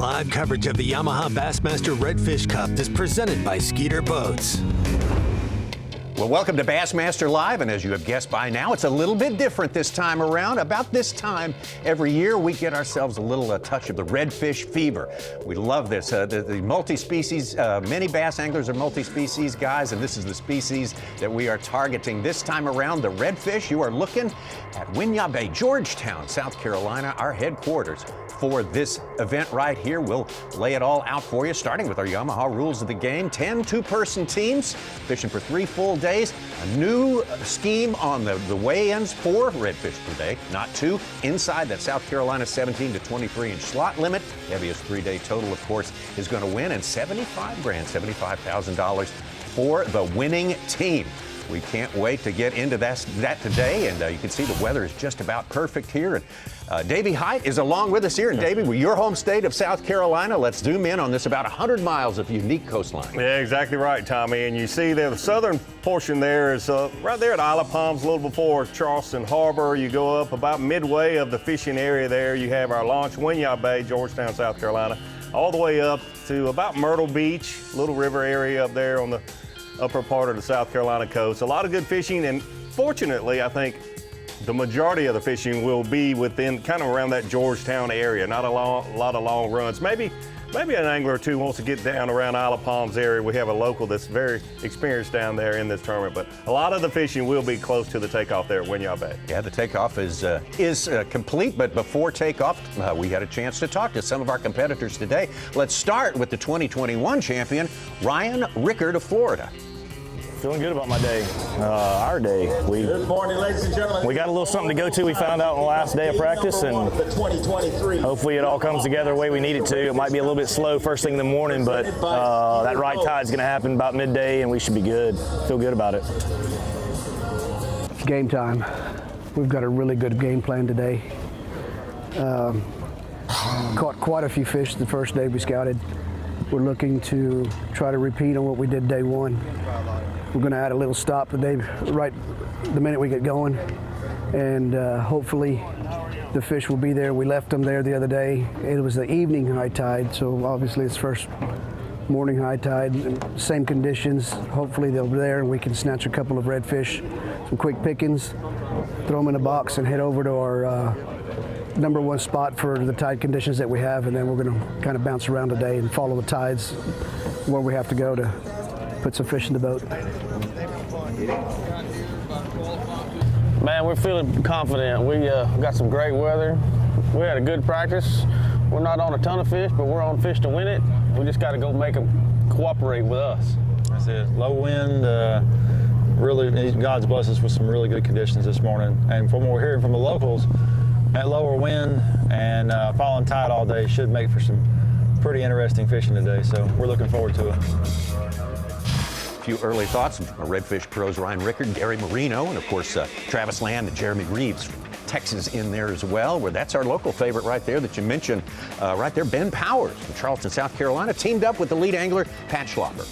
Live coverage of the Yamaha Bassmaster Redfish Cup is presented by Skeeter Boats. Well, welcome to Bassmaster Live, and as you have guessed by now, it's a little bit different this time around. About this time every year, we get ourselves a little touch of the redfish fever. We love this. The multi-species, many bass anglers are multi-species guys, and this is the species that we are targeting this time around, the redfish. You are looking at Winyah Bay, Georgetown, South Carolina, our headquarters for this event right here. We'll lay it all out for you, starting with our Yamaha rules of the game. 10 two-person teams fishing for 3 full days. A new scheme on the weigh-ins, 4 redfish per day, not 2. Inside that South Carolina 17 to 23-inch slot limit. Heaviest 3-day total, of course, is going to win, and $75,000 for the winning team. We can't wait to get into that today, and you can see the weather is just about perfect here. And Davey Height is along with us here, and Davey, with your home state of South Carolina, let's zoom in on this about 100 miles of unique coastline. Yeah, exactly right, Tommy. And you see there, the southern portion there is right there at Isle of Palms, a little before Charleston Harbor. You go up about midway of the fishing area there. You have our launch, Winyah Bay, Georgetown, South Carolina, all the way up to about Myrtle Beach, Little River area up there on the upper part of the South Carolina coast. A lot of good fishing, and fortunately, I think the majority of the fishing will be within kind of around that Georgetown area. Not a lot of long runs. Maybe an angler or two wants to get down around Isle of Palms area. We have a local that's very experienced down there in this tournament, but a lot of the fishing will be close to the takeoff there at Winyah Bay. Yeah, the takeoff is complete, but before takeoff, we had a chance to talk to some of our competitors today. Let's start with the 2021 champion, Ryan Rickard of Florida. Feeling good about my day, our day. Good morning, ladies and gentlemen. We got a little something to go to. We found out on the last day of practice, and hopefully it all comes together the way we need it to. It might be a little bit slow first thing in the morning, but that right tide's going to happen about midday, and we should be good. Feel good about it. Game time. We've got a really good game plan today. Caught quite a few fish the first day we scouted. We're looking to try to repeat on what we did day one. We're going to add a little stop right the minute we get going, and hopefully the fish will be there. We left them there the other day. It was the evening high tide, so obviously it's first morning high tide, same conditions. Hopefully they'll be there and we can snatch a couple of redfish, some quick pickings, throw them in a box and head over to our number one spot for the tide conditions that we have, and then we're going to kind of bounce around today and follow the tides where we have to go to put some fish in the boat. Man, we're feeling confident. We got some great weather. We had a good practice. We're not on a ton of fish, but we're on fish to win it. We just got to go make them cooperate with us. That's it. Low wind. Really, God's blessed us with some really good conditions this morning. And from what we're hearing from the locals, that lower wind and falling tide all day should make for some pretty interesting fishing today. So we're looking forward to it. A few early thoughts from Redfish pros Ryan Rickard, Gary Marino, and of course Travis Land and Jeremy Reeves from Texas in there as well, where that's our local favorite right there that you mentioned right there. Ben Powers from Charleston, South Carolina, teamed up with the lead angler, Pat Schlopper.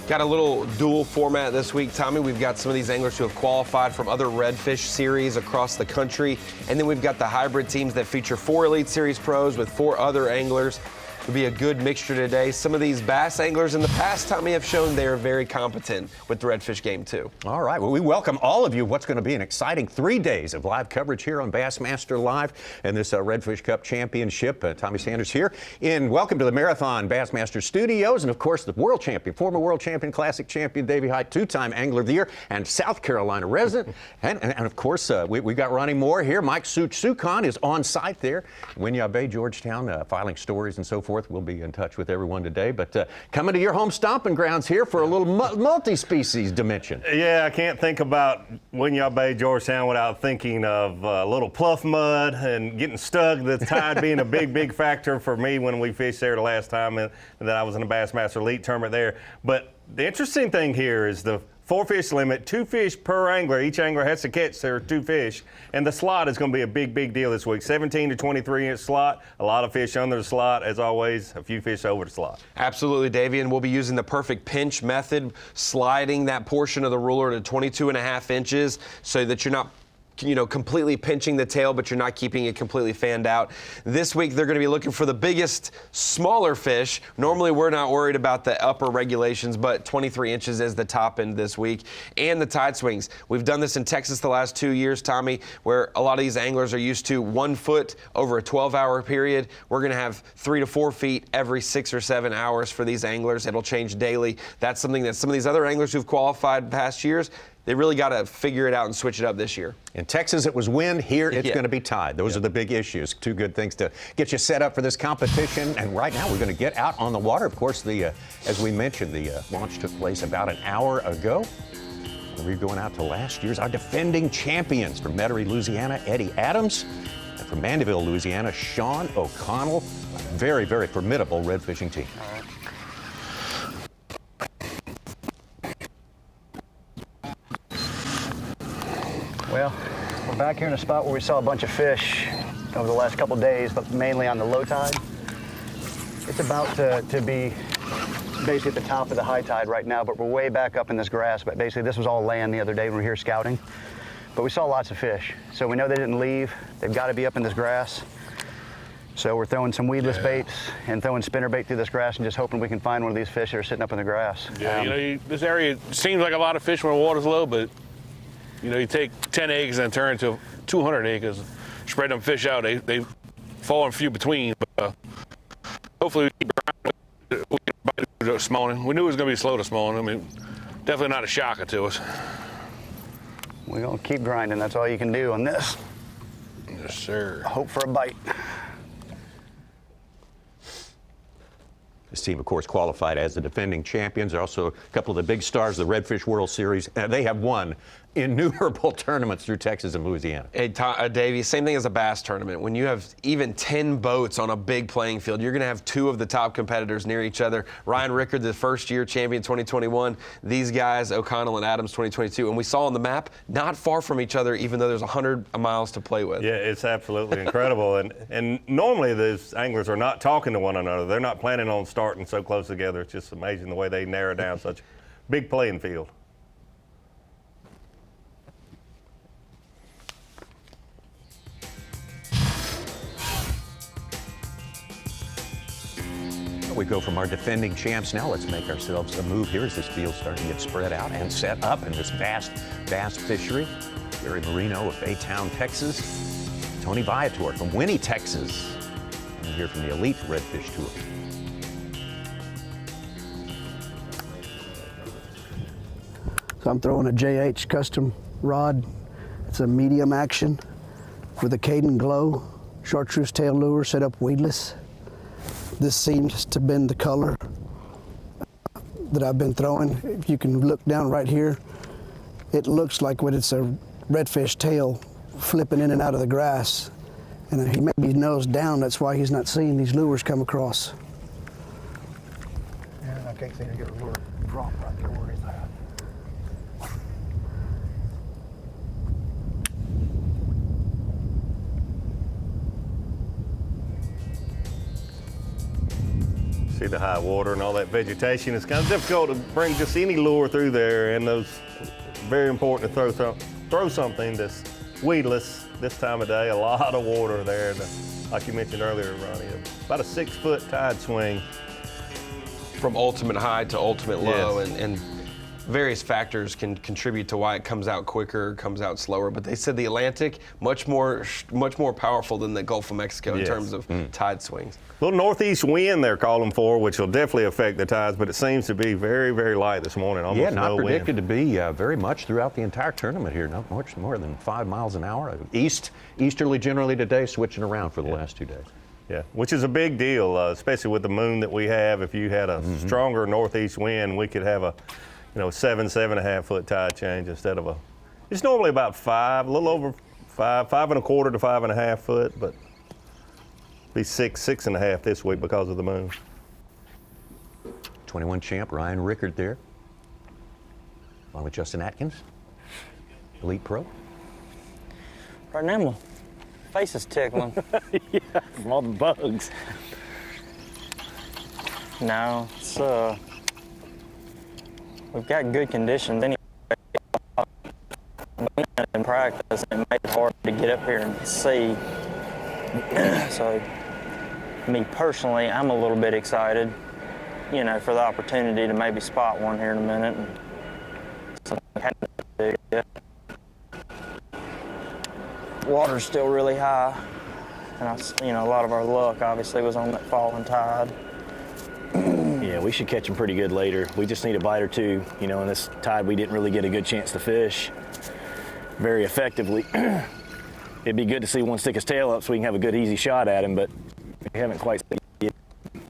Got a little dual format this week, Tommy. We've got some of these anglers who have qualified from other Redfish series across the country, and then we've got the hybrid teams that feature 4 Elite Series pros with 4 other anglers. It'll be a good mixture today. Some of these bass anglers in the past, Tommy, have shown they are very competent with the redfish game too. All right, well, we welcome all of you. What's going to be an exciting 3 days of live coverage here on Bassmaster Live and this Redfish Cup Championship. Tommy Sanders here. Welcome to the Marathon Bassmaster Studios, and of course the world champion, former world champion, classic champion, Davey Height, 2-time Angler of the Year and South Carolina resident. and of course, we got Ronnie Moore here. Mike Sukon is on site there, Winyah Bay, Georgetown, filing stories and so forth. We'll be in touch with everyone today, but coming to your home stomping grounds here for a little multi-species dimension. Yeah, I can't think about Winyah Bay, Georgetown without thinking of a little pluff mud and getting stuck, the tide being a big factor for me when we fished there the last time and that I was in the Bassmaster Elite tournament there. But the interesting thing here is the 4 fish limit, 2 fish per angler. Each angler has to catch their 2 fish. And the slot is going to be a big deal this week. 17 to 23-inch slot. A lot of fish under the slot. As always, a few fish over the slot. Absolutely, Davey. And we'll be using the perfect pinch method, sliding that portion of the ruler to 22.5 inches so that you're not completely pinching the tail, but you're not keeping it completely fanned out. This week, they're going to be looking for the biggest, smaller fish. Normally, we're not worried about the upper regulations, but 23 inches is the top end this week. And the tide swings. We've done this in Texas the last 2 years, Tommy, where a lot of these anglers are used to 1 foot over a 12-hour period. We're going to have 3 to 4 feet every 6 or 7 hours for these anglers. It'll change daily. That's something that some of these other anglers who've qualified past years, they really got to figure it out and switch it up this year. In Texas, it was wind. Here, it's going to be tide. Those are the big issues. Two good things to get you set up for this competition. And right now, we're going to get out on the water. Of course, as we mentioned, the launch took place about an hour ago. We're going out to last year's, our defending champions from Metairie, Louisiana, Eddie Adams, and from Mandeville, Louisiana, Sean O'Connell. A very, very formidable red fishing team. Well, we're back here in a spot where we saw a bunch of fish over the last couple days, but mainly on the low tide. It's about to be basically at the top of the high tide right now, but we're way back up in this grass. But basically, this was all land the other day when we were here scouting. But we saw lots of fish, so we know they didn't leave. They've got to be up in this grass. So we're throwing some weedless baits and throwing spinner bait through this grass and just hoping we can find one of these fish that are sitting up in the grass. Yeah, this area seems like a lot of fish when the water's low, but you take 10 eggs and turn into 200 eggs, spread them fish out. They fall in few between. But hopefully we can bite this morning. We knew it was going to be slow this morning. I mean, definitely not a shocker to us. We're going to keep grinding. That's all you can do on this. Yes, sir. Hope for a bite. This team, of course, qualified as the defending champions. There are also a couple of the big stars of the Redfish World Series. They have won innumerable tournaments through Texas and Louisiana. Hey, Davey, same thing as a bass tournament. When you have even 10 boats on a big playing field, you're going to have 2 of the top competitors near each other. Ryan Rickard, the first-year champion 2021. These guys, O'Connell and Adams 2022. And we saw on the map, not far from each other, even though there's 100 miles to play with. Yeah, it's absolutely incredible. And normally those anglers are not talking to one another. They're not planning on starting so close together. It's just amazing the way they narrow down such a big playing field. We go from our defending champs now. Let's make ourselves a move here as this field's starting to get spread out and set up in this vast bass fishery. Gary Marino of Baytown, Texas. Tony Viator from Winyah, Texas. And here from the Elite Redfish Tour. So I'm throwing a JH custom rod. It's a medium action with a Caden Glow chartreuse tail lure set up weedless. This seems to been the color that I've been throwing. If you can look down right here, it looks like when it's a redfish tail flipping in and out of the grass. And he maybe nose down, that's why he's not seeing these lures come across. Yeah, I can't seem to get a lure drop right there where he's at. See the high water and all that vegetation. It's kind of difficult to bring just any lure through there, and those very important to throw something that's weedless this time of day. A lot of water there, like you mentioned earlier, Ronnie. About a 6-foot tide swing. From ultimate high to ultimate low, and various factors can contribute to why it comes out quicker, comes out slower. But they said the Atlantic much more powerful than the Gulf of Mexico in terms of tide swings. A little northeast wind they're calling for, which will definitely affect the tides, but it seems to be very, very light this morning. Almost yeah, not no predicted wind. to be very much throughout the entire tournament here. Not much more than 5 miles an hour. Easterly generally today, switching around for the last 2 days. Yeah, which is a big deal, especially with the moon that we have. If you had a stronger northeast wind, we could have a 7.5 foot tide change instead of it's normally about 5, a little over 5, 5.25 to 5.5 foot, but be 6.5 this week because of the moon. 21 champ Ryan Rickard there, along with Justin Atkins, Elite Pro. Right now, my face is tickling. Yeah, from all the bugs. No, it's we've got good conditions anyway. And practice, and it made it hard to get up here and see. So, me personally, I'm a little bit excited, you know, for the opportunity to maybe spot one here in a minute. And so I had to do it. Water's still really high, and you know, a lot of our luck obviously was on that falling tide. Yeah, we should catch them pretty good later. We just need a bite or two. You know, in this tide, we didn't really get a good chance to fish very effectively. It'd be good to see one stick his tail up so we can have a good, easy shot at him, but we haven't quite seen it yet.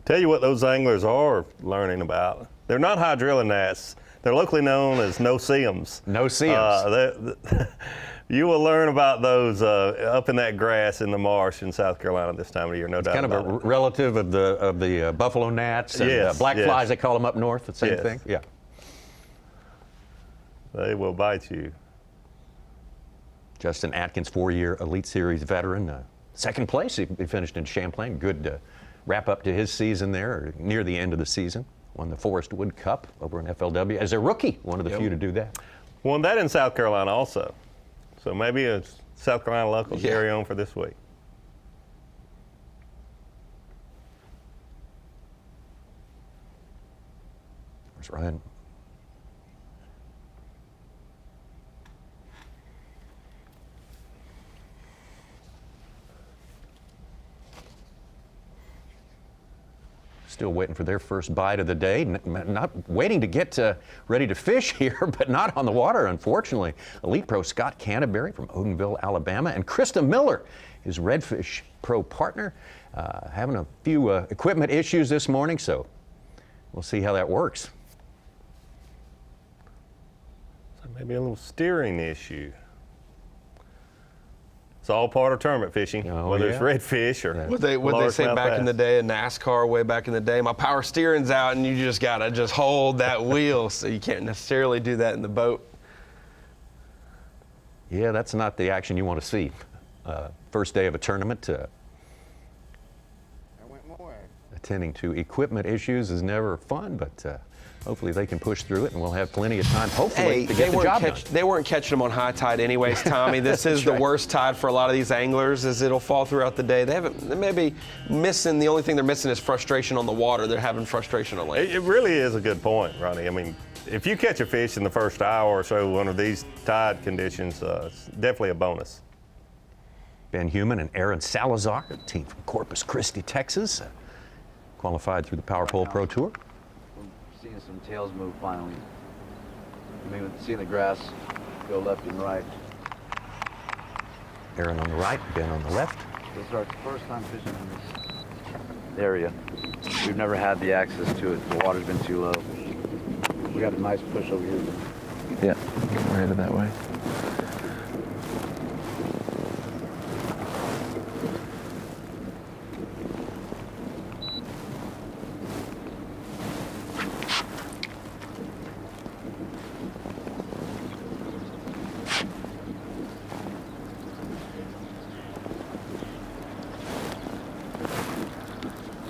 Tell you what those anglers are learning about. They're not hydrilla gnats. They're locally known as no-see-ums. No-see-ums. You will learn about those up in that grass in the marsh in South Carolina this time of year, no doubt Kind of a relative of the buffalo gnats and yes, black yes. flies, they call them up north, the same Yes. thing? Yeah. They will bite you. Justin Atkins, 4-year Elite Series veteran. Second place, he finished in Champlain. Good wrap up to his season there, or near the end of the season. Won the Forest Wood Cup over in FLW as a rookie, one of the few to do that. Won that in South Carolina also. So maybe a South Carolina local carry on for this week. There's Ryan. Still waiting for their first bite of the day. Not waiting to get ready to fish here, but not on the water, unfortunately. Elite Pro Scott Canterbury from Odenville, Alabama, and Krista Miller, his Redfish Pro partner, having a few equipment issues this morning, so we'll see how that works. So maybe a little steering issue. It's all part of tournament fishing, whether it's redfish or What they say back in the day in NASCAR, way back in the day, my power steering's out, and you just gotta just hold that wheel, so you can't necessarily do that in the boat. Yeah, that's not the action you want to see. First day of a tournament. Attending to equipment issues is never fun, but hopefully they can push through it, and we'll have plenty of time, hopefully, to get the job done. They weren't catching them on high tide anyways, Tommy. This is the worst tide for a lot of these anglers, as it'll fall throughout the day. They may be missing, the only thing they're missing is frustration on the water. They're having frustration on land. It really is a good point, Ronnie. I mean, if you catch a fish in the first hour or so under these tide conditions, it's definitely a bonus. Ben Human and Aaron Salazar, a team from Corpus Christi, Texas, qualified through the Power Pole Pro Tour. Seeing some tails move finally. I mean, seeing the grass go left and right. Aaron on the right, Ben on the left. This is our first time fishing in this area. We've never had the access to it. The water's been too low. We got a nice push over here. Yeah, we're headed that way.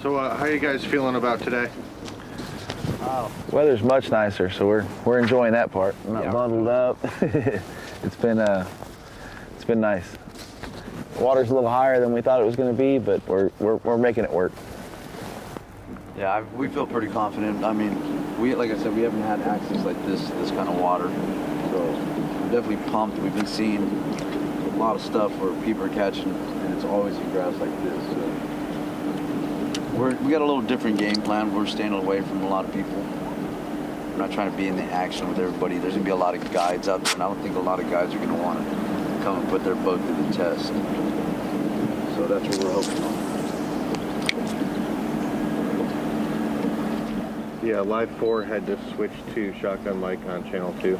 So how are you guys feeling about today? Weather's much nicer, so we're enjoying that part. I'm not bundled up. It's been nice. The water's a little higher than we thought it was going to be, but we're making it work. Yeah, we feel pretty confident. I mean, like I said, we haven't had access like this kind of water, so we're definitely pumped. We've been seeing a lot of stuff where people are catching, and it's always in grass like this. So we got a little different game plan. We're staying away from a lot of people. We're not trying to be in the action with everybody. There's going to be a lot of guides out there, and I don't think a lot of guys are going to want to come and put their boat to the test. So that's what we're hoping on. Yeah, Live 4 had to switch to shotgun mic on channel 2.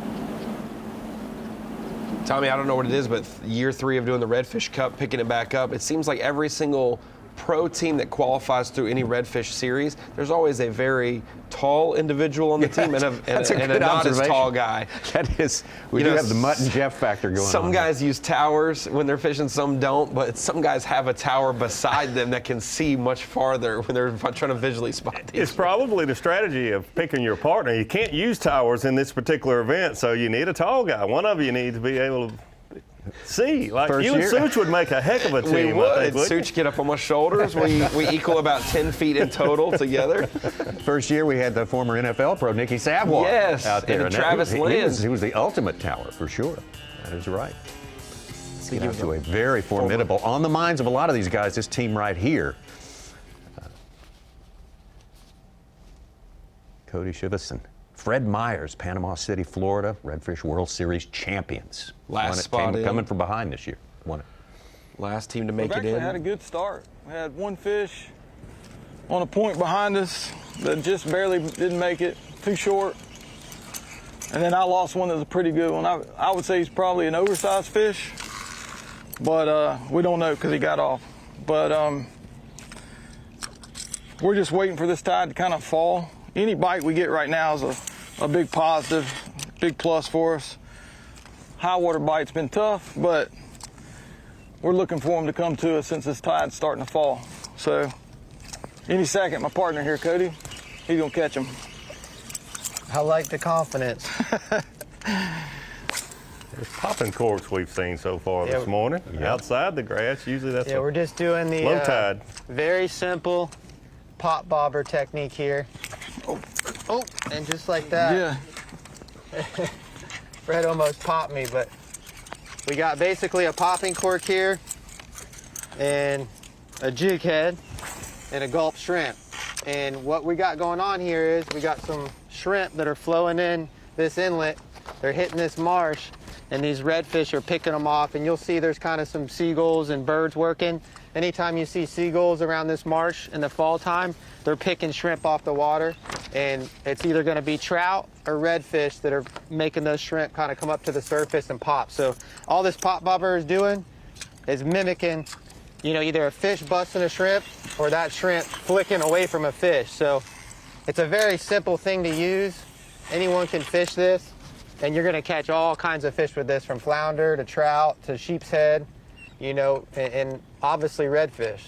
Tommy, I don't know what it is, but year 3 of doing the Redfish Cup, picking it back up, it seems like every single pro team that qualifies through any Redfish series, there's always a very tall individual on the team and a not as tall guy. That is, we do have the Mutt and Jeff factor going on. Some guys use towers when they're fishing, some don't, but some guys have a tower beside them that can see much farther when they're trying to visually spot these. It's probably the strategy of picking your partner. You can't use towers in this particular event, so you need a tall guy. One of you needs to be able to see. Like First you and year. Such would make a heck of a team. We would. I think, Such get up on my shoulders. We equal about 10 feet in total together. First year we had the former NFL pro Nicky Savoy out there. And Travis Lynn. He was the ultimate tower for sure. That is right. Get up to a very formidable, on the minds of a lot of these guys, this team right here. Cody Shivison. Fred Myers, Panama City, Florida, Redfish World Series champions. Last spot in. Coming from behind this year. Won it. Last team to make We've it in. actually had a good start. We had one fish on a point behind us that just barely didn't make it, too short. And then I lost one that was a pretty good one. I would say he's probably an oversized fish, but we don't know because he got off. But we're just waiting for this tide to kind of fall. Any bite we get right now is a big positive, big plus for us. High water bite's been tough, but we're looking for them to come to us since this tide's starting to fall. So any second, my partner here, Cody, he's gonna catch them. I like the confidence. There's popping corks we've seen so far this morning. Outside the grass, usually that's we're just doing the low tide. Very simple pop bobber technique here. Oh, and just like that. Yeah. Fred almost popped me, but we got basically a popping cork here and a jig head and a gulp shrimp. And what we got going on here is we got some shrimp that are flowing in this inlet. They're hitting this marsh, and these redfish are picking them off. And you'll see there's kind of some seagulls and birds working. Anytime you see seagulls around this marsh in the fall time, they're picking shrimp off the water. And it's either going to be trout or redfish that are making those shrimp kind of come up to the surface and pop. So all this pop bobber is doing is mimicking, you know, either a fish busting a shrimp or that shrimp flicking away from a fish. So it's a very simple thing to use. Anyone can fish this, and you're going to catch all kinds of fish with this, from flounder to trout to sheep's head, you know, and obviously redfish.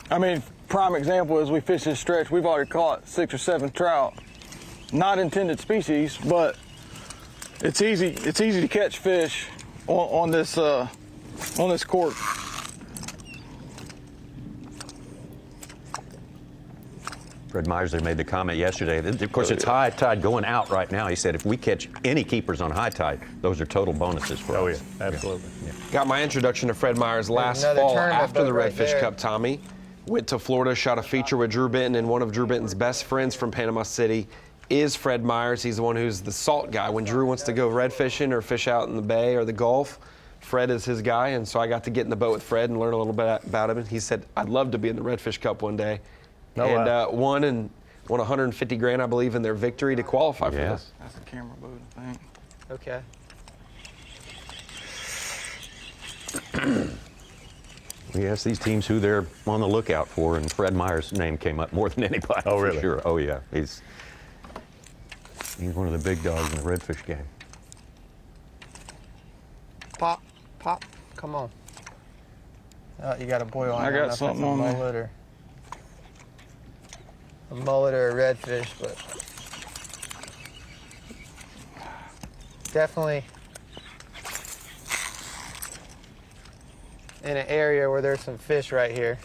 I mean, prime example is we fish this stretch, we've already caught 6 or 7 trout. Not intended species, but it's easy to catch fish on this cork. Fred Myers there made the comment yesterday. Of course, it's high tide going out right now. He said if we catch any keepers on high tide, those are total bonuses for us. Oh, yeah, absolutely. Yeah. Got my introduction to Fred Myers last fall after the Redfish Cup, Tommy. Went to Florida, shot a feature with Drew Benton, and one of Drew Benton's best friends from Panama City is Fred Myers. He's the one who's the salt guy. When Drew wants to go red fishing or fish out in the bay or the Gulf, Fred is his guy, and so I got to get in the boat with Fred and learn a little bit about him. And he said, I'd love to be in the Redfish Cup one day. Won 150 grand, I believe, in their victory to qualify for this. That's the camera boat, I think. Okay. We asked these teams who they're on the lookout for, and Fred Myers' name came up more than anybody. Oh, really? For sure. Oh, yeah. He's one of the big dogs in the redfish game. Pop, pop, come on. You got a boil on. I got something on there. A mullet or a redfish, but definitely in an area where there's some fish right here.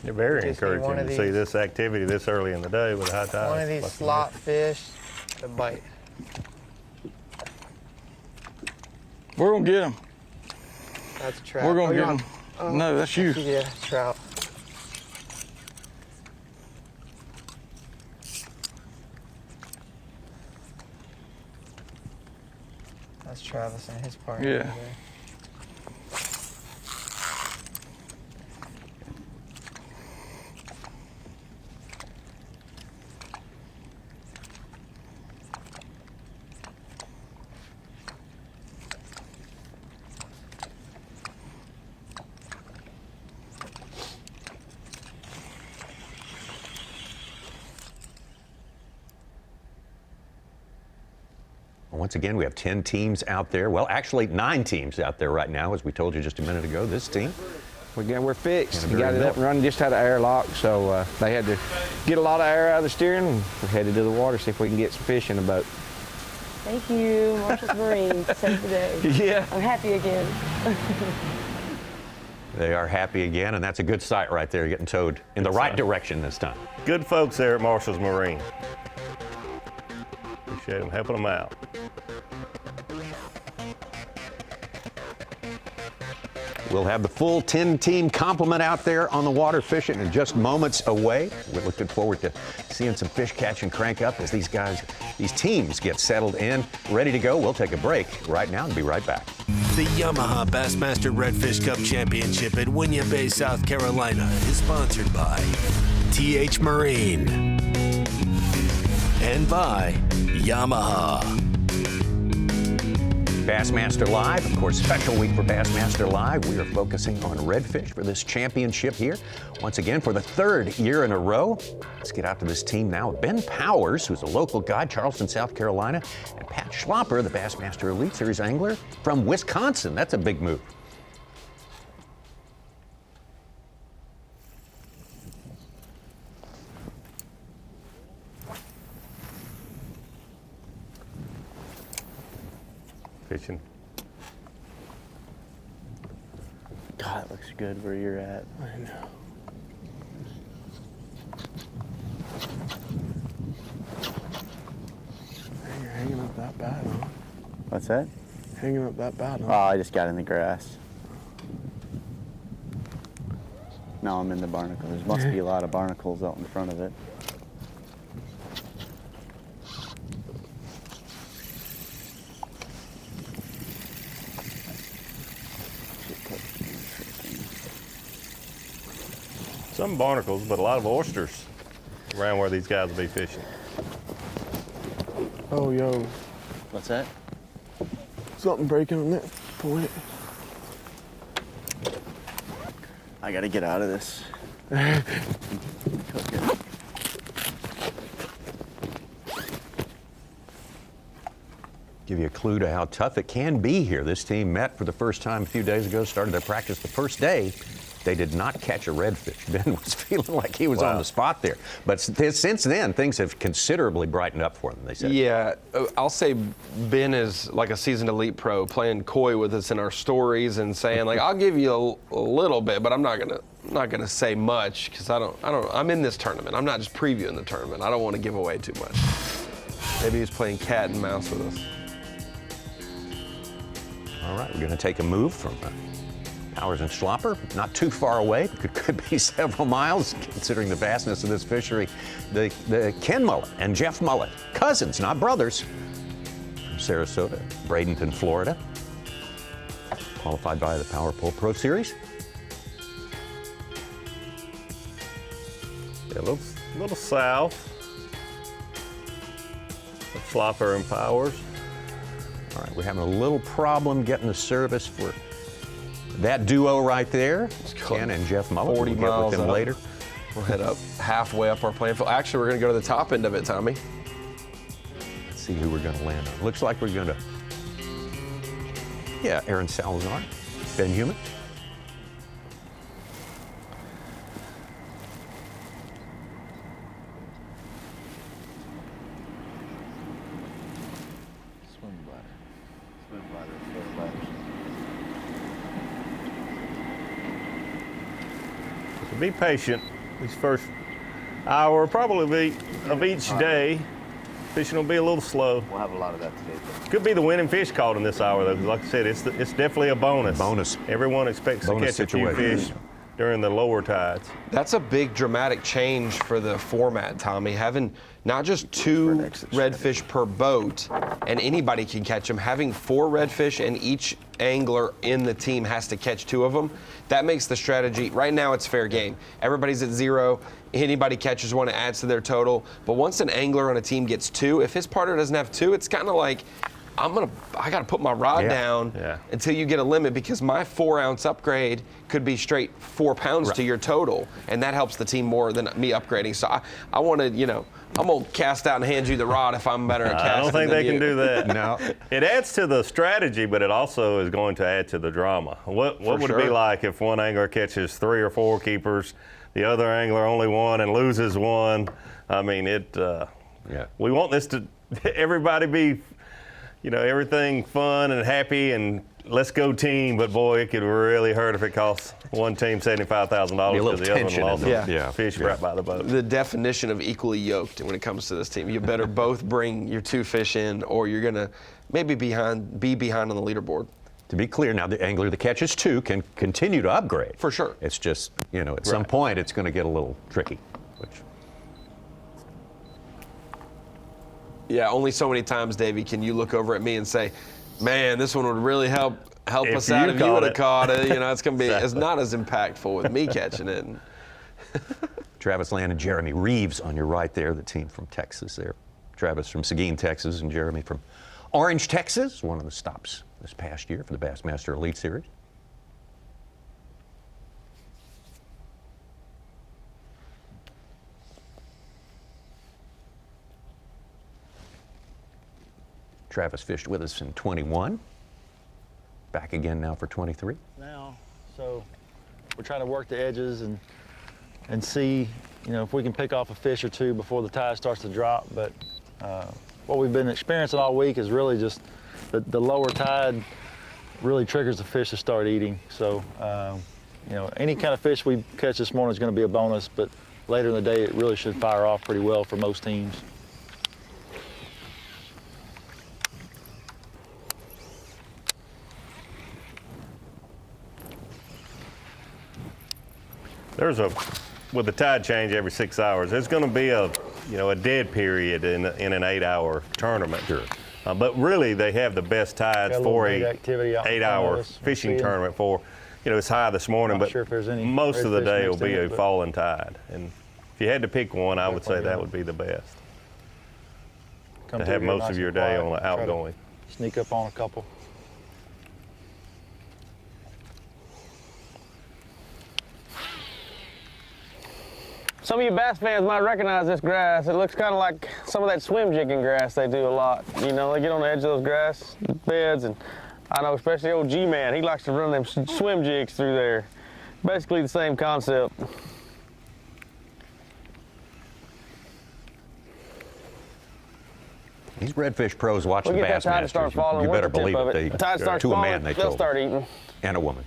You're very encouraging to see this activity this early in the day with high tide. One of these slot fish to bite. We're gonna get him. That's a trout. We're gonna get him. No, that's you. Yeah, trout. That's Travis and his partner. Yeah. Once again, we have 10 teams out there. Well, actually 9 teams out there right now, as we told you just a minute ago. This team. We're fixed. We got it up and running, just had an airlock, so they had to get a lot of air out of the steering, and we're headed to the water, see if we can get some fish in the boat. Thank you, Marshall's Marine, to save the day. Yeah. I'm happy again. They are happy again, and that's a good sight right there, getting towed in the right direction this time. Good folks there at Marshall's Marine. Appreciate them helping them out. We'll have the full 10-team complement out there on the water fishing in just moments away. We're looking forward to seeing some fish catch and crank up as these teams get settled in, ready to go. We'll take a break right now and be right back. The Yamaha Bassmaster Redfish Cup Championship at Winyah Bay, South Carolina is sponsored by TH Marine and by Yamaha. Bassmaster Live, of course, special week for Bassmaster Live. We are focusing on redfish for this championship here. Once again, for the 3rd year in a row. Let's get out to this team now. Ben Powers, who's a local guide, Charleston, South Carolina, and Pat Schlopper, the Bassmaster Elite Series angler from Wisconsin. That's a big move. Fishing. God, it looks good where you're at. I know. You're hanging up that bad, huh? What's that? Hanging up that bad, huh? Oh, I just got in the grass. No, I'm in the barnacle. There must be a lot of barnacles out in front of it. Some barnacles, but a lot of oysters around where these guys will be fishing. Oh, yo. What's that? Something breaking on that point. I gotta get out of this. Give you a clue to how tough it can be here. This team met for the first time a few days ago, started their practice the first day. They did not catch a redfish. Ben was feeling like he was on the spot there. But since then, things have considerably brightened up for them, they said. Yeah, I'll say Ben is like a seasoned elite pro, playing coy with us in our stories and saying like, I'll give you a little bit, but I'm not gonna say much because I'm in this tournament. I'm not just previewing the tournament. I don't want to give away too much. Maybe he's playing cat and mouse with us. All right, we're going to take a move from Powers and Schlopper, not too far away. Could be several miles, considering the vastness of this fishery. The Ken Mullet and Jeff Mullet, cousins, not brothers, from Sarasota, Bradenton, Florida, qualified by the Power Pole Pro Series. Yeah, a little south of Schlopper and Powers. All right, we're having a little problem getting the service for that duo right there, Ken and Jeff Mullet. 40 we'll get miles with them up. later. We'll head up halfway up our playing field. Actually, we're going to go to the top end of it, Tommy. Let's see who we're going to land on. Looks like we're going to, yeah, Aaron Salazar, Ben Human. Be patient. These first hour probably of each day. Fishing will be a little slow. We'll have a lot of that today. Could be the winning fish caught in this hour, though. Like I said, it's definitely a bonus. Bonus. Everyone expects Bonus to catch a few situation. fish during the lower tides. That's a big dramatic change for the format, Tommy. Having not just 2 redfish per boat, and anybody can catch them. Having 4 redfish, and each angler in the team has to catch 2 of them. That makes the strategy. Right now, it's fair game. Everybody's at 0. Anybody catches one, it adds to their total. But once an angler on a team gets 2, if his partner doesn't have 2, it's kind of like, I got to put my rod down until you get a limit, because my 4-ounce upgrade could be straight 4 pounds to your total, and that helps the team more than me upgrading. So I want to, you know, I'm going to cast out and hand you the rod if I'm better at casting. I don't think they can do that. No. It adds to the strategy, but it also is going to add to the drama. What would it be like if one angler catches 3 or 4 keepers, the other angler only one and loses one? I mean, we want this to everybody be, you know, everything fun and happy and let's go team, but boy, it could really hurt if it costs one team $75,000 because the other one lost fish right by the boat. The definition of equally yoked when it comes to this team. You better both bring your 2 fish in, or you're gonna maybe be behind on the leaderboard. To be clear, now the angler that catches 2 can continue to upgrade. For sure. It's just, you know, at some point it's going to get a little tricky. Yeah, only so many times, Davey, can you look over at me and say, man, this one would really help us out if you would have caught it. You know, it's going to be it's not as impactful with me catching it. Travis Land and Jeremy Reeves on your right there, the team from Texas there. Travis from Seguin, Texas, and Jeremy from Orange, Texas, one of the stops this past year for the Bassmaster Elite Series. Travis fished with us in 21. Back again now for 23. Now, so we're trying to work the edges and see, you know, if we can pick off a fish or 2 before the tide starts to drop. But what we've been experiencing all week is really just the lower tide really triggers the fish to start eating. So, you know, any kind of fish we catch this morning is going to be a bonus, but later in the day it really should fire off pretty well for most teams. With the tide change every 6 hours, there's going to be a dead period in an 8-hour tournament. Sure. But really, they have the best tides for a 8-hour fishing tournament. For, you know, it's high this morning, but most of the day will be a falling tide. And if you had to pick one, I would say that would be the best. To have most of your day on the outgoing. Sneak up on a couple. Some of you bass fans might recognize this grass. It looks kind of like some of that swim jigging grass they do a lot. You know, they get on the edge of those grass beds, and I know especially old G-Man, he likes to run them swim jigs through there. Basically the same concept. These redfish pros watching the Bassmasters, you better believe it. The tide starts to a falling, man, they'll start eating. And a woman.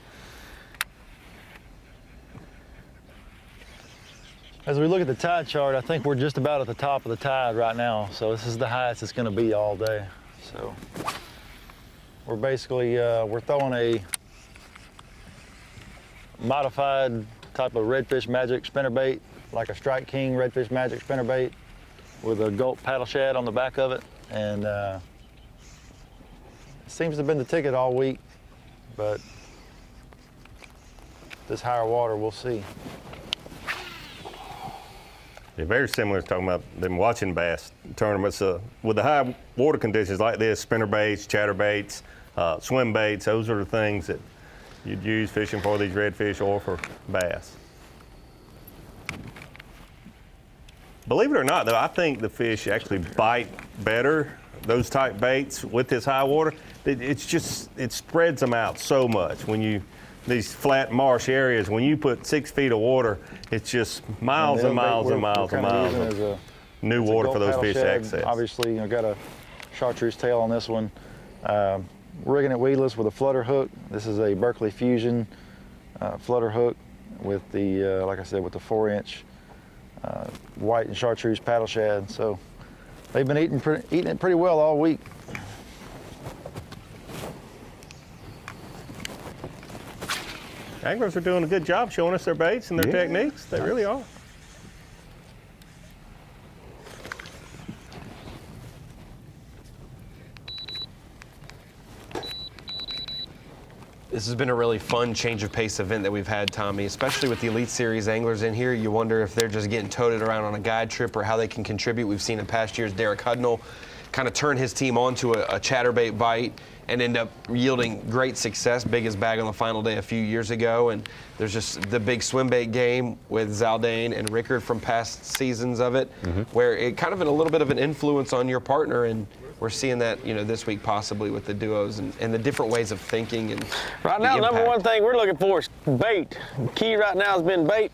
As we look at the tide chart, I think we're just about at the top of the tide right now. So this is the highest it's going to be all day. So we're basically, we're throwing a modified type of Redfish Magic spinnerbait, like a Strike King Redfish Magic spinnerbait with a Gulp paddle shad on the back of it. And it seems to have been the ticket all week, but this higher water, we'll see. Yeah, very similar to talking about them watching bass tournaments. With the high water conditions like this, spinner baits, chatter baits, swim baits, those are the things that you'd use fishing for these redfish or for bass. Believe it or not, though, I think the fish actually bite better, those type baits with this high water. It's just, it spreads them out so much. When you, these flat marsh areas, when you put 6 feet of water, it's just miles and miles and miles and miles of new water for those fish to access. Obviously, you know, got a chartreuse tail on this one. Rigging it weedless with a flutter hook. This is a Berkeley Fusion flutter hook with the, like I said, with the 4-inch white and chartreuse paddle shad. So they've been eating it pretty well all week. Anglers are doing a good job showing us their baits and their techniques. They really are. This has been a really fun change of pace event that we've had, Tommy, especially with the Elite Series anglers in here. You wonder if they're just getting toted around on a guide trip or how they can contribute. We've seen in past years Derek Hudnall kind of turn his team onto a chatterbait bite and end up yielding great success. Biggest bag on the final day a few years ago. And there's just the big swim bait game with Zaldane and Rickard from past seasons of it, where it kind of a little bit of an influence on your partner. And we're seeing that, this week possibly with the duos and the different ways of thinking. And right now, number one thing we're looking for is bait. The key right now has been bait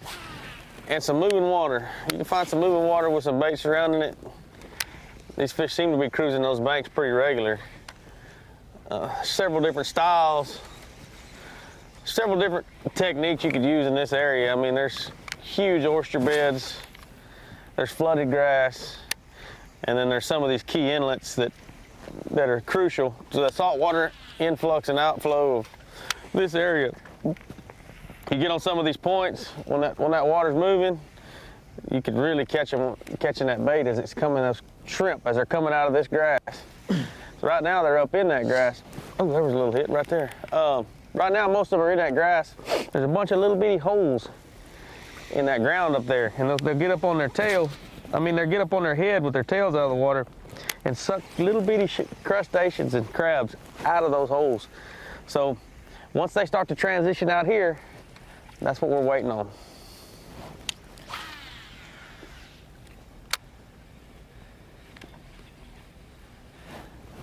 and some moving water. You can find some moving water with some bait surrounding it. These fish seem to be cruising those banks pretty regular. Several different styles, several different techniques you could use in this area. I mean, there's huge oyster beds, there's flooded grass, and then there's some of these key inlets that are crucial to the saltwater influx and outflow of this area. You get on some of these points, when that water's moving, you could really catching that bait as it's coming, those shrimp, as they're coming out of this grass. So right now they're up in that grass. Oh, there was a little hit right there. Right now most of them are in that grass. There's a bunch of little bitty holes in that ground up there, and they'll get up on their tail. They'll get up on their head with their tails out of the water and suck little bitty crustaceans and crabs out of those holes. So once they start to transition out here, that's what we're waiting on.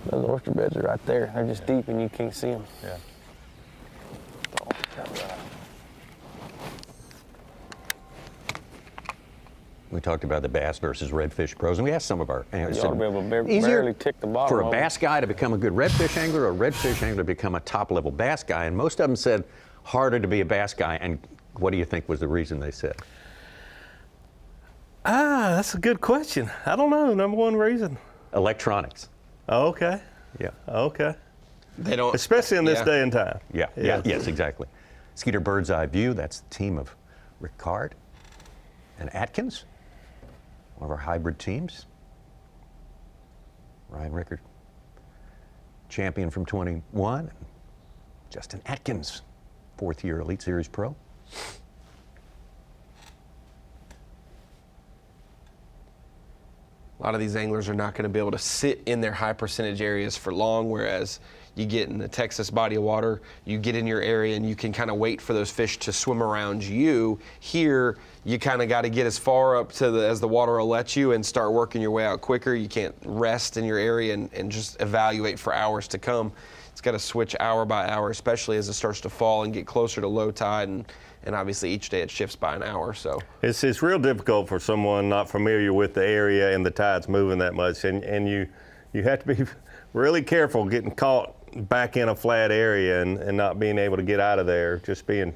Those oyster beds are right there. They're just deep and you can't see them. Yeah. We talked about the bass versus redfish pros, and we asked some of our anglers. You ought to be able to barely tick the bottom for a of bass guy to become a good redfish angler, or a redfish angler to become a top-level bass guy, and most of them said harder to be a bass guy. And what do you think was the reason they said? That's a good question. I don't know. Number one reason. Electronics. Oh, okay. Yeah. Okay. They don't, especially in this day and time. Yeah. Yes, exactly. Skeeter Bird's Eye View. That's the team of Ricard and Atkins, one of our hybrid teams. Ryan Rickard, champion from 21. Justin Atkins, 4th year Elite Series Pro. A lot of these anglers are not going to be able to sit in their high percentage areas for long, whereas you get in the Texas body of water, you get in your area and you can kind of wait for those fish to swim around you. Here, you kind of got to get as far up to as the water will let you and start working your way out quicker. You can't rest in your area and just evaluate for hours to come. It's got to switch hour by hour, especially as it starts to fall and get closer to low tide. And obviously each day it shifts by an hour. So it's real difficult for someone not familiar with the area and the tide's moving that much. And you have to be really careful getting caught back in a flat area and not being able to get out of there, just being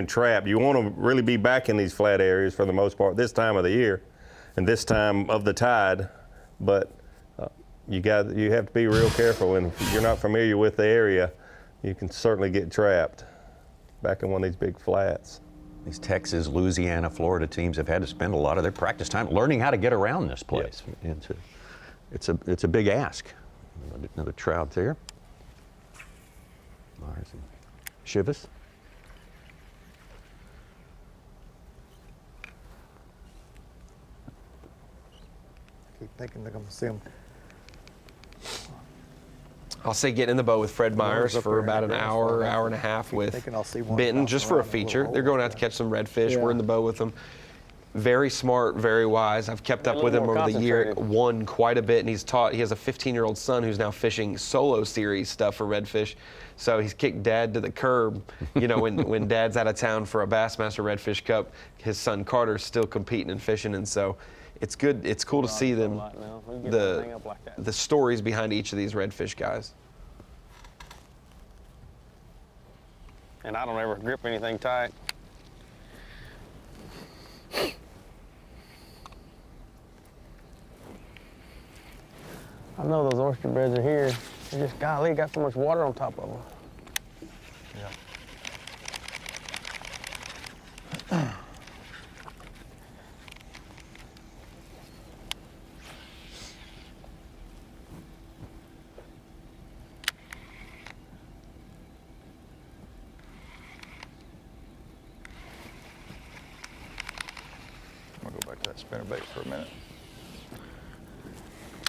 trapped. You want to really be back in these flat areas for the most part this time of the year and this time of the tide. But you have to be real careful, and if you're not familiar with the area, you can certainly get trapped back in one of these big flats. These Texas, Louisiana, Florida teams have had to spend a lot of their practice time learning how to get around this place. Yep. It's a big ask. Another trout there. Mars and Shivas. Keep thinking they're going to see them. I'll say get in the boat with Fred Myers for about an hour, hour and a half with Benton, just for a feature. They're going out to catch some redfish. Yeah. We're in the boat with them. Very smart, very wise. I've kept up with him over the year, won quite a bit, and he has a 15-year-old son who's now fishing solo series stuff for redfish. So he's kicked Dad to the curb. When Dad's out of town for a Bassmaster Redfish Cup, his son Carter's still competing and fishing, and so it's good. It's cool to see them, the stories behind each of these redfish guys. And I don't ever grip anything tight. I know those oyster beds are here. They're just, golly, got so much water on top of them. Yeah. I'm gonna go back to that spinnerbait for a minute.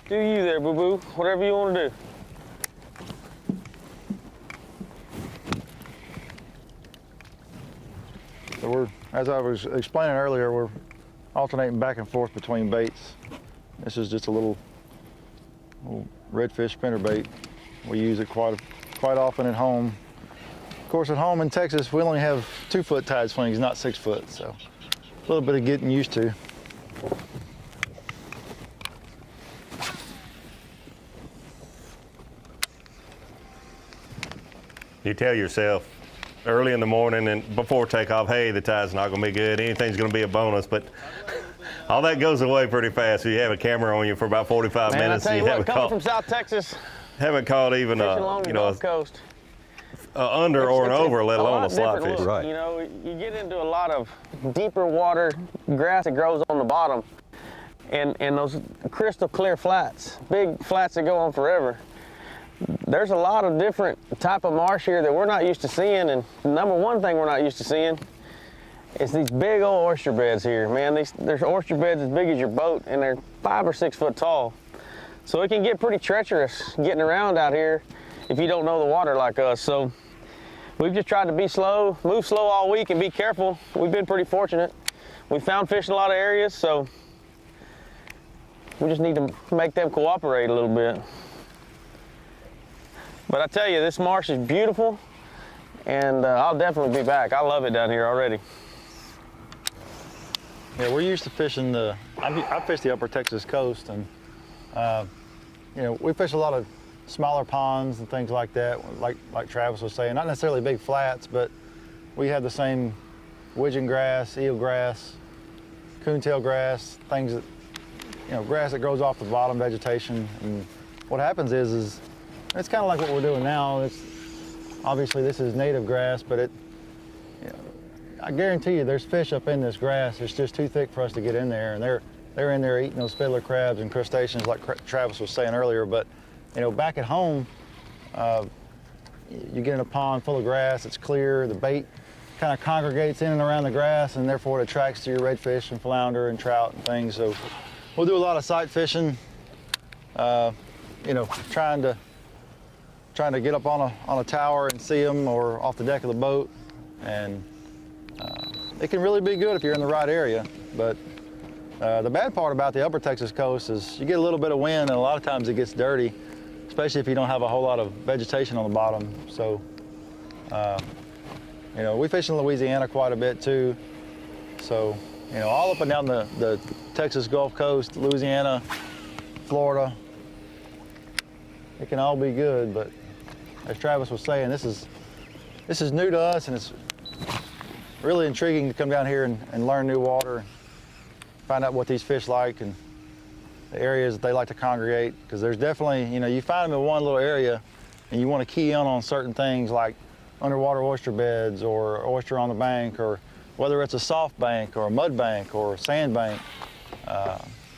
Do you there, boo-boo. Whatever you want to do. So we're, as I was explaining earlier, we're alternating back and forth between baits. This is just a little redfish spinner bait. We use it quite often at home. Of course, at home in Texas, we only have 2-foot tide swings, not 6-foot, so a little bit of getting used to. You tell yourself early in the morning and before takeoff, hey, the tide's not going to be good. Anything's going to be a bonus, but all that goes away pretty fast. So you have a camera on you for about 45 minutes. I tell you what, haven't coming caught, from South Texas, haven't caught even fishing along the Gulf Coast, under or an over, let alone a slot fish. Right. You know, you get into a lot of deeper water grass that grows on the bottom, and those crystal clear flats, big flats that go on forever. There's a lot of different type of marsh here that we're not used to seeing, and the number one thing we're not used to seeing is these big old oyster beds here. Man, there's oyster beds as big as your boat, and they're 5 or 6 foot tall. So it can get pretty treacherous getting around out here if you don't know the water like us. So we've just tried to be slow, move slow all week and be careful. We've been pretty fortunate. We found fish in a lot of areas, so we just need to make them cooperate a little bit. But I tell you, this marsh is beautiful, and I'll definitely be back. I love it down here already. Yeah, we're used to fishing I fish the upper Texas coast, and you know, we fish a lot of smaller ponds and things like that, like Travis was saying, not necessarily big flats, but we have the same widgeon grass, eelgrass, coontail grass, things that, you know, grass that grows off the bottom vegetation. And what happens is it's kind of like what we're doing now. It's obviously this is native grass, but you know, I guarantee you there's fish up in this grass. It's just too thick for us to get in there, and they're in there eating those fiddler crabs and crustaceans like Travis was saying earlier. But you know, back at home, you get in a pond full of grass, it's clear, the bait kind of congregates in and around the grass, and therefore it attracts to your redfish and flounder and trout and things. So we'll do a lot of sight fishing, you know, trying to get up on a tower and see them, or off the deck of the boat. And it can really be good if you're in the right area. But the bad part about the upper Texas coast is you get a little bit of wind, and a lot of times it gets dirty, especially if you don't have a whole lot of vegetation on the bottom. So, you know, we fish in Louisiana quite a bit too. So, you know, all up and down the Texas Gulf Coast, Louisiana, Florida, it can all be good. But as Travis was saying, this is new to us, and it's really intriguing to come down here and learn new water, find out what these fish like and the areas that they like to congregate. Because there's definitely, you know, you find them in one little area and you want to key in on certain things like underwater oyster beds or oyster on the bank, or whether it's a soft bank or a mud bank or a sand bank.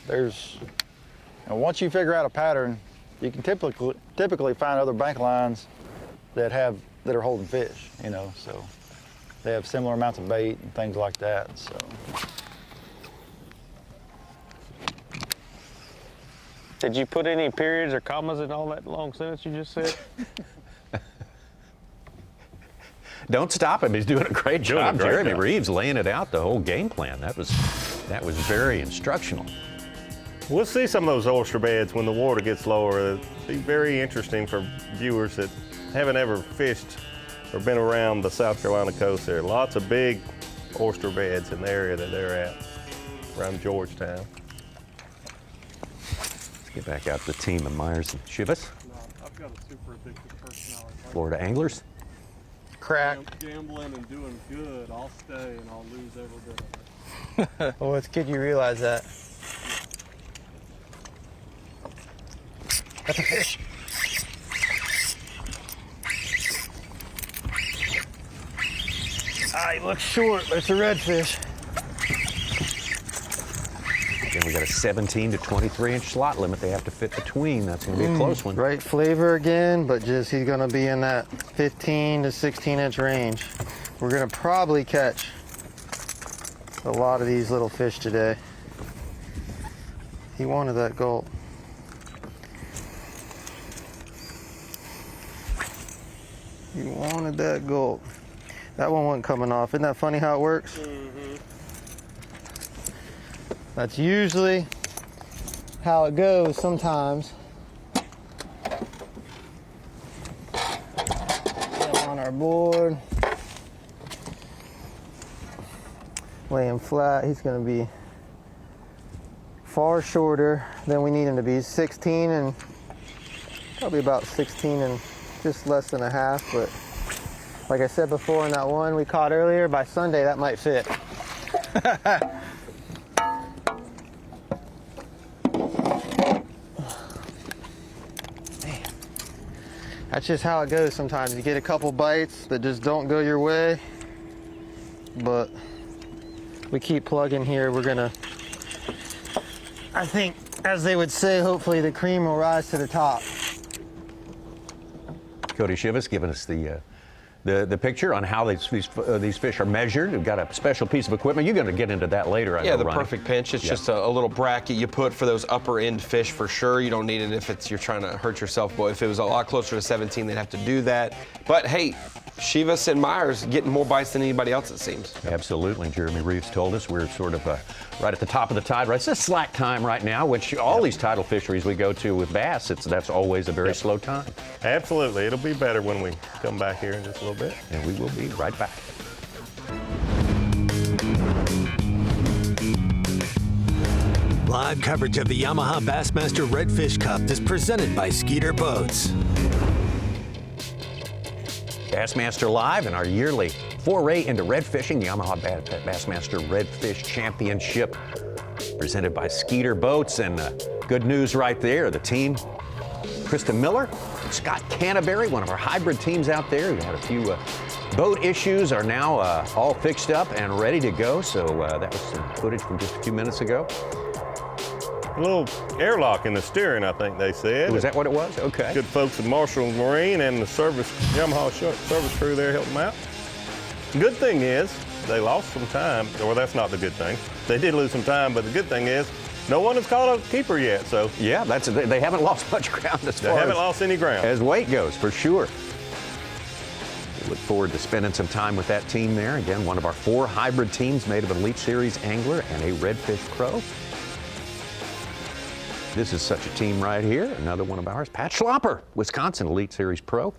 There's, you know, once you figure out a pattern, you can typically find other bank lines that are holding fish, you know, so they have similar amounts of bait and things like that. So did you put any periods or commas in all that long sentence you just said? Don't stop him. He's doing a great job. Jeremy Reeves laying it out, the whole game plan. That was very instructional. We'll see some of those oyster beds when the water gets lower. It'll be very interesting for viewers that haven't ever fished or been around the South Carolina coast there. Lots of big oyster beds in the area that they're at, around Georgetown. Let's get back out to the team of Myers and Shivas. I've got a super addictive personality. Florida anglers. Crack. Gambling and doing good, I'll stay and I'll lose every bit of it. Well, it's good you realize that. That's a fish. Ah, he looks short, but it's a redfish. Then we got a 17 to 23 inch slot limit they have to fit between. That's going to be a close one. Right flavor again, but just he's going to be in that 15 to 16 inch range. We're going to probably catch a lot of these little fish today. He wanted that gulp. You wanted that gulp. That one wasn't coming off. Isn't that funny how it works? Mm-hmm. That's usually how it goes sometimes. Get on our board. Lay him flat. He's going to be far shorter than we need him to be. 16 and probably about 16 and just less than a half. But like I said before in that one we caught earlier, by Sunday that might fit. That's just how it goes sometimes. You get a couple bites that just don't go your way, but we keep plugging here. We're gonna, I think, as they would say, hopefully the cream will rise to the top. Cody Shivas giving us the picture on how these fish are measured. We've got a special piece of equipment. You're going to get into that later, I know, the Ronnie. perfect pinch. It's just a little bracket you put for those upper end fish for sure. You don't need it if you're trying to hurt yourself. But if it was a lot closer to 17, they'd have to do that. But hey, Shivas and Myers getting more bites than anybody else, it seems. Absolutely. Jeremy Reeves told us we're sort of right at the top of the tide. Right, it's a slack time right now, which all these tidal fisheries we go to with bass, that's always a very slow time. Absolutely. It'll be better when we come back here in just a little bit. And we will be right back. Live coverage of the Yamaha Bassmaster Redfish Cup is presented by Skeeter Boats. Bassmaster Live and our yearly foray into red fishing, the Yamaha Bassmaster Redfish Championship, presented by Skeeter Boats. And good news right there, the team, Krista Miller, Scott Canterbury, one of our hybrid teams out there. We had a few boat issues, are now all fixed up and ready to go. So that was some footage from just a few minutes ago. A little airlock in the steering, I think they said. Was that what it was? Okay. Good folks at Marshall Marine and the Yamaha service crew there helped them out. Good thing is they lost some time. Well, that's not the good thing. They did lose some time, but the good thing is no one has caught a keeper yet. So yeah, they haven't lost much ground as far They haven't lost any ground. As weight goes, for sure. We look forward to spending some time with that team there. Again, one of our 4 hybrid teams made of an Elite Series angler and a Redfish pro. This is such a team right here. Another one of ours, Pat Schlopper, Wisconsin Elite Series pro.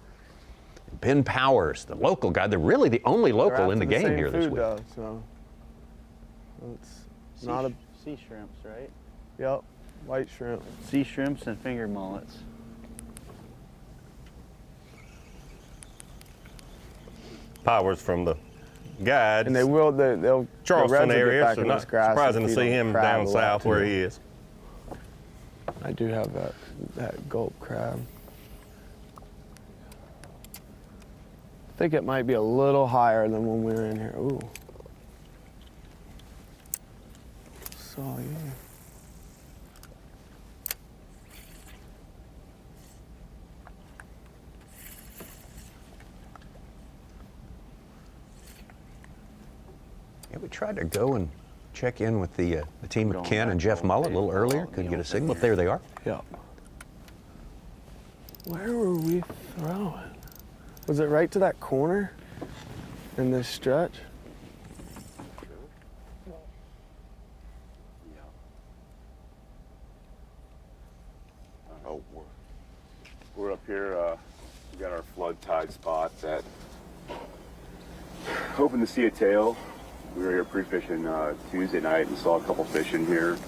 Ben Powers, the local guy. They're really the only local in the game here this week. Though, so it's not a sea shrimps, right? Yep, white shrimp. Sea shrimps and finger mullets. Powers from the guides. And they'll Charleston the area, so not surprising to see him down south where he is. I do have that gulp crab. I think it might be a little higher than when we were in here. Ooh. So yeah. Yeah, we tried to go and check in with the team of Ken and Jeff Mullet a little earlier. Couldn't get a signal. There they are. Yep. Where were we throwing? Was it right to that corner in this stretch? Oh, we're up here. We got our flood tide spot that hoping to see a tail. We were here pre-fishing Tuesday night and saw a couple fish in here.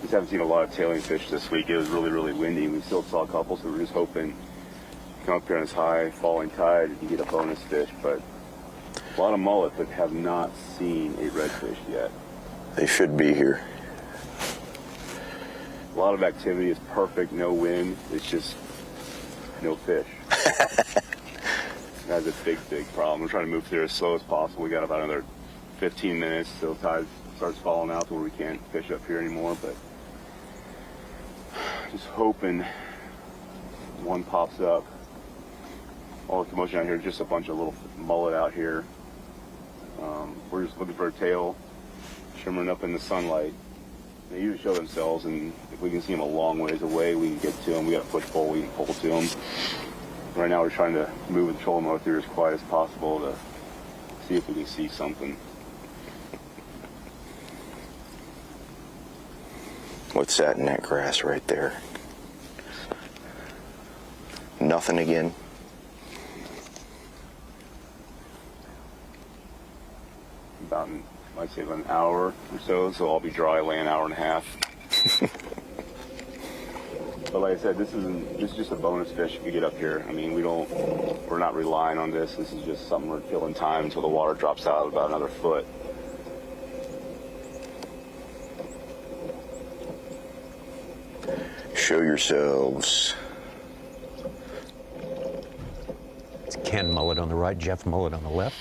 Just haven't seen a lot of tailing fish this week. It was really, really windy. We still saw a couple, so we're just hoping to come up here on this high falling tide and get a bonus fish. But a lot of mullet, but have not seen a redfish yet. They should be here. A lot of activity. Is perfect, no wind. It's just no fish. That's a big, big problem. We're trying to move through as slow as possible. We got about another 15 minutes till the tide starts falling out to where we can't fish up here anymore, but just hoping one pops up. All the commotion out here, just a bunch of little mullet out here. We're just looking for a tail shimmering up in the sunlight. They usually show themselves, and if we can see them a long ways away, we can get to them. We got a push pole, we can pull to them. Right now we're trying to move the trolling motor through as quiet as possible to see if we can see something. What's that in that grass right there? Nothing again. About, I'd say, about an hour or so I'll be dry laying an hour and a half. But like I said, this is just a bonus fish if we get up here. I mean, we're not relying on this. This is just something we're killing time until the water drops out about another foot. Show yourselves. It's Ken Mullet on the right, Jeff Mullet on the left.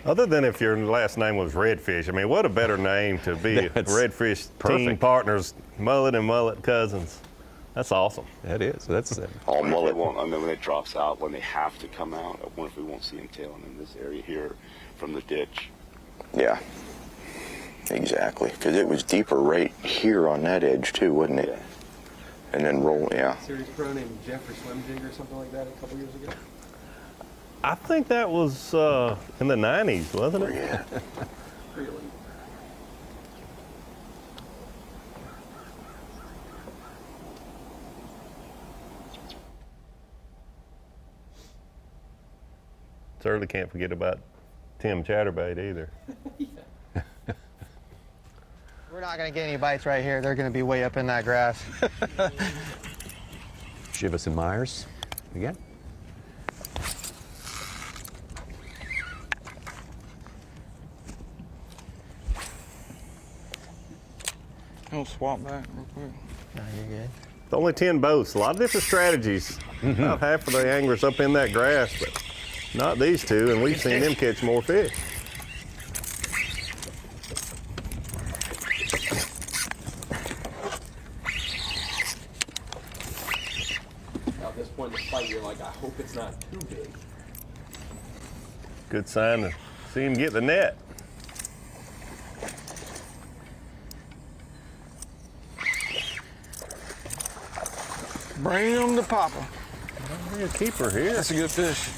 Other than if your last name was Redfish, I mean, what a better name to be Redfish team partners, Mullet and Mullet cousins. That's awesome. That is. That's it. All mullet. And then when it drops out, when they have to come out, I wonder if we won't see them tailing in this area here from the ditch. Yeah, exactly. Because it was deeper right here on that edge too, wasn't it? Yeah. And then roll, yeah. Series pro named Jeffrey Slim Jig or something like that a couple years ago. I think that was in the 90s, wasn't it? Yeah. Really? Certainly can't forget about Tim Chatterbait either. We're not going to get any bites right here. They're going to be way up in that grass. Chivas and Myers again. I'll swap back real quick. No, you're good. It's only 10 boats. A lot of different strategies. About half of the anglers up in that grass, but not these two, and we've seen them catch more fish. At this point in the fight, you're like, I hope it's not too big. Good sign to see him get the net. Bring him to Papa. Be a keeper here. That's a good fish.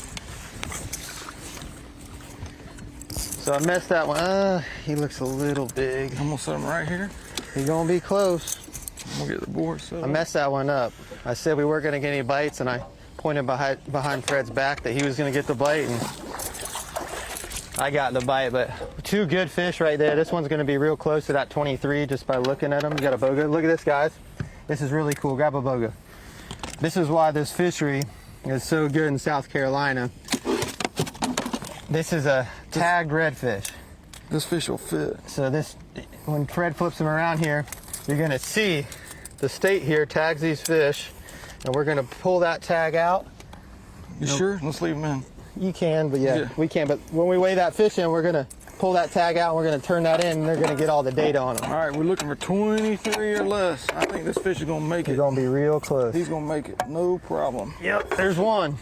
So I messed that one. He looks a little big. I'm gonna set him right here. He's gonna be close. I'm gonna get the board set. I messed that one up. I said we weren't gonna get any bites, and I pointed behind Fred's back that he was gonna get the bite, and I got the bite. But two good fish right there. This one's gonna be real close to that 23 just by looking at him. You got a boga. Look at this, guys. This is really cool. Grab a boga. This is why this fishery is so good in South Carolina. This is a tagged redfish. This fish will fit. So this, when Fred flips them around here, you're gonna see the state here tags these fish, and we're gonna pull that tag out. You sure? Let's leave them in. You can, but yeah, we can. But when we weigh that fish in, we're gonna pull that tag out, and we're gonna turn that in, and they're gonna get all the data on them. All right, we're looking for 23 or less. I think this fish is gonna make it. He's gonna be real close. He's gonna make it, no problem. Yep, there's one.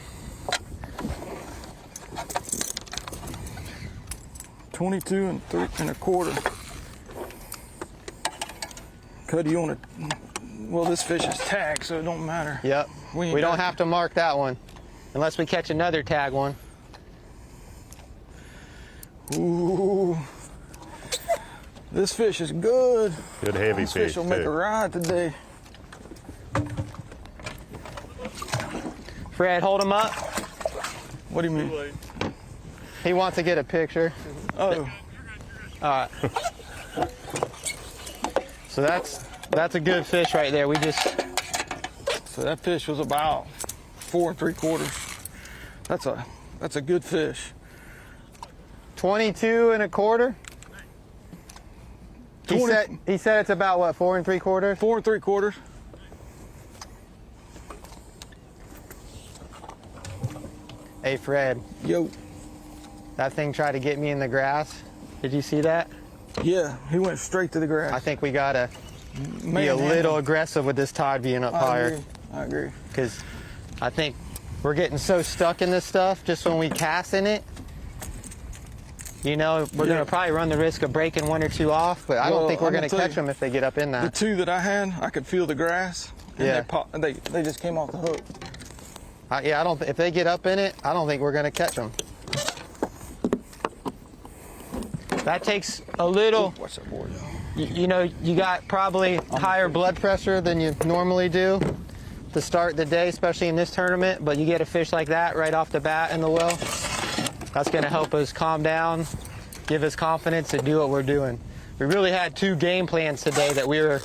22 and 3 1/4. Cuddy, you want to? Well, this fish is tagged, so it don't matter. Yep. We don't have to mark that one, unless we catch another tag one. Ooh, this fish is good. Good heavy this fish. This fish will make a ride today. Fred, hold him up. What do you mean? He wants to get a picture. Oh. All right. So that's a good fish right there. So that fish was about 4 3/4. That's a good fish. 22 1/4. He said it's about what, 4 3/4? 4 3/4. Hey Fred. Yo. That thing tried to get me in the grass. Did you see that? Yeah, he went straight to the grass. I think we gotta be a little aggressive with this tide being up higher. I agree. Because I think we're getting so stuck in this stuff just when we cast in it. You know, we're going to probably run the risk of breaking one or two off, but I don't think we're going to catch them if they get up in that. The two that I had, I could feel the grass. And Yeah. they just came off the hook. Yeah, if they get up in it, I don't think we're going to catch them. That takes a little, Watch that board. you know, you got probably higher blood pressure than you normally do to start the day, especially in this tournament, but you get a fish like that right off the bat in the well. That's going to help us calm down, give us confidence to do what we're doing. We really had two game plans today that we were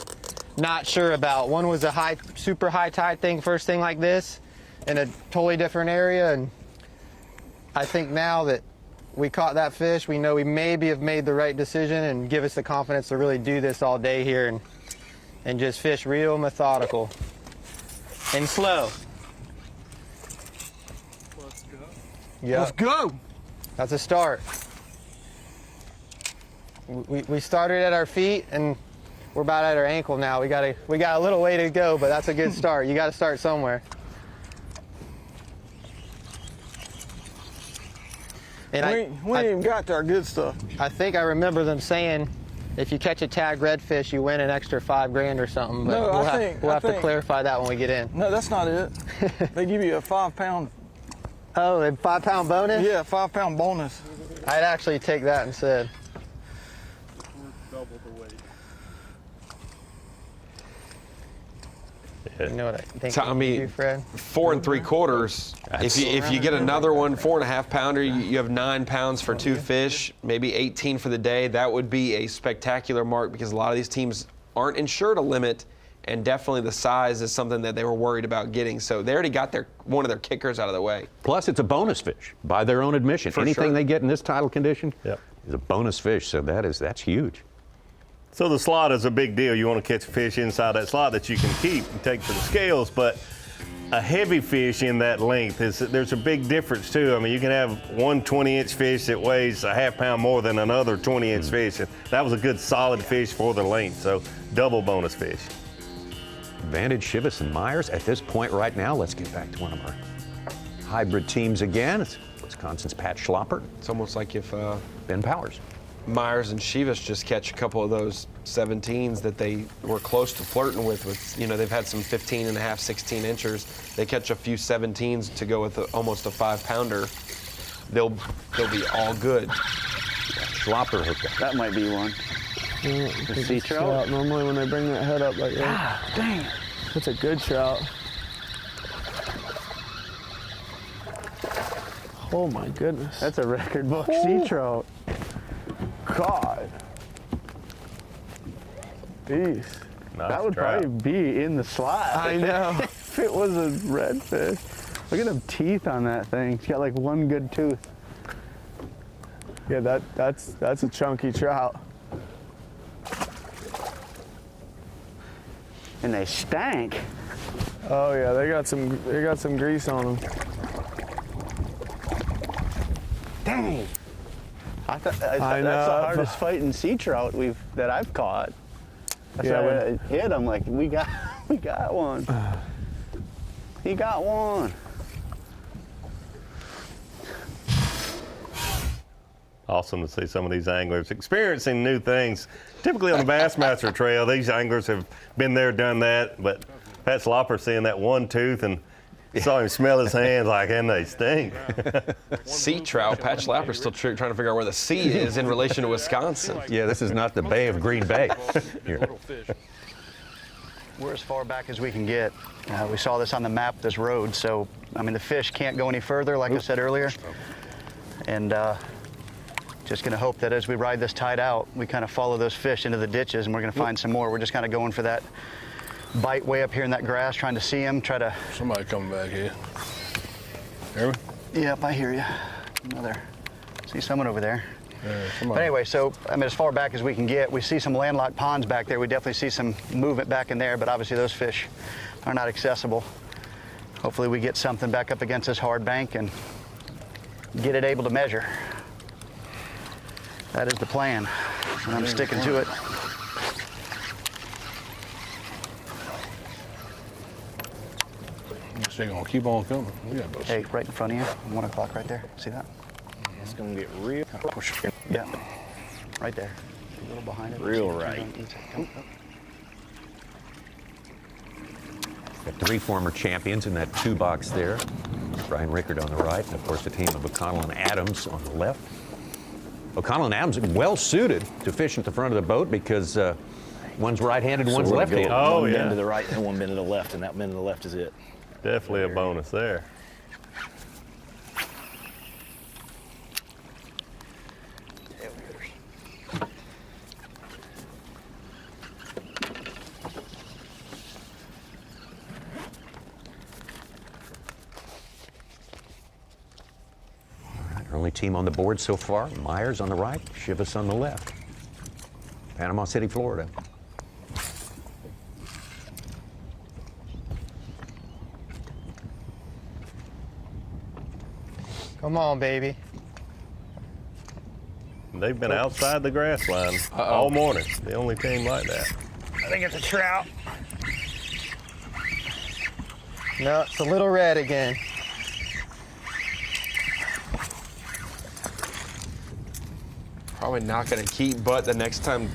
not sure about. One was a super high tide thing, first thing like this, in a totally different area. And I think now that we caught that fish, we know we maybe have made the right decision and give us the confidence to really do this all day here and just fish real methodical and slow. Let's go. Yep. Let's go. That's a start. We started at our feet and we're about at our ankle now. We got a little way to go, but that's a good start. You got to start somewhere. And we ain't even got to our good stuff. I think I remember them saying, if you catch a tag redfish, you win an extra $5 grand or something. But No, we'll have to clarify that when we get in. No, that's not it. They give you a 5-pound. Oh, a 5-pound bonus? Yeah, 5-pound bonus. I'd actually take that instead. Double the weight. You know what I think? Tommy, do, Fred? 4 3/4. If you get another one, 4.5 pounder, you have 9 pounds for 2 fish, maybe 18 for the day. That would be a spectacular mark because a lot of these teams aren't insured a limit, and definitely the size is something that they were worried about getting. So they already got one of their kickers out of the way. Plus, it's a bonus fish by their own admission. Anything they get in this tidal condition is a bonus fish. So that's huge. So the slot is a big deal. You want to catch a fish inside that slot that you can keep and take to the scales, but a heavy fish in that length, there's a big difference too. I mean, you can have one 20-inch fish that weighs a half pound more than another 20-inch fish. And that was a good solid fish for the length, so double bonus fish. Vantage, Chivas, and Myers. At this point right now, let's get back to one of our hybrid teams again. It's Wisconsin's Pat Schlopper. It's almost like if Ben Powers. Myers and Chivas just catch a couple of those 17s that they were close to flirting with, you know, they've had some 15 and a half, 16 inchers. They catch a few 17s to go with almost a 5-pounder. They'll be all good. Schlopper hooked up. That might be one. The sea trout. Normally when they bring that head up like that. Ah, dang. That's a good trout. Oh my goodness. That's a record book sea trout. God. Jeez. That would probably be in the slot. I know. If it was a redfish. Look at the teeth on that thing. It's got like one good tooth. Yeah, that's a chunky trout. And they stank. Oh yeah, they got some grease on them. Dang. I thought that's I the know. hardest fighting sea trout that I've caught. That's Yeah, why when it hit, I'm like, we got one. He got one. Awesome to see some of these anglers experiencing new things. Typically on the Bassmaster Trail, these anglers have been there, done that, but Pat Schlopper seeing that one tooth and saw him smell his hands like, and they stink. Sea trout, Pat Schlopper's still trying to figure out where the sea is in relation to Wisconsin. Yeah, this is not the Bay of Green Bay. Here. We're as far back as we can get. We saw this on the map, this road, so, I mean, the fish can't go any further, like I said earlier. And just gonna hope that as we ride this tide out, we kind of follow those fish into the ditches and we're gonna find some more. We're just kind of going for that bite way up here in that grass, trying to see them, try to... Somebody coming back here. Hear me? Yep, I hear you. See someone over there. But anyway, so, I mean, as far back as we can get, we see some landlocked ponds back there. We definitely see some movement back in there, but obviously those fish are not accessible. Hopefully we get something back up against this hard bank and get it able to measure. That is the plan, and I'm sticking to it. They're gonna keep on coming. We got both. Hey, right in front of you, 1 o'clock right there. See that? It's going to get real. Yeah, right there. A little behind it. Real right. Got 3 former champions in that 2 box there. Brian Rickard on the right, and of course the team of O'Connell and Adams on the left. O'Connell and Adams are well suited to fish at the front of the boat because one's right-handed, one's left-handed. One bend to the right and one bend to the left, and that bend to the left is it. Definitely a bonus there. Only team on the board so far, Myers on the right, Chivas on the left. Panama City, Florida. Come on, baby. They've been outside the grass line all morning. The only team like that. I think it's a trout. No, it's a little red again. Probably not going to keep, but the next time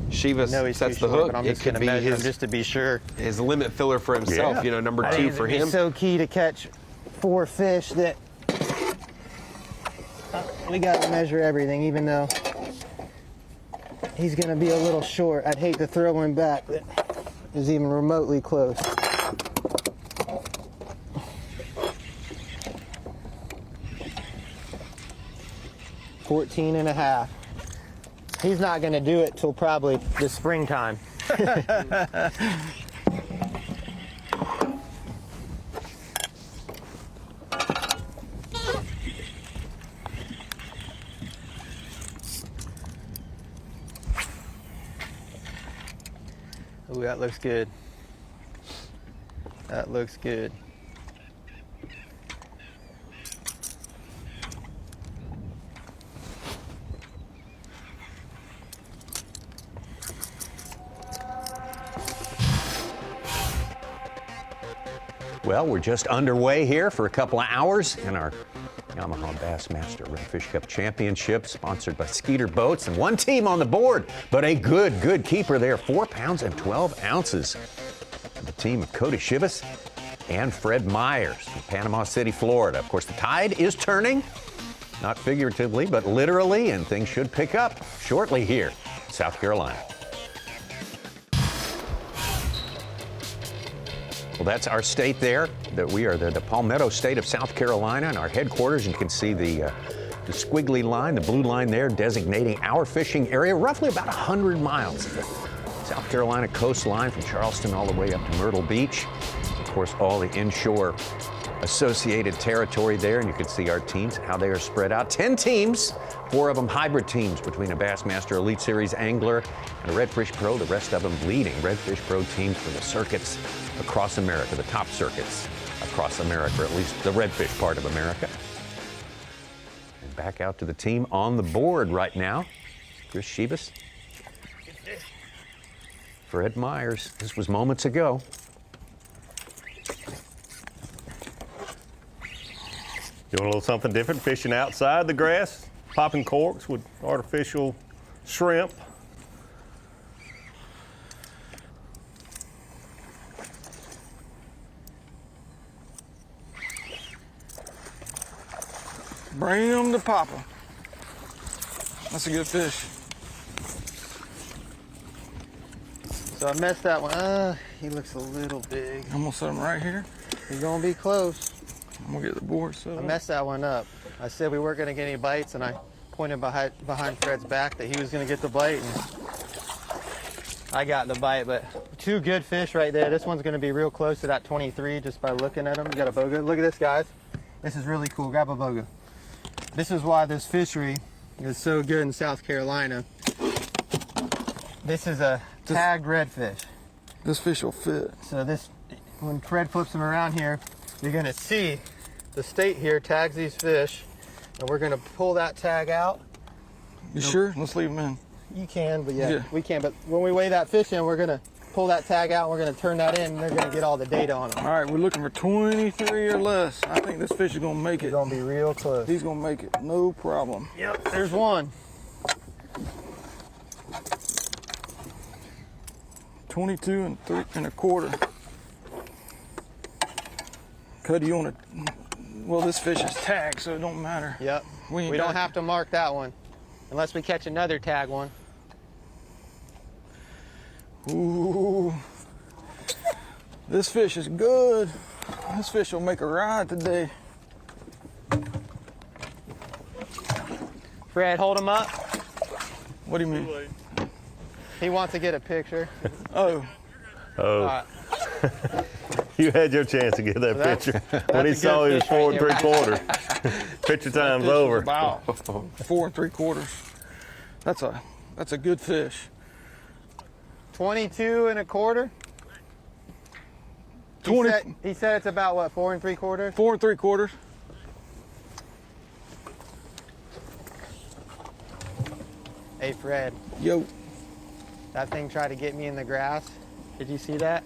Chivas sets the short, hook, but I'm it just could gonna be measure him his, just to be sure. His limit filler for himself, Yeah. you know, number I 2 think for it'd be him. so key to catch 4 fish that we got to measure everything, even though he's going to be a little short. I'd hate to throw one back that is even remotely close. $14.5. He's not going to do it till probably the springtime. Ooh, that looks good. That looks good. Well, we're just underway here for a couple of hours in our Yamaha Bassmaster Redfish Cup Championship, sponsored by Skeeter Boats, and 1 team on the board, but a good keeper there, 4 pounds and 12 ounces. The team of Cody Chivas and Fred Myers from Panama City, Florida. Of course, the tide is turning, not figuratively, but literally, and things should pick up shortly here in South Carolina. Well, that's our state there. That we are the Palmetto State of South Carolina, and our headquarters. You can see the squiggly line, the blue line there, designating our fishing area, roughly about 100 miles of the South Carolina coastline from Charleston all the way up to Myrtle Beach. Of course, all the inshore associated territory there, and you can see our teams, how they are spread out. 10 teams, 4 of them hybrid teams between a Bassmaster Elite Series angler and a Redfish Pro, the rest of them leading Redfish Pro teams for the circuits across America, the top circuits across America, or at least the redfish part of America. And back out to the team on the board right now. Chris Chivas, Fred Myers. This was moments ago. Doing a little something different, fishing outside the grass, popping corks with artificial shrimp. Bring him to Papa. That's a good fish. So I messed that one. He looks a little big. I'm gonna set him right here. He's gonna be close. I'm gonna get the board set I up. messed that one up. I said we weren't gonna get any bites, and I pointed behind Fred's back that he was gonna get the bite, and I got the bite. But 2 good fish right there. This one's gonna be real close to that 23 just by looking at him. You got a boga. Look at this, guys. This is really cool. Grab a boga. This is why this fishery is so good in South Carolina. This is a tagged redfish. This fish will fit. So this, when Fred flips them around here, you're gonna see the state here tags these fish, and we're gonna pull that tag out. You sure? Let's leave them in. You can, but yeah, we can. But when we weigh that fish in, we're gonna pull that tag out, and we're gonna turn that in, and they're gonna get all the data on it. All right, we're looking for 23 or less. I think this fish is gonna make it. He's gonna be real close. He's gonna make it, no problem. Yep, there's one. 22 and 3¼ Cuddy on it. Well, this fish is tagged, so it don't matter. Yep. We don't have to mark that one unless we catch another tag one. Ooh. This fish is good. This fish will make a ride today. Fred, hold him up. What do you mean? He wants to get a picture. Oh. Oh. Right. You had your chance to get that picture when he saw he was 4 3/4. Picture time's over. About 4 3/4. That's a good fish. 22 1/4. 20. He said it's about what, 4 3/4? 4 3/4. Hey Fred. Yo. That thing tried to get me in the grass. Did you see that?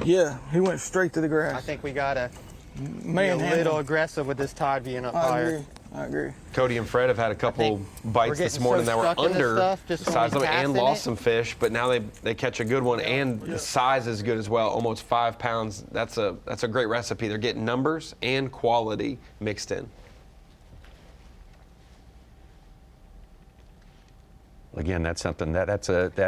Yeah, he went straight to the grass. I think we gotta be Man, a little aggressive with this tide being up higher. I agree. Cody and Fred have had a couple bites this morning that were under the size limit and lost some fish, but now they catch a good one, and the size is good as well, almost 5 pounds. That's a great recipe. They're getting numbers and quality mixed in. Again, that's something that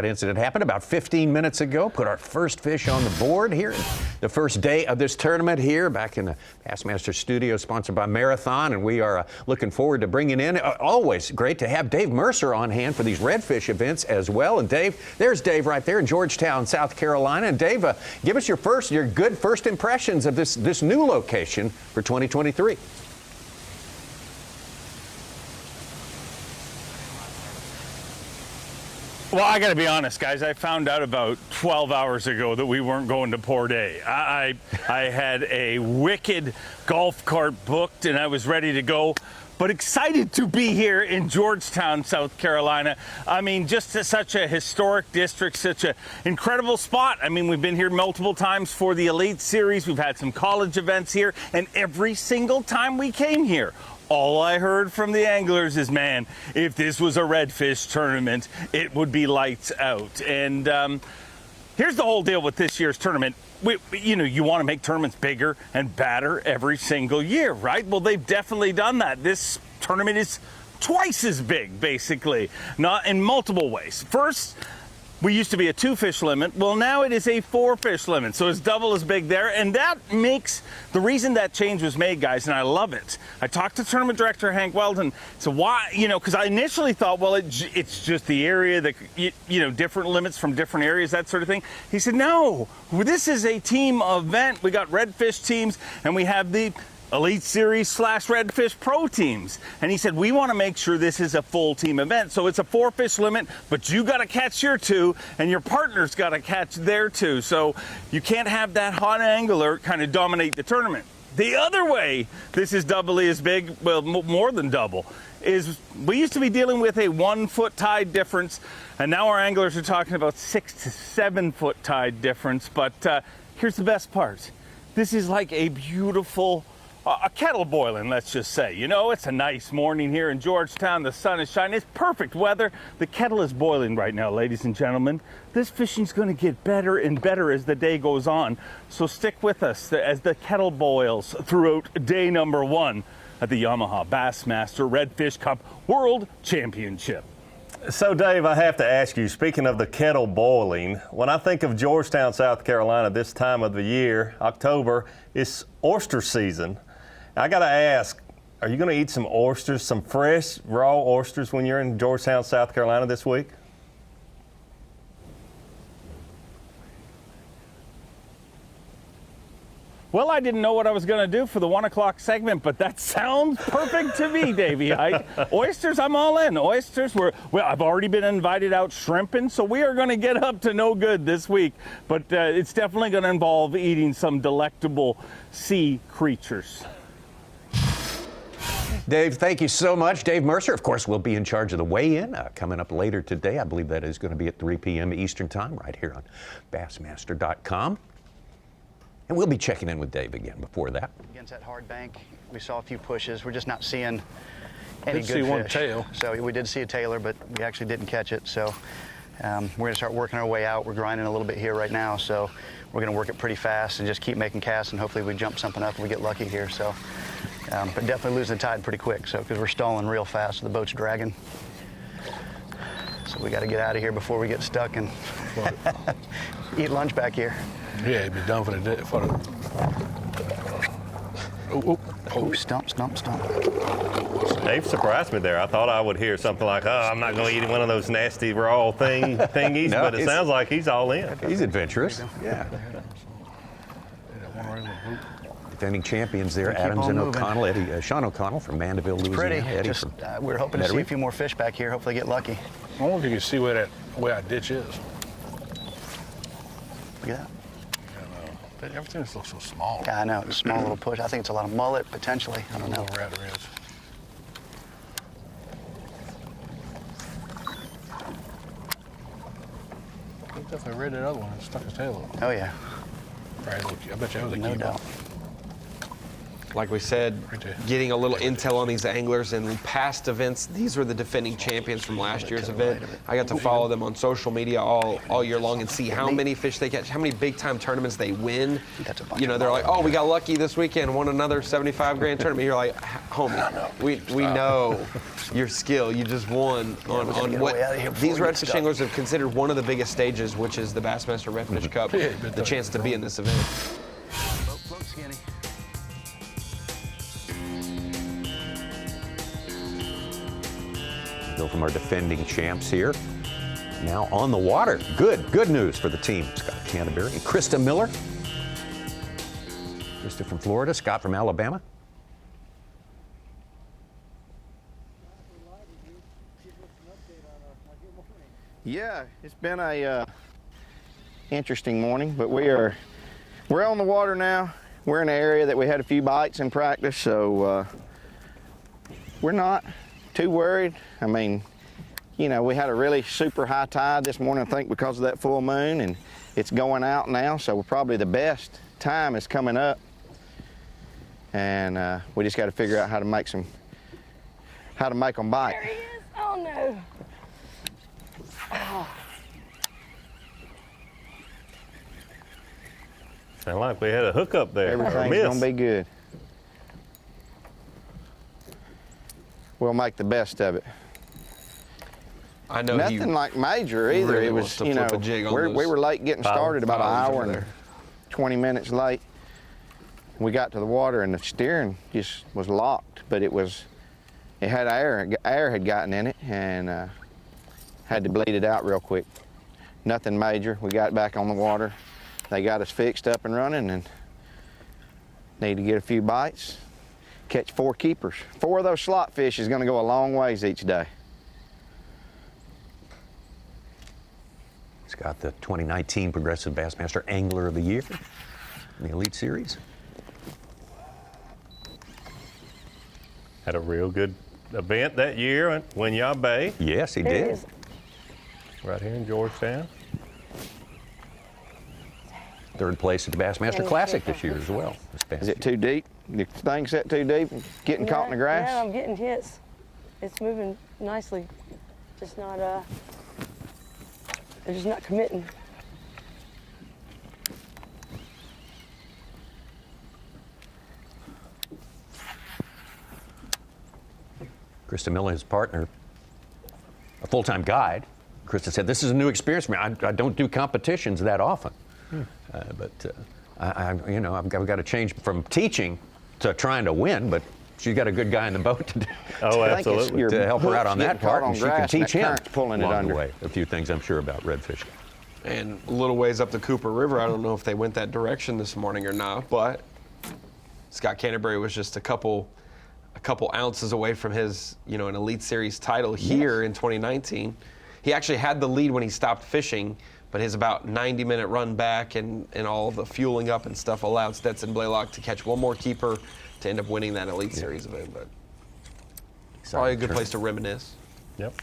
incident happened about 15 minutes ago. Put our first fish on the board here. The first day of this tournament here back in the Bassmaster studio, sponsored by Marathon, and we are looking forward to bringing in. Always great to have Dave Mercer on hand for these redfish events as well. And Dave, there's Dave right there in Georgetown, South Carolina. And Dave, give us your good first impressions of this new location for 2023. Well, I got to be honest, guys. I found out about 12 hours ago that we weren't going to Port A. I had a wicked golf cart booked, and I was ready to go, but excited to be here in Georgetown, South Carolina. I mean, just such a historic district, such an incredible spot. I mean, we've been here multiple times for the Elite Series. We've had some college events here, and every single time we came here, all I heard from the anglers is, man, if this was a redfish tournament, it would be lights out. And here's the whole deal with this year's tournament. You want to make tournaments bigger and badder every single year, right? Well, they've definitely done that. This tournament is twice as big, basically, not in multiple ways. First, we used to be a 2-fish limit. Well, now it is a 4-fish limit, so it's double as big there. And that makes the reason that change was made, guys, and I love it. I talked to tournament director Hank Weldon. So why, because I initially thought, well, it's just the area that, different limits from different areas, that sort of thing. He said, no, this is a team event. We got redfish teams, and we have the Elite Series / Redfish Pro teams. And he said, we want to make sure this is a full team event. So it's a 4-fish limit, but you got to catch your 2, and your partner's got to catch their 2. So you can't have that hot angler kind of dominate the tournament. The other way this is doubly as big, well, more than double, is we used to be dealing with a 1-foot tide difference, and now our anglers are talking about 6 to 7 foot tide difference. But here's the best part. This is like a beautiful a kettle boiling, let's just say. It's a nice morning here in Georgetown. The sun is shining. It's perfect weather. The kettle is boiling right now, ladies and gentlemen. This fishing's going to get better and better as the day goes on. So stick with us as the kettle boils throughout day number 1 at the Yamaha Bassmaster Redfish Cup World Championship. So, Dave, I have to ask you, speaking of the kettle boiling, when I think of Georgetown, South Carolina, this time of the year, October, it's oyster season. I got to ask, are you going to eat some oysters, some fresh, raw oysters when you're in Georgetown, South Carolina this week? Well, I didn't know what I was going to do for the 1 o'clock segment, but that sounds perfect to me, Davey. Oysters, I'm all in. Oysters, I've already been invited out shrimping, so we are going to get up to no good this week. But it's definitely going to involve eating some delectable sea creatures. Dave, thank you so much. Dave Mercer, of course, will be in charge of the weigh-in coming up later today. I believe that is going to be at 3 p.m. Eastern Time right here on Bassmaster.com. And we'll be checking in with Dave again before that. Against that hard bank, we saw a few pushes. We're just not seeing any good see fish. one tail. So we did see a tailer, but we actually didn't catch it. So we're going to start working our way out. We're grinding a little bit here right now, so we're going to work it pretty fast and just keep making casts, and hopefully we jump something up and we get lucky here. So, but definitely lose the tide pretty quick, so because we're stalling real fast, so the boat's dragging. So we got to get out of here before we get stuck and eat lunch back here. Yeah, it'd be done for the day. Oh, stump, stump, stump. Dave surprised me there. I thought I would hear something like, oh, I'm not going to eat one of those nasty raw thingies, No, but it sounds like he's all in. He's adventurous. Yeah. Defending champions there, Adams and O'Connell. Eddie, Sean O'Connell from Mandeville, Louisiana. Pretty. Eddie Just, from we're hoping to see a few more fish back here, hopefully get lucky. I wonder if you can see where our ditch is. Look at that. Everything just looks so small. Yeah, I know. It's a small little push. I think it's a lot of mullet, potentially. I don't know. Rat reds. He definitely read that other one and stuck his tail up. Oh, yeah. Right, look, I bet you that was a No keeper. doubt. Like we said, getting a little intel on these anglers in past events. These were the defending champions from last year's event. I got to follow them on social media all year long and see how many fish they catch, how many big time tournaments they win. You know, they're like, oh, we got lucky this weekend, won another 75 grand tournament. You're like, homie, we know your skill. You just won on what these redfish anglers have considered one of the biggest stages, which is the Bassmaster Redfish Cup, the chance to be in this event. Float skinny. Go from our defending champs here. Now on the water. Good news for the team. Scott Canterbury and Krista Miller. Krista from Florida, Scott from Alabama. Yeah, it's been a interesting morning, but we're on the water now. We're in an area that we had a few bites in practice, so we're not too worried. I mean, you know, we had a really super high tide this morning, I think, because of that full moon, and it's going out now, so probably the best time is coming up. And we just got to figure out how to make them bite. There he is. Oh no. Oh. Sound like we had a hookup there. Everything's gonna be good. We'll make the best of it. I know nothing like major either. Really it was, you flip know, a jig on we were late getting started, about an hour and there. 20 minutes late. We got to the water and the steering just was locked, but it had air had gotten in it, and had to bleed it out real quick. Nothing major. We got back on the water. They got us fixed up and running, and need to get a few bites. Catch 4 keepers. 4 of those slot fish is going to go a long ways each day. He's got the 2019 Progressive Bassmaster Angler of the Year in the Elite Series. Had a real good event that year at Winyah Bay. Yes, he did. Right here in Georgetown. 3rd place at the Bassmaster Classic this year as well. Is it too deep? The thing set too deep? Getting caught in the grass? Yeah, I'm getting hits. It's moving nicely. Just not, they're just not committing. Krista Miller, his partner, a full-time guide. Krista said, this is a new experience for me. I don't do competitions that often. I've got to change from teaching to trying to win, but she's got a good guy in the boat to help her out on that part, and she can teach him pulling along it under. the way. A few things I'm sure about redfish. And a little ways up the Cooper River, I don't know if they went that direction this morning or not, but Scott Canterbury was just a couple ounces away from his, an Elite Series title here in 2019. He actually had the lead when he stopped fishing, but his about 90-minute run back and all the fueling up and stuff allowed Stetson Blaylock to catch one more keeper to end up winning that Elite Series event. But Probably a good place to reminisce. Yep.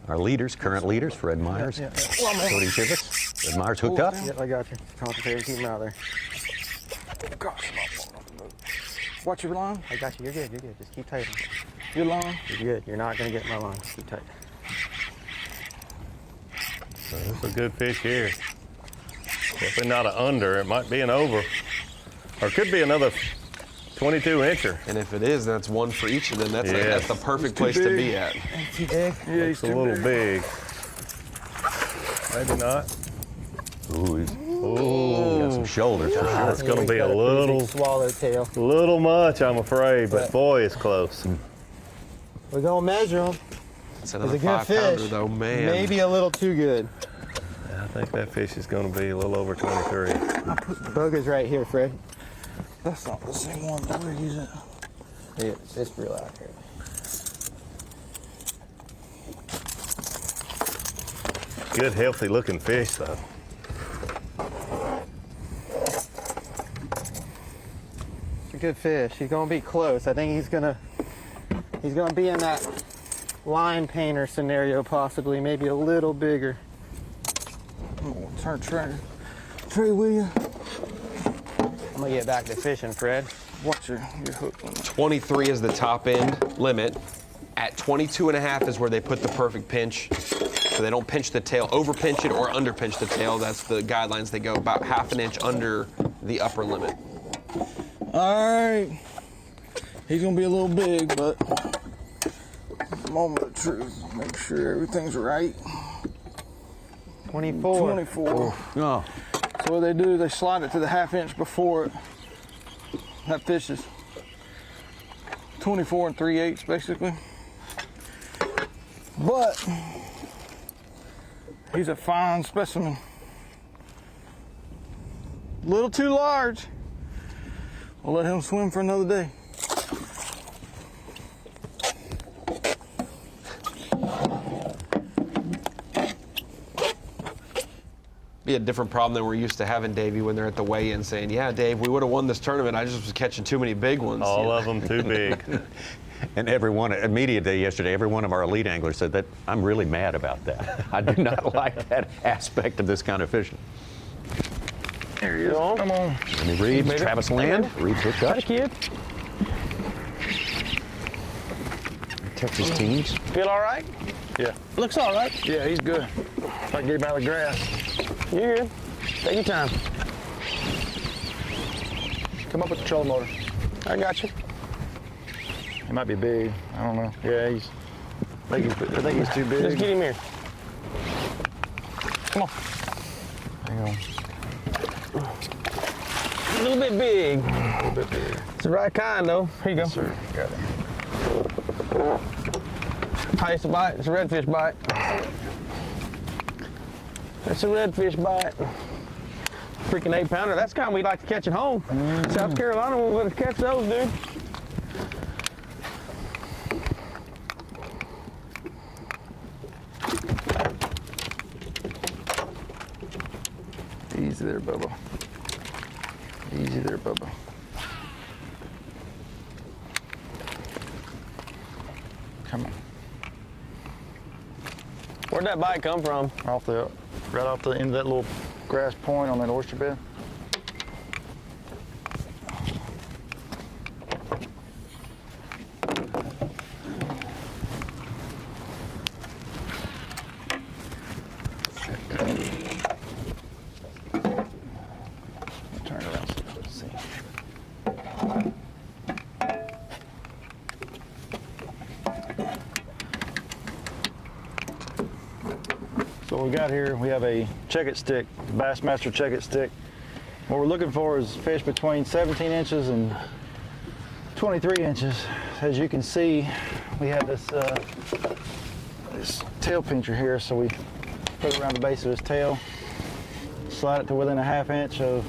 Our leaders, current leaders, Fred Myers, Cody Chivas. Fred Myers hooked up. Yep, I got you. Concentrate, keep him out there. Watch your line. I got you. You're good. You're good. Just keep tight. Your line. You're good. You're not gonna get my line. Just keep tight. So it's a good fish here. Definitely not an under. It might be an over. Or it could be another 22-incher. And if it is, that's one for each of them. That's the perfect place to be at. Too big? Yeah, he's a little big. Maybe not. Ooh, he's got some shoulders for sure. It's going to be a little swallowtail. Little much, I'm afraid, but boy, it's close. We're gonna measure him. It's a another good 5-pounder fish. though, man. Maybe a little too good. I think that fish is going to be a little over 23. I'll put the boga's right here, Fred. That's not the same one that we're using. It's real out here. Good, healthy looking fish, though. It's a good fish. He's gonna be close. I think he's gonna be in that line painter scenario, possibly, maybe a little bigger. Oh, turn Trey, will you? I'm gonna get back to fishing, Fred. Watch your hook limit. 23 is the top end limit. At 22.5 is where they put the perfect pinch. So they don't pinch the tail, over pinch it or under pinch the tail. That's the guidelines. They go about half an inch under the upper limit. All right. He's gonna be a little big, but moment of truth. Make sure everything's right. 24. 24. Oh. So what they do is they slide it to the half inch before it. That fish is 24 3/8 basically. But he's a fine specimen. A little too large. We'll let him swim for another day. Be a different problem than we're used to having, Davey, when they're at the weigh-in saying, yeah, Dave, we would have won this tournament. I just was catching too many big ones. All of them too big. And everyone, at Media Day yesterday, every one of our elite anglers said that I'm really mad about that. I do not like that aspect of this kind of fishing. There he is. Come on. Let me read Travis Land. Reed's hooked up. Hi, kid. Texas teams. Feel all right? Yeah. Looks all right. Yeah, he's good. I can get him out of the grass. You're good. Take your time. Come up with the trolling motor. I got you. He might be big. I don't know. Yeah, I think he's too big. Just get him here. Come on. Hang on. A little bit big. A little bit big. It's the right kind, though. Here you go. Yes, sir. Got it. How it's a bite? It's a redfish bite. It's a redfish bite. Freaking 8-pounder. That's the kind we like to catch at home. South Carolina won't let us catch those, dude. Easy there, Bubba. Easy there, Bubba. Come on. Where'd that bite come from? Right off the end of that little grass point on that oyster bed. Turn it around so you can see. So what we got here, we have a check-it stick, Bassmaster check-it stick. What we're looking for is fish between 17 inches and 23 inches. As you can see, we have this tail pincher here, so we put it around the base of his tail, slide it to within a half inch of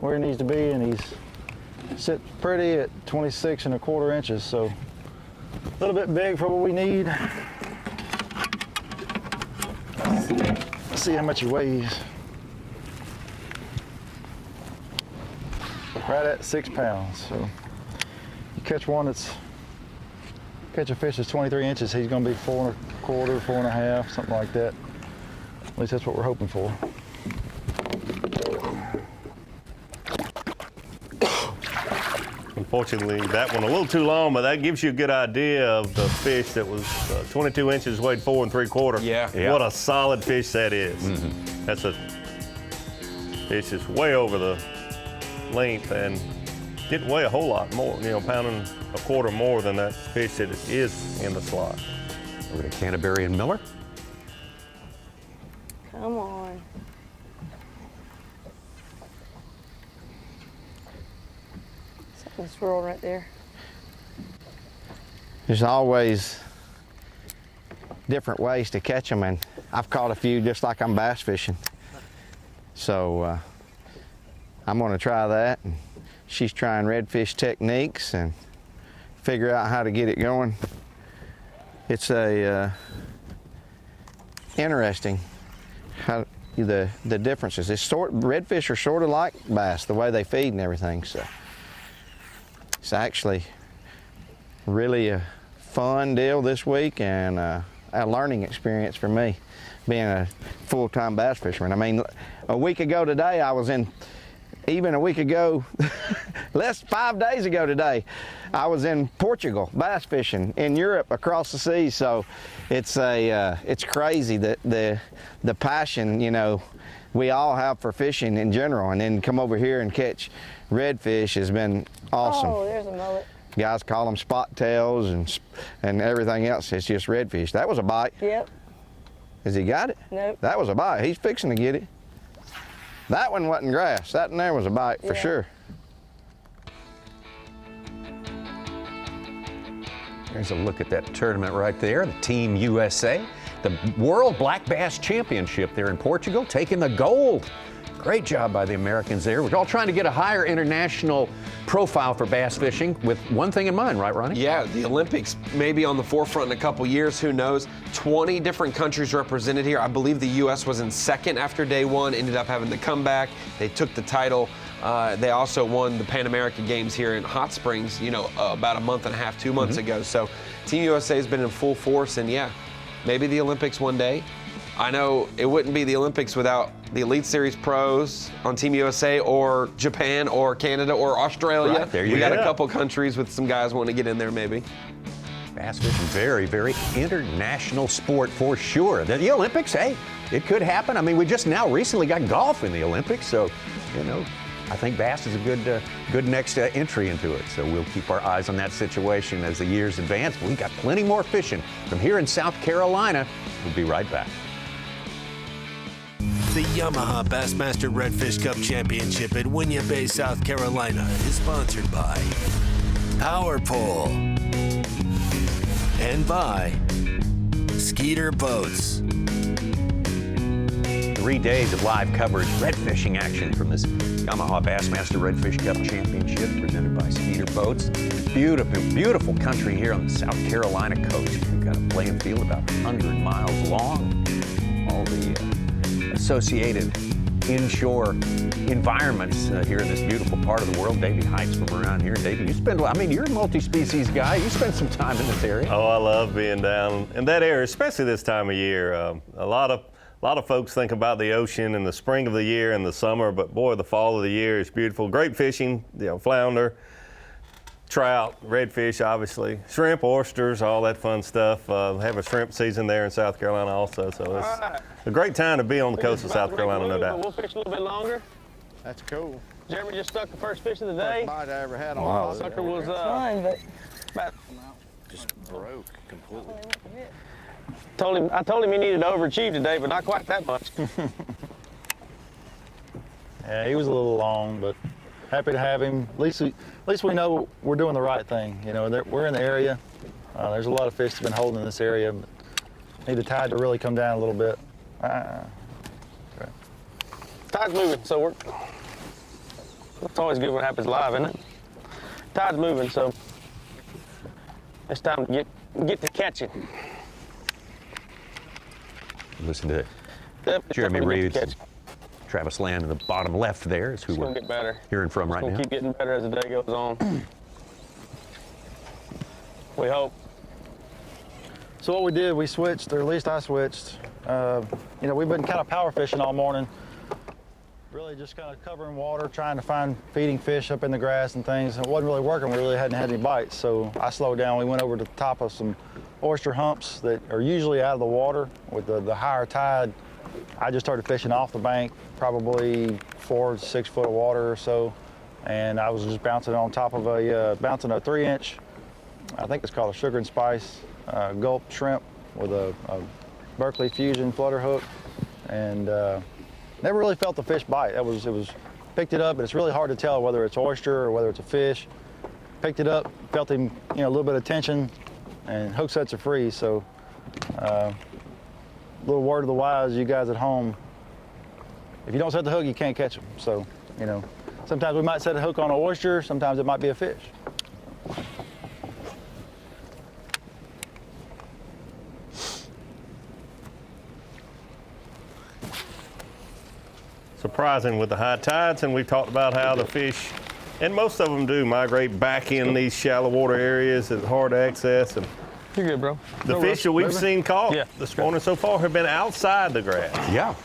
where he needs to be, and he's sitting pretty at 26¼ inches, so a little bit big for what we need. Let's see how much he weighs. Right at 6 pounds. So you catch one that's catch a fish that's 23 inches, he's going to be 4 1/4, 4 1/2, something like that. At least that's what we're hoping for. Unfortunately, that one a little too long, but that gives you a good idea of the fish that was 22 inches, weighed 4 3/4. Yeah. What a solid fish that is. That's a fish that's way over the length and didn't weigh a whole lot more, you know, pounding a quarter more than that fish that is in the slot. Over to Canterbury and Miller. Come on. Something swirled right there. There's always different ways to catch them, and I've caught a few just like I'm bass fishing. So I'm going to try that. And she's trying redfish techniques and figure out how to get it going. It's interesting how the differences. Redfish are sort of like bass, the way they feed and everything. So it's actually really a fun deal this week and a learning experience for me, being a full-time bass fisherman. I mean, a week ago today, I was in, even a week ago, 5 days ago today, I was in Portugal bass fishing in Europe across the sea. So it's crazy that the passion, you know, we all have for fishing in general, and then come over here and catch redfish has been awesome. Oh, there's a mullet. Guys call them spot tails and everything else. It's just redfish. That was a bite. Yep. Has he got it? Nope. That was a bite. He's fixing to get it. That one wasn't grass. That one there was a bite for sure. There's a look at that tournament right there, the Team USA, the World Black Bass Championship there in Portugal, taking the gold. Great job by the Americans there. We're all trying to get a higher international profile for bass fishing with one thing in mind, right, Ronnie? Yeah, the Olympics may be on the forefront in a couple years, who knows. 20 different countries represented here. I believe the U.S. was in second after day one, ended up having to come back. They took the title. They also won the Pan American Games here in Hot Springs, you know, about a month and a half, 2 months ago. So Team USA has been in full force, and yeah, maybe the Olympics one day. I know it wouldn't be the Olympics without the Elite Series pros on Team USA or Japan or Canada or Australia. Right, there you we got go. a couple countries with some guys wanting to get in there maybe. Bass fishing, very, very international sport for sure. The Olympics, hey, it could happen. I mean, we just now recently got golf in the Olympics, so, you know, I think bass is a good next entry into it. So we'll keep our eyes on that situation as the years advance. We've got plenty more fishing from here in South Carolina. We'll be right back. The Yamaha Bassmaster Redfish Cup Championship at Winyah Bay, South Carolina is sponsored by Power Pole and by Skeeter Boats. 3 days of live coverage, red fishing action from this Yamaha Bassmaster Redfish Cup Championship presented by Skeeter Boats. Beautiful, beautiful country here on the South Carolina coast. We've got a playing field about 100 miles long. All the associated inshore environments here in this beautiful part of the world. Davey Heights from around here. Davey, you're a multi-species guy. You spend some time in this area. Oh, I love being down in that area, especially this time of year. A lot of folks think about the ocean in the spring of the year and the summer, but boy, the fall of the year is beautiful. Great fishing, you know, flounder, trout, redfish, obviously, shrimp, oysters, all that fun stuff. Have a shrimp season there in South Carolina also, so it's a great time to be on the coast of South Carolina, no doubt. We'll fish a little bit longer. That's cool. Jeremy just stuck the first fish of the day. First bite I ever had on wow. Sucker was fine, but about, just broke completely. I told him he needed to overachieve today, but not quite that much. Yeah, he was a little long, but happy to have him. At least we know we're doing the right thing. You know, we're in the area. There's a lot of fish that's been holding in this area, but need the tide to really come down a little bit. Okay. Tide's moving, so it's always good when it happens live, isn't it? Tide's moving, so it's time to get to catching. Listen to Jeremy Reeves, Travis Land in the bottom left there is who it's we're gonna get better. hearing from right now. It's gonna keep getting better as the day goes on. We hope. So what we did, we switched, or at least I switched. You know, we've been kind of power fishing all morning. Really just kind of covering water, trying to find feeding fish up in the grass and things. It wasn't really working. We really hadn't had any bites. So I slowed down. We went over to the top of some oyster humps that are usually out of the water. With the higher tide, I just started fishing off the bank, probably 4 to 6 foot of water or so. And I was just bouncing on top of a 3-inch, I think it's called a sugar and spice, gulp shrimp with a Berkeley Fusion flutter hook. And never really felt the fish bite. It was picked it up, but it's really hard to tell whether it's oyster or whether it's a fish. Picked it up, felt him, you know, a little bit of tension, and hook sets are free. So, little word of the wise, you guys at home, if you don't set the hook, you can't catch them. So, you know, sometimes we might set a hook on an oyster, sometimes it might be a fish. Surprising with the high tides, and we've talked about how the fish, and most of them do migrate back in these shallow water areas that's hard to access. And you're good, bro. The fish that we've seen caught this morning so far have been outside the grass. Yeah.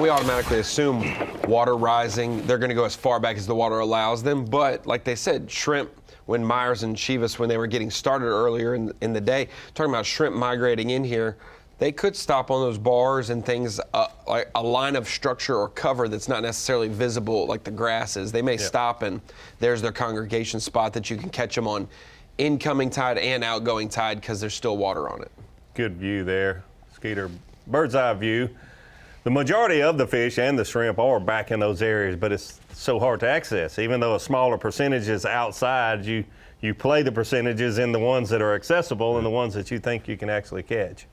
We automatically assume water rising, they're going to go as far back as the water allows them. But like they said, shrimp, when Myers and Chivas, when they were getting started earlier in the day, talking about shrimp migrating in here, they could stop on those bars and things, like a line of structure or cover that's not necessarily visible like the grass is. They may stop, and there's their congregation spot that you can catch them on incoming tide and outgoing tide because there's still water on it. Good view there, Skeeter. Bird's eye view. The majority of the fish and the shrimp are back in those areas, but it's so hard to access. Even though a smaller percentage is outside, you play the percentages in the ones that are accessible and the ones that you think you can actually catch.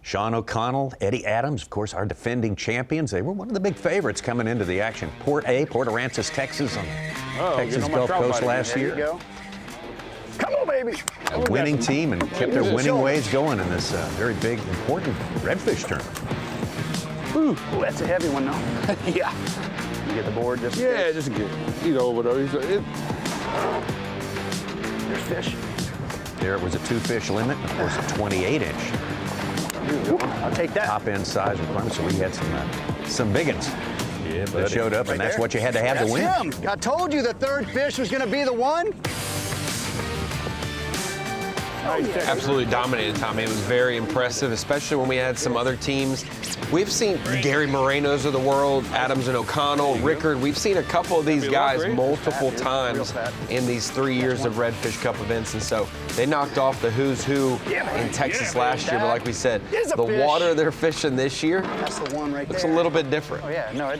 Sean O'Connell, Eddie Adams, of course, our defending champions. They were one of the big favorites coming into the action. Port Aransas, Texas, on Texas Gulf Coast last year. There you go. Come on, baby. A winning team and kept their winning ways going in this very big, important redfish tournament. Ooh, that's a heavy one, though. Yeah. You get the board just. Yeah, just get over those. There's fish. There it was a 2-fish limit, of course, a 28-inch. I'll take that. Top end size requirement, so we had some big ones that showed up, and that's what you had to have to win. Him. I told you the third fish was going to be the one. Absolutely dominated, Tommy. It was very impressive, especially when we had some other teams. We've seen Gary Moreno's of the world, Adams and O'Connell, Rickard. We've seen a couple of these guys multiple times in these 3 years of Redfish Cup events, and so they knocked off the who's who in Texas last year. But like we said, the water they're fishing this year, that's the one right there. It's a little bit different. Oh yeah, no,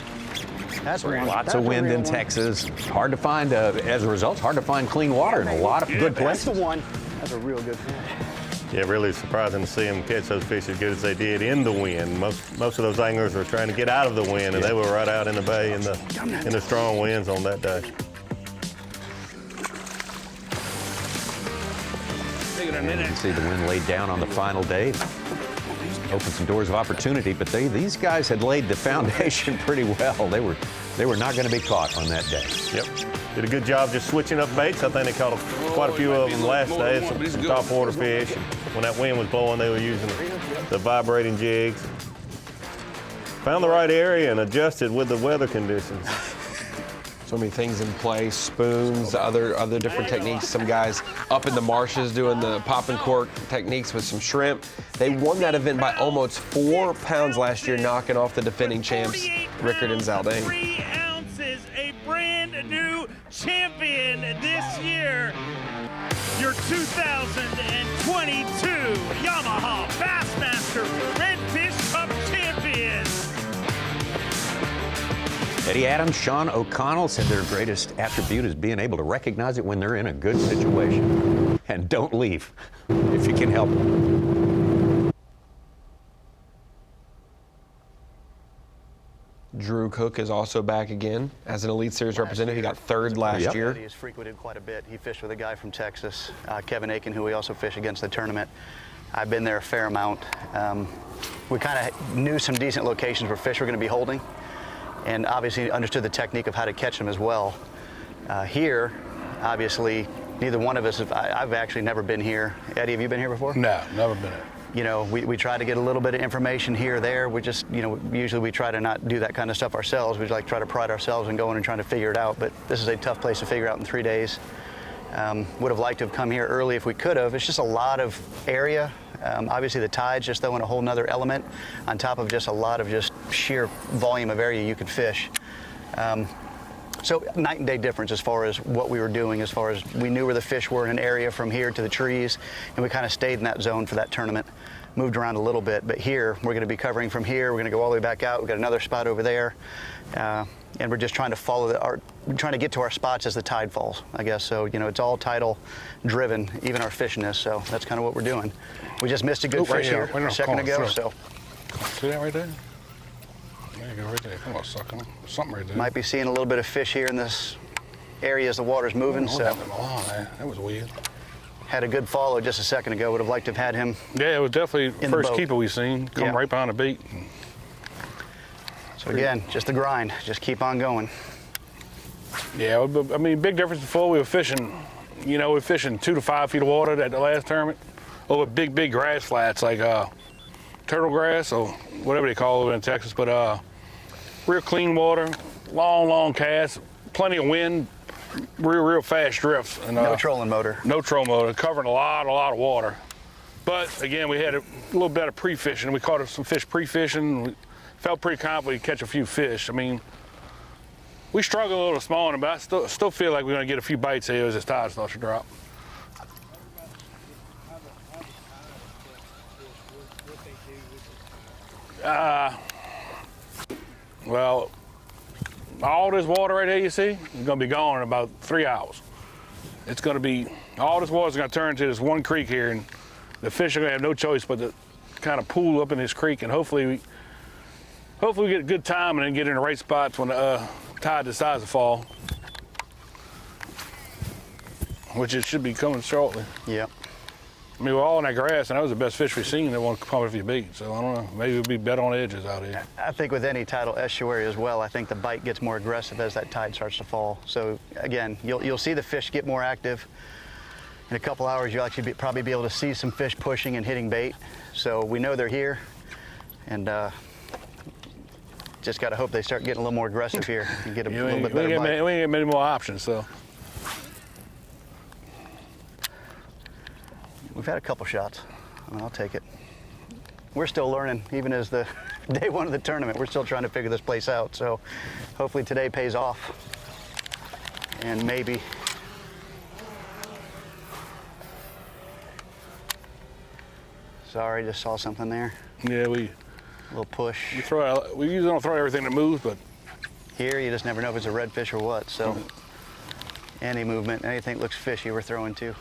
that's one. Lots of wind in Texas. Hard to find, as a result, hard to find clean water in a lot of good places. That's the one. That's a real good fish. Yeah, really surprising to see them catch those fish as good as they did in the wind. Most of those anglers were trying to get out of the wind, and they were right out in the bay in the strong winds on that day. You can see the wind laid down on the final day. Opened some doors of opportunity, but these guys had laid the foundation pretty well. They were not going to be caught on that day. Yep. Did a good job just switching up baits. I think they caught quite a few of them last day, some top water fish. When that wind was blowing, they were using the vibrating jigs. Found the right area and adjusted with the weather conditions. So many things in play, spoons, other different techniques. Some guys up in the marshes doing the pop and cork techniques with some shrimp. They won that event by almost 4 pounds last year, knocking off the defending champs, Rickard and Zaldane. 3 ounces, a brand new champion this year. Your 2022 Yamaha Bassmaster Redfish Cup champions. Eddie Adams, Sean O'Connell said their greatest attribute is being able to recognize it when they're in a good situation. And don't leave if you can help it. Drew Cook is also back again as an Elite Series representative. He got 3rd last year. He has frequented quite a bit. He fished with a guy from Texas, Kevin Aiken, who we also fish against the tournament. I've been there a fair amount. We kind of knew some decent locations where fish were going to be holding. and obviously understood the technique of how to catch them as well. Here, obviously, neither one of us I've actually never been here. Eddie, have you been here before? No, never been here. You know, we try to get a little bit of information here or there. We just, you know, usually we try to not do that kind of stuff ourselves. We like try to pride ourselves in going and trying to figure it out. But this is a tough place to figure out in 3 days. Would have liked to have come here early if we could have. It's just a lot of area. Obviously the tide's just throwing a whole nother element on top of just a lot of just sheer volume of area you could fish. So night and day difference as far as what we were doing, as far as we knew where the fish were in an area from here to the trees, and we kind of stayed in that zone for that tournament. Moved around a little bit, but here we're going to be covering from here. We're going to go all the way back out. We've got another spot over there, and we're just trying to follow trying to get to our spots as the tide falls, I guess. So, you know, it's all tidal driven, even our fishing is. So that's kind of what we're doing. We just missed a good fish here a second ago. So see that right there? There you go, right there. Come on, sucking something right there. Might be seeing a little bit of fish here in this area as the water's moving. So that was weird. Had a good follow just a second ago. Would have liked to have had him. Yeah, it was definitely the first keeper we seen. Come right behind the bait. So again, just the grind. Just keep on going. Yeah, I mean, big difference before we were fishing. You know, we were fishing 2 to 5 feet of water at the last tournament over big grass flats like turtle grass or whatever they call it in Texas. But real clean water, long casts, plenty of wind. Real fast drifts. And, no trolling motor. No trolling motor, covering a lot of water. But again, we had a little better pre-fishing. We caught some fish pre-fishing. We felt pretty confident we'd catch a few fish. I mean, we struggled a little this morning, but I still feel like we're going to get a few bites here as this tide starts to drop. Well, all this water right here you see is going to be gone in about 3 hours. It's going to be, all this water is going to turn into this one creek here, and the fish are going to have no choice but to kind of pool up in this creek, and hopefully we get good timing and get in the right spots when the tide decides to fall, which it should be coming shortly. Yep. I mean, we're all in that grass, and that was the best fish we've seen that won't come up if you beat. So I don't know, maybe we'll be better on the edges out here. I think with any tidal estuary as well, I think the bite gets more aggressive as that tide starts to fall. So again, you'll see the fish get more active. In a couple hours, you'll actually probably be able to see some fish pushing and hitting bait. So we know they're here, and just got to hope they start getting a little more aggressive here and get a little bit better bite. We ain't got many more options, so. We've had a couple shots. I mean, I'll take it. We're still learning, even as the day one of the tournament. We're still trying to figure this place out. So hopefully today pays off. And maybe. Sorry, just saw something there. Yeah, a little push. We usually don't throw everything that moves, but here you just never know if it's a redfish or what. So any movement, anything that looks fishy, we're throwing to.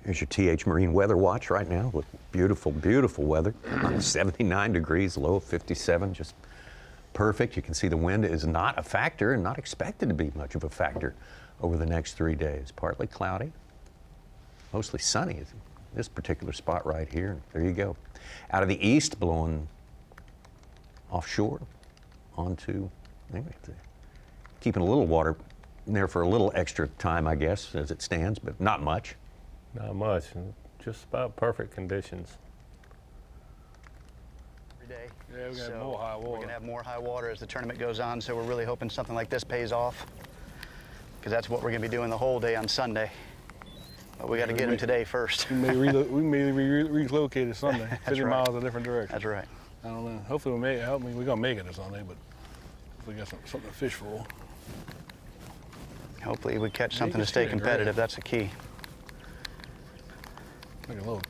Here's your TH Marine weather watch right now with beautiful weather. 79 degrees, low of 57, just perfect. You can see the wind is not a factor and not expected to be much of a factor over the next 3 days. Partly cloudy, mostly sunny at this particular spot right here. There you go. Out of the east, blowing offshore onto, keeping a little water there for a little extra time, I guess, as it stands, but not much. Not much, just about perfect conditions. Every day. Yeah, we're gonna have more high water. We're gonna have more high water as the tournament goes on, so we're really hoping something like this pays off, because that's what we're gonna be doing the whole day on Sunday. But we got to get them today first. We may relocate it Sunday, 50 miles in a different direction. That's right. I don't know. Hopefully we're gonna make it this Sunday, but hopefully we got something to fish for. Hopefully we catch something to stay competitive. That's the key. Like a little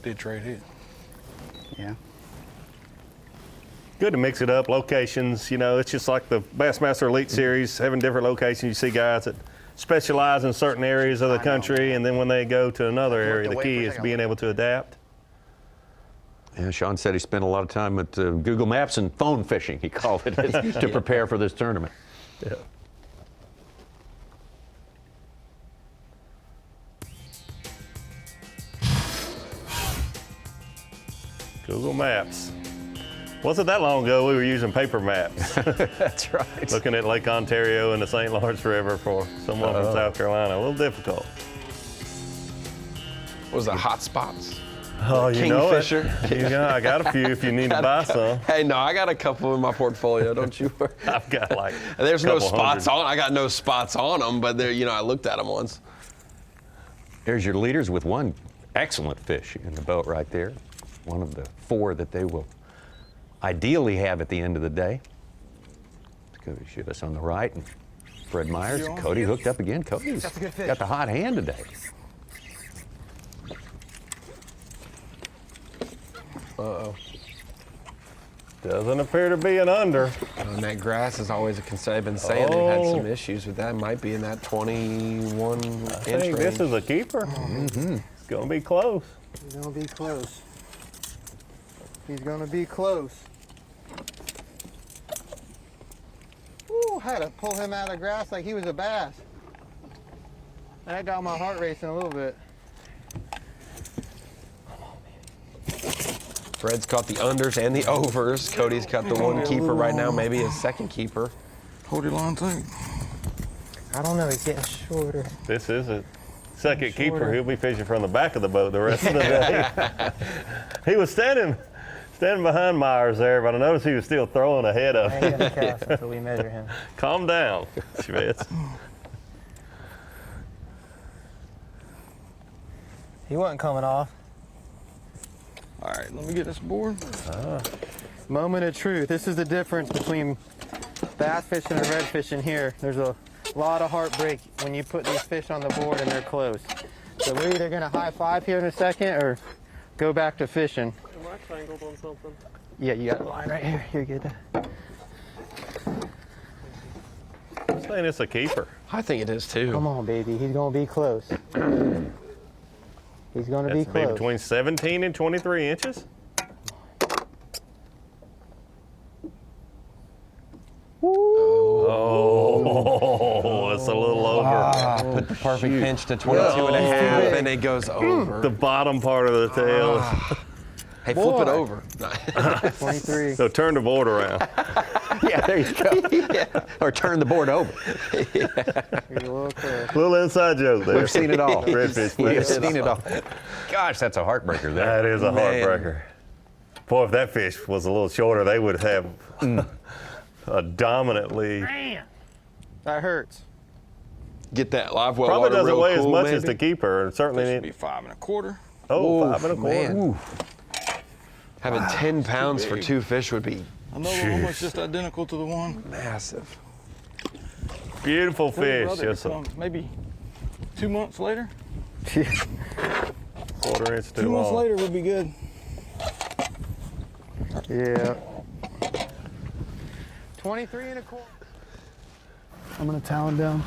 ditch right here. Yeah. Good to mix it up, locations, you know, it's just like the Bassmaster Elite Series, having different locations. You see guys that specialize in certain areas of the country, and then when they go to another area, the key is being able to adapt. Yeah, Sean said he spent a lot of time at Google Maps and phone fishing, he called it, to prepare for this tournament. Yeah. Google Maps. Wasn't that long ago we were using paper maps. That's right. Looking at Lake Ontario and the St. Lawrence River for someone from South Carolina. A little difficult. What was the hot spots? Oh, you know it. Kingfisher. You know, I got a few if you need to buy some. Hey, no, I got a couple in my portfolio. Don't you worry. I've got like There's no couple spots hundred. on. I got no spots on them, but there, I looked at them once. There's your leaders with one excellent fish in the boat right there. One of the 4 that they will ideally have at the end of the day. Cody Shivas on the right and Fred Myers. Cody hooked up again. Cody's got the hot hand today. Uh-oh. Doesn't appear to be an under. And that grass is always a concern. I've been saying they've had some issues with that. Might be in that 21 inch I think range. this is a keeper. Mm-hmm. It's going to be close. He's gonna be close. He's gonna be close. Ooh, had to pull him out of the grass like he was a bass. That got my heart racing a little bit. Fred's caught the unders and the overs. Cody's got the one keeper right now, maybe his second keeper. Hold your line tight. I don't know, he's getting shorter. This is a second keeper. He'll be fishing from the back of the boat the rest of the day. He was standing behind Myers there, but I noticed he was still throwing ahead of I him. ain't gonna cast until we measure him. Calm down, Schmitz. He wasn't coming off. All right, let me get this board. Moment of truth. This is the difference between bass fishing and red fishing here. There's a lot of heartbreak when you put these fish on the board and they're close. So we're either gonna high five here in a second or go back to fishing. Am I tangled on something? Yeah, you got a line right here. You're good. I'm saying it's a keeper. I think it is too. Come on, baby. He's gonna be close. He's gonna be That's close. between 17 and 23 inches. Oh, it's a little over. Put the perfect pinch to 22 and a half, and it goes over. The bottom part of the tail. Hey, flip it over. 23. So turn the board around. Yeah, there you go. Or turn the board over. You're a little close. Little inside joke there. We've seen it all. Redfish We've fans. seen it all. Gosh, that's a heartbreaker there. That is a heartbreaker. Boy, if that fish was a little shorter, they would have a dominant lead. Man, that hurts. Get that live well Probably water doesn't real weigh cool, as much maybe. as the keeper, and certainly This need. should be 5 1/4. Oh, Oof, 5 1/4. man. Having 10 pounds for 2 fish would be Another one almost just identical to the one. massive. Beautiful Tell your fish. brother Just to a come maybe 2 months later. quarter inch too 2 months long. later would be good. Yeah. 23 and a quarter. I'm gonna towel him down.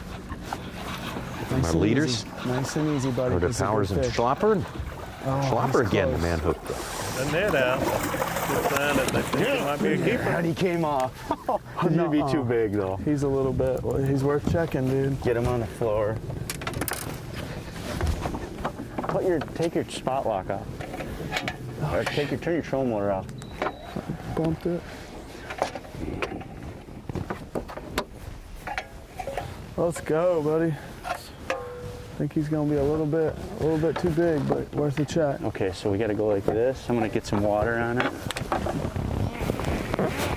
Nice Our and leaders. easy. Nice and easy, buddy. Go to He's a good Powers and fish. Schlopper. Oh, Schlopper he's again, the close. man hooked up. The net out. Good sign that they think it might be a keeper. And he came off. He'd be too big, though. He's a little bit. Well, he's worth checking, dude. Get him on the floor. Take your spot lock off. Or turn your trolling motor off. Bumped it. Let's go, buddy. I think he's gonna be a little bit too big, but worth a check. Okay, so we gotta go like this. I'm gonna get some water on it.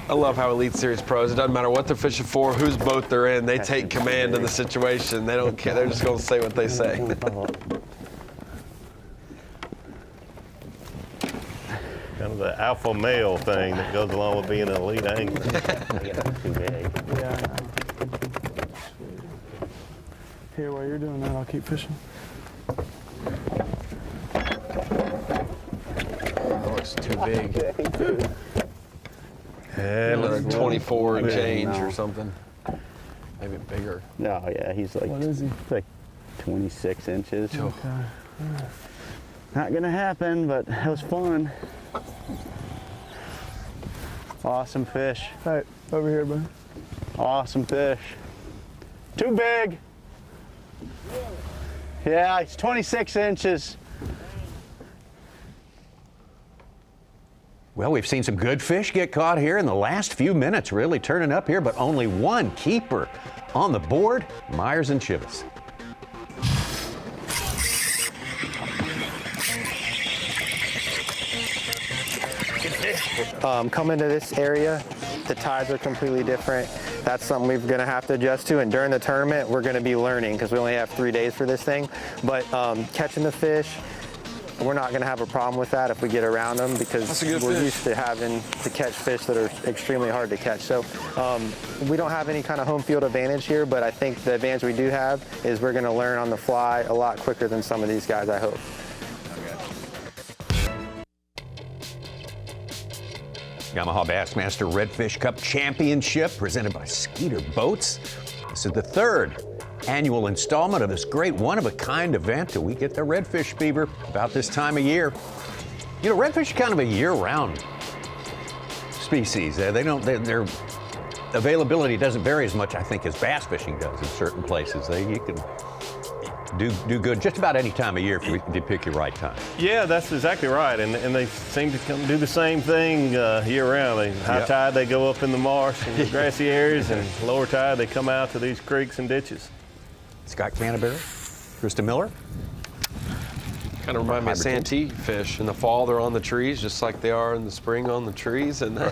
I love how Elite Series pros, it doesn't matter what they're fishing for, whose boat they're in, they take command of the situation. They don't care, they're just going to say what they say. Kind of the alpha male thing that goes along with being an elite angler. Too big. Yeah. Here, while you're doing that, I'll keep fishing. Oh, it's too big. Yeah, Another let's 24 and Yeah, change no. or something. Maybe bigger. No, yeah, he's like, What is he? like 26 inches. Okay. Not gonna happen, but it was fun. Awesome fish. All right, over here, buddy. Awesome fish. Too big. Yeah, it's 26 inches. Well, we've seen some good fish get caught here in the last few minutes, really turning up here, but only one keeper on the board, Myers and Chivas. Coming to this area, the tides are completely different. That's something we're going to have to adjust to, and during the tournament, we're going to be learning because we only have 3 days for this thing. But catching the fish, we're not going to have a problem with that if we get around them because we're used to having to catch fish that are extremely hard to catch. So we don't have any kind of home field advantage here, but I think the advantage we do have is we're going to learn on the fly a lot quicker than some of these guys, I hope. Yamaha Bassmaster Redfish Cup Championship presented by Skeeter Boats. This is the 3rd annual installment of this great one-of-a-kind event that we get the redfish fever about this time of year. You know, redfish are kind of a year-round species. Their availability doesn't vary as much, I think, as bass fishing does in certain places. You can do good just about any time of year if you pick your right time. Yeah, that's exactly right. And they seem to come do the same thing year-round. High tide, they go up in the marsh and the grassy areas, and lower tide, they come out to these creeks and ditches. Scott Canterbury, Krista Miller. Kind of remind me of Santee fish. In the fall, they're on the trees, just like they are in the spring on the trees. And These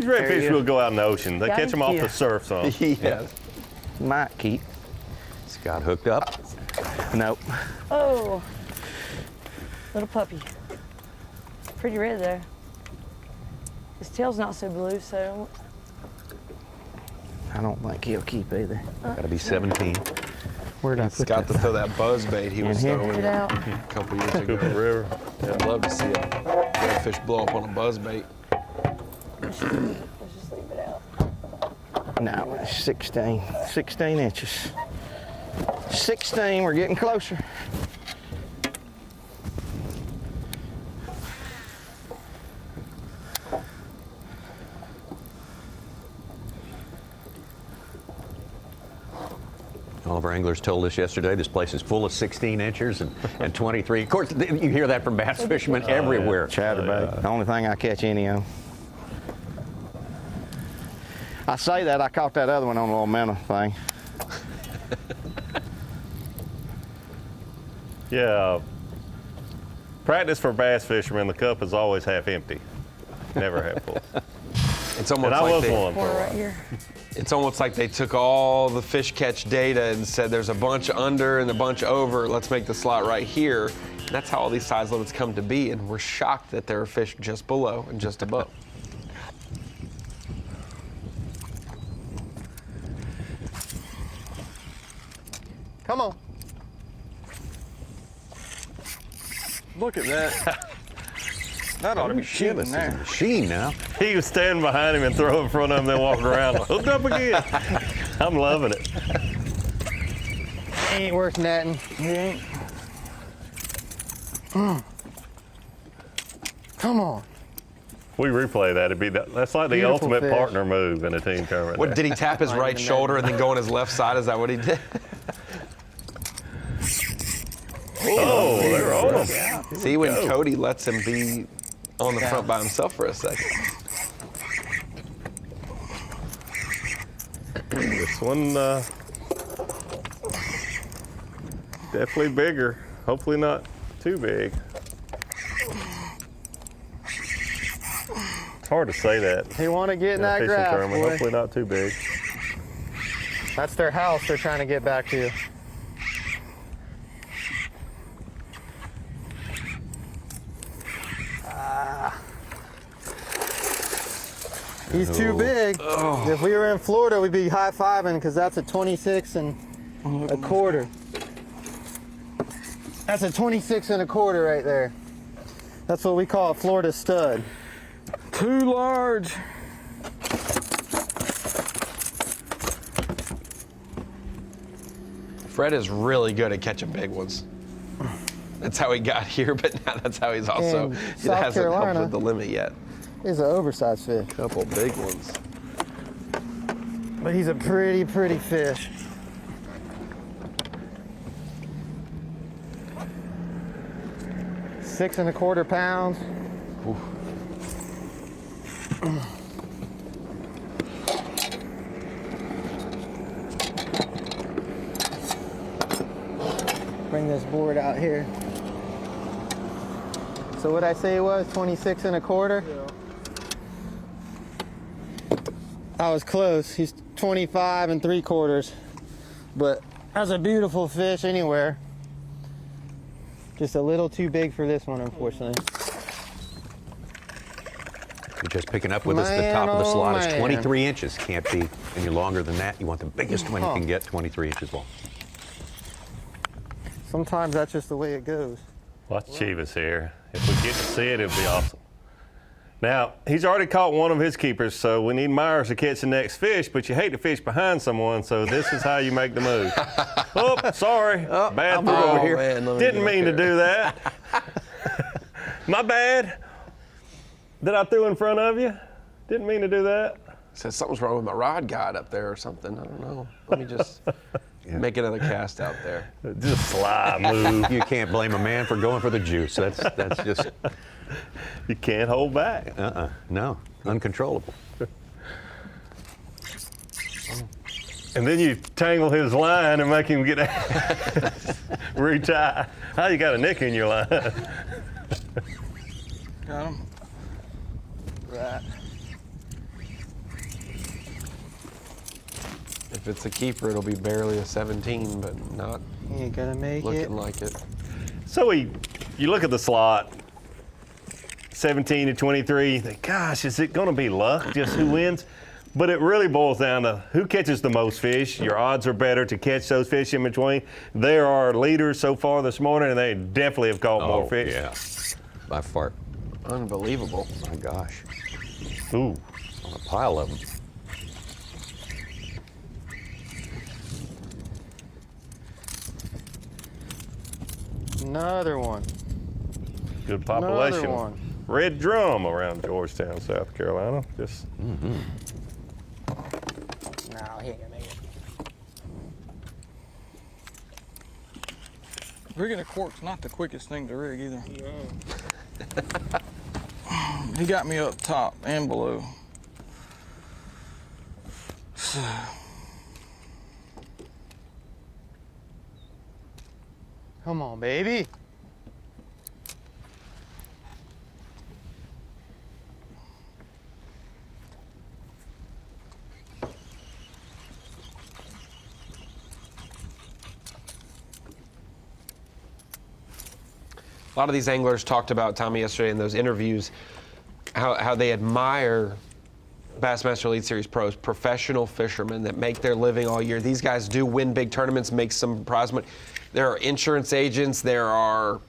redfish will go out in the ocean. They catch them off the surf some. Yeah. Might keep. Scott hooked up. Nope. Oh, little puppy. Pretty red though. His tail's not so blue, so I don't think he'll keep either. Gotta be 17. Where'd I put Scott to throw that buzz bait he was throwing a couple years ago. River. I'd love to see a redfish blow up on a buzz bait. let's just leave it out. No, it's 16 inches. 16, we're getting closer. All of our anglers told us yesterday this place is full of 16 inchers and 23. Of course, you hear that from bass fishermen everywhere. Chatterbait, the only thing I catch any of. I say that, I caught that other one on a little minnow thing. Yeah. Practice for bass fishermen, the cup is always half empty, never half full. It's almost It's almost like they took all the fish catch data and said there's a bunch under and a bunch over. Let's make the slot right here. And that's how all these size limits come to be, and we're shocked that there are fish just below and just above. Come on. Look at that. That ought to be shooting there. Machine now. He was standing behind him and throw in front of him, then walk around. Hooked up again. I'm loving it. Ain't worth netting. He ain't. Come on. If we replay that, that's like the Beautiful ultimate fish. partner move in a team tournament. What, did he tap his right shoulder and then go on his left side? Is that what he did? Oh, they're on him. See, when Cody lets him be on the front by himself for a second. This one definitely bigger. Hopefully not too big. It's hard to say that. He want to get in that fishing grass, tournament. boy. Hopefully not too big. That's their house they're trying to get back to. He's too big. Oh. If we were in Florida, we'd be high-fiving because that's a 26 and a quarter. That's a 26 and a quarter right there. That's what we call a Florida stud. Too large. Fred is really good at catching big ones. That's how he got here, but now that's how he's also, In it South hasn't helped Carolina, with the limit yet. He's an oversized fish. Couple big ones. But he's a pretty fish. £6 1/4 pounds. Bring this board out here. So what I say it was 26 1/4. I was close. He's 25 3/4, but that's a beautiful fish anywhere. Just a little too big for this one, unfortunately. You're just picking up with us. The top of the slot is 23 inches. Can't be any longer than that. You want the biggest one you can get, 23 inches long. Sometimes that's just the way it goes. Watch Chivas here. If we get to see it, it'll be awesome. Now, he's already caught one of his keepers, so we need Myers to catch the next fish, but you hate to fish behind someone, so this is how you make the move. Oh, sorry. Bad throw over here. Man, didn't mean to do that. My bad. That I threw in front of you? Didn't mean to do that. Said something's wrong with my rod guide up there or something. I don't know. Let me just make another cast out there. Just slide move. You can't blame a man for going for the juice. That's just... You can't hold back. No, uncontrollable. And then you tangle his line and make him get retie. How you got a nick in your line? Got him. Right. If it's a keeper, it'll be barely a 17, but not ain't gonna make looking like it. So you look at the slot, 17 to 23, you think, gosh, is it going to be luck, just who wins? But it really boils down to who catches the most fish. Your odds are better to catch those fish in between. There are leaders so far this morning, and they definitely have caught more fish. Yeah, by far. Unbelievable. My gosh. Ooh. On a pile of them. Another one. Good population. Another one. Red drum around Georgetown, South Carolina. Just. No, he ain't gonna make it. Rigging a cork's not the quickest thing to rig either. He got me up top and below. So. Come on, baby. A lot of these anglers talked about, Tommy, yesterday in those interviews, how they admire Bassmaster Elite Series pros, professional fishermen that make their living all year. These guys do win big tournaments, make some prize money. There are insurance agents, there are,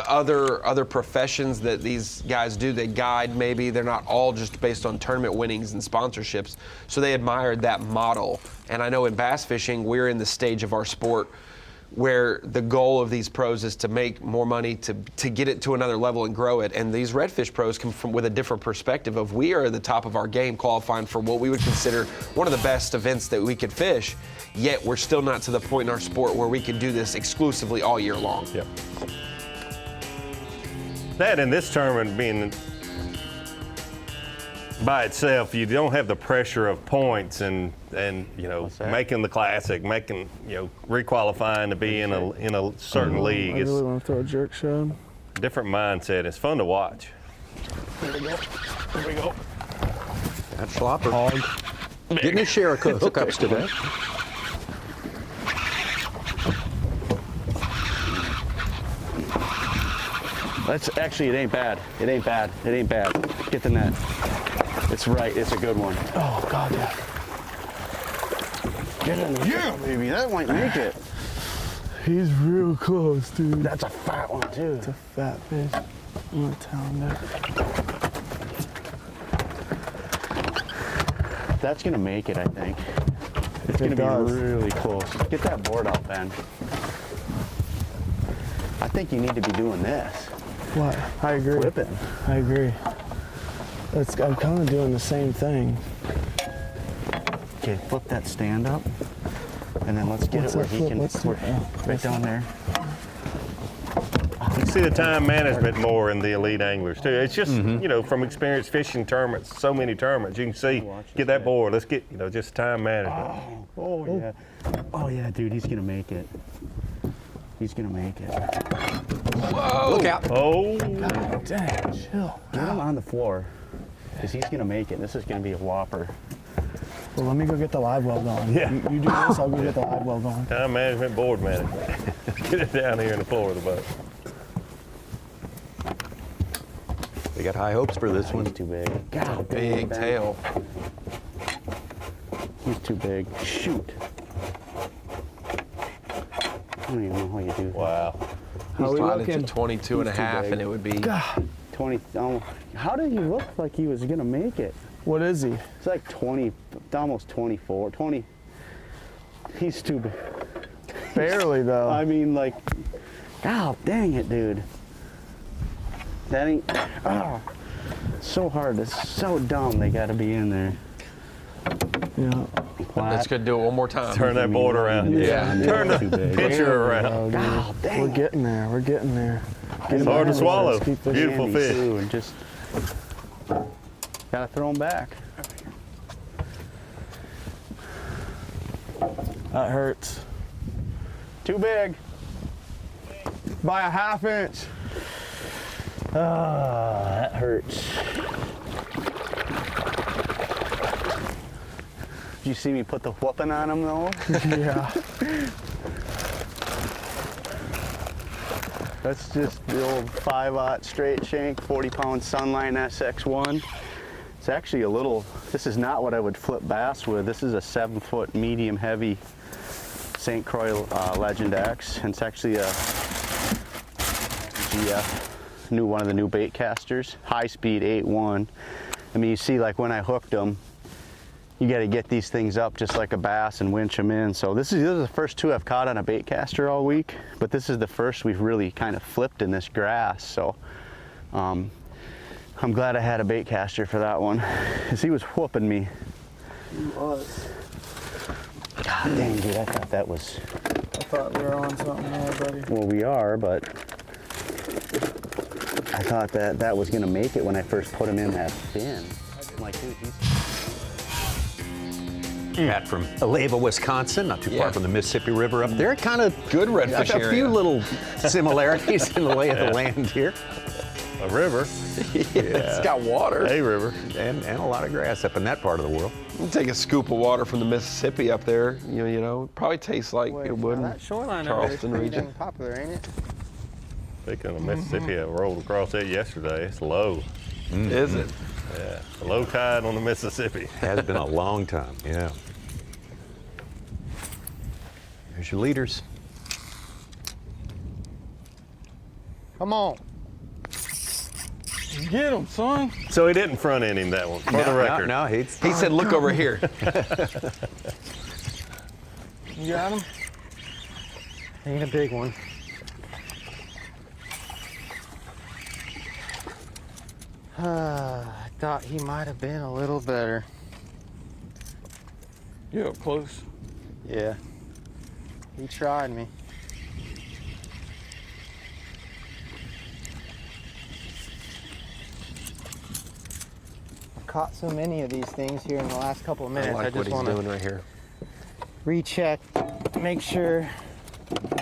other professions that these guys do. They guide maybe. They're not all just based on tournament winnings and sponsorships. So they admired that model. And I know in bass fishing, we're in the stage of our sport where the goal of these pros is to make more money, to get it to another level and grow it. And these redfish pros come from with a different perspective of we are at the top of our game qualifying for what we would consider one of the best events that we could fish, yet we're still not to the point in our sport where we can do this exclusively all year long. Yep. That and this tournament being by itself, you don't have the pressure of points and making the classic, making requalifying to be in a certain league. I really want to throw a jerk shot. Different mindset. It's fun to watch. Here we go. Here we go. That Schlopper. Getting his share of hookups today. That's actually, it ain't bad. It ain't bad. It ain't bad. Get the net. It's right. It's a good one. Oh, God, yeah. Get in there. Yeah, baby. That might make it. He's real close, dude. That's a fat one, too. It's a fat fish. I'm going to tell him that. That's going to make it, I think. It's going to be really close. Get that board out, Ben. I think you need to be doing this. What? I agree. Whipping. I agree. I'm kind of doing the same thing. Okay, flip that stand up, and then let's get it where he can. Right down there. You see see the time management more in the elite anglers too. It's just, you know, from experience fishing tournaments, so many tournaments, you can see, get that board, let's get, you know, just time management. Oh yeah. Oh yeah, dude, he's gonna make it. He's gonna make it. Whoa! Look out. Oh. God dang, chill. Get him on the floor, because he's gonna make it. This is gonna be a whopper. Well, let me go get the live well going. Yeah. You do this, I'll go get the live well going. Time management, board management. Get it down here in the floor of the boat. They got high hopes for this one. He's too big. God, big tail. He's too big. Shoot. I don't even know how you do that. Wow. He's sliding to 22 and a half, and it would be... God. 20. Oh, how did he look like he was going to make it? What is he? It's like 20, almost 24. 20. He's too big. Barely, though. I mean, like, God dang it, dude. That ain't... Oh, so hard. It's so dumb they got to be in there. Yeah. Let's go do it one more time. Turn that board around. Yeah. Turn the picture around. God dang We're getting there. We're getting there. It's hard to swallow. Beautiful fish. And just gotta throw them back. That hurts. Too big. By a ½ inch. Ah, that hurts. Did you see me put the whooping on him though? Yeah. That's just the old 5/0 straight shank, 40-pound Sunline SX1. It's actually a little, this is not what I would flip bass with. This is a 7-foot medium heavy St. Croix Legend X. And it's actually a GF, one of the new bait casters, high speed 8-1. I mean, you see like when I hooked them, you got to get these things up just like a bass and winch them in. So these are the first two I've caught on a bait caster all week, but this is the first we've really kind of flipped in this grass. So I'm glad I had a bait caster for that one, because he was whooping me. He was. God dang, dude, I thought that was... I thought we were on something there, buddy. Well, we are, but I thought that was going to make it when I first put him in that fin. I'm like, dude, he's... Pat from Aleva, Wisconsin, not too far from the Mississippi River up there. Kind of good redfish area. A few little similarities in the lay of the land here. A river. It's got water. A river. And a lot of grass up in that part of the world. You take a scoop of water from the Mississippi up there, you know, it probably tastes like it would in That shoreline Charleston over there is pretty region. dang popular, ain't it? Speaking of Mississippi, I rolled across it yesterday. It's low. Is it? Yeah, low tide on the Mississippi. Has been a long time, yeah. Here's your leaders. Come on. Get him, son. So he didn't front end him that one, for the record. No, He said, look over here. You got him? Ain't a big one. I thought he might have been a little better. You're up close. Yeah. He tried me. I've caught so many of these things here in the last couple of minutes. I like what just he's want doing right here. recheck, make sure.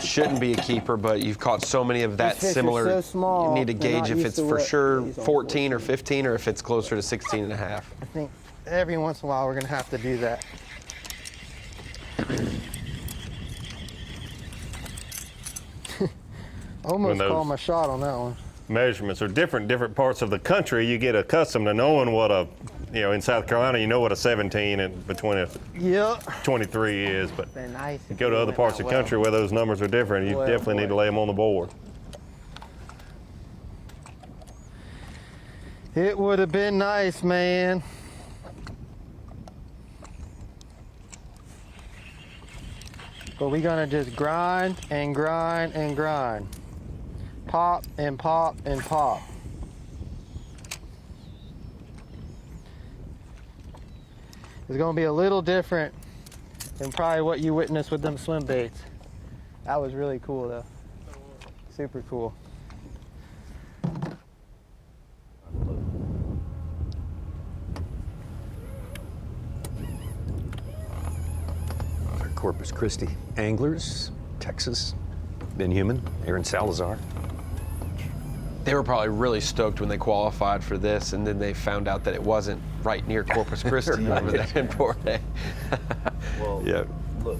Shouldn't be a keeper, but you've caught so many of that These fish are similar. so small, you need to they're gauge not if used it's to for what sure these are. 14 or 15 or if it's closer to 16 and a half. I think every once in a while we're gonna have to do that. Almost called my shot on that one. Measurements are different parts of the country. You get accustomed to knowing what in South Carolina, you know what a 17 and between a 23 is, but Nice you go to other parts of the country where those numbers are different, you definitely need to lay them on the board. It would have been nice, man. But we're gonna just grind and grind and grind. Pop and pop and pop. It's gonna be a little different than probably what you witnessed with them swim baits. That was really cool though. Super cool. Corpus Christi anglers, Texas, Ben Human, Aaron Salazar. They were probably really stoked when they qualified for this, and then they found out that it wasn't right near Corpus Christi over there in Port. Well, yeah. Look,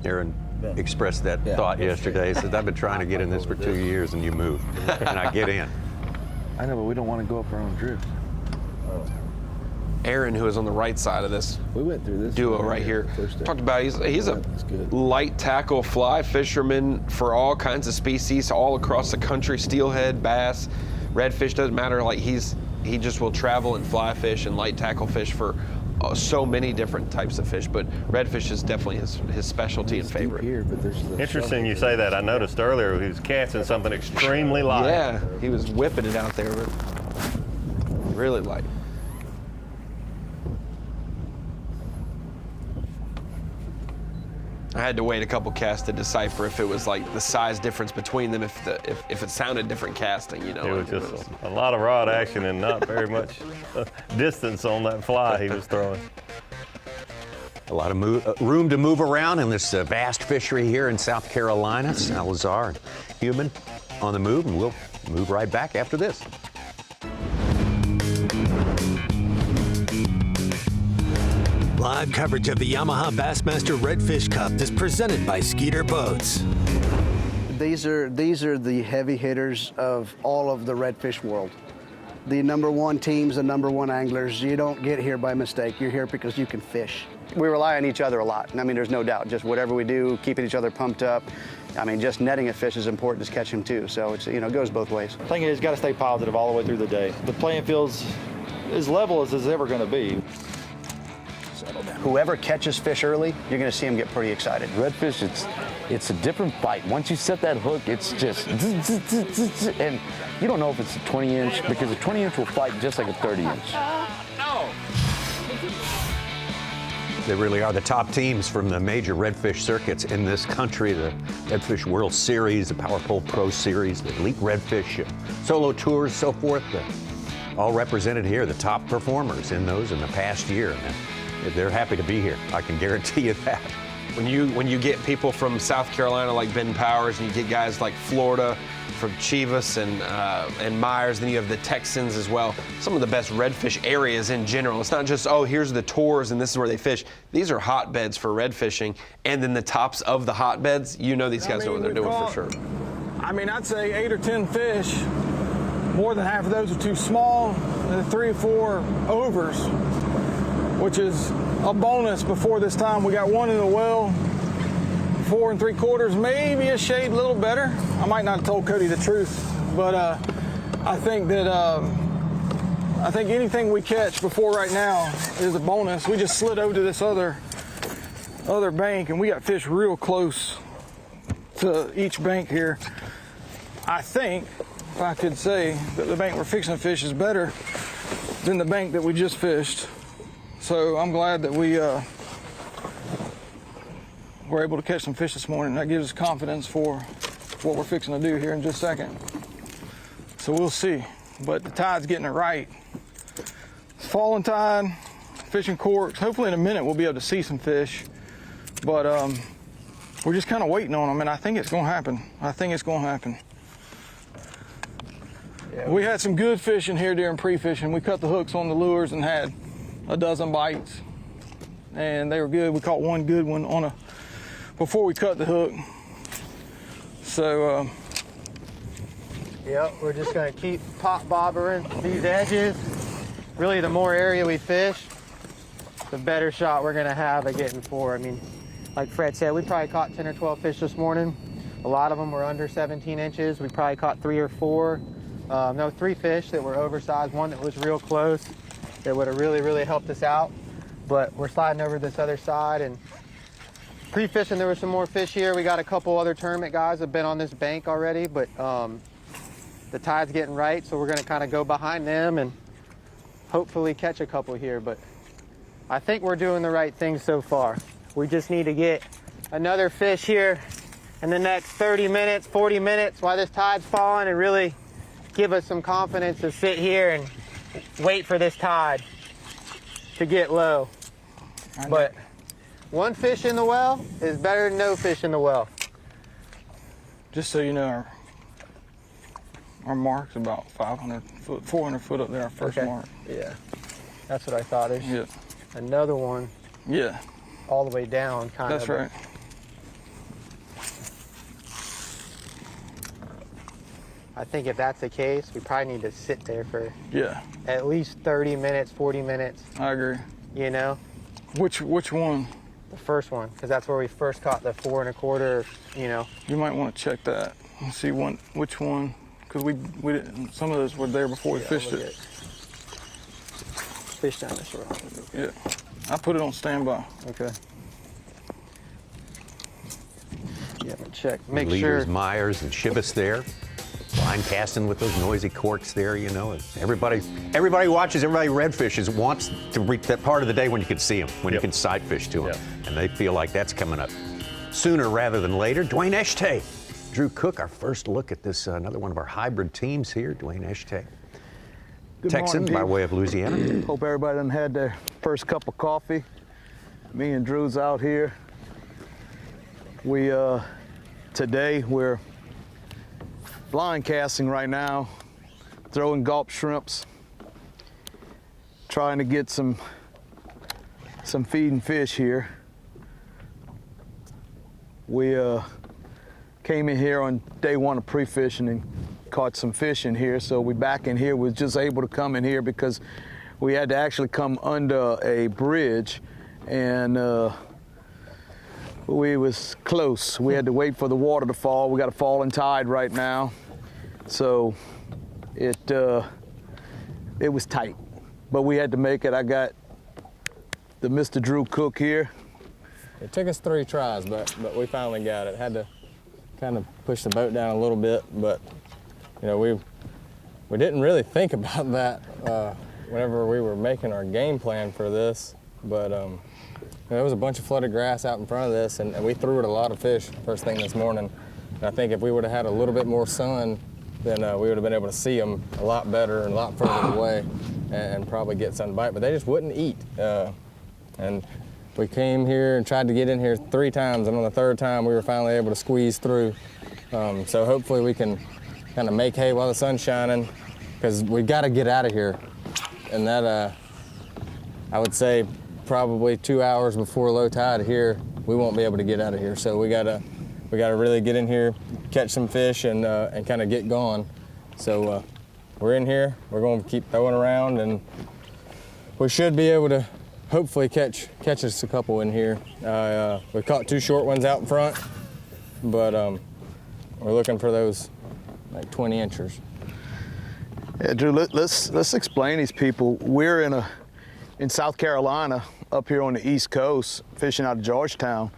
Aaron expressed that thought yesterday. He said, I've been trying to get in this for 2 years, and you moved, and I get in. I know, but we don't want to go up our own drift. Aaron, who is on the right side of this duo right here, talked about he's a light tackle fly fisherman for all kinds of species all across the country, steelhead, bass, redfish, doesn't matter. Like he just will travel and fly fish and light tackle fish for so many different types of fish, but redfish is definitely his specialty and favorite. Interesting you say that. I noticed earlier he was casting something extremely light. Yeah, he was whipping it out there, but really light. I had to wait a couple casts to decipher if it was like the size difference between them, if it sounded different casting, you know. It was just a lot of rod action and not very much distance on that fly he was throwing. A lot of room to move around in this vast fishery here in South Carolina. Salazar and Human on the move, and we'll move right back after this. Live coverage of the Yamaha Bassmaster Redfish Cup is presented by Skeeter Boats. These are the heavy hitters of all of the redfish world. The #1 teams, the #1 anglers. You don't get here by mistake. You're here because you can fish. We rely on each other a lot. I mean, there's no doubt. Just whatever we do, keeping each other pumped up. I mean, just netting a fish is important as catching them too. So it's, it goes both ways. The thing is, got to stay positive all the way through the day. The playing field's as level as it's ever going to be. Whoever catches fish early, you're going to see them get pretty excited. Redfish, it's a different bite. Once you set that hook, it's just, and you don't know if it's a 20-inch, because a 20-inch will fight just like a 30-inch. They really are the top teams from the major redfish circuits in this country, the Redfish World Series, the Power Pole Pro Series, the Elite Redfish Solo Tours, so forth, all represented here, the top performers in those in the past year. They're happy to be here. I can guarantee you that. When you get people from South Carolina like Ben Powers, and you get guys like Florida from Chivas and Myers, then you have the Texans as well. Some of the best redfish areas in general. It's not just, oh, here's the tours and this is where they fish. These are hotbeds for red fishing, and then the tops of the hotbeds, these guys know what they're doing for sure. I mean, I'd say 8 or 10 fish. More than half of those are too small, and 3 or 4 overs, which is a bonus. Before this time, we got one in the well, 4 3/4, maybe a shade a little better. I might not have told Cody the truth, but I think that I think anything we catch before right now is a bonus. We just slid over to this other bank, and we got fish real close to each bank here. I think, if I could say, that the bank we're fixing to fish is better than the bank that we just fished. So I'm glad that we were able to catch some fish this morning. That gives us confidence for what we're fixing to do here in just a second. So we'll see. But the tide's getting it right. It's falling tide, fishing corks. Hopefully in a minute we'll be able to see some fish. But we're just kind of waiting on them, and I think it's going to happen. Yeah, we had some good fishing here during pre-fishing. We cut the hooks on the lures and had a dozen bites, and they were good. We caught one good one before we cut the hook. So yep, we're just gonna keep pop bobbering these edges. Really, the more area we fish, the better shot we're gonna have at getting 4. I mean, like Fred said, we probably caught 10 or 12 fish this morning. A lot of them were under 17 inches. We probably caught 3 or 4. 3 fish that were oversized, one that was real close that would have really helped us out. But we're sliding over this other side, and pre-fishing there were some more fish here. We got a couple other tournament guys that have been on this bank already, but the tide's getting right, so we're gonna kind of go behind them and hopefully catch a couple here. But I think we're doing the right thing so far. We just need to get another fish here in the next 30 minutes, 40 minutes while this tide's falling, and really give us some confidence to sit here and wait for this tide to get low. But one fish in the well is better than no fish in the well. Just so you know, our mark's about 500 foot, 400 foot up there, our first mark. Yeah, that's what I thought. There's another one. Yeah. All the way down, kind of. That's right. I think if that's the case, we probably need to sit there for at least 30 minutes, 40 minutes. I agree. You know? Which one? The first one, because that's where we first caught the 4 1/4, you know. You might want to check that and see which one, because we didn't, some of those were there before we fished it. Fish down this road. Yeah. I put it on standby. Okay. Yeah, check. Make Leaders, sure. Myers and Shibas there. Line casting with those noisy corks there, you know. Everybody watches, everybody redfishes, wants to reach that part of the day when you can see them, when you can sight fish to them. And they feel like that's coming up sooner rather than later. Dwayne Eshtay, Drew Cook, our first look at this, another one of our hybrid teams here, Dwayne Eshtay. Texan by way of Louisiana. Hope everybody done had their first cup of coffee. Me and Drew's out here. Today we're blind casting right now, throwing gulp shrimps, trying to get some feeding fish here. We came in here on day one of pre-fishing and caught some fish in here, so we back in here. Was just able to come in here because we had to actually come under a bridge, and we was close. We had to wait for the water to fall. We got a falling tide right now, so it was tight, but we had to make it. I got the Mr. Drew Cook here. It took us 3 tries, but we finally got it. Had to kind of push the boat down a little bit, but you know, we didn't really think about that whenever we were making our game plan for this, but there was a bunch of flooded grass out in front of this, and we threw it a lot of fish first thing this morning. And I think if we would have had a little bit more sun, then we would have been able to see them a lot better and a lot further away and probably get some bite, but they just wouldn't eat. And we came here and tried to get in here 3 times, and on the 3rd time we were finally able to squeeze through. So hopefully we can kind of make hay while the sun's shining, because we've got to get out of here. And that, I would say, probably 2 hours before low tide here, we won't be able to get out of here. So we gotta really get in here, catch some fish, and kind of get going. So we're in here. We're going to keep throwing around, and we should be able to hopefully catch us a couple in here. We caught 2 short ones out in front, but we're looking for those like 20 inchers. Yeah, Drew, let's explain these people. We're in South Carolina, up here on the East Coast, fishing out of Georgetown.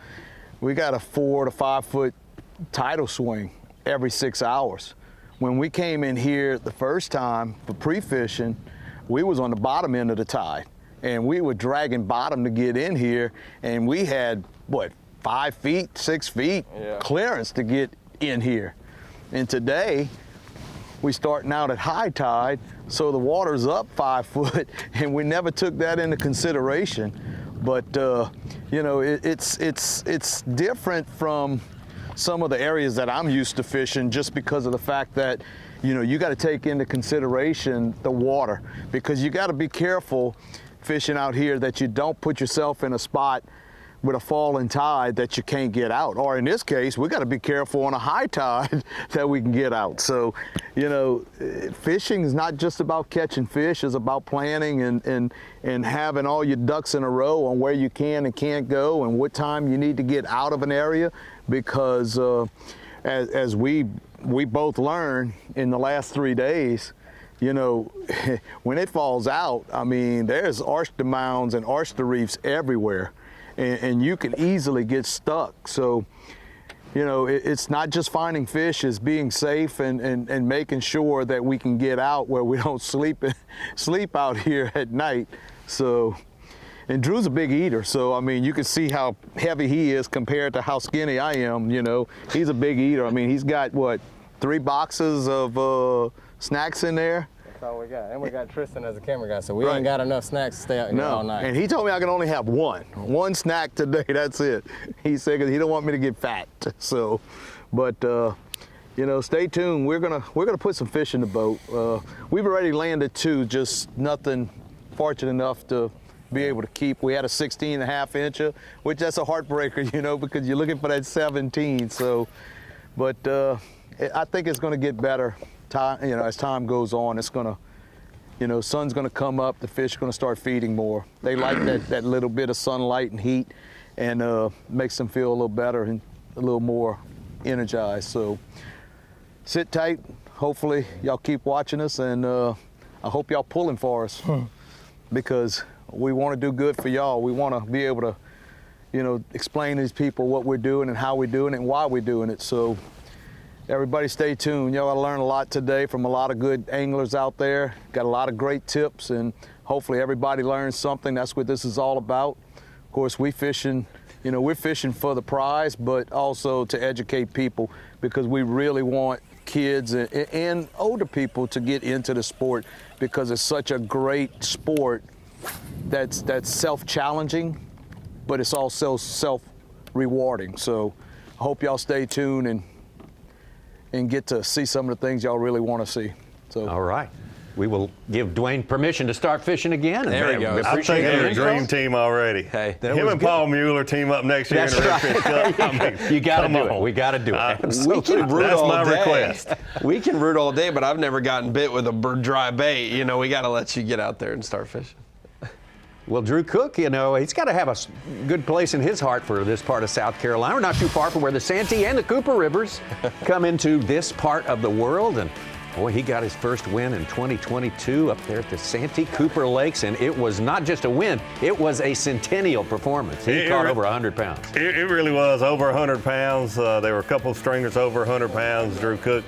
We got a 4 to 5 foot tidal swing every 6 hours. When we came in here the first time for pre-fishing, we was on the bottom end of the tide, and we were dragging bottom to get in here, and we had, what, 5 feet, 6 feet clearance to get in here. And today, we starting out at high tide, so the water's up 5 foot, and we never took that into consideration. But you know, it's different from some of the areas that I'm used to fishing, just because of the fact that, you know, you got to take into consideration the water, because you got to be careful fishing out here that you don't put yourself in a spot with a falling tide that you can't get out. Or in this case, we got to be careful on a high tide that we can get out. So, you know, fishing is not just about catching fish, it's about planning and having all your ducks in a row on where you can and can't go and what time you need to get out of an area, because as we both learned in the last 3 days, you know, when it falls out, I mean, there's oyster mounds and oyster reefs everywhere. And you can easily get stuck. So, you know, it's not just finding fish, it's being safe and making sure that we can get out where we don't sleep out here at night. So, and Drew's a big eater, so I mean, you can see how heavy he is compared to how skinny I am. You know, he's a big eater. I mean, he's got what, 3 boxes of snacks in there. That's all we got. And we got Tristan as a camera guy, so we ain't got enough snacks to stay out here all night. And he told me I can only have one snack today. That's it. He said because he don't want me to get fat. So, but you know, stay tuned. We're gonna put some fish in the boat. We've already landed 2, just nothing fortunate enough to be able to keep. We had a 16.5 incher, which that's a heartbreaker, you know, because you're looking for that 17. So, but I think it's going to get better. You know, as time goes on, it's going to, you know, sun's going to come up. The fish are going to start feeding more. They like that little bit of sunlight and heat, and makes them feel a little better and a little more energized. So, sit tight. Hopefully, y'all keep watching us, and I hope y'all pulling for us because we want to do good for y'all. We want to be able to, you know, explain to these people what we're doing and how we're doing it and why we're doing it. So everybody stay tuned. Y'all gotta learn a lot today from a lot of good anglers out there. Got a lot of great tips, and hopefully everybody learns something. That's what this is all about. Of course, we're fishing for the prize, but also to educate people because we really want kids and older people to get into the sport because it's such a great sport that's self-challenging, but it's also self-rewarding. So I hope y'all stay tuned and get to see some of the things y'all really want to see. So all right. We will give Dwayne permission to start fishing again. There we go. I think they're a dream team already. Hey, him and Paul Mueller team up next year in the Redfish Cup. I mean, you got to do it. We got to do it. We can root That's all my day. request. We can root all day, but I've never gotten bit with a dry bait. You know, we got to let you get out there and start fishing. Well, Drew Cook, you know, he's got to have a good place in his heart for this part of South Carolina. We're not too far from where the Santee and the Cooper Rivers come into this part of the world. And boy, he got his first win in 2022 up there at the Santee Cooper Lakes, and it was not just a win, it was a centennial performance. He caught over 100 pounds. It really was over 100 pounds. There were a couple of stringers over 100 pounds. Drew Cook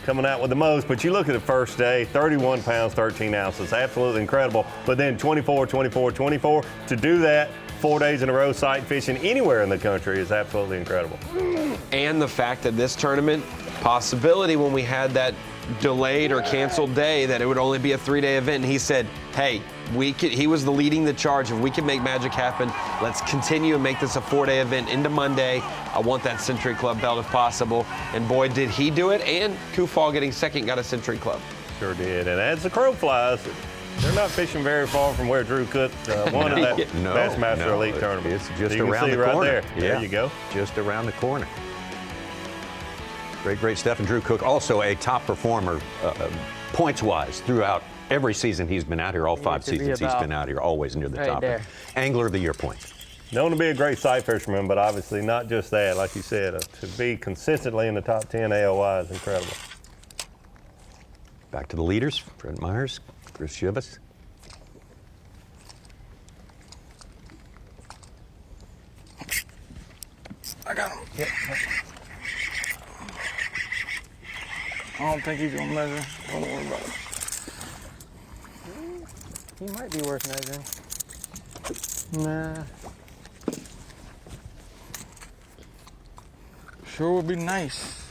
coming out with the most, but you look at the first day, 31 pounds, 13 ounces. Absolutely incredible. But then 24, 24, 24. To do that 4 days in a row, sight fishing anywhere in the country is absolutely incredible. And the fact that this tournament, possibility when we had that delayed or canceled day that it would only be a 3-day event, and he said, hey, he was leading the charge. If we can make magic happen, let's continue and make this a 4-day event into Monday. I want that Century Club belt if possible. And boy, did he do it. And Kufal getting second got a Century Club. Sure did. And as the crow flies, they're not fishing very far from where Drew Cook won at that Bassmaster Elite tournament. It's just you around can see the right corner. there. Yeah. There you go. Just around the corner. Great stuff. And Drew Cook, also a top performer points-wise throughout every season he's been out here, all 5 seasons he's been out here, always near the top. Angler of the Year points. Known to be a great sight fisherman, but obviously not just that. Like you said, to be consistently in the top 10 AOY is incredible. Back to the leaders, Fred Myers, Chris Shivas. I got him. Yep. I don't think he's gonna measure. Don't worry about it. He might be worth measuring. Nah. Sure would be nice.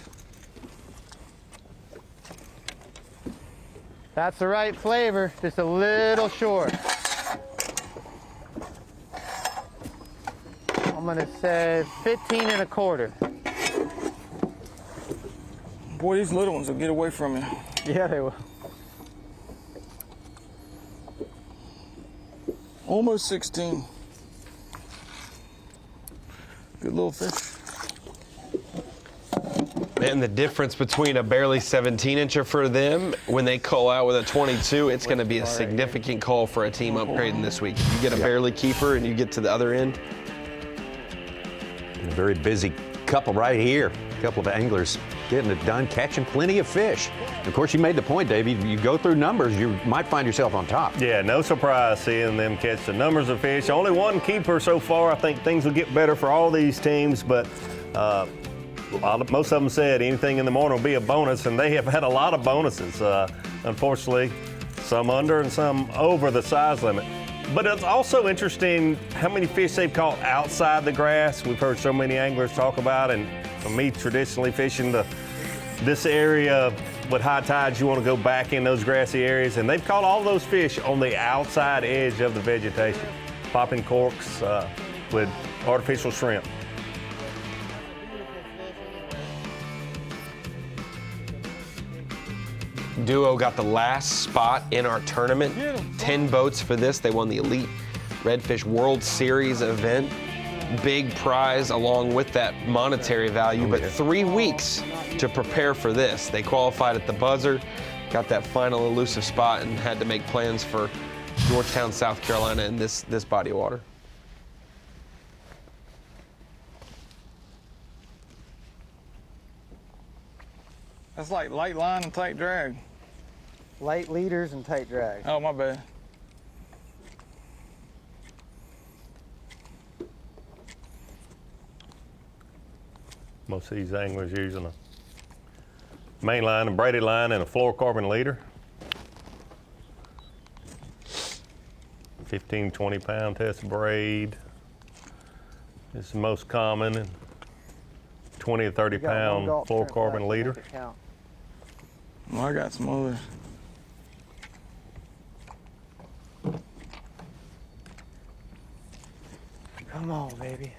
That's the right flavor, just a little short. I'm gonna say 15 1/4. Boy, these little ones will get away from you. Yeah, they will. Almost 16. Good little fish. And the difference between a barely 17-incher for them, when they call out with a 22, it's going to be a significant call for a team upgrading this week. If you get a barely keeper and you get to the other end. A very busy couple right here. A couple of anglers getting it done, catching plenty of fish. Of course, you made the point, Dave. You go through numbers, you might find yourself on top. Yeah, no surprise seeing them catch the numbers of fish. Only one keeper so far. I think things will get better for all these teams, but most of them said anything in the morning will be a bonus, and they have had a lot of bonuses. Unfortunately, some under and some over the size limit. But it's also interesting how many fish they've caught outside the grass. We've heard so many anglers talk about, and for me, traditionally fishing this area With high tides, you want to go back in those grassy areas, and they've caught all those fish on the outside edge of the vegetation, popping corks with artificial shrimp. Duo got the last spot in our tournament. 10 boats for this. They won the Elite Redfish World Series event. Big prize along with that monetary value, but 3 weeks to prepare for this. They qualified at the buzzer, got that final elusive spot, and had to make plans for Georgetown, South Carolina in this body of water. That's like light line and tight drag. Light leaders and tight drag. Oh, my bad. Most of these anglers using a main line, a braided line, and a fluorocarbon leader. 15, 20 pound test braid is the most common, and 20 to 30 pound fluorocarbon leader. Well, I got some others. Come on, baby.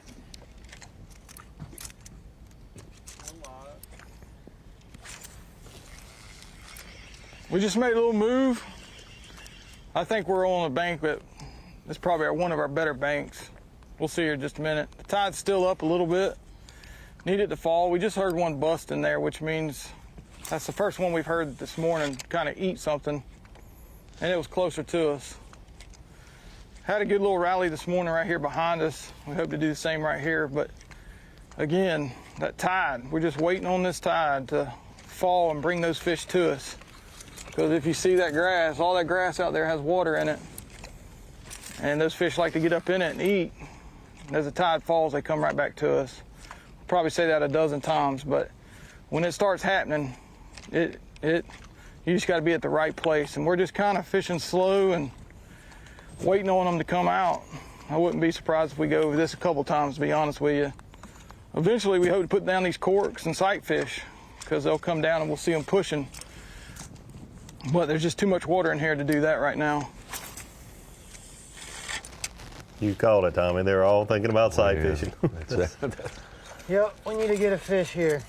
We just made a little move. I think we're on a bank that is probably one of our better banks. We'll see here in just a minute. The tide's still up a little bit. Need it to fall. We just heard one bust in there, which means that's the first one we've heard this morning kind of eat something, and it was closer to us. Had a good little rally this morning right here behind us. We hope to do the same right here, but again, that tide, we're just waiting on this tide to fall and bring those fish to us. Because if you see that grass, all that grass out there has water in it. And those fish like to get up in it and eat. And as the tide falls, they come right back to us. I'll probably say that a dozen times, but when it starts happening, you just got to be at the right place. And we're just kind of fishing slow and waiting on them to come out. I wouldn't be surprised if we go over this a couple times, to be honest with you. Eventually, we hope to put down these corks and sight fish, because they'll come down and we'll see them pushing. But there's just too much water in here to do that right now. You called it, Tommy. They're all thinking about sight fishing. Yep, we need to get a fish here.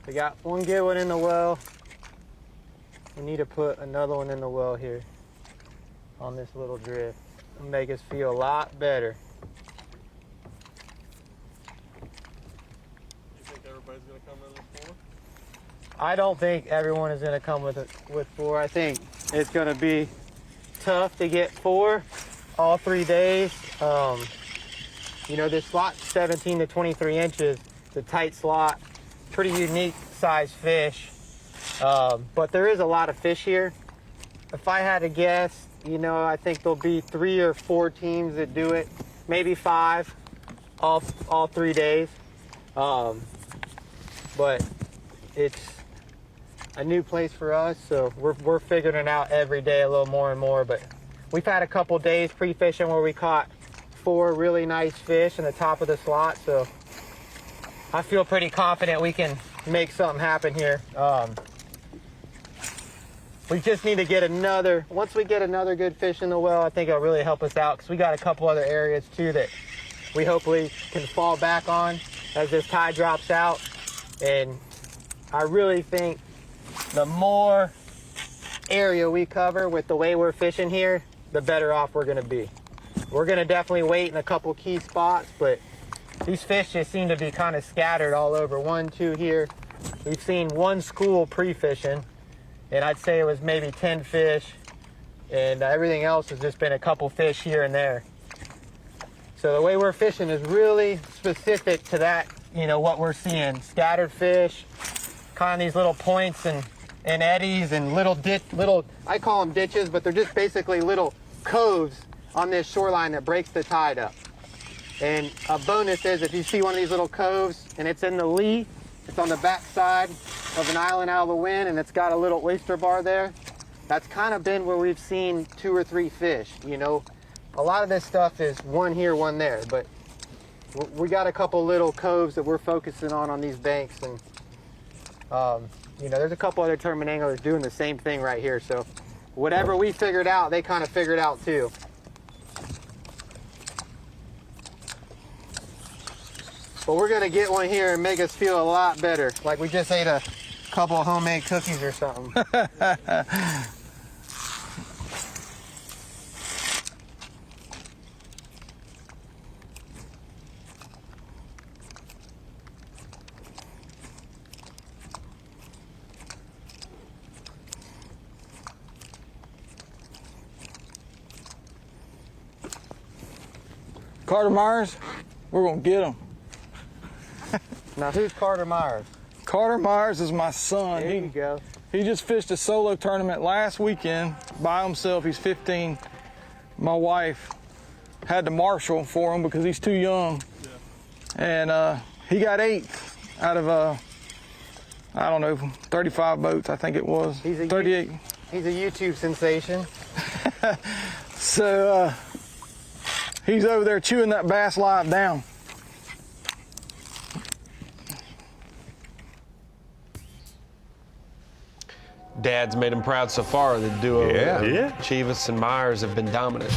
We got one good one in the well. We need to put another one in the well here on this little drift. It'll make us feel a lot better. You think everybody's gonna come in with 4? I don't think everyone is going to come with 4. I think it's going to be tough to get 4 all 3 days. You know, this slot's 17 to 23 inches. It's a tight slot, pretty unique size fish. But there is a lot of fish here. If I had to guess, you know, I think there'll be 3 or 4 teams that do it, maybe 5 all 3 days. But it's a new place for us, so we're figuring it out every day a little more and more. But we've had a couple days pre-fishing where we caught 4 really nice fish in the top of the slot, so I feel pretty confident we can make something happen here. We just need to get once we get another good fish in the well, I think it'll really help us out, because we got a couple other areas too that we hopefully can fall back on as this tide drops out. And I really think the more area we cover with the way we're fishing here, the better off we're gonna be. We're gonna definitely wait in a couple key spots, but these fish just seem to be kind of scattered all over. 1, 2 here. We've seen 1 school pre-fishing, and I'd say it was maybe 10 fish, and everything else has just been a couple fish here and there. So the way we're fishing is really specific to that, you know, what we're seeing. Scattered fish, kind of these little points and eddies and little, I call them ditches, but they're just basically little coves on this shoreline that breaks the tide up. And a bonus is if you see one of these little coves and it's in the lee, it's on the back side of an island out of the wind, and it's got a little oyster bar there, that's kind of been where we've seen 2 or 3 fish. You know, a lot of this stuff is 1 here, 1 there, but we got a couple little coves that we're focusing on these banks, and you know, there's a couple other tournament anglers doing the same thing right here. So whatever we figured out, they kind of figured out too. But we're gonna get one here and make us feel a lot better. Like we just ate a couple of homemade cookies or something. Carter Myers, we're gonna get him. Now who's Carter Myers? Carter Myers is my son. There you go. He just fished a solo tournament last weekend by himself. He's 15. My wife had to marshal for him because he's too young. And he got 8th out of, I don't know, 35 boats, I think it was. He's a 38. He's a YouTube sensation. So he's over there chewing that bass live down. Dad's made him proud so far. The duo, Yeah. Chivas and Myers, have been dominant.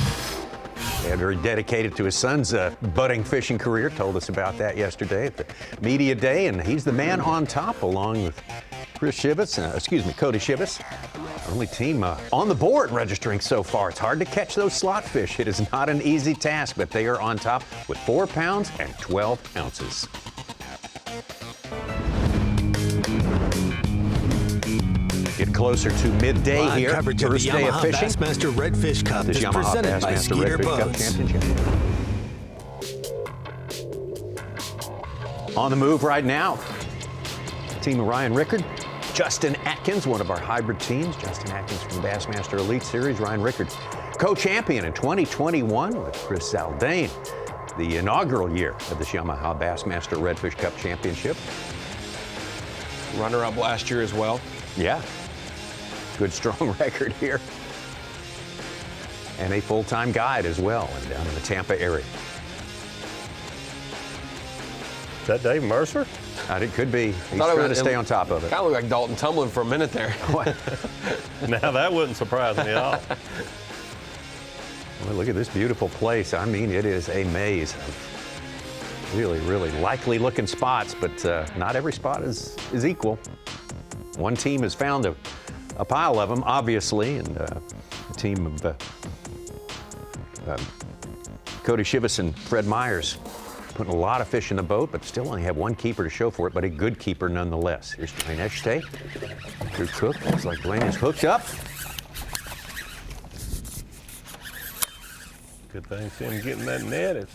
Yeah, very dedicated to his son's budding fishing career. Told us about that yesterday at the media day, and he's the man on top along with Cody Shivas. Only team on the board registering so far. It's hard to catch those slot fish. It is not an easy task, but they are on top with 4 pounds and 12 ounces. Get closer to midday Live here. coverage of the First day of Yamaha fishing. Bassmaster Redfish Cup This is Yamaha presented by Bassmaster Skeeter Redfish Cup Boats. Championship. On the move right now, team of Ryan Rickard, Justin Atkins, one of our hybrid teams. Justin Atkins from the Bassmaster Elite Series. Ryan Rickard, co-champion in 2021 with Chris Zaldain, the inaugural year of this Yamaha Bassmaster Redfish Cup Championship. Runner-up last year as well. Yeah. Good, strong record here. And a full-time guide as well, and down in the Tampa area. Is that Dave Mercer? It could be. He's trying to stay on top of it. Kind of looked like Dalton Tumbling for a minute there. Now that wouldn't surprise me at all. Well, look at this beautiful place. I mean, it is a maze of really, really likely looking spots, but not every spot is equal. One team has found a pile of them, obviously, and a team of Cody Shivas and Fred Myers putting a lot of fish in the boat, but still only have one keeper to show for it, but a good keeper nonetheless. Here's Dwayne Eshte. Good cook. Looks like Dwayne is hooked up. Good thing see him getting that net. It's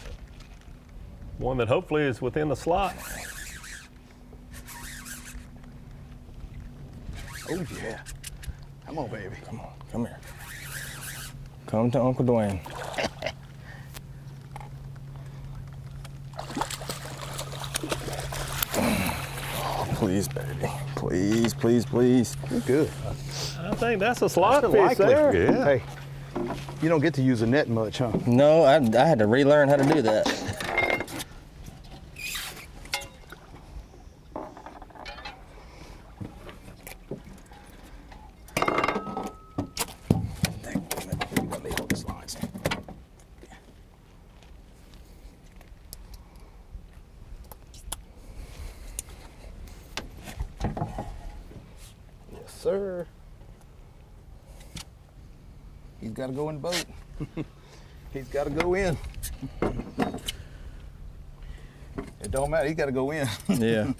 one that hopefully is within the slot. Oh, yeah. Come on, baby. Come on, come here. Come to Uncle Dwayne. Oh, please, baby. Please, please, please. You're good. I think that's a slot That's fish likely. there. Yeah. Hey, you don't get to use a net much, huh? No, I had to relearn how to do that. Sir. He's got to go in the boat. He's got to go in. It don't matter. He's got to go in. Yeah.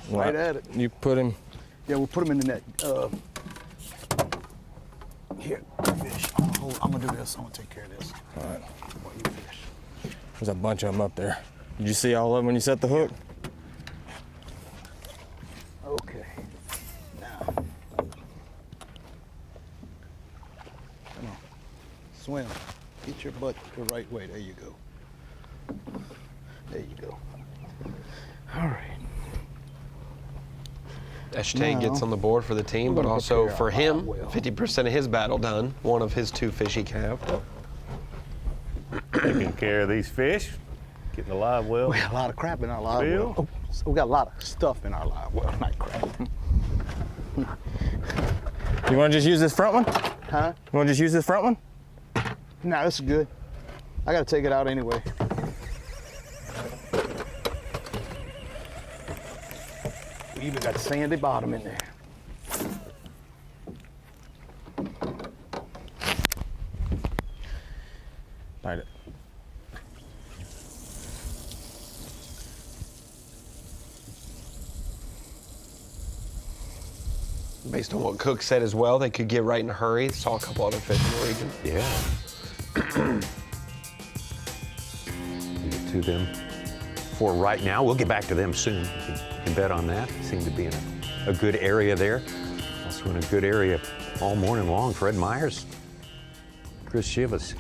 Right at it. You put him. Yeah, we'll put him in the net. Here, fish. I'm gonna do this. I'm gonna take care of this. All right. There's a bunch of them up there. Did you see all of them when you set the hook? Okay. Now. Come on. Swim. Get your butt the right way. There you go. There you go. All right. Eshte gets on the board for the team, but also for him, 50% of his battle done. One of his 2 fish he calved. Taking care of these fish. Getting a live well. We got a lot of crap in our live Bill? well. Oh, so we got a lot of stuff in our live well, not crap. You want to just use this front one? Huh? You want to just use this front one? Nah, this is good. I got to take it out anyway. We even got sandy bottom in there. Bite it. Based on what Cook said as well, they could get right in a hurry. Saw a couple other fish in the region. Yeah. Get to them for right now. We'll get back to them soon. You can bet on that. Seem to be in a good area there. Also in a good area all morning long. Fred Myers, Chris Shivas.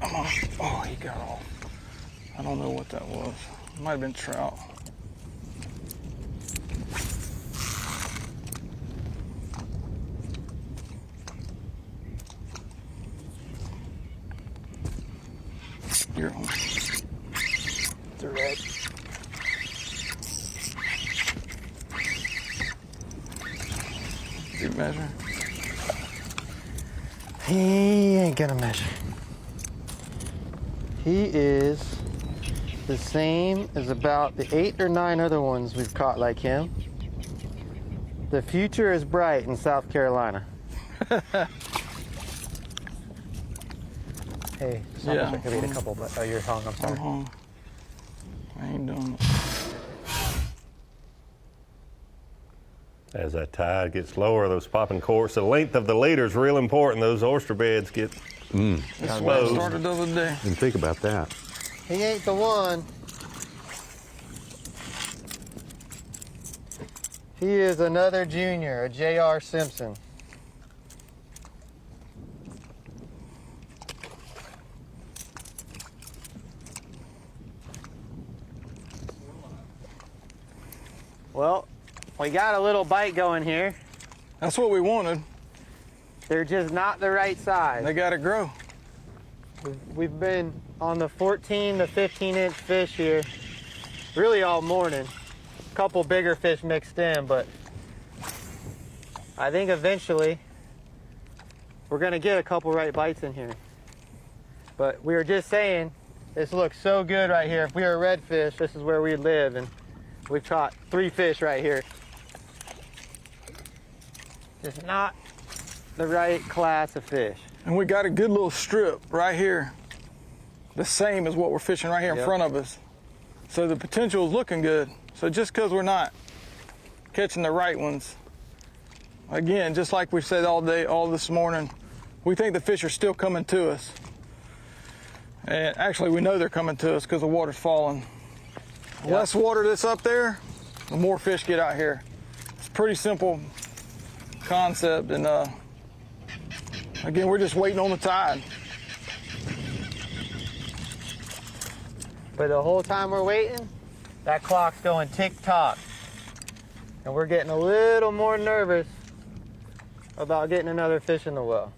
Oh, he got off. I don't know what that was. It might have been trout. You're home. It's a red. Good measure. He ain't gonna measure. He is the same as about the 8 or 9 other ones we've caught like him. The future is bright in South Carolina. Hey, Yeah. I could read a couple, but oh, you're hung. I'm sorry. I ain't doing it. As that tide gets lower, those popping corks, the length of the leader is real important. Those oyster beds get That's what I started the other day. Didn't think about that. He ain't the one. He is another junior, a J.R. Simpson. Well, we got a little bite going here. That's what we wanted. They're just not the right size. They gotta grow. We've been on the 14 to 15 inch fish here really all morning. A couple bigger fish mixed in, but I think eventually we're gonna get a couple right bites in here. But we were just saying, this looks so good right here. If we were redfish, this is where we'd live, and we've caught 3 fish right here. Just not the right class of fish. And we got a good little strip right here. The same as what we're fishing right here in front of us. So the potential is looking good. So just because we're not catching the right ones, again, just like we said all day, all this morning, we think the fish are still coming to us. And actually we know they're coming to us because the water's falling. The less water that's up there, the more fish get out here. It's a pretty simple concept, and again, we're just waiting on the tide. But the whole time we're waiting, that clock's going tick-tock. And we're getting a little more nervous about getting another fish in the well.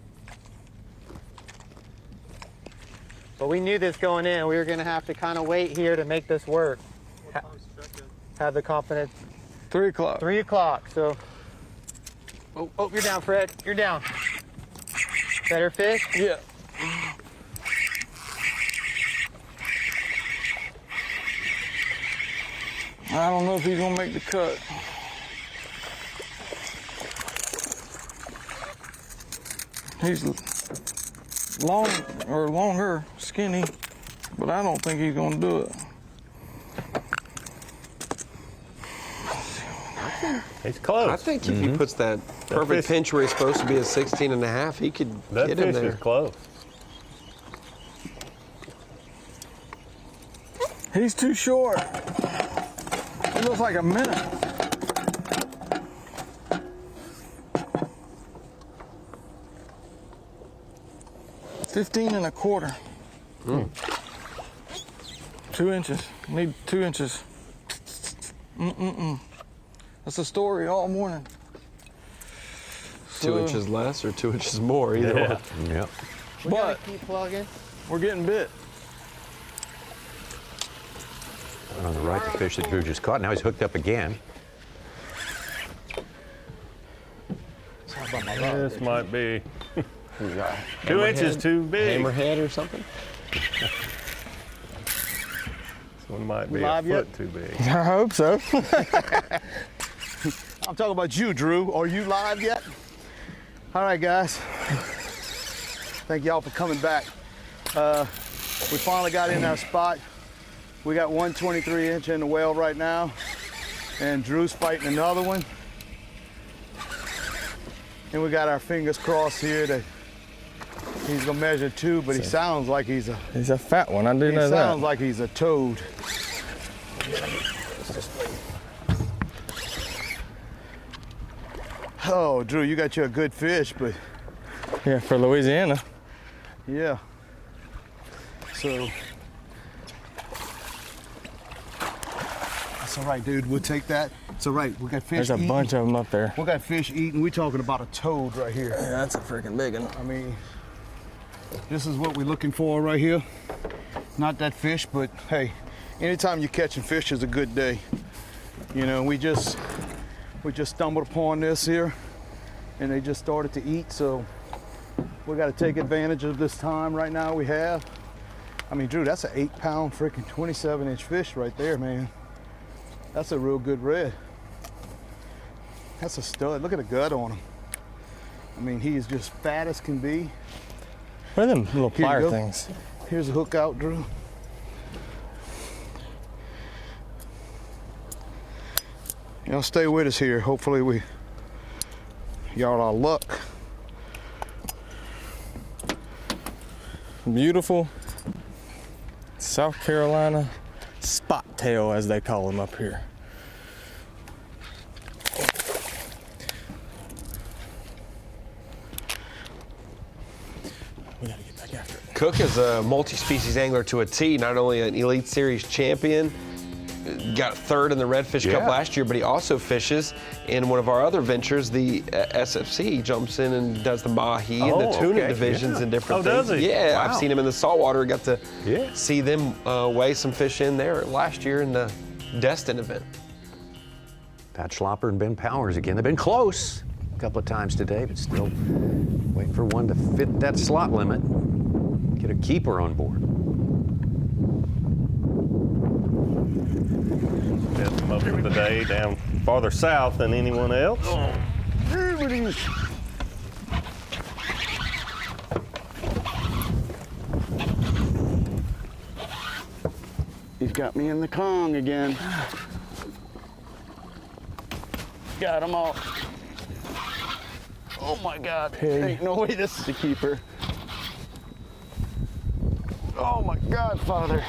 But we knew this going in. We were gonna have to kind of wait here to make this work. Have the confidence. 3 o'clock. 3 o'clock, so. Oh, you're down, Fred. You're down. Better fish? Yeah. I don't know if he's gonna make the cut. He's long or longer, skinny, but I don't think he's gonna do it. He's close. I think if he puts that perfect pinch where he's supposed to be at 16 and a half, he could get him there. That fish is close. He's too short. It looks like a minute. $15 1/4. 2 inches. Need 2 inches. That's a story all morning. 2 inches less or 2 inches more, either one. Yep. We gotta keep plugging. We're getting bit. On the right, the fish that Drew just caught. Now he's hooked up again. This might be 2 inches too big. Hammerhead or something? This one might be Live a foot yet? too big. I hope so. I'm talking about you, Drew. Are you live yet? All right, guys. Thank y'all for coming back. We finally got in our spot. We got one 23-inch in the well right now, and Drew's fighting another one. And we got our fingers crossed here that he's gonna measure 2, but he sounds like he's a fat one. I do know that. He sounds like he's a toad. Oh, Drew, you got you a good fish, but yeah, for Louisiana. Yeah. So that's all right, dude. We'll take that. It's all right. We got fish. There's a bunch of them up there. We got fish eating. We're talking about a toad right here. Yeah, that's a freaking big one. I mean, this is what we're looking for right here. Not that fish, but hey, anytime you're catching fish is a good day. You know, we just stumbled upon this here, and they just started to eat. So we got to take advantage of this time right now we have. I mean, Drew, that's an 8-pound freaking 27-inch fish right there, man. That's a real good red. That's a stud. Look at the gut on him. I mean, he is just fat as can be. What are them little Here you plier go. things? Here's a hook out, Drew. Y'all stay with us here. Hopefully y'all are luck. Beautiful South Carolina spot tail, as they call them up here. We gotta get back after it. Cook is a multi-species angler to a T, not only an Elite Series champion, got 3rd in the Redfish Cup last year, but he also fishes in one of our other ventures, the SFC. He jumps in and does the mahi and the tuna divisions and different things. Does he? Yeah, Wow. I've seen him in the saltwater. Got to see them weigh some fish in there last year in the Destin event. Pat Schlopper and Ben Powers again. They've been close a couple of times today, but still waiting for one to fit that slot limit. Get a keeper on board. Most of the day down farther south than anyone else. He's got me in the Kong again. Got him all. Oh my God. Pig. Ain't no way this is a keeper. Oh my God, Father.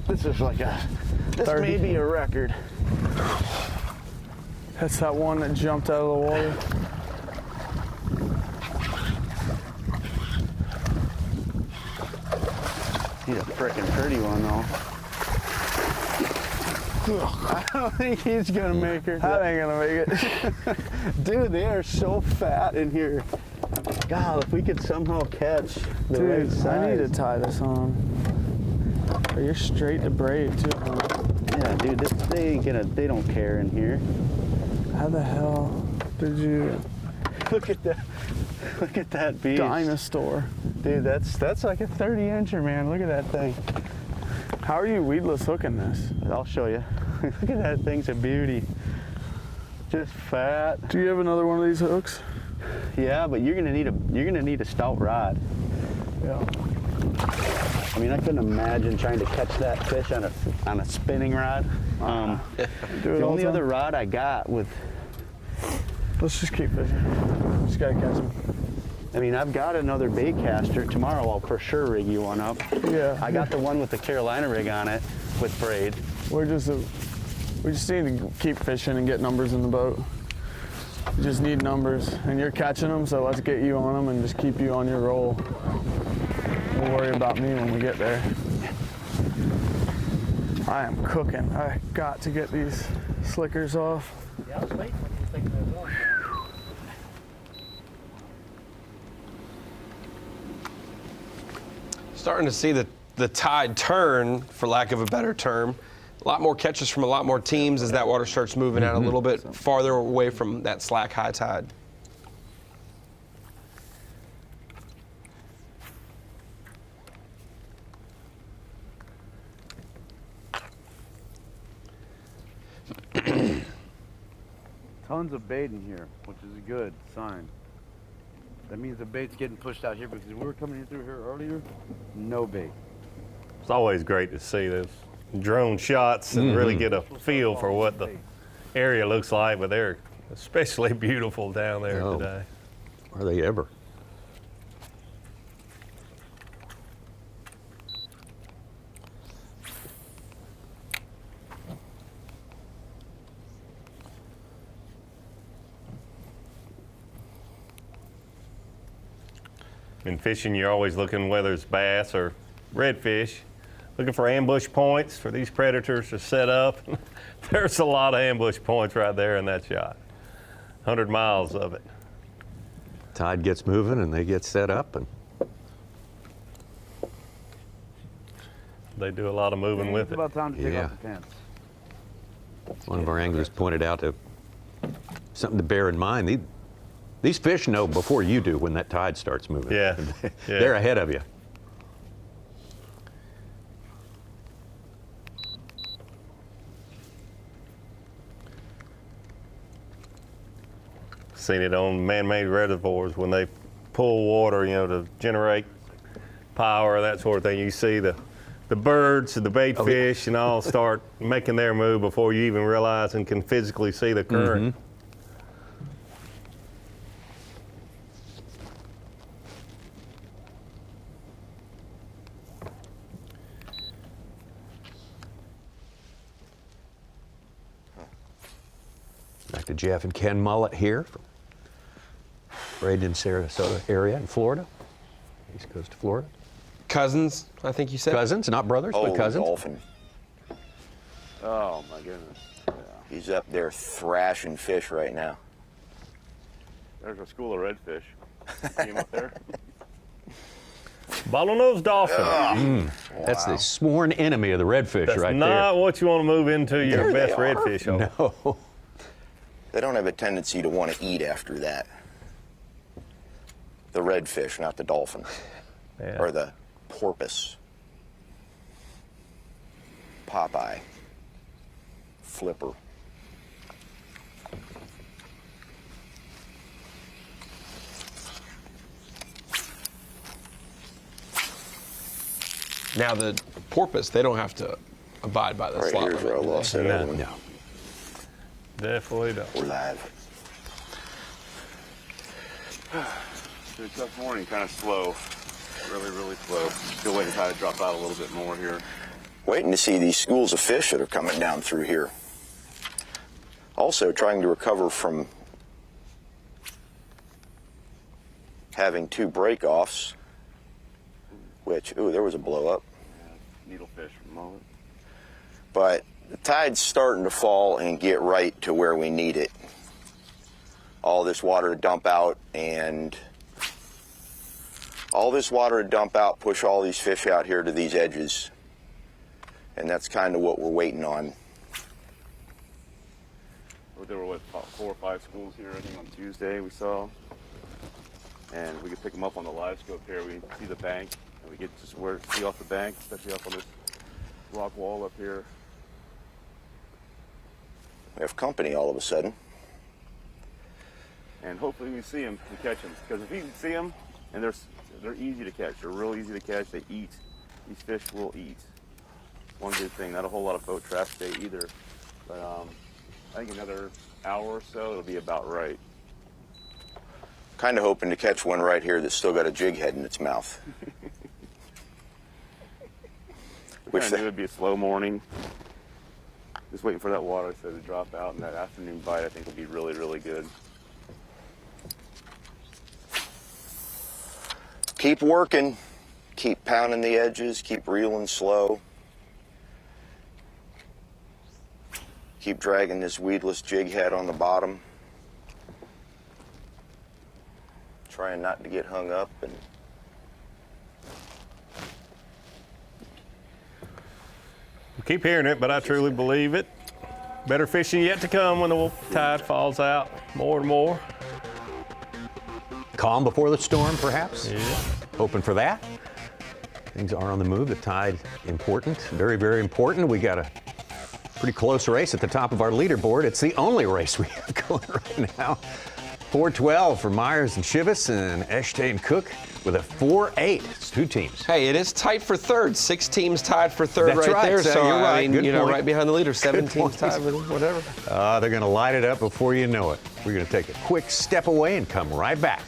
This is like this 30. may be a record. That's that one that jumped out of the water. He's a frickin' pretty one though. I don't think he's gonna make her. That ain't gonna make it. Dude, they are so fat in here. God, if we could somehow catch the right Dude, size. I need to tie this on. Or you're straight to braid too, huh? Yeah, dude, they don't care in here. How the hell did you Look at that beast. dinosaur? Dude, that's like a 30-incher, man. Look at that thing. How are you weedless hooking this? I'll show you. Look at that thing's a beauty. Just fat. Do you have another one of these hooks? Yeah, but you're gonna need a stout rod. Yeah. I mean, I couldn't imagine trying to catch that fish on a spinning rod. The only other rod I got with. Let's just keep fishing. Just gotta catch them. I mean, I've got another bait caster. Tomorrow I'll for sure rig you one up. Yeah. I got the one with the Carolina rig on it with braid. We just need to keep fishing and get numbers in the boat. We just need numbers, and you're catching them, so let's get you on them and just keep you on your roll. We'll worry about me when we get there. I am cooking. I got to get these slickers off. Yeah, I was waiting when you were thinking of going. Starting to see the tide turn, for lack of a better term. A lot more catches from a lot more teams as that water starts moving out a little bit farther away from that slack high tide. Tons of bait in here, which is a good sign. That means the bait's getting pushed out here, because we were coming in through here earlier, no bait. It's always great to see those drone shots and really get a feel for what the area looks like, but they're especially beautiful down there today. Are they ever? In fishing, you're always looking, whether it's bass or redfish, looking for ambush points for these predators to set up. There's a lot of ambush points right there in that shot. 100 miles of it. Tide gets moving and they get set up, and they do a lot of moving with it. It's about time to take off the pants. One of our anglers pointed out something to bear in mind. These fish know before you do when that tide starts moving. Yeah. They're ahead of you. Seen it on man-made reservoirs when they pull water, to generate power, that sort of thing. You see the birds, the bait fish, and all start making their move before you even realize and can physically see the current. Back to Jeff and Ken Mullet here from Braden, Sarasota area in Florida, east coast of Florida. Cousins, I think you said? Cousins, not brothers, but cousins. Dolphin. Oh, my goodness. Yeah. He's up there thrashing fish right now. There's a school of redfish. See him up there? Bottlenose dolphin. That's the sworn enemy of the redfish That's right there. not what you want to move into your There best they are. redfish on. No. They don't have a tendency to want to eat after that. The redfish, not the dolphin. Yeah. Or the porpoise. Popeye. Flipper. Now the porpoise, they don't have to abide by the Right slot here's where I limit. lost that other one. No. Definitely don't. We're live. It's a tough morning, kind of slow. Really, really slow. Still waiting to try to drop out a little bit more here. Waiting to see these schools of fish that are coming down through here. Also trying to recover from having 2 break-offs, which, ooh, there was a blow-up. Yeah, needlefish from the moment. But the tide's starting to fall and get right to where we need it. All this water to dump out, and push all these fish out here to these edges. And that's kind of what we're waiting on. There were, 4 or 5 schools here, I think, on Tuesday we saw. And we could pick them up on the live scope here. We see the bank, and we get just see off the bank, especially up on this rock wall up here. We have company all of a sudden. And hopefully we see them and catch them. Because if we see them, and they're easy to catch. They're real easy to catch. They eat. These fish will eat. One good thing. Not a whole lot of boat trash today either. But I think another hour or so, it'll be about right. Kind of hoping to catch one right here that's still got a jig head in its mouth. We kind of knew it'd be a slow morning. Just waiting for that water to drop out, and that afternoon bite I think will be really, really good. Keep working. Keep pounding the edges. Keep reeling slow. Keep dragging this weedless jig head on the bottom. Trying not to get hung up and We keep hearing it, but I truly believe it. Better fishing yet to come when the tide falls out more and more. Calm before the storm, perhaps? Yeah. Hoping for that. Things are on the move. The tide, important, very, very important. We got a pretty close race at the top of our leaderboard. It's the only race we have going right now. 4:12 for Myers and Chivas, and Eshtay and Cook with a 4:8. It's 2 teams. Hey, it is tight for third. 6 teams tied for third. That's right there. So you're right. I mean, Good you know, point. right behind the leader. 7 Good teams point. tied with whatever. They're going to light it up before you know it. We're going to take a quick step away and come right back.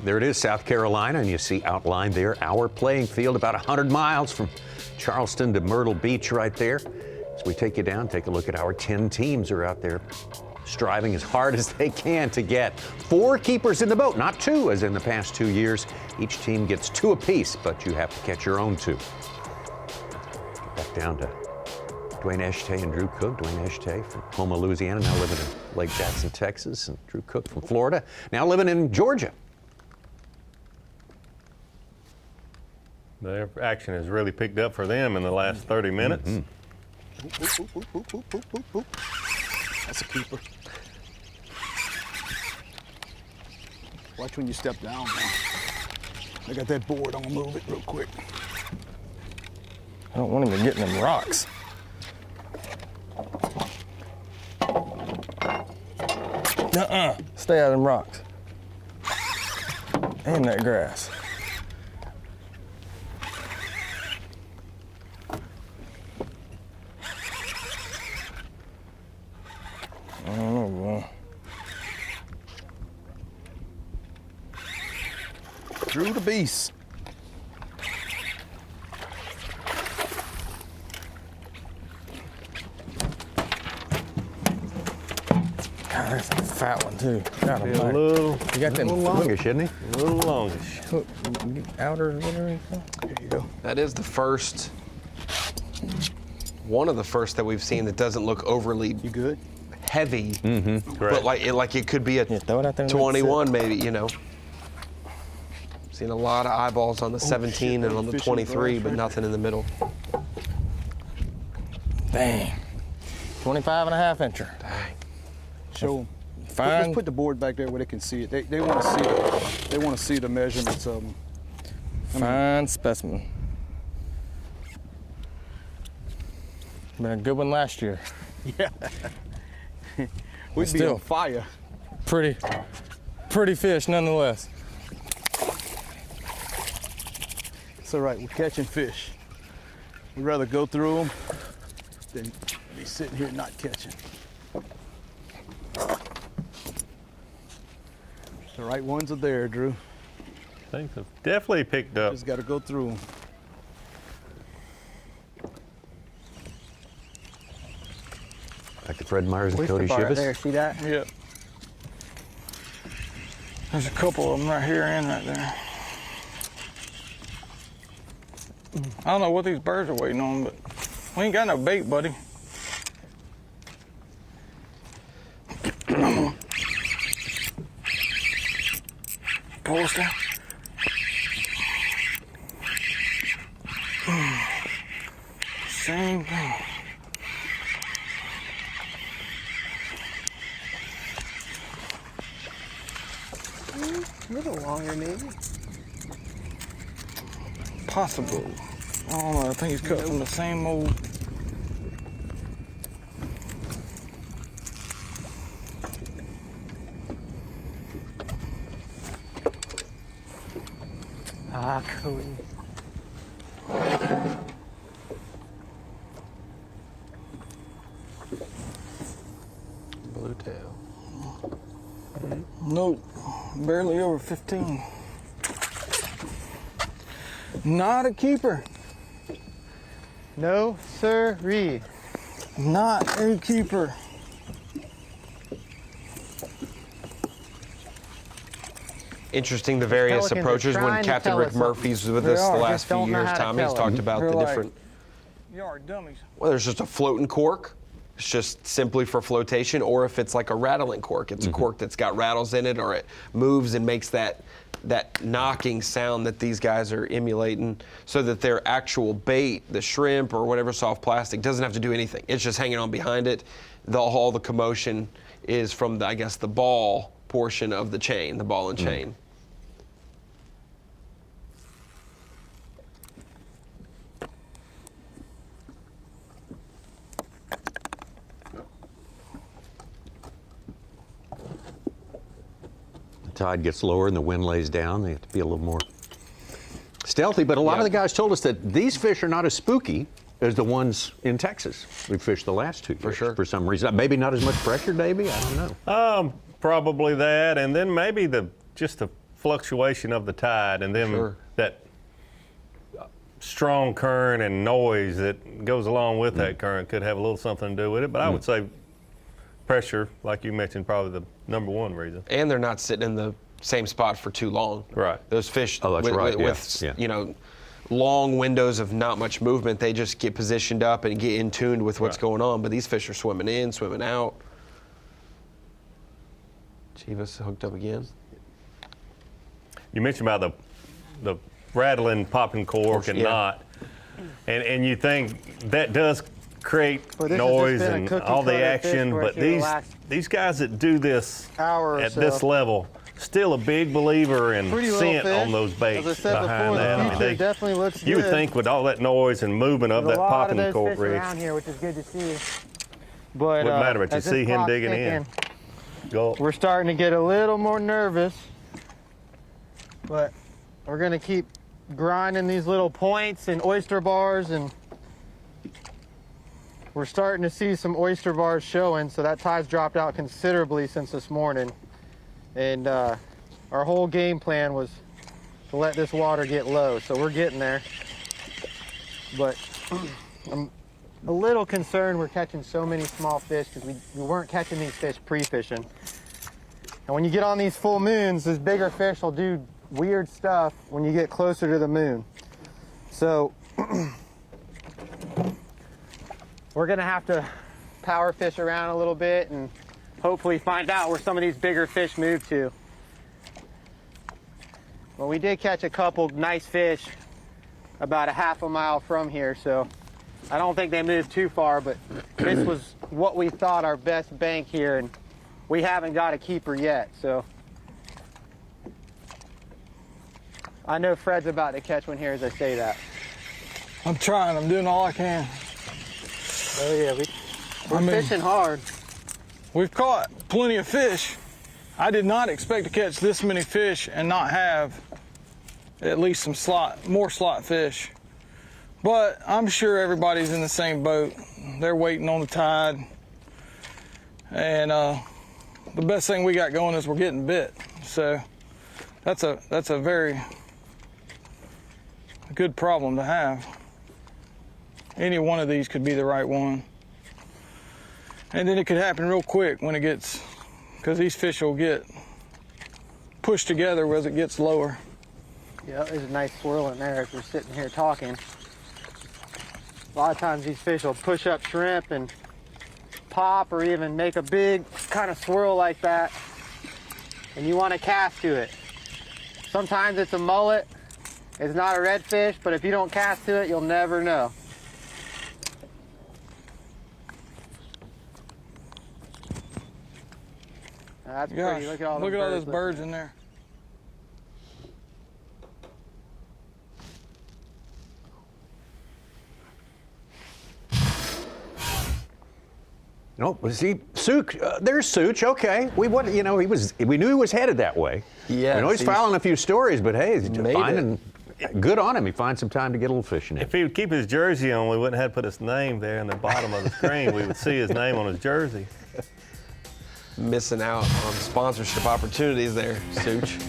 There it is, South Carolina, and you see outlined there our playing field about 100 miles from Charleston to Myrtle Beach right there. As we take you down, take a look at our 10 teams are out there striving as hard as they can to get 4 keepers in the boat, not 2 as in the past 2 years. Each team gets 2 apiece, but you have to catch your own 2. Back down to Dwayne Eshtay and Drew Cook. Dwayne Eshtay from Houma, Louisiana, now living in Lake Jackson, Texas, and Drew Cook from Florida, now living in Georgia. Their action has really picked up for them in the last 30 minutes. That's a keeper. Watch when you step down, man. I got that board. I'm gonna move it real quick. I don't want him to get in them rocks. Nuh-uh. Stay out of them rocks. And that grass. I don't know, boy. Drew the B.A.S.S. God, that's a fat one too. God, A little, you got them longish, isn't he? A little longish. Outers, whatever you call. There you go. That is the first, one of the first that we've seen that doesn't look overly You good? heavy, Correct. but like it could be a throw it out there and let it 21 maybe, you know. Seen a lot of eyeballs on the 17 and on the 23, but nothing in the middle. Dang. 25 and a half incher. Dang. Show them. Fine. Let's put the board back there where they can see it. They want to see it. They want to see the measurements of them. Fine specimen. Been a good one last year. Yeah. We'd be on fire. Pretty fish nonetheless. It's all right. We're catching fish. We'd rather go through them than be sitting here not catching. The right ones are there, Drew. Things have definitely picked up. Just got to go through them. Back to Fred Myers and Oyster Cody bar right Chivas. there, see that? Yep. There's a couple of them right here and right there. I don't know what these birds are waiting on, but we ain't got no bait, buddy. Poster. Same thing. A little longer, maybe. Possible. I don't know. I think he's cut from the same old. Ah, Cody. Blue tail. Nope. Barely over 15. Not a keeper. No, sirree. Not a keeper. Interesting the various Pelicans are approaches when trying to Captain tell Rick us Murphy's with They us the are, last just few don't know years. how to Tommy's tell talked it. about They're the like- different. You are dummies. Well, there's just a floating cork. It's just simply for flotation, or if it's like a rattling cork, it's a cork that's got rattles in it, or it moves and makes that that knocking sound that these guys are emulating, so that their actual bait, the shrimp or whatever soft plastic, doesn't have to do anything. It's just hanging on behind it. All the commotion is from, I guess, the ball portion of the chain, the ball and chain. Tide gets lower and the wind lays down. They have to be a little more stealthy. But a lot of the guys told us that these fish are not as spooky as the ones in Texas we fished the last 2 years. For sure. For some reason. Maybe not as much pressure, maybe? I don't know. Probably that. And then maybe just the fluctuation of the tide, and then that strong current and noise that goes along with that current could have a little something to do with it. But I would say pressure, like you mentioned, probably the #1 reason. And they're not sitting in the same spot for too long. Right. Those fish, with you know, long windows of not much movement, they just get positioned up and get in tuned with what's going on. But these fish are swimming in, swimming out. Chivas hooked up again. You mentioned about the rattling, popping cork and knot, and you think that does create noise and all the action, but these guys that do this at this level, still a big believer in scent on those baits behind that. I mean, they definitely looks good. You would think with all that noise and movement of that popping cork rig, around here, which is good to see. wouldn't But matter, but you see him digging in. We're starting to get a little more nervous, but we're gonna keep grinding these little points and oyster bars, and we're starting to see some oyster bars showing, so that tide's dropped out considerably since this morning. And our whole game plan was to let this water get low, so we're getting there. But I'm a little concerned we're catching so many small fish because we weren't catching these fish pre-fishing. And when you get on these full moons, these bigger fish will do weird stuff when you get closer to the moon. So we're gonna have to power fish around a little bit and hopefully find out where some of these bigger fish move to. Well, we did catch a couple nice fish about a half a mile from here, so I don't think they moved too far, but this was what we thought our best bank here, and we haven't got a keeper yet, so. I know Fred's about to catch one here as I say that. I'm trying, I'm doing all I can. Oh yeah, we're fishing hard. We've caught plenty of fish. I did not expect to catch this many fish and not have at least some more slot fish. But I'm sure everybody's in the same boat. They're waiting on the tide. And the best thing we got going is we're getting bit. So that's a very good problem to have. Any one of these could be the right one. And then it could happen real quick when it gets, because these fish will get pushed together as it gets lower. Yeah, there's a nice swirl in there as we're sitting here talking. A lot of times these fish will push up shrimp and pop or even make a big kind of swirl like that. And you want to cast to it. Sometimes it's a mullet. It's not a redfish, but if you don't cast to it, you'll never know. That's pretty. Look at all those birds in there. No, was he Such? There's Such. Okay, we knew he was headed that way. Yeah, we know he's filing a few stories, but hey, good on him. He finds some time to get a little fishing in. If he would keep his jersey on, we wouldn't have to put his name there in the bottom of the screen. We would see his name on his jersey. Missing out on sponsorship opportunities there, Such.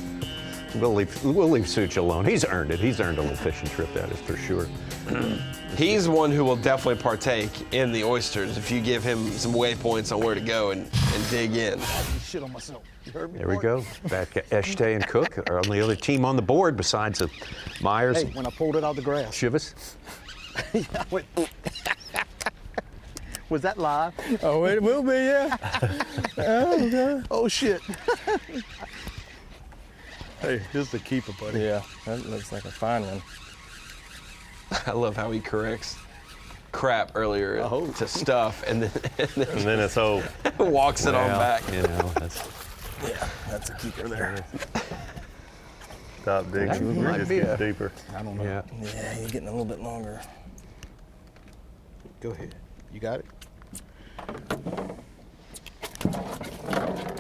We'll leave Such alone. He's earned it. He's earned a little fishing trip, that is for sure. He's one who will definitely partake in the oysters if you give him some waypoints on where to go and dig in. Shit on myself. There we go. Back at Eshtay and Cook are on the other team on the board besides Myers. Hey, when I pulled it out of the grass. Chivas. Yeah, wait. Was that live? Oh, it will be, yeah. Oh shit. Hey, here's the keeper, buddy. Yeah, that looks like a fine one. I love how he corrects crap earlier to stuff, and then it's all walks it on back. You know, that's That's a keeper there. Top dig. That We're might just be getting a- deeper. I don't know. Yeah, you're getting a little bit longer. Go ahead. You got it?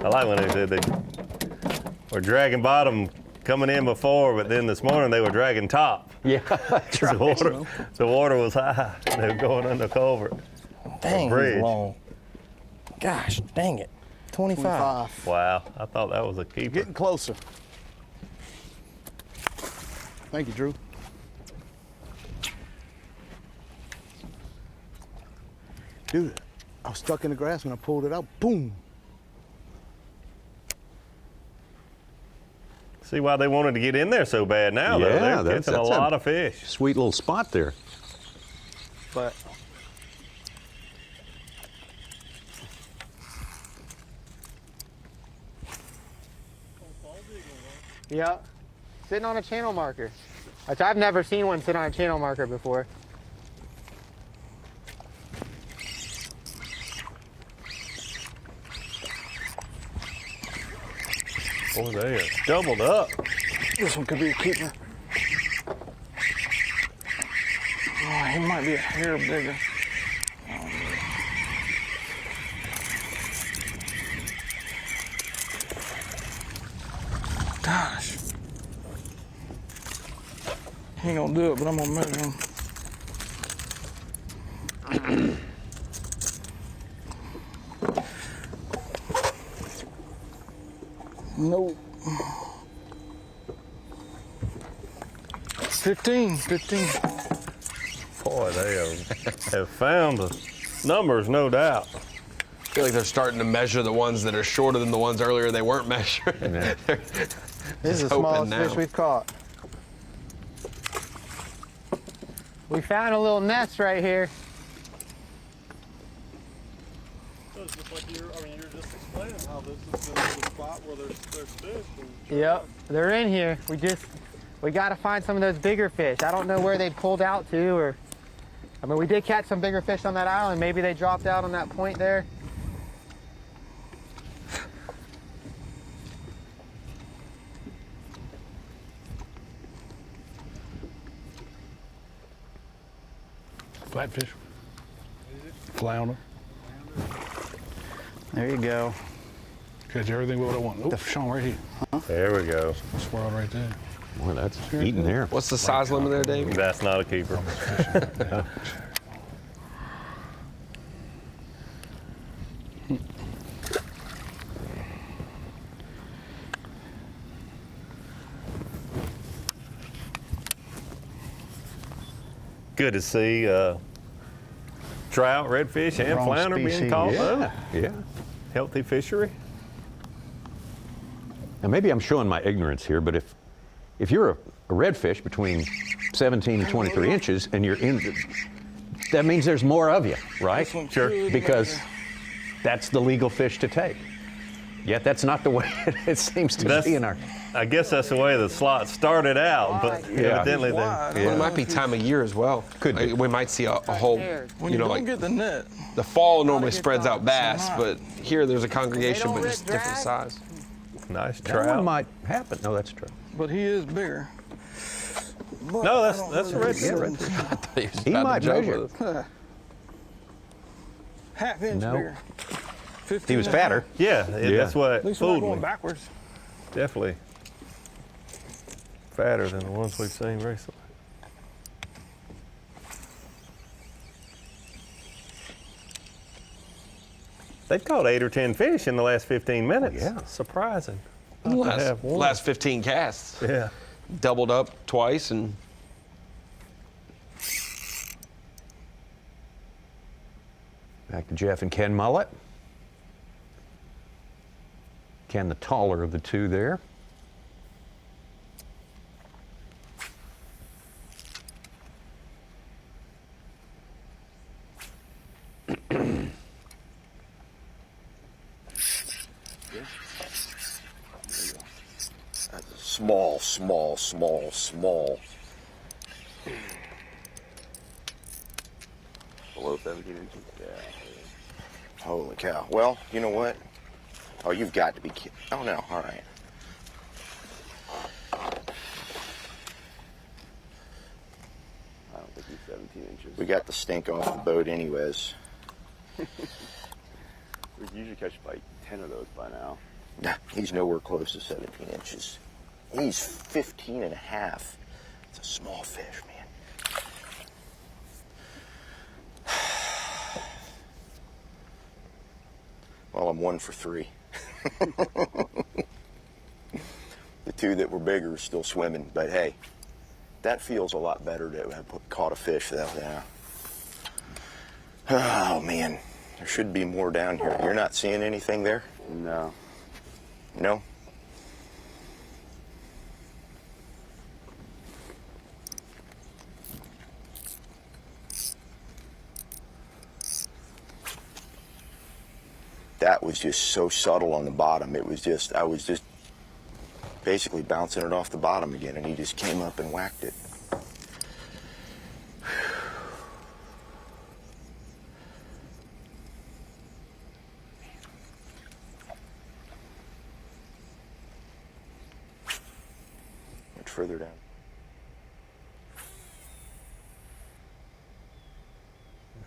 I like when they said they were dragging bottom coming in before, but then this morning they were dragging top. Yeah, that's right. The water was high. They were going under culvert. Dang, bridge. he's long. Gosh, dang it. 25. Wow, I thought that was a keeper. Getting closer. Thank you, Drew. Dude, I was stuck in the grass when I pulled it out. Boom. See why they wanted to get in there so bad now, though. Yeah, They're catching a lot of fish. Sweet little spot there. But yeah, sitting on a channel marker. Which I've never seen one sit on a channel marker before. Boy, they are doubled up. This one could be a keeper. Oh, he might be a hair bigger. Gosh. He ain't gonna do it, but I'm gonna measure him. Nope. 15. Boy, they have found the numbers, no doubt. I feel like they're starting to measure the ones that are shorter than the ones earlier they weren't measuring. This is the smallest fish we've caught. We found a little nest right here. It's just like you're just explaining how this is the spot where there's fish. Yep, they're in here. We got to find some of those bigger fish. I don't know where they pulled out to, or I mean, we did catch some bigger fish on that island. Maybe they dropped out on that point there. Flatfish. Flounder. There you go. Catch everything but what I want. Oh, Sean, right here. There we go. Swirl right there. Boy, that's eating there. What's the size limit there, Dave? That's not a keeper. Good to see trout, redfish, and Wrong flounder being species. caught, Yeah, though. yeah. Healthy fishery. Now, maybe I'm showing my ignorance here, but if you're a redfish between 17 and 23 inches and you're in, that means there's more of you, right? Sure. Because that's the legal fish to take. Yet that's not the way it seems to be in our. I guess that's the way the slot started out, but evidently Well, it might be time of year as well. Could be. We might see a whole, When you don't get the net, the fall normally spreads out bass, but here there's a congregation, but just different size. Nice That one trout. might happen. No, that's true. but he is bigger. But No, I that's don't a really redfish. see him. He might measure. Half inch No. bigger. 15 He was and a half. fatter. Yeah, that's what At least we're not fooled going me. backwards. Definitely fatter than the ones we've seen recently. They've caught 8 or 10 fish in the last 15 minutes. Yeah. Surprising. Not to have one. Last 15 casts. Yeah. Doubled up twice and Back to Jeff and Ken Mullet. Ken, the taller of the two there. small, small, small, small. Below 17 inches? Yeah. Holy cow. Well, you know what? Oh, you've got to be kidding. Oh, no. All right. I don't think he's 17 inches. We got the stink off the boat anyways. We usually catch like 10 of those by now. Nah, he's nowhere close to 17 inches. He's 15 and a half. It's a small fish, man. Well, I'm 1 for 3. The 2 that were bigger are still swimming, but hey, that feels a lot better to have caught a fish that way. Oh man, there should be more down here. You're not seeing anything there? No. No? That was just so subtle on the bottom. It was just, I was just basically bouncing it off the bottom again, and he just came up and whacked it. Much further down.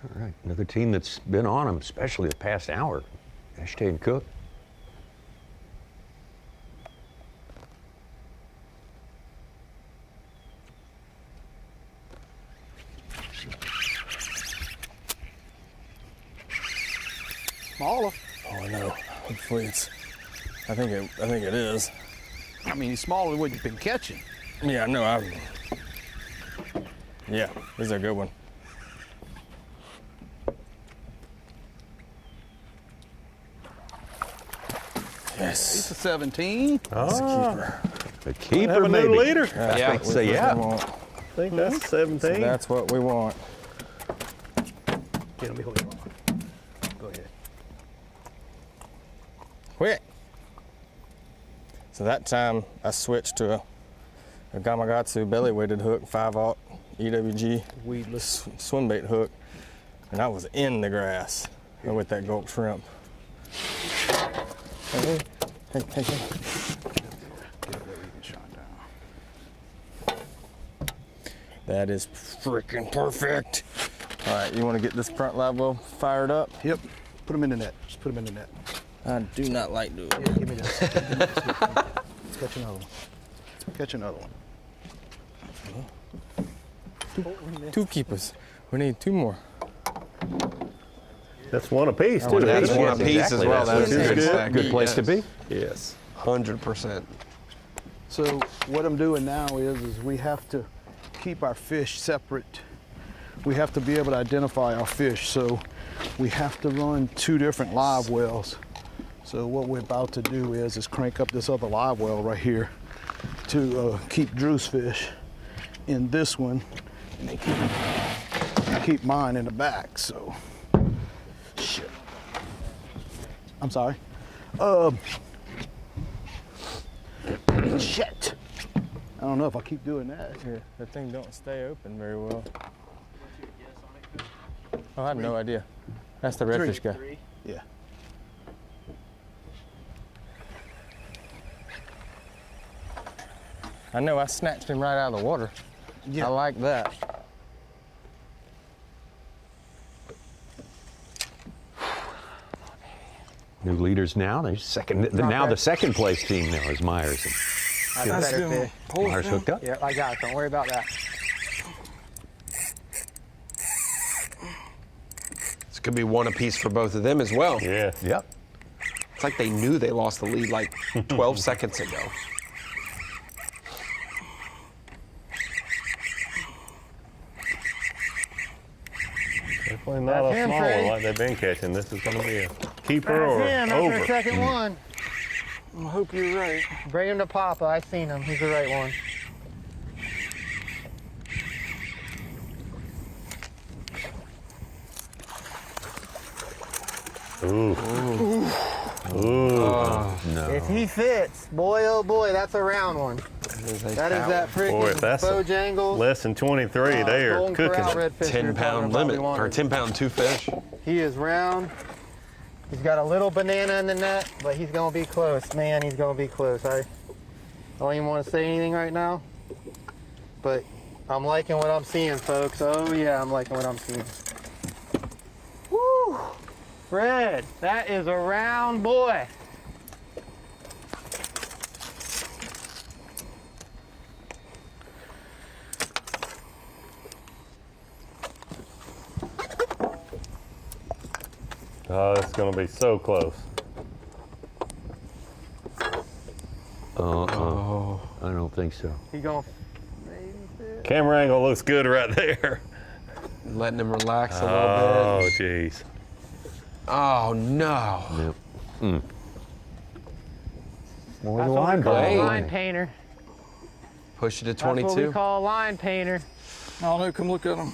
All right, another team that's been on them, especially the past hour. Ashtay and Cook. Smaller. Oh, I know. Hopefully it's. I think it is. I mean, he's smaller than what you've been catching. Yeah, no, yeah, this is a good one. Yes. He's a 17. That's a keeper. The keeper, have a new maybe. leader. Yeah, I'd say yeah. I think that's 17. So that's what we want. Get him, hold him. Go ahead. Quick. So that time I switched to a Gamakatsu belly weighted hook, 5/0 EWG weedless swim bait hook, and I was in the grass with that gulp shrimp. Hey. That is freaking perfect. All right, you want to get this front live well fired up? Yep. Put him in the net. Just put him in the net. I do not like doing it. Yeah, give me this. Let's catch another one. Catch another one. Two keepers. We need 2 more. That's 1 apiece, too. That's 1 apiece exactly. as well. That's That's a good place to be. Yes. 100%. So what I'm doing now is we have to keep our fish separate. We have to be able to identify our fish. So we have to run 2 different live wells. So what we're about to do is crank up this other live well right here to keep Drew's fish in this one, and they keep mine in the back. So, shit. I'm sorry. Shit. I don't know if I keep doing that. Yeah, that thing don't stay open very well. Oh, I have no idea. That's the redfish guy. 3. Yeah. I know I snatched him right out of the water. Yeah. I like that. New leaders now. They're second. Now the second place team now is Myers. That's better fish. Myers hooked up. Yep, I got it. Don't worry about that. This could be 1 apiece for both of them as well. Yeah. Yep. It's like they knew they lost the lead like 12 seconds ago. Definitely not a small one like they've been catching. This is going to be a keeper or That's him over. after the second one. I hope you're right. Bring him to Papa. I seen him. He's the right one. Ooh. Ooh. No. If he fits, boy, oh boy, that's a round one. That is that Boy, freaking if that's Bojangles. less than 23, they are Golden cooking. Corral redfish we were talking 10-pound about we limit, or wanted. 10-pound 2 fish. He is round. He's got a little banana in the net, but he's gonna be close. Man, he's gonna be close. I don't even want to say anything right now, but I'm liking what I'm seeing, folks. Oh yeah, I'm liking what I'm seeing. Woo! Fred, that is a round boy. Oh, it's going to be so close. I don't think so. He going. Camera angle looks good right there. Letting him relax a little Oh, bit. jeez. Oh, no. Yep. Mm. More That's the what line we call a ball. line painter. Push it to That's what we 22. call a line painter. Oh no, come look at him.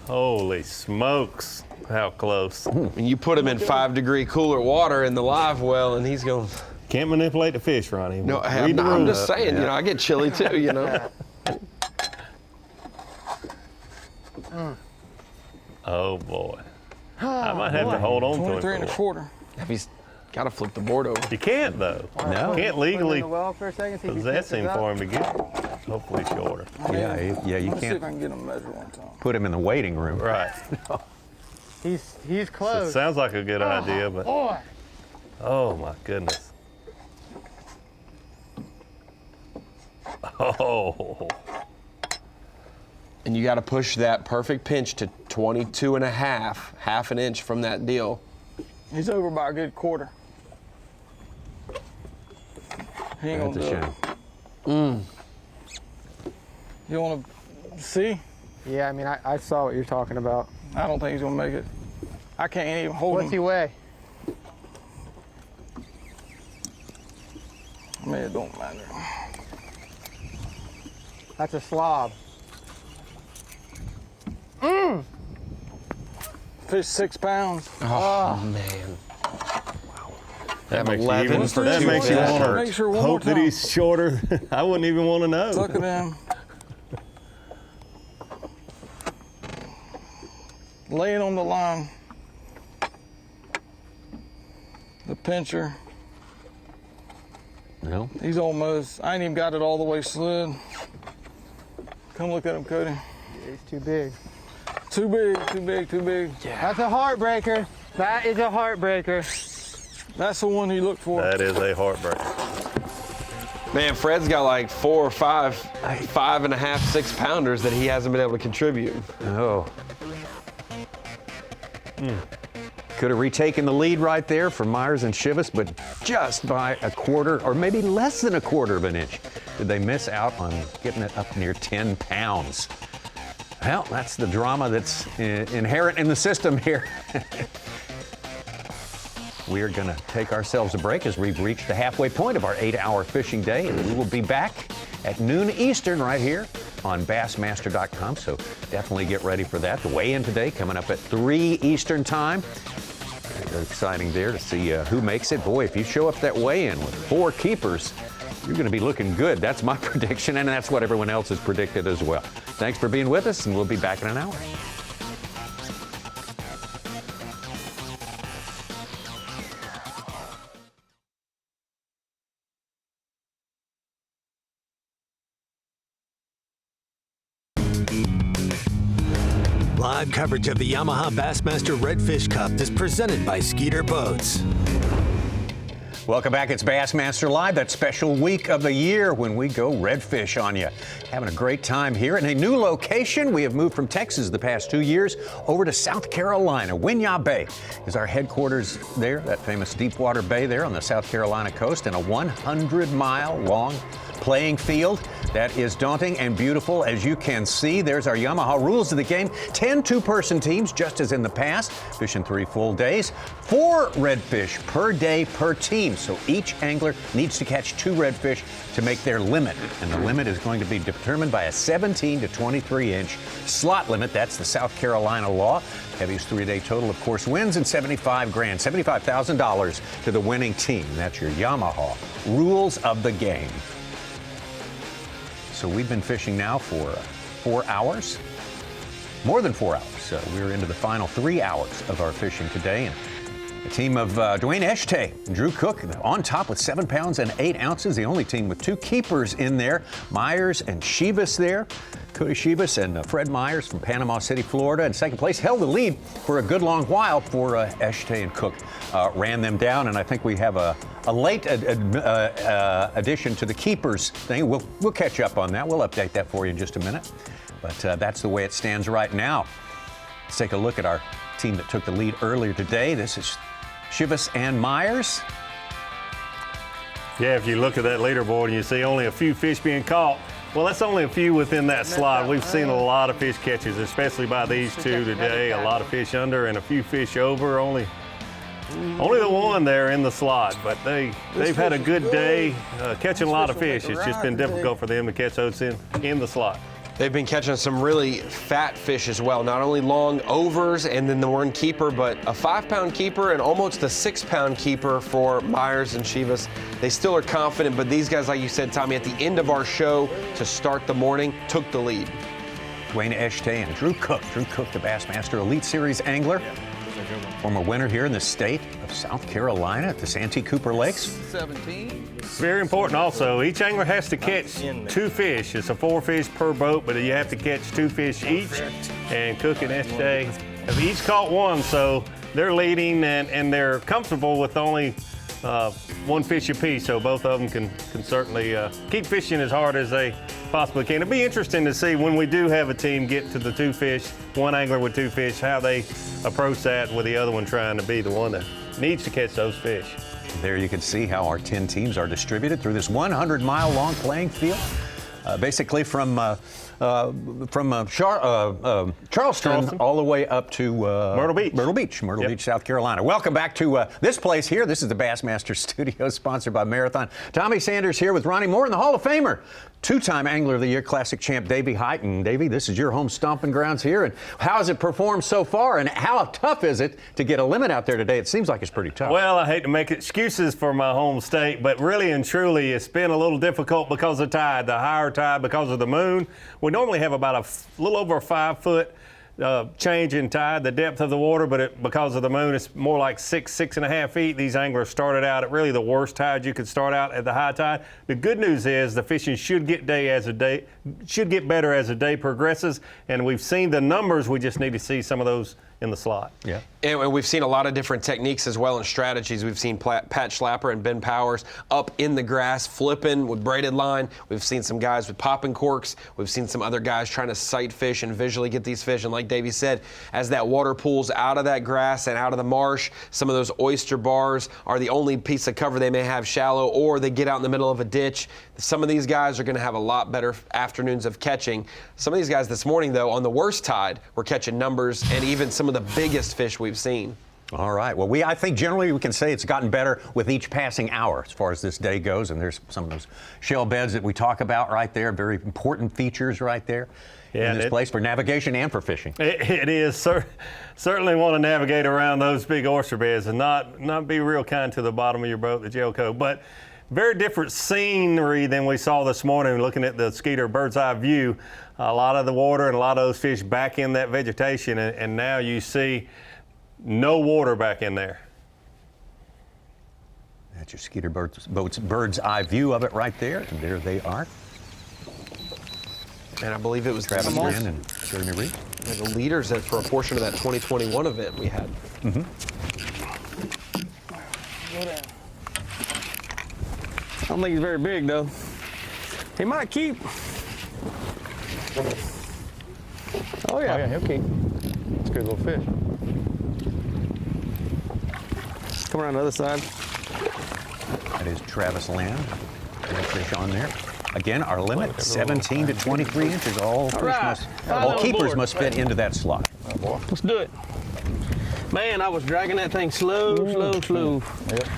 Holy smokes. How close. And you put him in 5-degree cooler water in the live well, and he's going. Can't manipulate the fish, Ronnie. No, Read the I'm rules. just saying, you know, I get chilly too, you know. Oh, boy. I might have to hold on to him. 23 and a quarter. He's got to flip the board over. You can't, though. No. Can't legally Put him in the well for a second, see if he possess picks him it up. for him to get hopefully shorter. Yeah, you Let me see can't if I can get him to measure one time. put him in the waiting room. Right. He's It close. sounds like a good idea, but Boy. oh my goodness. Oh. And you got to push that perfect pinch to 22 and a half an inch from that deal. He's over by a good quarter. He ain't That's gonna a do it. shame. You wanna see? Yeah, I mean, I saw what you're talking about. I don't think he's gonna make it. I can't even hold What's he him. weigh? I mean, it don't matter. That's a slob. Fish 6 pounds. Oh, man. That makes you 11 even, for that two makes you fish. want Make to sure one more hope that time. he's shorter. I wouldn't even want to know. Tuck it in. Lay it on the line. The pincher. No. He's almost, I ain't even got it all the way slid. Come look at him, Cody. Yeah, he's too big. Too big, too big, too big. That's a heartbreaker. That is a heartbreaker. That's the one you look for. That is a heartbreaker. Man, Fred's got like 4 or 5, 5.5, 6 pounders that he hasn't been able to contribute. Oh. Could have retaken the lead right there for Myers and Chivas, but just by a quarter or maybe less than a quarter of an inch did they miss out on getting it up near 10 pounds. Well, that's the drama that's inherent in the system here. We are going to take ourselves a break as we've reached the halfway point of our 8-hour fishing day, and we will be back at noon Eastern right here on Bassmaster.com, so definitely get ready for that. The weigh-in today coming up at 3 Eastern time. Very exciting there to see who makes it. Boy, if you show up that weigh-in with 4 keepers, you're going to be looking good. That's my prediction, and that's what everyone else has predicted as well. Thanks for being with us, and we'll be back in an hour. Live coverage of the Yamaha Bassmaster Redfish Cup is presented by Skeeter Boats. Welcome back. It's Bassmaster Live, that special week of the year when we go redfish on you. Having a great time here in a new location. We have moved from Texas the past 2 years over to South Carolina. Winyah Bay is our headquarters there, that famous Deepwater Bay there on the South Carolina coast, and a 100-mile long playing field. That is daunting and beautiful, as you can see. There's our Yamaha rules of the game. 10 two-person teams, just as in the past, fishing 3 full days. 4 redfish per day per team. So each angler needs to catch 2 redfish to make their limit. And the limit is going to be determined by a 17 to 23-inch slot limit. That's the South Carolina law. Heaviest 3-day total, of course, wins, and $75,000 to the winning team. That's your Yamaha rules of the game. So we've been fishing now for 4 hours, more than 4 hours. So we're into the final 3 hours of our fishing today. And the team of Dwayne Eshtay and Drew Cook on top with 7 pounds and 8 ounces. The only team with 2 keepers in there, Myers and Shivas there. Cody Shivas and Fred Myers from Panama City, Florida, in second place. Held the lead for a good long while for Eshtay and Cook. Ran them down, and I think we have a late addition to the keepers thing. We'll catch up on that. We'll update that for you in just a minute. But that's the way it stands right now. Let's take a look at our team that took the lead earlier today. This is Shivas and Myers. Yeah, if you look at that leaderboard and you see only a few fish being caught, well, that's only a few within that slot. We've seen a lot of fish catches, especially by these two today. A lot of fish under and a few fish over. Only the one there in the slot, but they've had a good day catching a lot of fish. It's just been difficult for them to catch those in the slot. They've been catching some really fat fish as well. Not only long overs and then the one keeper, but a 5-pound keeper and almost a 6-pound keeper for Myers and Shivas. They still are confident, but these guys, like you said, Tommy, at the end of our show to start the morning, took the lead. Dwayne Eshtay and Drew Cook. Drew Cook, the Bassmaster Elite Series angler. Former winner here in the state of South Carolina at the Santee Cooper Lakes. 17. Very important also, each angler has to catch 2 fish. It's a 4 fish per boat, but you have to catch 2 fish each. And Cook and Eshtay have each caught 1, so they're leading and they're comfortable with only 1 fish apiece. So both of them can certainly keep fishing as hard as they possibly can. It'll be interesting to see when we do have a team get to the 2 fish, 1 angler with 2 fish, how they approach that with the other one trying to be the one that needs to catch those fish. There you can see how our 10 teams are distributed through this 100-mile long playing field. Basically from Charleston all the way up to Myrtle Beach, South Carolina. Welcome back to this place here. This is the Bassmaster Studio, sponsored by Marathon. Tommy Sanders here with Ronnie Moore and the Hall of Famer, 2-time Angler of the Year Classic champ Davey Height. And Davey, this is your home stomping grounds here. And how has it performed so far? And how tough is it to get a limit out there today? It seems like it's pretty tough. Well, I hate to make excuses for my home state, but really and truly, it's been a little difficult because of tide, the higher tide because of the moon. We normally have about a little over a 5-foot change in tide, the depth of the water, but because of the moon, it's more like 6.5 feet. These anglers started out at really the worst tide you could start out at the high tide. The good news is the fishing should get better as the day progresses, and we've seen the numbers. We just need to see some of those in the slot. Yeah. And we've seen a lot of different techniques as well and strategies. We've seen Pat Schlapper and Ben Powers up in the grass, flipping with braided line. We've seen some guys with popping corks. We've seen some other guys trying to sight fish and visually get these fish. And like Davey said, as that water pools out of that grass and out of the marsh, some of those oyster bars are the only piece of cover they may have shallow, or they get out in the middle of a ditch. Some of these guys are going to have a lot better afternoons of catching. Some of these guys this morning, though, on the worst tide, were catching numbers and even some of the biggest fish we've seen. All right. Well, I think generally we can say it's gotten better with each passing hour as far as this day goes. And there's some of those shell beds that we talk about right there, very important features right there in this place for navigation and for fishing. It is. Certainly want to navigate around those big oyster beds and not be real kind to the bottom of your boat, the gel coat. But very different scenery than we saw this morning looking at the Skeeter bird's eye view. A lot of the water and a lot of those fish back in that vegetation, and now you see no water back in there. That's your Skeeter Boats bird's eye view of it right there, and there they are. And I believe it was Travis Grant and Jeremy Reed. The leaders for a portion of that 2021 event we had. Go down. I don't think he's very big, though. He might keep. Oh, yeah, he'll keep. It's a good little fish. Come around the other side. That is Travis Land. Good fish on there. Again, our limit, 17 to 23 inches. All keepers must fit into that slot. Let's do it. Man, I was dragging that thing slow. Yep.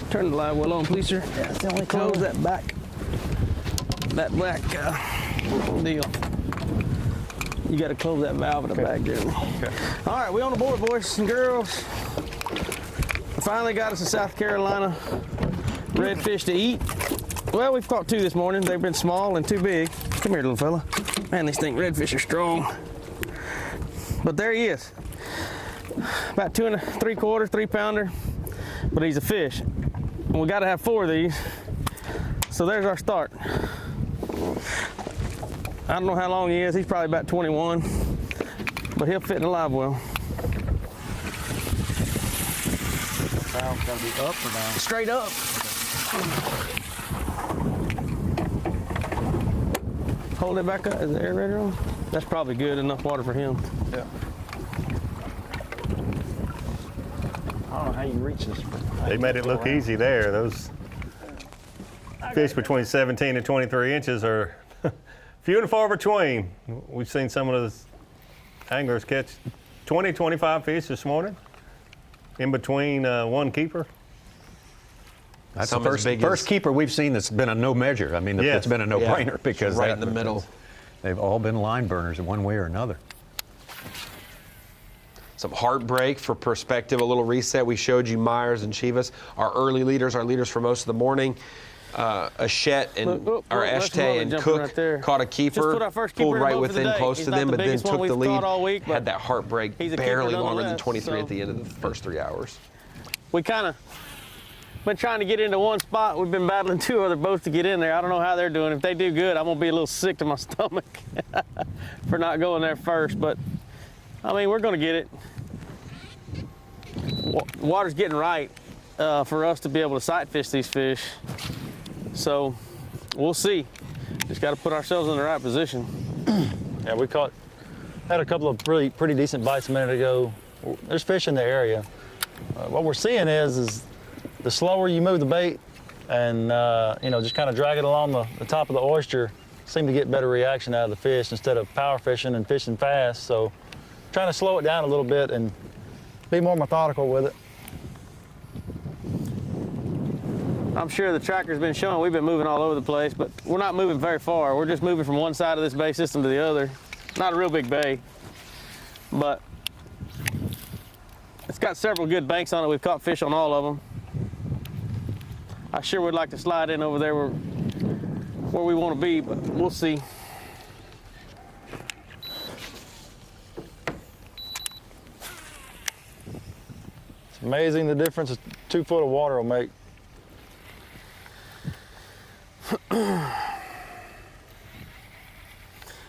Turn the live well on, please, sir. Yeah, it's the only close that back deal. You got to close that valve in the back, Jeremy. Okay. All right, we on the board, boys and girls. We finally got us a South Carolina redfish to eat. Well, we've caught 2 this morning. They've been small and too big. Come here, little fella. Man, these things redfish are strong. But there he is. About 2 3/4, 3-pounder. But he's a fish. And we got to have 4 of these. So there's our start. I don't know how long he is. He's probably about 21. But he'll fit in the live well. Valve's got to be up or down? Straight up. Hold it back up. Is the aerator on? That's probably good enough water for him. Yeah. I don't know how you reach this. They made it look easy there. Those fish between 17 and 23 inches are few and far between. We've seen some of those anglers catch 20, 25 fish this morning in between one keeper. That's the first keeper we've seen that's been a no measure. I mean, it's been a no-brainer because right in the middle. They've all been line burners in one way or another. Some heartbreak for perspective, a little reset. We showed you Myers and Chivas, our early leaders, our leaders for most of the morning. Ashette and our Eshte and Cook right caught a keeper, pulled right within close to them, but then took the lead. Had that heartbreak barely longer than 23 at the end of the first 3 hours. We kind of been trying to get into one spot. We've been battling 2 other boats to get in there. I don't know how they're doing. If they do good, I'm going to be a little sick to my stomach for not going there first. But, I mean, we're going to get it. Water's getting right for us to be able to sight fish these fish. So, we'll see. Just got to put ourselves in the right position. Yeah, we had a couple of pretty decent bites a minute ago. There's fish in the area. What we're seeing is the slower you move the bait and, just kind of drag it along the top of the oyster, seem to get better reaction out of the fish instead of power fishing and fishing fast. So trying to slow it down a little bit and be more methodical with it. I'm sure the tracker's been showing we've been moving all over the place, but we're not moving very far. We're just moving from one side of this bay system to the other. Not a real big bay, but it's got several good banks on it. We've caught fish on all of them. I sure would like to slide in over there where we want to be, but we'll see. It's amazing the difference a 2 foot of water will make.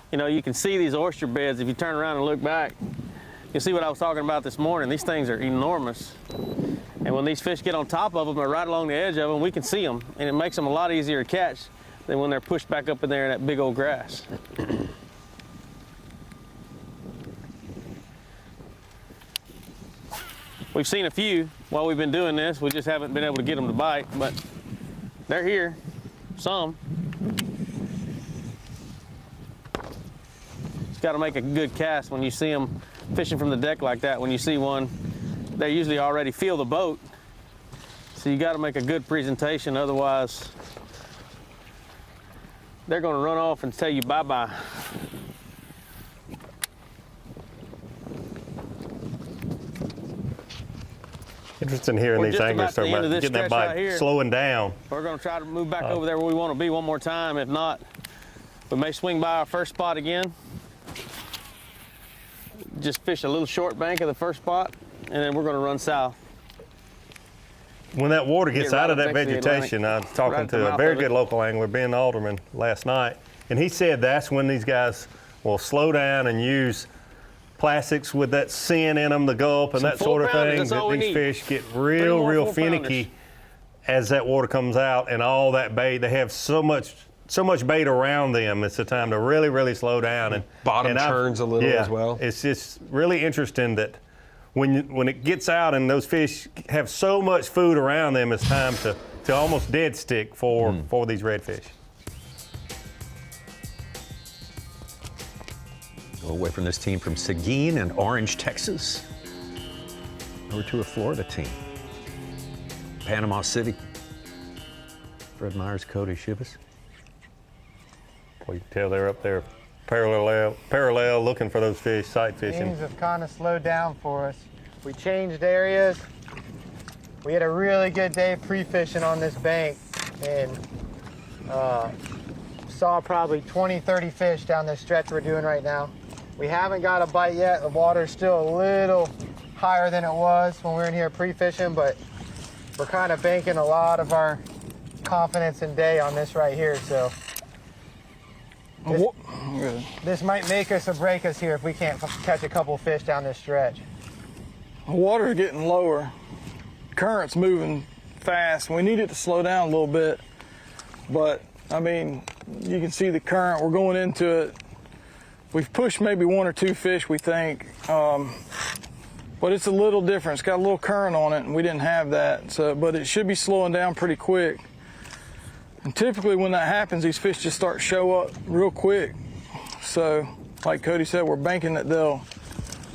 You know, you can see these oyster beds. If you turn around and look back, you'll see what I was talking about this morning. These things are enormous. And when these fish get on top of them or right along the edge of them, we can see them. And it makes them a lot easier to catch than when they're pushed back up in there in that big old grass. We've seen a few while we've been doing this. We just haven't been able to get them to bite, but they're here, some. Just got to make a good cast when you see them fishing from the deck like that. When you see one, they usually already feel the boat. So you got to make a good presentation, otherwise they're going to run off and tell you bye-bye. Interesting hearing these anglers talking about getting that bite slowing down. We're going to try to move back over there where we want to be one more time. If not, we may swing by our first spot again. Just fish a little short bank of the first spot, and then we're going to run south. When that water gets out of that vegetation, I was talking to a very good local angler, Ben Alderman, last night, and he said that's when these guys will slow down and use plastics with that sin in them, the gulp and that sort of thing, that these fish get real finicky as that water comes out, and all that bait, they have so much bait around them. It's the time to really slow down. And bottom turns a little as well. It's just really interesting that when it gets out and those fish have so much food around them, it's time to almost dead stick for these redfish. Go away from this team from Seguin and Orange, Texas, over to a Florida team. Panama City. Fred Myers, Cody Chivas. Well, you can tell they're up there parallel looking for those fish, sight fishing. Things have kind of slowed down for us. We changed areas. We had a really good day pre-fishing on this bank, and saw probably 20, 30 fish down this stretch we're doing right now. We haven't got a bite yet. The water's still a little higher than it was when we were in here pre-fishing, but we're kind of banking a lot of our confidence and day on this right here, so this might make us or break us here if we can't catch a couple fish down this stretch. The water's getting lower, current's moving fast. We need it to slow down a little bit, but I mean, you can see the current. We're going into it. We've pushed maybe 1 or 2 fish, we think, but it's a little different. It's got a little current on it, and we didn't have that. So, but it should be slowing down pretty quick. And typically when that happens, these fish just start to show up real quick. So, like Cody said, we're banking that they'll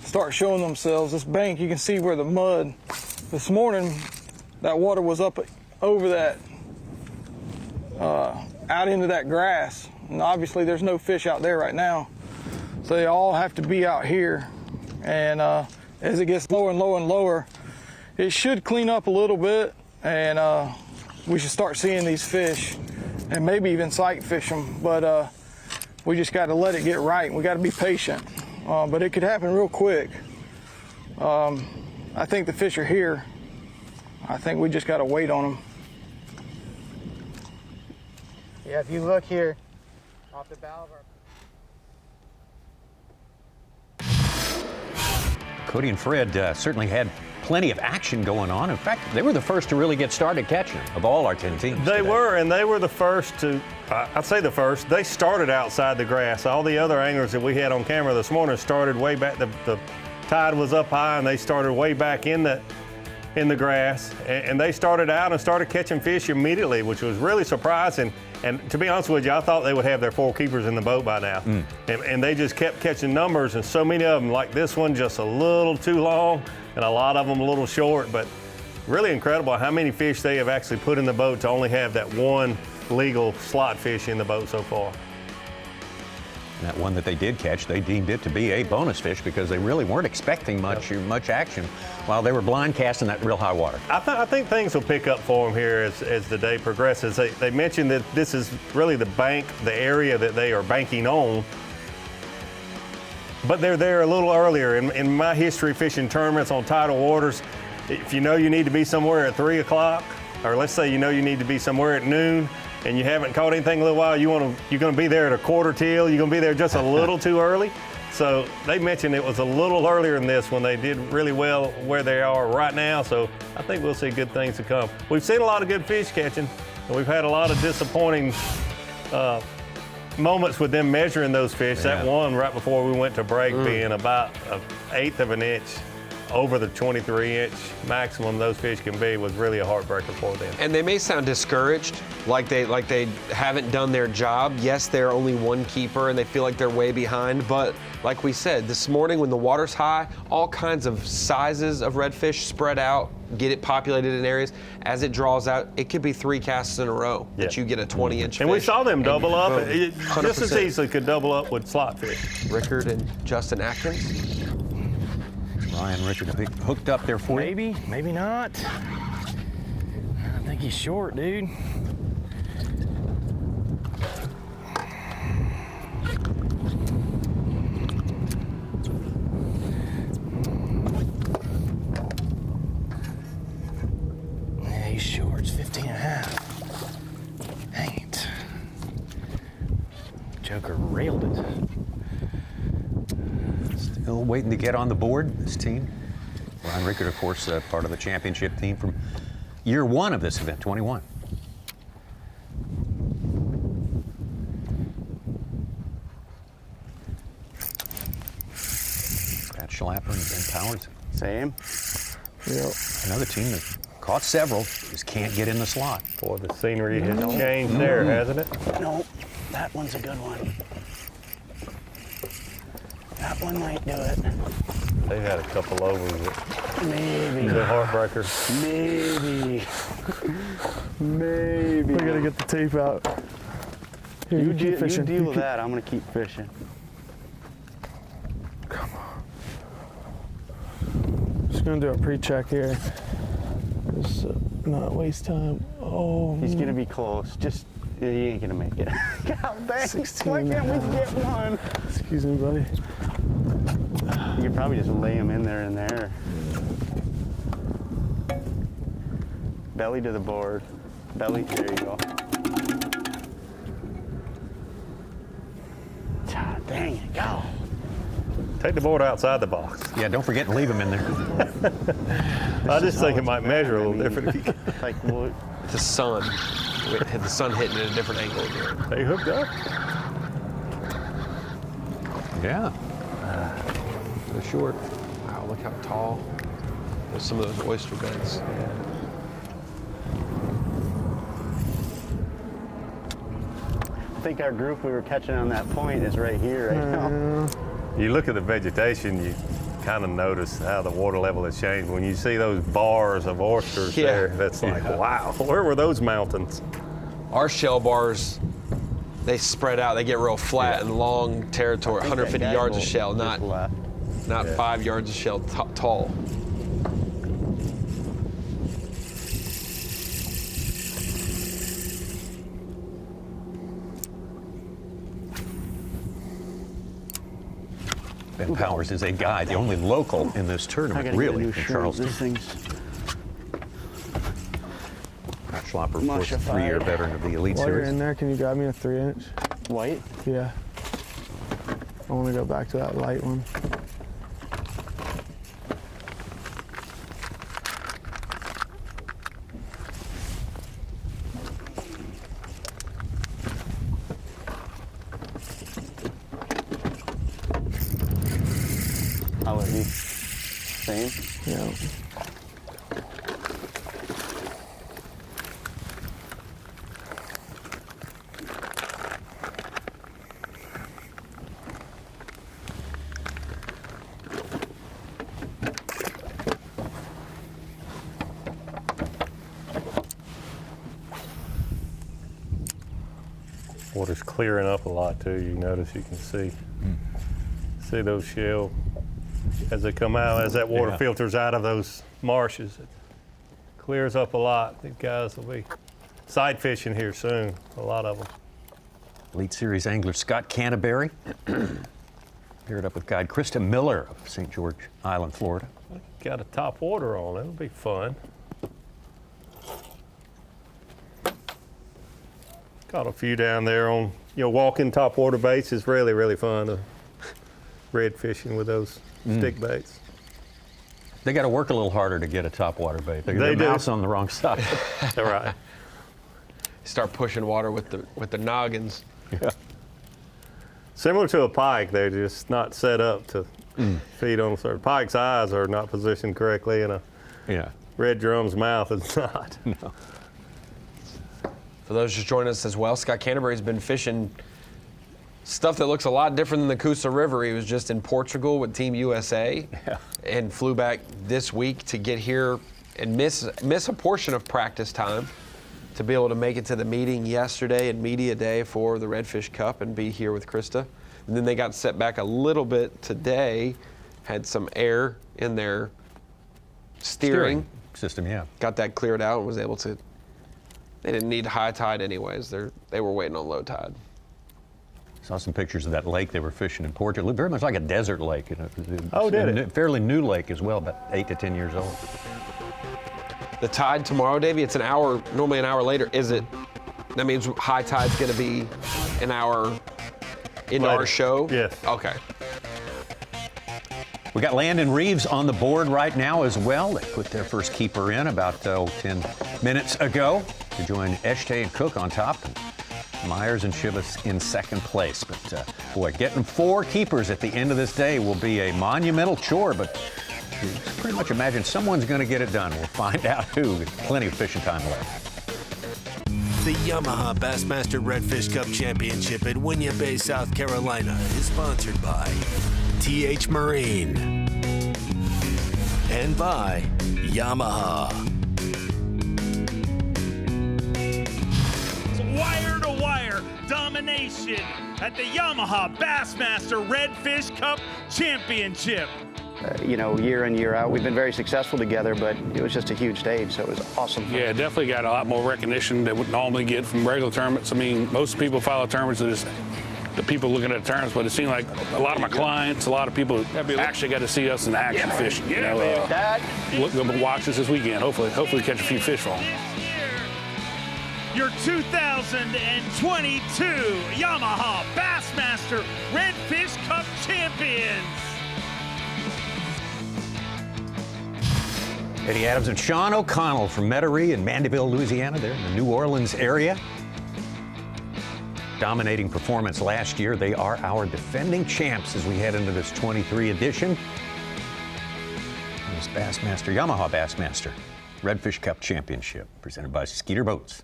start showing themselves. This bank, you can see where the mud, this morning, that water was up over that, out into that grass. And obviously there's no fish out there right now. So they all have to be out here. And as it gets lower and lower and lower, it should clean up a little bit, and we should start seeing these fish and maybe even sight fish them. But we just got to let it get right. We got to be patient. But it could happen real quick. I think the fish are here. I think we just got to wait on them. Yeah, if you look here, off the bow of our... Cody and Fred certainly had plenty of action going on. In fact, they were the first to really get started catching of all our 10 teams. They were, and they were the first to, I'd say the first. They started outside the grass. All the other anglers that we had on camera this morning started way back. The tide was up high, and they started way back in the grass. And they started out and started catching fish immediately, which was really surprising. And to be honest with you, I thought they would have their 4 keepers in the boat by now. And they just kept catching numbers, and so many of them, like this one, just a little too long, and a lot of them a little short. But really incredible how many fish they have actually put in the boat to only have that one legal slot fish in the boat so far. That one that they did catch, they deemed it to be a bonus fish because they really weren't expecting much action while they were blind casting that real high water. I think things will pick up for them here as the day progresses. They mentioned that this is really the area that they are banking on, but they're there a little earlier. In my history fishing tournaments on tidal waters, if you know you need to be somewhere at 3 o'clock, or let's say you know you need to be somewhere at noon, and you haven't caught anything in a little while, you're going to be there at a quarter till, you're going to be there just a little too early. So they mentioned it was a little earlier than this when they did really well where they are right now. So I think we'll see good things to come. We've seen a lot of good fish catching, and we've had a lot of disappointing moments with them measuring those fish. Yeah. That one right before we went to break being about 1/8 of an inch over the 23-inch maximum those fish can be was really a heartbreaker for them. And they may sound discouraged, like they haven't done their job. Yes, they're only 1 keeper and they feel like they're way behind, but like we said, this morning when the water's high, all kinds of sizes of redfish spread out, get it populated in areas. As it draws out, it could be 3 casts in a row that you get a 20-inch fish. And we saw them double up. It just as easily could double up with slot fish. Rickard and Justin Atkins. Ryan Rickard hooked up there for you. Maybe, maybe not. I think he's short, dude. Yeah, he's short. It's 15.5. Dang it. Joker railed it. Still waiting to get on the board, this team. Ryan Rickard, of course, part of the championship team from year 1 of this event, 21. Pat Schlapper and Ben Powers. Same. Yep. Another team that caught several, just can't get in the slot. Boy, the scenery has changed there, hasn't it? No, that one's a good one. That one might do it. They had a couple overs. Maybe. The heartbreaker. Maybe. Maybe. We gotta get the tape out. Here, you keep fishing. deal with that. I'm gonna keep fishing. Come on. Just gonna do a pre-check here. Just not waste time. Oh. He's gonna be close. Just You ain't gonna make it. God dang, 16 why and a can't we half. get one? Excuse me, buddy. You could probably just lay them in there and there. Belly to the board. Belly, there you go. God dang it, go. Take the board outside the box. Yeah, don't forget to leave them in there. I just think it might measure a little different. If you like what? The sun. The sun hitting at a different angle here. They hooked up. Yeah. They're short. Wow, look how tall. There's some of those oyster beds. I think our group we were catching on that point is right here, right now. You look at the vegetation, you kind of notice how the water level has changed. When you see those bars of oysters there, that's like, wow, where were those mountains? Our shell bars, they spread out. They get real flat and long territory, 150 yards of shell, not 5 yards of shell tall. Ben Powers is a guy, the only local in this tournament, really, in Charleston. This thing's Schlopper, of course, a 3-year veteran of the Elite While you're Series. in there, can you grab me a 3-inch? White? Yeah. I want to go back to that light one. How is he? Same? Yeah. Water's clearing up a lot too. You notice, you can see those shell as they come out, as that water filters out of those marshes. It clears up a lot. These guys will be side fishing here soon, a lot of them. Elite Series angler Scott Canterbury paired up with guide Krista Miller of St. George Island, Florida. Got a top water on. It'll be fun. Caught a few down there on, walking top water baits is really, really fun. Red fishing with those stick baits. They got to work a little harder to get a top water bait. Their do. mouth's on the wrong side. All right. Start pushing water with the noggins. Yeah. Similar to a pike, they're just not set up to feed on certain. Pike's eyes are not positioned correctly, and a red drum's mouth is not. No. For those just joining us as well, Scott Canterbury's been fishing stuff that looks a lot different than the Coosa River. He was just in Portugal with Team USA and flew back this week to get here and miss a portion of practice time to be able to make it to the meeting yesterday and media day for the Redfish Cup and be here with Krista. And then they got set back a little bit today, had some air in their steering system, got that cleared out and was able to. They didn't need high tide anyways. They were waiting on low tide. Saw some pictures of that lake they were fishing in Portugal. It looked very much like a desert lake. Oh, did it? Fairly new lake as well, about 8 to 10 years old. The tide tomorrow, Davey, it's normally an hour later. That means high tide's gonna be an hour into our show? Yes. Okay. We got Landon Reeves on the board right now as well. They put their first keeper in about 10 minutes ago to join Eshte and Cook on top. Myers and Shivas in second place. But boy, getting 4 keepers at the end of this day will be a monumental chore, but you pretty much imagine someone's going to get it done. We'll find out who. There's plenty of fishing time left. The Yamaha Bassmaster Redfish Cup Championship at Winyah Bay, South Carolina is sponsored by TH Marine and by Yamaha. Wire-to-wire domination at the Yamaha Bassmaster Redfish Cup Championship. you know, year in, year out. We've been very successful together, but it was just a huge stage, so it was awesome. Yeah, definitely got a lot more recognition than would normally get from regular tournaments. I mean, most people follow tournaments as the people looking at tournaments, but it seemed like a lot of my clients, a lot of people actually got to see us in action fishing. You know, watch us this weekend. Hopefully catch a few fish for them. Your 2022 Yamaha Bassmaster Redfish Cup champions. Eddie Adams and Sean O'Connell from Metairie in Mandeville, Louisiana. They're in the New Orleans area. Dominating performance last year. They are our defending champs as we head into this 23 edition. This Bassmaster, Yamaha Bassmaster Redfish Cup Championship, presented by Skeeter Boats.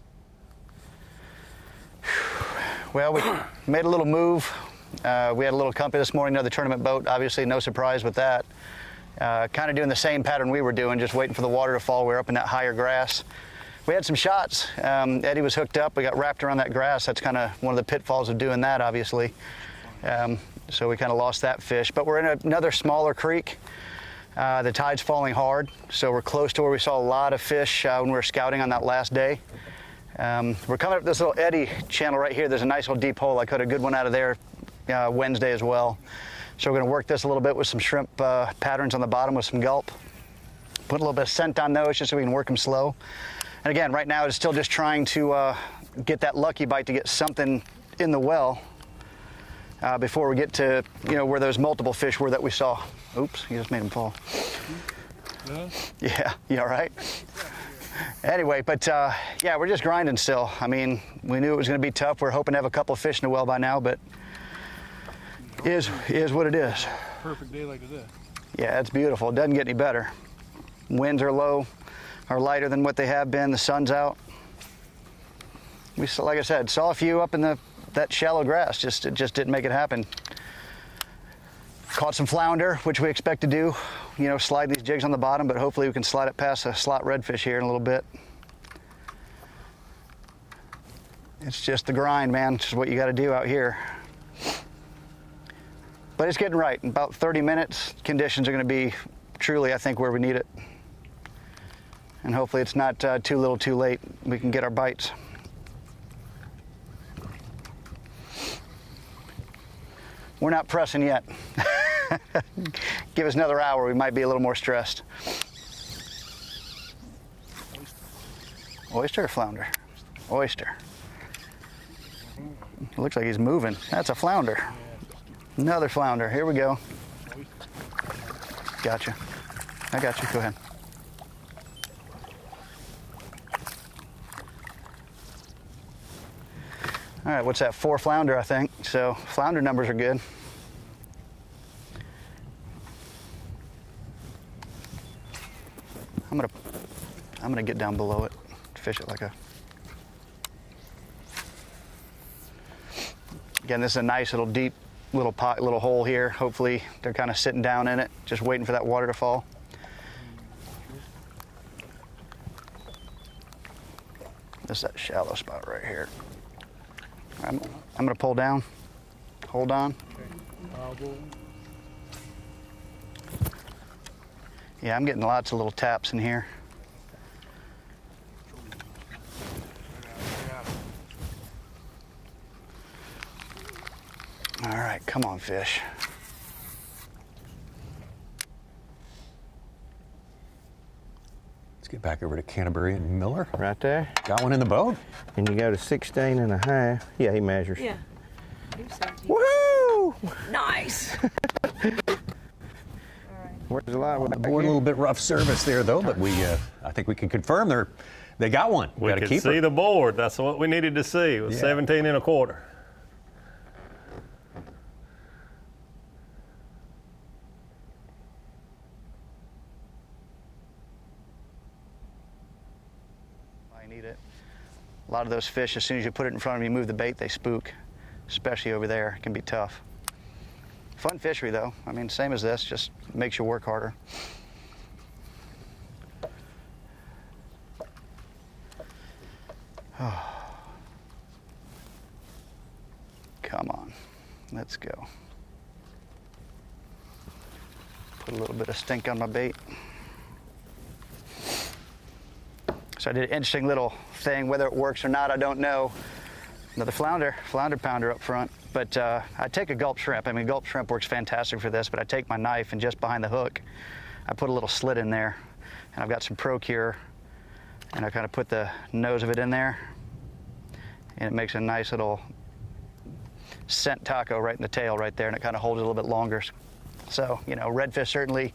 Well, we made a little move. We had a little company this morning, another tournament boat. Obviously, no surprise with that. Kind of doing the same pattern we were doing, just waiting for the water to fall. We were up in that higher grass. We had some shots. Eddie was hooked up. We got wrapped around that grass. That's kind of one of the pitfalls of doing that, obviously. So we kind of lost that fish. But we're in another smaller creek. The tide's falling hard, so we're close to where we saw a lot of fish when we were scouting on that last day. We're coming up this little eddy channel right here. There's a nice little deep hole. I caught a good one out of there Wednesday as well. So we're going to work this a little bit with some shrimp patterns on the bottom with some gulp. Put a little bit of scent on those just so we can work them slow. And again, right now it's still just trying to get that lucky bite to get something in the well before we get to, you know, where those multiple fish were that we saw. Oops, you just made them fall. Yeah, you all right? Anyway, but yeah, we're just grinding still. I mean, we knew it was going to be tough. We're hoping to have a couple of fish in the well by now, but is what it is. Perfect day like today. Yeah, it's beautiful. It doesn't get any better. Winds are low, are lighter than what they have been. The sun's out. We, like I said, saw a few up in that shallow grass. It just didn't make it happen. Caught some flounder, which we expect to do. You know, slide these jigs on the bottom, but hopefully we can slide it past a slot redfish here in a little bit. It's just the grind, man. It's just what you got to do out here. But it's getting right. In about 30 minutes, conditions are going to be truly, I think, where we need it. And hopefully it's not too little too late. We can get our bites. We're not pressing yet. Give us another hour, we might be a little more stressed. Oyster or flounder? Oyster. It looks like he's moving. That's a flounder. Another flounder. Here we go. Gotcha. I got you. Go ahead. All right, what's that? 4 flounder, I think. So flounder numbers are good. I'm gonna get down below it, fish it like a. Again, this is a nice little deep little pot, little hole here. Hopefully they're kind of sitting down in it, just waiting for that water to fall. This is that shallow spot right here. I'm gonna pull down, hold on. Yeah, I'm getting lots of little taps in here. All right, come on, fish. Let's get back over to Canterbury and Miller. Right there. Got one in the boat. And you go to 16 and a half. Yeah, he measures. Yeah. Woohoo! Nice. Where's the line? Board a little bit rough service there, though, but I think we can confirm they got one. We could see the board. That's what we needed to see. It was 17 and a quarter. I need it. A lot of those fish, as soon as you put it in front of them, you move the bait, they spook, especially over there. It can be tough. Fun fishery, though. I mean, same as this, just makes you work harder. Oh. Come on, let's go. Put a little bit of stink on my bait. So I did an interesting little thing. Whether it works or not, I don't know. Another flounder pounder up front. But I take a gulp shrimp. I mean, gulp shrimp works fantastic for this, but I take my knife and just behind the hook, I put a little slit in there, and I've got some Procure, and I kind of put the nose of it in there, and it makes a nice little scent taco right in the tail right there, and it kind of holds it a little bit longer. So, you know, redfish certainly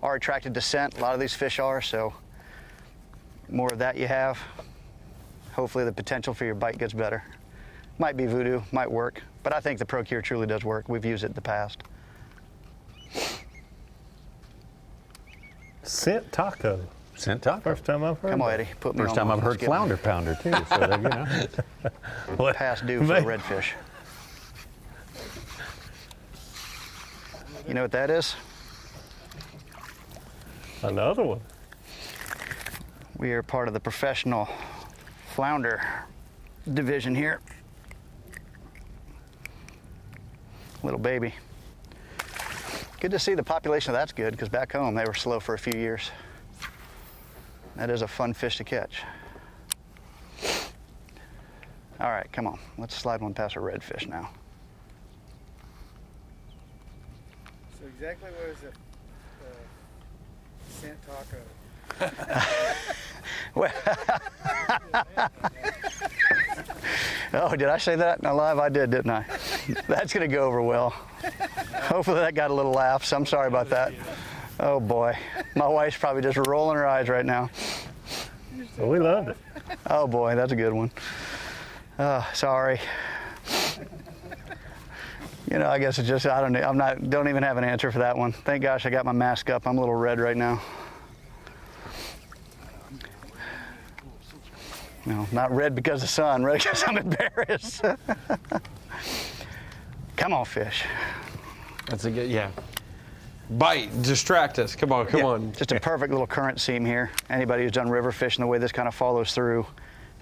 are attracted to scent. A lot of these fish are, so more of that you have, hopefully the potential for your bite gets better. Might be voodoo, might work, but I think the Procure truly does work. We've used it in the past. Scent taco. Scent taco. First time I've heard. Come on, Eddie, put me on. First time I've heard flounder pounder too. So you know. Past due for redfish. You know what that is? Another one. We are part of the professional flounder division here. Little baby. Good to see the population of that's good, because back home they were slow for a few years. That is a fun fish to catch. All right, come on. Let's slide one past a redfish now. So exactly what is it? Scent taco. Well, oh, did I say that in live? I did, didn't I? That's gonna go over well. Hopefully that got a little laugh, so I'm sorry about that. Oh boy, my wife's probably just rolling her eyes right now. Well, we loved it. Oh boy, that's a good one. Sorry. You know, I guess it's just, I don't know, don't even have an answer for that one. Thank gosh I got my mask up. I'm a little red right now. No, not red because of sun, red because I'm embarrassed. Come on, fish. That's a good, yeah. Bite, distract us. Come on, come on. Just a perfect little current seam here. Anybody who's done river fishing, the way this kind of follows through,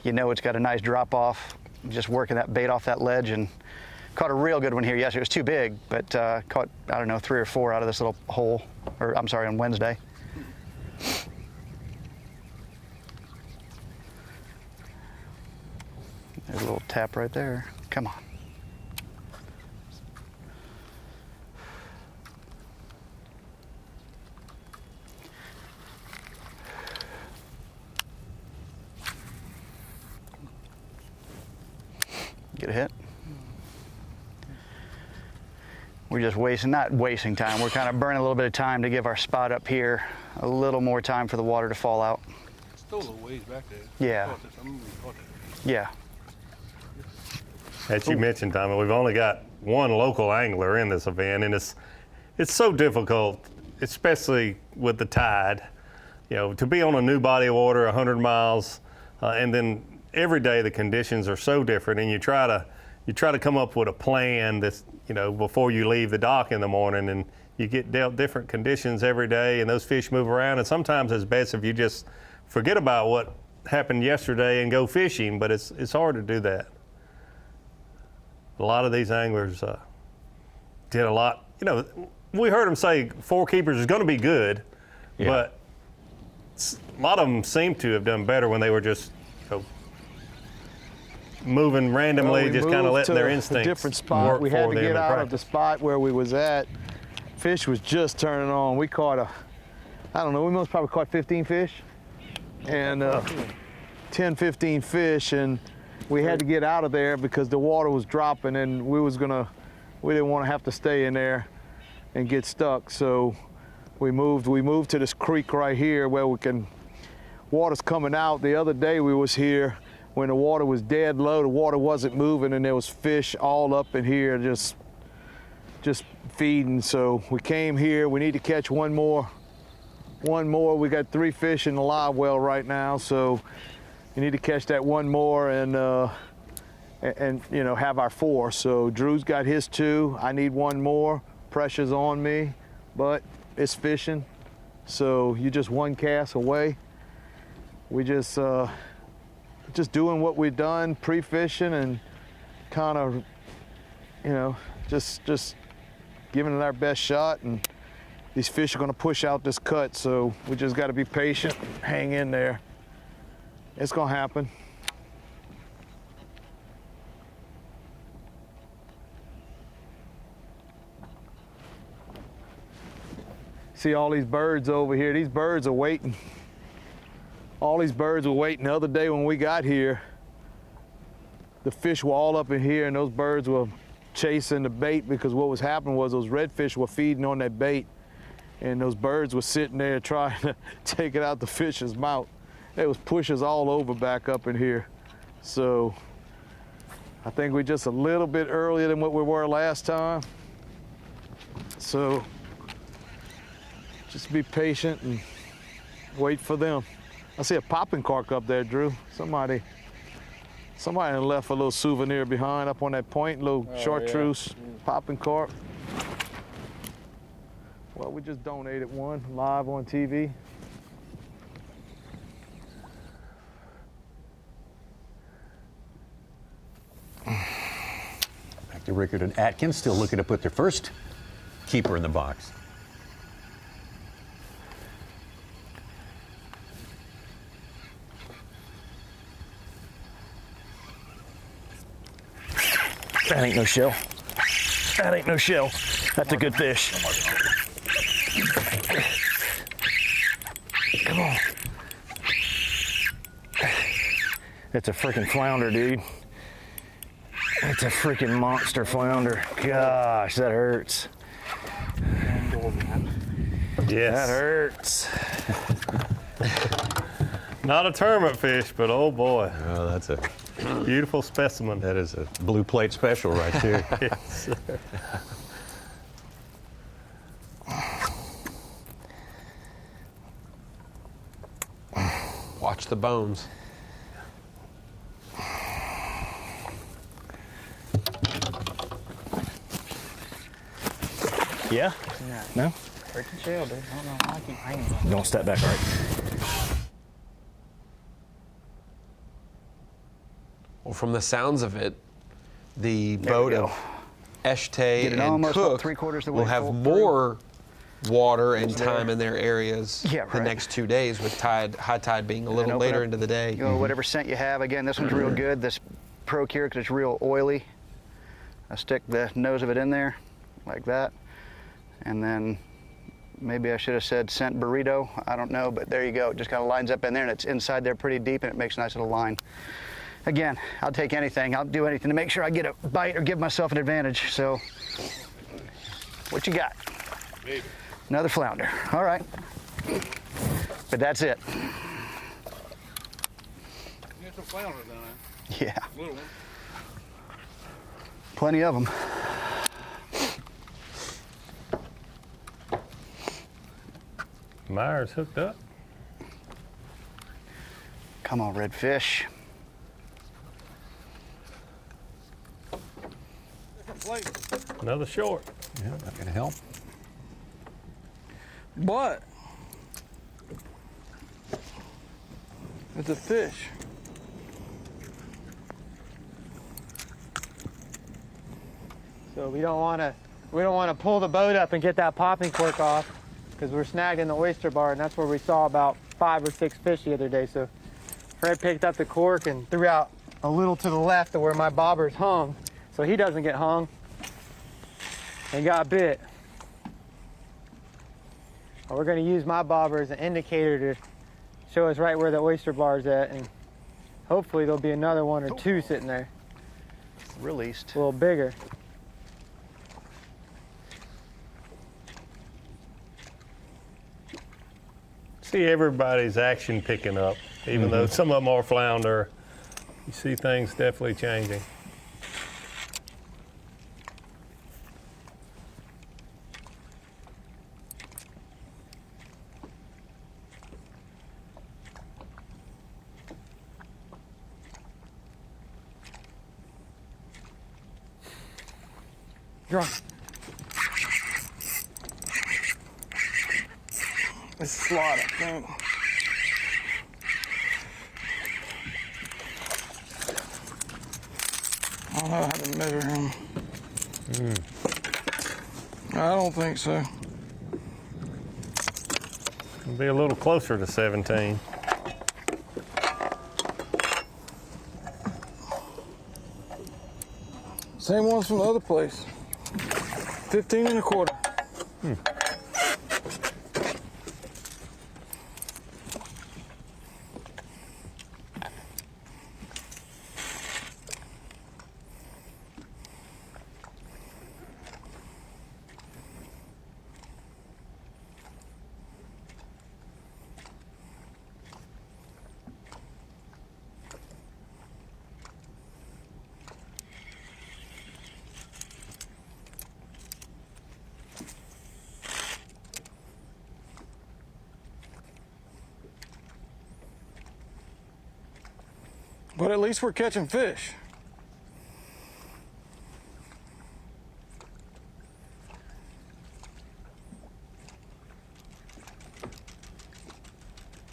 you know it's got a nice drop off. Just working that bait off that ledge, and caught a real good one here. Yes, it was too big, but caught, I don't know, 3 or 4 out of this little hole, or I'm sorry, on Wednesday. There's a little tap right there. Come on. Get a hit. We're just not wasting time. We're kind of burning a little bit of time to give our spot up here a little more time for the water to fall out. It's still a little ways back there. Yeah. Yeah. As you mentioned, Tommy, we've only got one local angler in this event, and it's so difficult, especially with the tide, you know, to be on a new body of water 100 miles, and then every day the conditions are so different, and you try to come up with a plan that's, you know, before you leave the dock in the morning, and you get dealt different conditions every day, and those fish move around, and sometimes it's best if you just forget about what happened yesterday and go fishing, but it's hard to do that. A lot of these anglers did a lot. You know, we heard them say 4 keepers is going to be good, but a lot of them seem to have done better when they were just, you know, moving randomly, just kind of letting their instincts a different spot. work We had for to them get in out of the practice. spot where we was at. Fish was just turning on. We caught I don't know, we must probably caught 15 fish, and 10, 15 fish, and we had to get out of there because the water was dropping, and we didn't want to have to stay in there and get stuck. So we moved to this creek right here where water's coming out. The other day we was here when the water was dead low, the water wasn't moving, and there was fish all up in here just feeding. So we came here. We need to catch one more. We got 3 fish in the live well right now, so you need to catch that one more and you know, have our 4. So Drew's got his 2. I need one more. Pressure's on me, but it's fishing. So you're just one cast away. We just doing what we've done pre-fishing and kind of, you know, just giving it our best shot, and these fish are gonna push out this cut, so we just gotta be patient, hang in there. It's gonna happen. See all these birds over here, these birds are waiting. All these birds were waiting. The other day when we got here, the fish were all up in here and those birds were chasing the bait, because what was happening was those redfish were feeding on that bait and those birds were sitting there trying to take it out the fish's mouth. There was pushes all over back up in here. So I think we're just a little bit earlier than what we were last time. So just be patient and wait for them. I see a popping cork up there, Drew. Somebody left a little souvenir behind up on that point, little chartreuse popping cork. Well, we just donated one live on TV. Back to Rickard and Atkins, still looking to put their first keeper in the box. That ain't no shell. That ain't no shell. That's a good fish. Come on. It's a freaking flounder, dude. It's a freaking monster flounder. Gosh, that hurts. Yes. That hurts. Not a tournament fish, but oh boy. Oh, that's a beautiful specimen. That is a blue plate special right there. Yes. Watch the bones. Yeah? No? Freaking shell, dude. I don't know why I keep hanging. Don't step back, right? Well, from the sounds of it, the boat of Eshtay and almost Cook 3/4 the way will have full more water and It's time there. in their areas the right. next 2 days, with high tide being a little open later up, into the day. You know, whatever scent you have. Again, this one's real good. This Pro Cure, because it's real oily. I stick the nose of it in there like that. And then maybe I should have said scent burrito. I don't know, but there you go. It just kind of lines up in there, and it's inside there pretty deep, and it makes a nice little line. Again, I'll take anything. I'll do anything to make sure I get a bite or give myself an advantage. So, what you got? Maybe. Another flounder. All right. But that's it. There's some flounders down there. Yeah. Little one. Plenty of them. Myers hooked up. Come on, redfish. Another short. Yeah, that can help. But it's a fish. So we don't want to pull the boat up and get that popping cork off, because we're snagged in the oyster bar, and that's where we saw about 5 or 6 fish the other day. So Fred picked up the cork and threw out a little to the left of where my bobber's hung, so he doesn't get hung and got bit. We're going to use my bobber as an indicator to show us right where the oyster bar's at, and hopefully there'll be another 1 or 2 sitting there. Released. A little bigger. See everybody's action picking up, even though some of them are flounder. You see things definitely changing. Draw. It's slot, I think. I don't know how to measure him. I don't think so. It'll be a little closer to 17. Same ones from the other place. 15 and a quarter. But at least we're catching fish.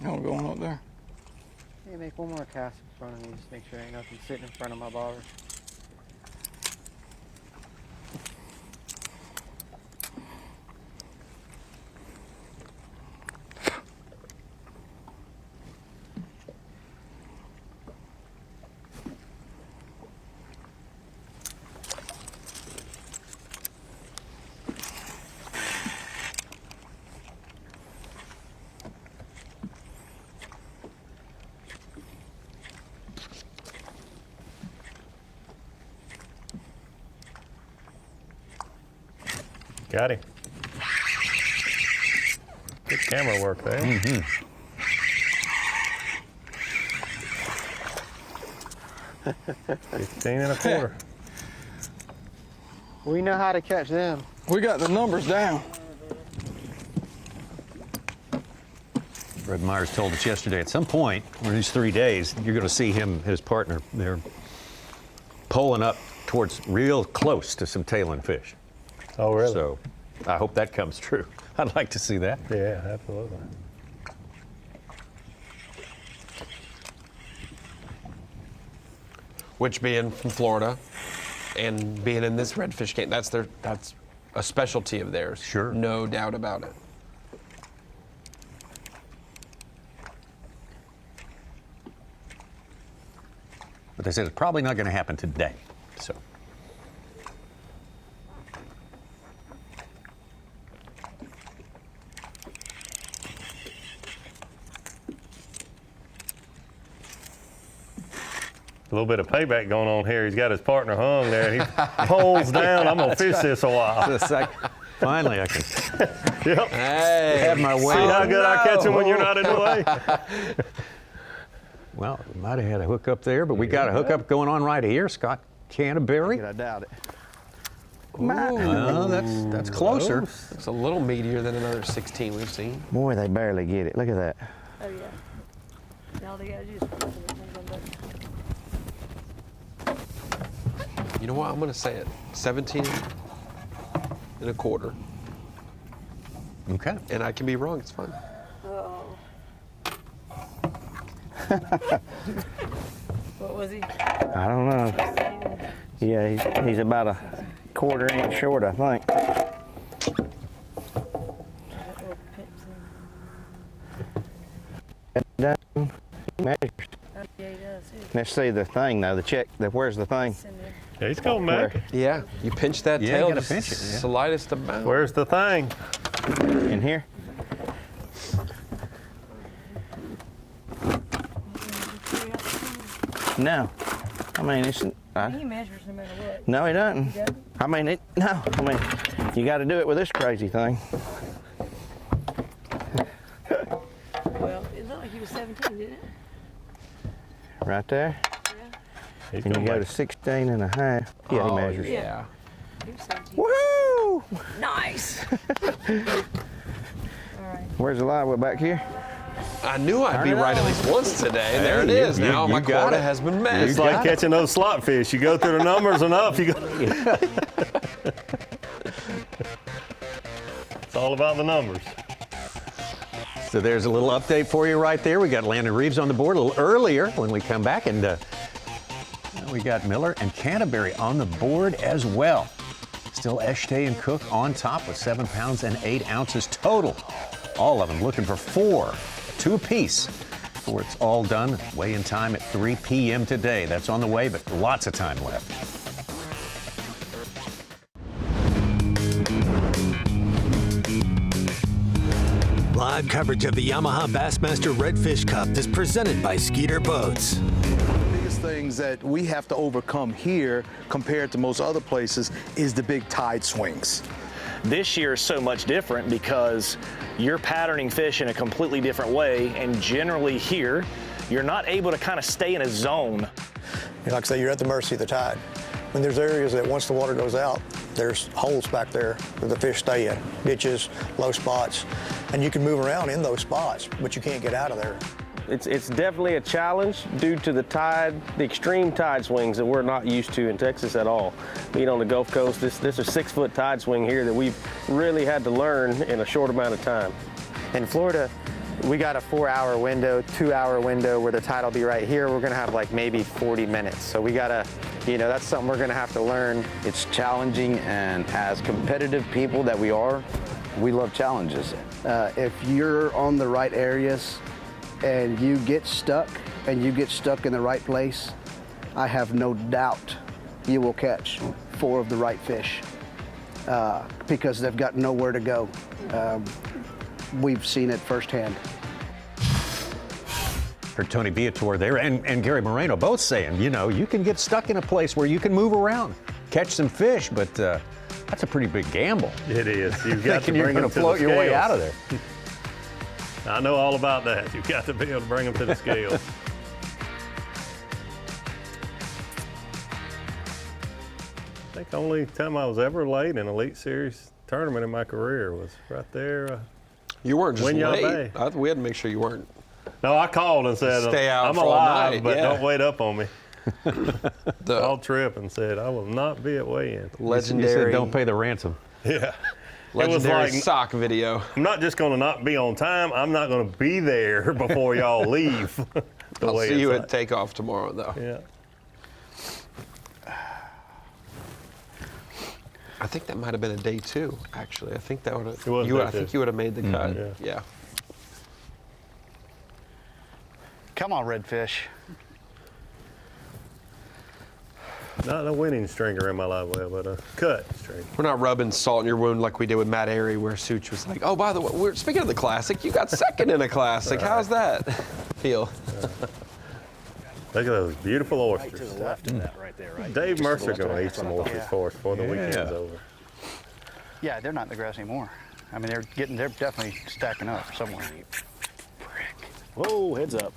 No, going up there. Hey, make one more cast in front of me, just make sure ain't nothing sitting in front of my bobber. Got him. Good camera work there. Mm-hmm. $15 and a quarter. We know how to catch them. We got the numbers down. Fred Myers told us yesterday, at some point in these 3 days, you're going to see him and his partner, they're pulling up towards real close to some tailing fish. Oh, really? So I hope that comes true. I'd like to see that. Yeah, absolutely. Which, being from Florida and being in this redfish game, that's a specialty of theirs. Sure. No doubt about it. But they said it's probably not going to happen today. So. A little bit of payback going on here. He's got his partner hung there. He pulls down. I'm gonna fish this a while. Just like, finally, I can yep. have my way. See how good I catch him when you're not in the way? Well, we might have had a hook up there, but we got a hookup going on right here. Scott Canterbury. I doubt it. Well, that's closer. It's a little meatier than another 16 we've seen. Boy, they barely get it. Look at that. Oh yeah. Now they gotta do is put it on both. You know what? I'm gonna say it. 17 and a quarter. Okay. And I can be wrong. It's fine. Uh-oh. What was he? I don't know. Yeah, he's about a quarter-inch short, I think. Let's see the thing though. The check. Where's the thing? Yeah, he's going back. Yeah, you pinch that tail. You gotta just pinch it. Yeah. Slightest amount. Where's the thing? In here. No. I mean, it's. He measures no matter what. No, he doesn't. He doesn't? I mean, no. I mean, you got to do it with this crazy thing. Well, it looked like he was 17, didn't it? Right there. Yeah. And you go to 16 and a half. Yeah, he measures. Yeah. He was 17. Woo! Nice. All right. Where's the live? We're back here. I knew I'd be right at least once today. There it is. Now my quota has been met. It's like catching those slot fish. You go through the numbers enough, you go. It's all about the numbers. So there's a little update for you right there. We got Landon Reeves on the board a little earlier when we come back, and we got Miller and Canterbury on the board as well. Still Eshtay and Cook on top with 7 pounds and 8 ounces total All of them looking for 4, 2 apiece before it's all done. Weigh-in time at 3 p.m. today. That's on the way, but lots of time left. Live coverage of the Yamaha Bassmaster Redfish Cup is presented by Skeeter Boats. Biggest things that we have to overcome here compared to most other places is the big tide swings. This year is so much different because you're patterning fish in a completely different way, and generally here, you're not able to kind of stay in a zone. Like I say, you're at the mercy of the tide. When there's areas that once the water goes out, there's holes back there that the fish stay in, ditches, low spots, and you can move around in those spots, but you can't get out of there. It's definitely a challenge due to the tide, the extreme tide swings that we're not used to in Texas at all. Being on the Gulf Coast, this is a 6-foot tide swing here that we've really had to learn in a short amount of time. In Florida, we got a 4-hour window, 2-hour window where the tide will be right here. We're gonna have like maybe 40 minutes. So we gotta, that's something we're gonna have to learn. It's challenging, and as competitive people that we are, we love challenges. If you're on the right areas and you get stuck in the right place, I have no doubt you will catch 4 of the right fish because they've got nowhere to go. We've seen it firsthand. Heard Tony Beator there and Gary Moreno both saying, you can get stuck in a place where you can move around, catch some fish, but that's a pretty big gamble. It is. You've got to you're bring going them to to float the your way scales. out of there. I know all about that. You've got to be able to bring them to the scales. I think the only time I was ever late in an Elite Series tournament in my career was right there. You weren't just Winyah late. We had to make sure you weren't. No, I called and said, Stay out I'm for all alive, night, but yeah. don't wait up on me. Called Trip and said, I will not be at weigh-in. Legendary. You said don't pay the ransom. Yeah. Legendary it was like, sock video. I'm not just going to not be on time. I'm not going to be there before y'all leave. I'll see you at takeoff tomorrow, though. Yeah. I think that might have been a day 2, actually. I think that would have. I think you would have made the cut. Yeah. Come on, redfish. Not a winning stringer in my live well, but a cut stringer. We're not rubbing salt in your wound like we did with Matt Airy, where Such was like, oh, by the way, speaking of the Classic, you got second in a Classic. Right. How's that feel? Look at those beautiful oysters. Right to the left of that right there, right? Dave Mercer going to eat some oysters for us before the weekend's over. Yeah, they're not in the grass anymore. I mean, they're definitely stacking up somewhere. Whoa, heads up.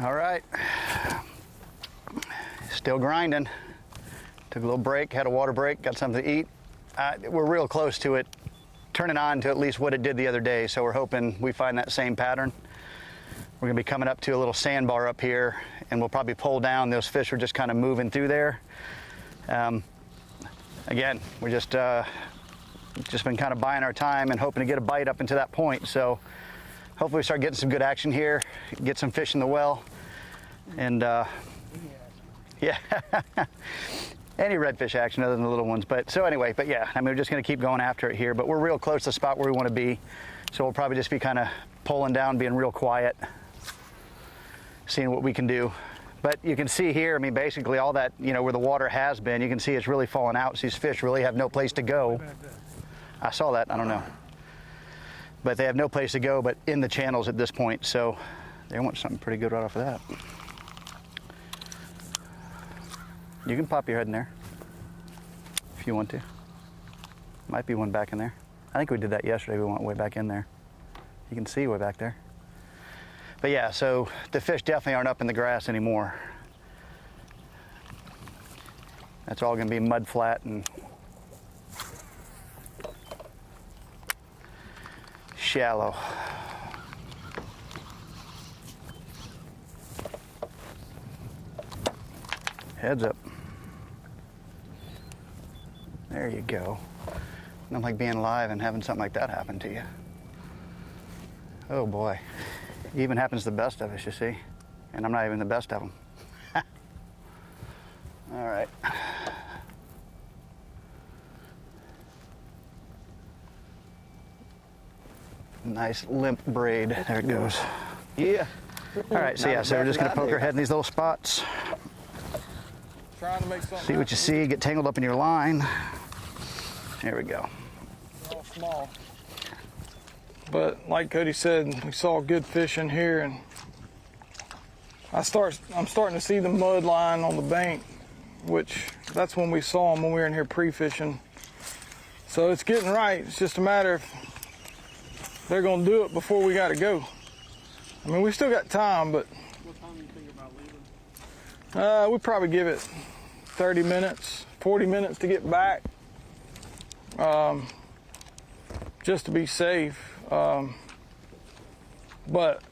All right, still grinding. Took a little break, had a water break, got something to eat. We're real close to it, turning on to at least what it did the other day, so we're hoping we find that same pattern. We're gonna be coming up to a little sandbar up here, and we'll probably pull down. Those fish are just kind of moving through there. Again, we're just been kind of buying our time and hoping to get a bite up into that point, so hopefully we start getting some good action here, get some fish in the well, and yeah, any redfish action other than the little ones. But yeah, I mean, we're just gonna keep going after it here, but we're real close to the spot where we wanna be. So we'll probably just be kind of pulling down, being real quiet, seeing what we can do. But you can see here, I mean, basically all that, where the water has been, you can see it's really falling out. So these fish really have no place to go. I saw that, I don't know. But they have no place to go but in the channels at this point. So they want something pretty good right off of that. You can pop your head in there if you want to. Might be one back in there. I think we did that yesterday. We went way back in there. You can see way back there. But yeah, so the fish definitely aren't up in the grass anymore. That's all gonna be mud flat and shallow. Heads up. There you go. Nothing like being alive and having something like that happen to you. Oh boy. It even happens to the best of us, you see. And I'm not even the best of them. All right. Nice limp braid. There it goes. Yeah. All right, so yeah, so we're just gonna poke our head in these little spots. Trying to make something See what you see, get tangled up in your line. There we go. They're all small. But like Cody said, we saw good fish in here, and I'm starting to see the mud line on the bank, which that's when we saw them when we were in here pre-fishing. So it's getting right. It's just a matter of they're gonna do it before we gotta go. I mean, we still got time, but What time do you think about leaving? we probably give it 30 minutes, 40 minutes to get back, just to be safe. But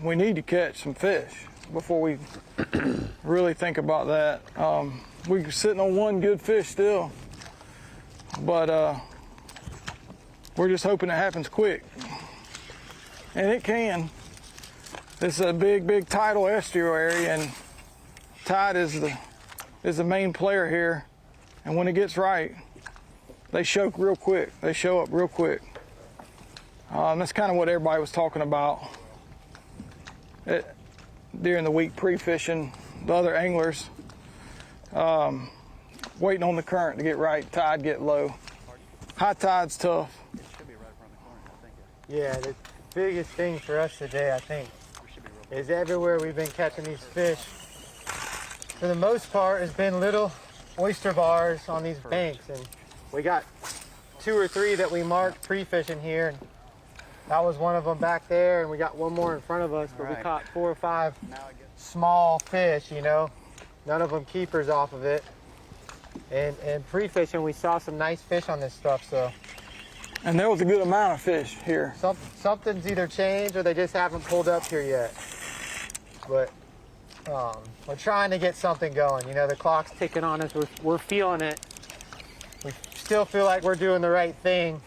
we need to catch some fish before we really think about that. We're sitting on one good fish still, but we're just hoping it happens quick. And it can. This is a big tidal estuary, and tide is the main player here. And when it gets right, they show real quick. They show up real quick. That's kind of what everybody was talking about during the week pre-fishing. The other anglers waiting on the current to get right, tide get low. High tide's tough. Yeah, the biggest thing for us today, I think, is everywhere we've been catching these fish, for the most part, has been little oyster bars on these banks. And we got 2 or 3 that we marked pre-fishing here. And that was one of them back there, and we got one more in front of us, but we caught 4 or 5 small fish, you know, none of them keepers off of it. And pre-fishing, we saw some nice fish on this stuff, so. And there was a good amount of fish here. Something's either changed or they just haven't pulled up here yet. But we're trying to get something going. You know, the clock's ticking on us. We're feeling it. We still feel like we're doing the right thing.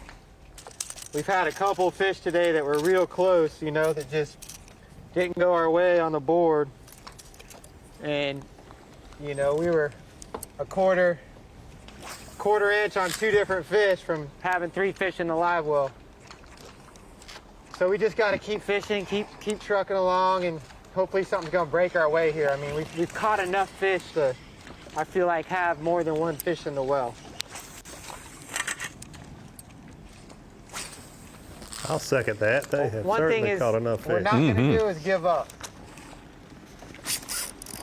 We've had a couple fish today that were real close, you know, that just didn't go our way on the board. And, you know, we were a quarter inch on 2 different fish from having 3 fish in the live well. So we just got to keep fishing, keep trucking along, and hopefully something's going to break our way here. I mean, we've caught enough fish to, I feel like, have more than 1 fish in the well. I'll second that. They have certainly caught enough fish. What we're not going to do is give up.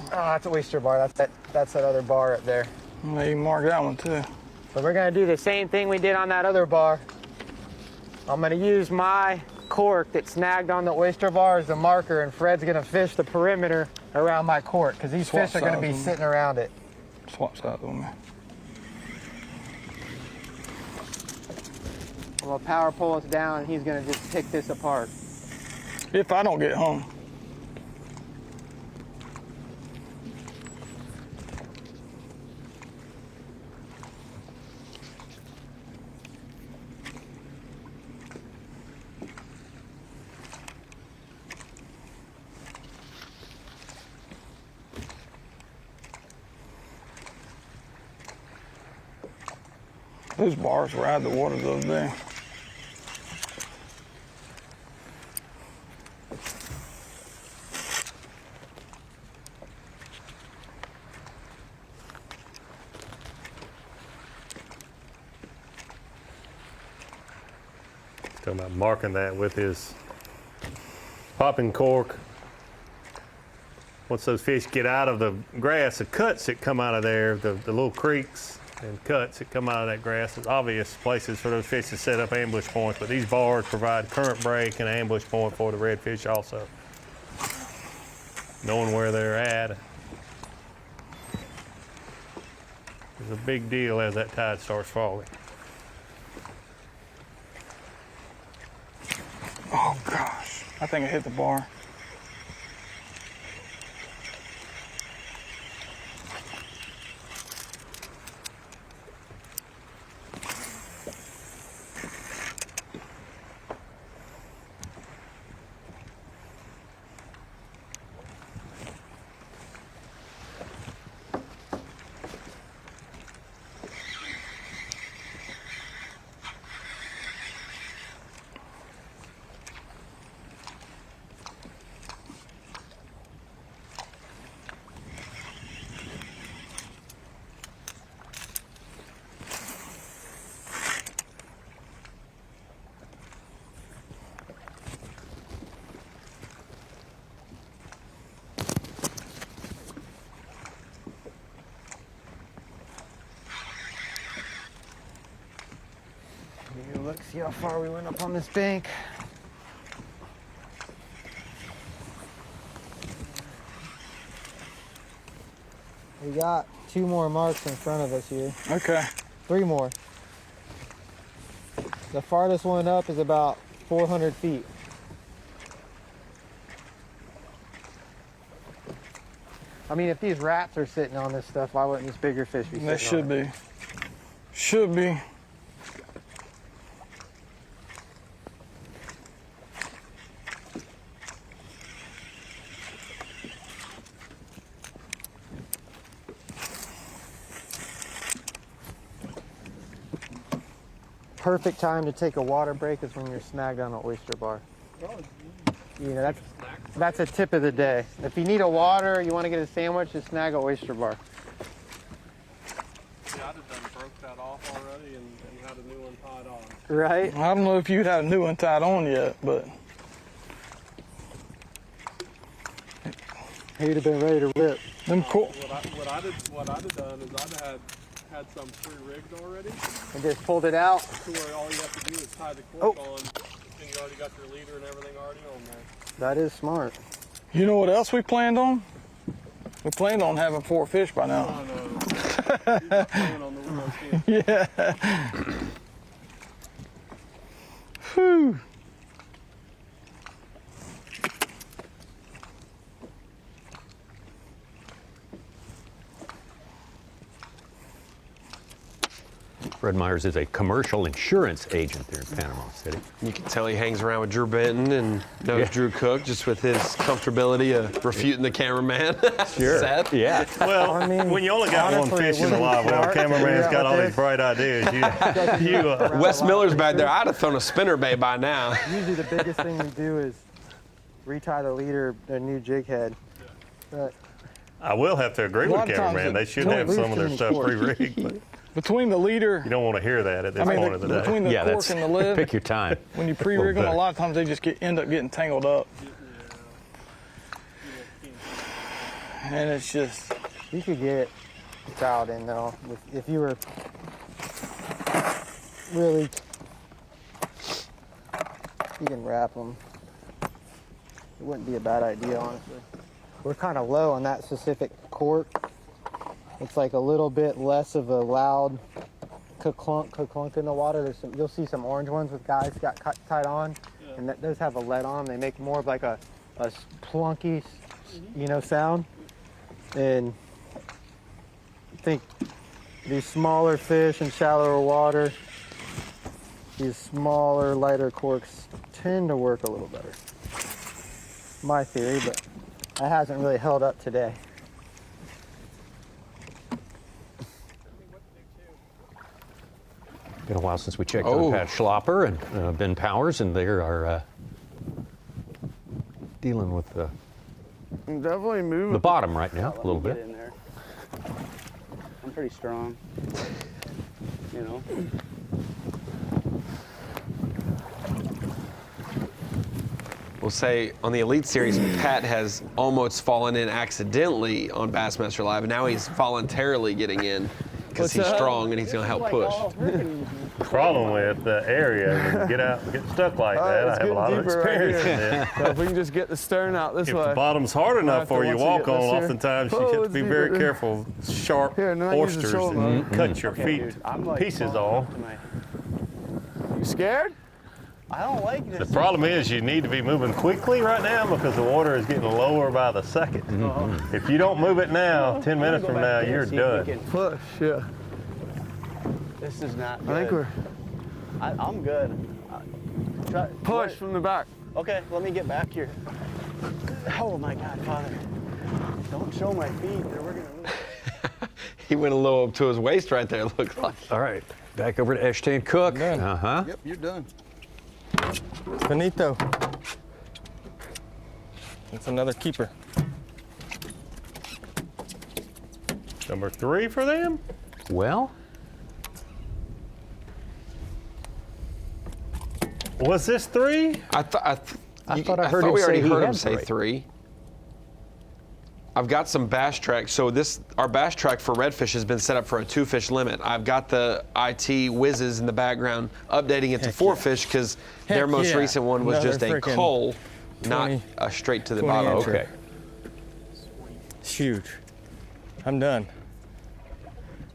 Oh, that's an oyster bar. That's that other bar up there. Yeah, you mark that one too. But we're going to do the same thing we did on that other bar. I'm going to use my cork that snagged on the oyster bar as the marker, and Fred's going to fish the perimeter around my cork, because these fish are going to be sitting around it. Swap sides on me. I'm going to power pull us down, and he's going to just pick this apart. If I don't get home. Those bars were out of the water the other day. Talking about marking that with his popping cork. Once those fish get out of the grass, the cuts that come out of there, the little creeks and cuts that come out of that grass, is obvious places for those fish to set up ambush points, but these bars provide current break and ambush point for the redfish also. Knowing where they're at is a big deal as that tide starts falling. Oh gosh, I think I hit the bar. look, see how far we went up on this bank. We got 2 more marks in front of us here. Okay. 3 more. The farthest one up is about 400 feet. I mean, if these rats are sitting on this stuff, why wouldn't these bigger fish be sitting on it? That should be. Should be. Perfect time to take a water break is when you're snagged on an oyster bar. You know, that's a tip of the day. If you need a water, you want to get a sandwich, just snag an oyster bar. Yeah, I'd have done broke that off already and had a new one tied on. Right? I don't know if you'd have a new one tied on yet, but he'd have been ready to rip. Them cool. What I'd have done is I'd have had some pre-rigged already. And just pulled it out. To where all you have to do is tie the cork on, and you already got your leader and everything already on there. That is smart. You know what else we planned on? We planned on having 4 fish by now. Oh, no. You were playing on the willow skin. Yeah. Whew. Fred Myers is a commercial insurance agent there in Panama City. You can tell he hangs around with Drew Benton and knows Drew Cook just with his comfortability of refuting the cameraman. Sure. Seth. Yeah. Well, I mean, when you only got one fish in the live well, the cameraman's got all these bright ideas. Wes Miller's back there. I'd have thrown a spinnerbait by now. Usually the biggest thing we do is retie the leader, a new jig head. But I will have to agree with the cameraman. They should have some of their stuff pre-rigged. But between the leader, you don't want to hear that at this point of the day. Between the cork and the lid, pick your time. When you pre-rig them, a lot of times they just end up getting tangled up. And it's just... You could get fouled in though, if you were really... You can wrap them. It wouldn't be a bad idea, honestly. We're kind of low on that specific cork. It's like a little bit less of a loud ka-clunk in the water. You'll see some orange ones with guys got tied on, and those have a lead on. They make more of like a plunky, sound. And I think these smaller fish in shallower water, these smaller, lighter corks tend to work a little better. My theory, but that hasn't really held up today. Been a while since we checked on Pat Schlopper and Ben Powers, and they are dealing with definitely moving the bottom right now, a little bit. In there. I'm pretty strong, you know. We'll say on the Elite Series, Pat has almost fallen in accidentally on Bassmaster Live, and now he's voluntarily getting in because he's strong and he's going to help push. The problem with the area, when you get out and get stuck like that, I have a lot of experience in it. So if we can just get the stern out this way. If the bottom's hard enough for you to walk on, oftentimes you have to be very careful. Sharp oysters and cut your feet pieces off. You scared? I don't like this. The problem is you need to be moving quickly right now because the water is getting lower by the second. If you don't move it now, 10 minutes from now, you're done. Push, yeah. This is not good. I think I'm good. Push from the back. Okay, let me get back here. Oh my God, Father. Don't show my feet, or we're gonna lose. He went a little up to his waist right there, it looked like. All right, back over to Eshton Cook. Yep, you're done. Finito. That's another keeper. Number 3 for them? Well, was this 3? I thought I heard him we already say he heard had him say 3. I've got some bass tracks. So our bass track for redfish has been set up for a 2-fish limit. I've got the IT whizzes in the background, updating it to 4 fish because their most recent one was just a cull, not a straight to the bottom. Okay. It's huge. I'm done.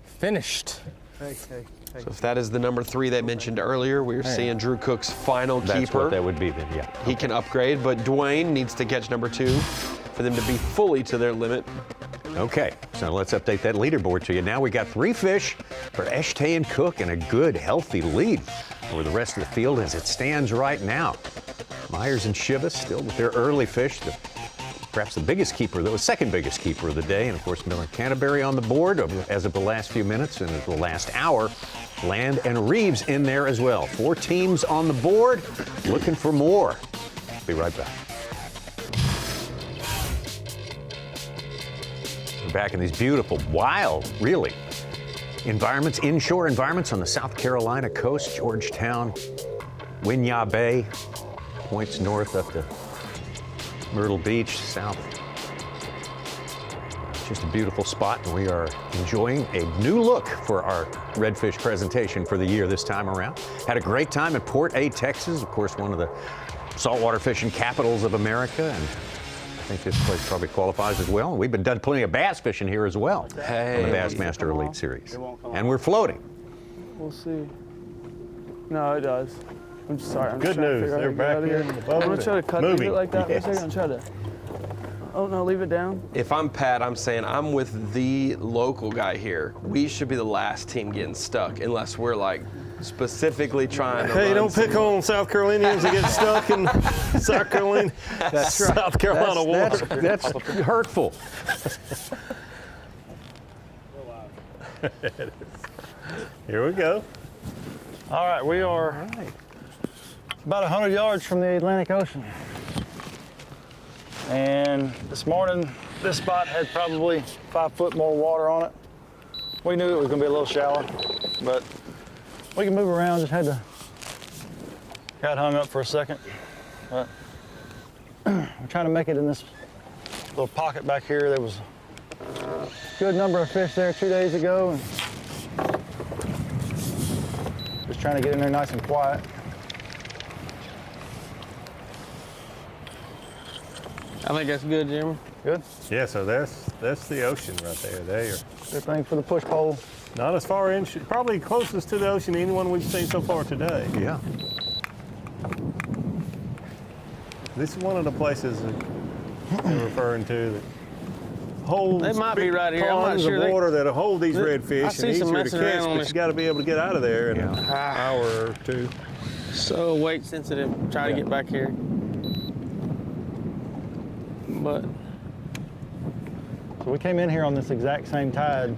Finished. So if that is the number 3 they mentioned earlier, we're seeing Drew Cook's final keeper. That's what that would be then, yeah. He can upgrade, but Dwayne needs to catch number 2 for them to be fully to their limit. Okay, so let's update that leaderboard to you. Now we got 3 fish for Eshtay and Cook and a good, healthy lead over the rest of the field as it stands right now. Myers and Shivas still with their early fish. Perhaps the biggest keeper, the second biggest keeper of the day, and of course Miller Canterbury on the board as of the last few minutes and the last hour. Land and Reeves in there as well. 4 teams on the board, looking for more. Be right back. We're back in these beautiful, wild, really, environments, inshore environments on the South Carolina coast, Georgetown, Winyah Bay, points north up to Myrtle Beach, south. Just a beautiful spot, and we are enjoying a new look for our redfish presentation for the year this time around. Had a great time at Port A, Texas, of course, one of the saltwater fishing capitals of America, and I think this place probably qualifies as well. We've been done plenty of bass fishing here as well on the Bassmaster Elite Series, and we're floating. We'll see. No, it does. I'm just sorry. I'm Good just trying to news. figure out They're how to get out of back here. in the I'm boat gonna try to cut moving. it like that Yes. for a second. I'm trying to. Oh no, leave it down. If I'm Pat, I'm saying I'm with the local guy here. We should be the last team getting stuck unless we're like specifically trying to Hey, run don't pick on South Carolinians that get stuck in South Carolina, South Carolina water. That's hurtful. Here we go. All right, we are about 100 yards from the Atlantic Ocean. And this morning, this spot had probably 5 foot more water on it. We knew it was gonna be a little shallow, but we can move around, just got hung up for a second. But we're trying to make it in this little pocket back here. There was a good number of fish there 2 days ago. And just trying to get in there nice and quiet. I think that's good, Jimmy. Good? Yeah, so that's the ocean right there. There. Good thing for the push pole. Not as far in, probably closest to the ocean than anyone we've seen so far today. Yeah. This is one of the places that they're referring to that holds They might be big right here. I'm not ponds sure of water that'll hold these I redfish see and some easier to messing around catch, on but this. you got to be able to get out of there in an hour or 2. So weight sensitive, try to get back here. But So we came in here on this exact same tide.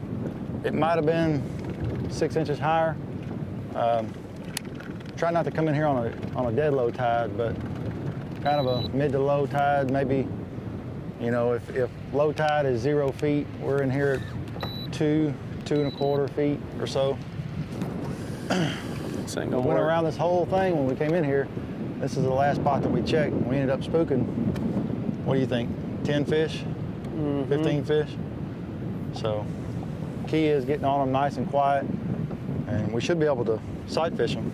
It might have been 6 inches higher. Try not to come in here on a dead low tide, but kind of a mid to low tide, maybe, you know, if low tide is 0 feet, we're in here at 2.25 feet or so. We went around this whole thing when we came in here. This is the last spot that we checked. We ended up spooking, what do you think, 10 fish, 15 fish? So key is getting on them nice and quiet, and we should be able to sight fish them.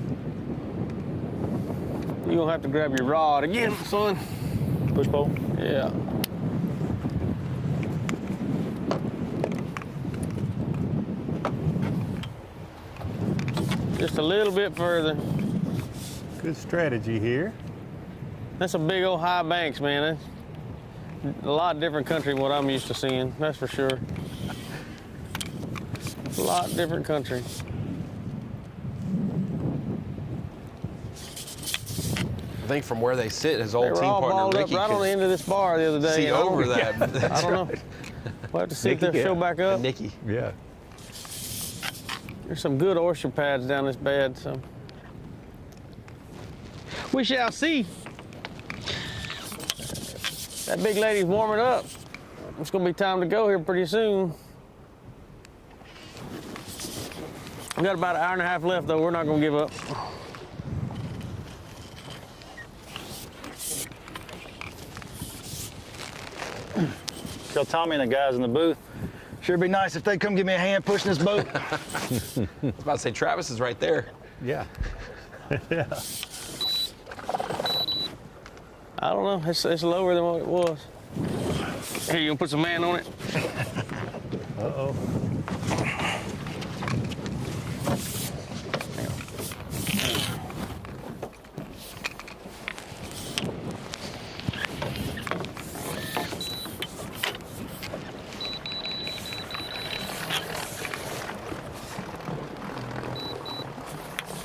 you're gonna have to grab your rod again, son. Push pole? Yeah. Just a little bit further. Good strategy here. That's a big old high banks, man. That's a lot different country than what I'm used to seeing, that's for sure. A lot different country. I think from where they sit, his old They were team all partner balled Ricky up right on the end of this bar the other day. see and I don't- over that. I don't know. We'll have to see if they'll show back up. Nikki. Yeah. There's some good oyster pads down this bed, so. We shall see. That big lady's warming up. It's gonna be time to go here pretty soon. We got about an hour and a half left though. We're not gonna give up. Tell Tommy and the guys in the booth, sure be nice if they come give me a hand pushing this boat. I was about to say, Travis is right there. Yeah. Yeah. I don't know. It's lower than what it was. Here, you gonna put some man on it? Uh-oh.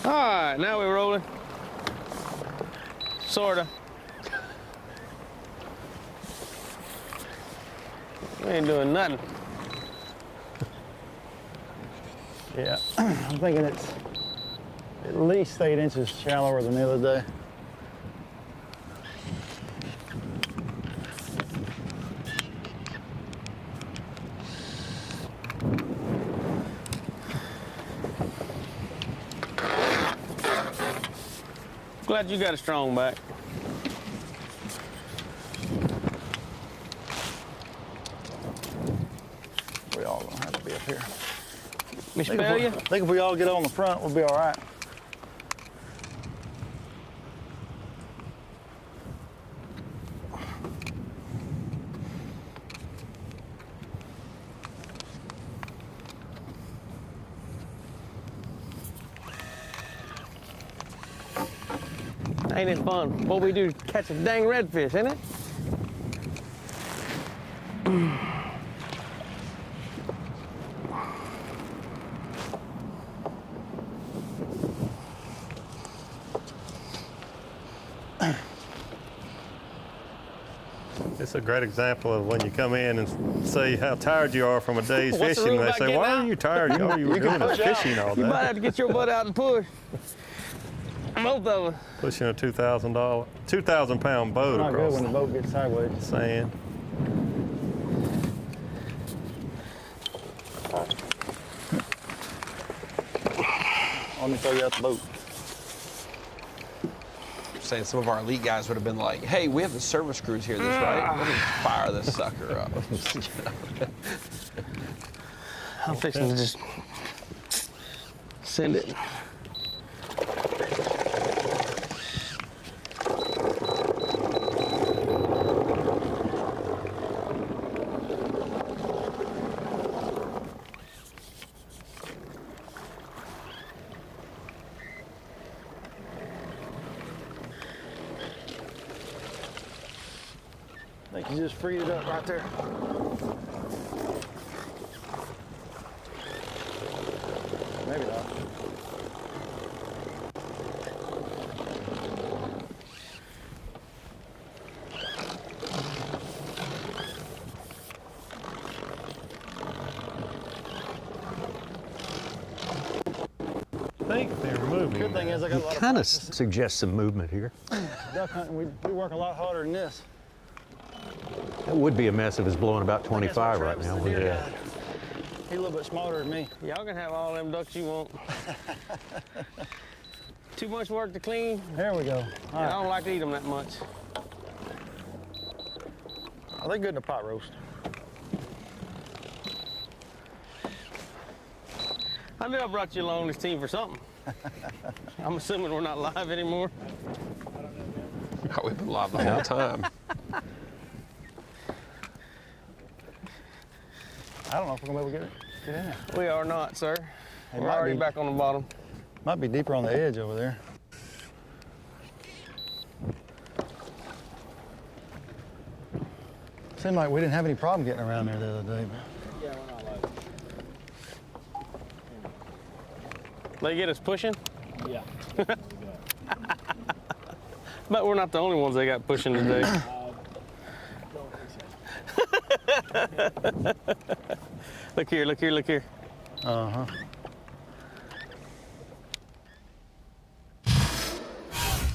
All right, now we're rolling. Sorta. We ain't doing nothing. Yeah, I'm thinking it's at least 8 inches shallower than the other day. Glad you got a strong back. We all gonna have to be up here. Me spell you? I think if we all get on the front, we'll be all right. Ain't it fun? What we do is catch a dang redfish, ain't it? It's a great example of when you come in and say how tired you are from a day's What's the fishing. rule They about say, getting why out? are you tired? You were doing the fishing all day. You might have to get your butt out and push. Both of us. Pushing a 2,000-pound boat It's not good across when the boat gets sideways. the sand. Let me throw you out the boat. Saying some of our elite guys would have been like, hey, we have the service crews here, this right? Let me fire this sucker up. I'm fixing to just send it. I think you just freed it up right there. Maybe not. I think they're moving. Good thing is I got a lot of Kind of practice. suggests some movement here. Duck hunting, we work a lot harder than this. It would be a mess if it's blowing about 25 right now. wouldn't it? He's a little bit smarter than me. Y'all can have all them ducks you want. Too much work to clean. There we go. All I right. don't like to eat them that much. Are they good in a pot roast? I knew I brought you along this team for something. I'm assuming we're not live anymore. Oh, we've been live the whole time. I don't know if we're gonna be able to get in there. We are not, sir. It We're might already be. back on the bottom. Might be deeper on the edge over there. Seemed like we didn't have any problem getting around there the other day. Yeah, we're not live. They get us pushing? Yeah. But we're not the only ones they got pushing today. Look here, look here, look here. Uh-huh.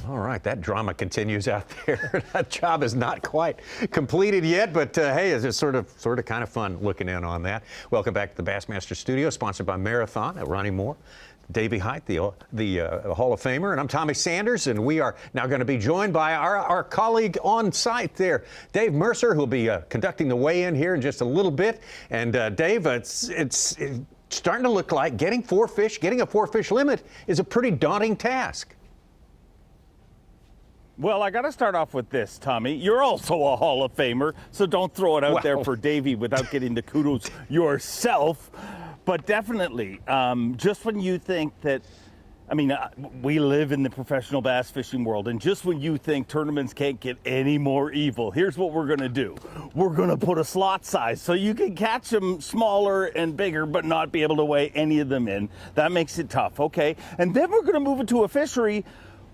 All right, that drama continues out there. That job is not quite completed yet, but hey, it's just sort of kind of fun looking in on that. Welcome back to the Bassmaster Studio, sponsored by Marathon at Ronnie Moore. Davey Height, the Hall of Famer, and I'm Tommy Sanders, and we are now going to be joined by our colleague on site there, Dave Mercer, who will be conducting the weigh-in here in just a little bit. And Dave, it's starting to look like getting a 4-fish limit is a pretty daunting task. Well, I got to start off with this, Tommy. You're also a Hall of Famer, so don't throw it out there for Davey without getting the kudos yourself. But definitely, just when you think that, I mean, we live in the professional bass fishing world, and just when you think tournaments can't get any more evil, here's what we're going to do. We're going to put a slot size so you can catch them smaller and bigger, but not be able to weigh any of them in. That makes it tough, okay? And then we're going to move it to a fishery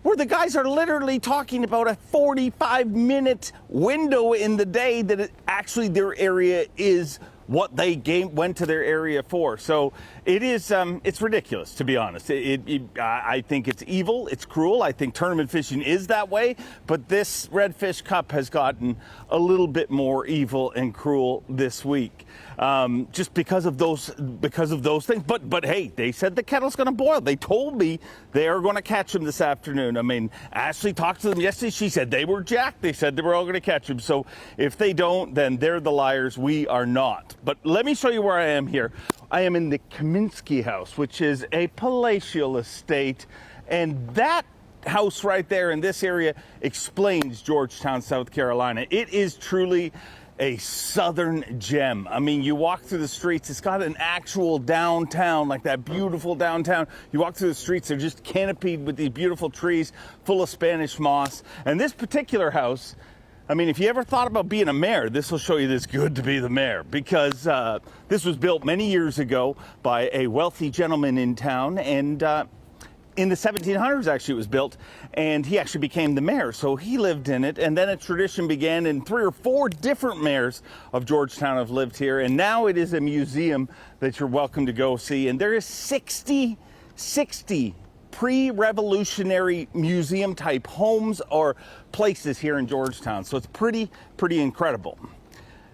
where the guys are literally talking about a 45-minute window in the day that actually their area is what they went to their area for. So it is, it's ridiculous, to be honest. I think it's evil, it's cruel. I think tournament fishing is that way, but this Redfish Cup has gotten a little bit more evil and cruel this week. Just because of those things. But hey, they said the kettle's going to boil. They told me they are going to catch them this afternoon. I mean, Ashley talked to them yesterday. She said they were jacked. They said they were all going to catch them. So if they don't, then they're the liars. We are not. But let me show you where I am here. I am in the Kaminsky House, which is a palatial estate, and that house right there in this area explains Georgetown, South Carolina. It is truly a southern gem. I mean, you walk through the streets, it's got an actual downtown, like that beautiful downtown. You walk through the streets, they're just canopied with these beautiful trees full of Spanish moss. And this particular house, I mean, if you ever thought about being a mayor, this will show you that it's good to be the mayor, because this was built many years ago by a wealthy gentleman in town, and in the 1700s, actually, it was built, and he actually became the mayor. So he lived in it, and then a tradition began, and 3 or 4 different mayors of Georgetown have lived here, and now it is a museum that you're welcome to go see. And there is 60 pre-revolutionary museum-type homes or places here in Georgetown. So it's pretty incredible.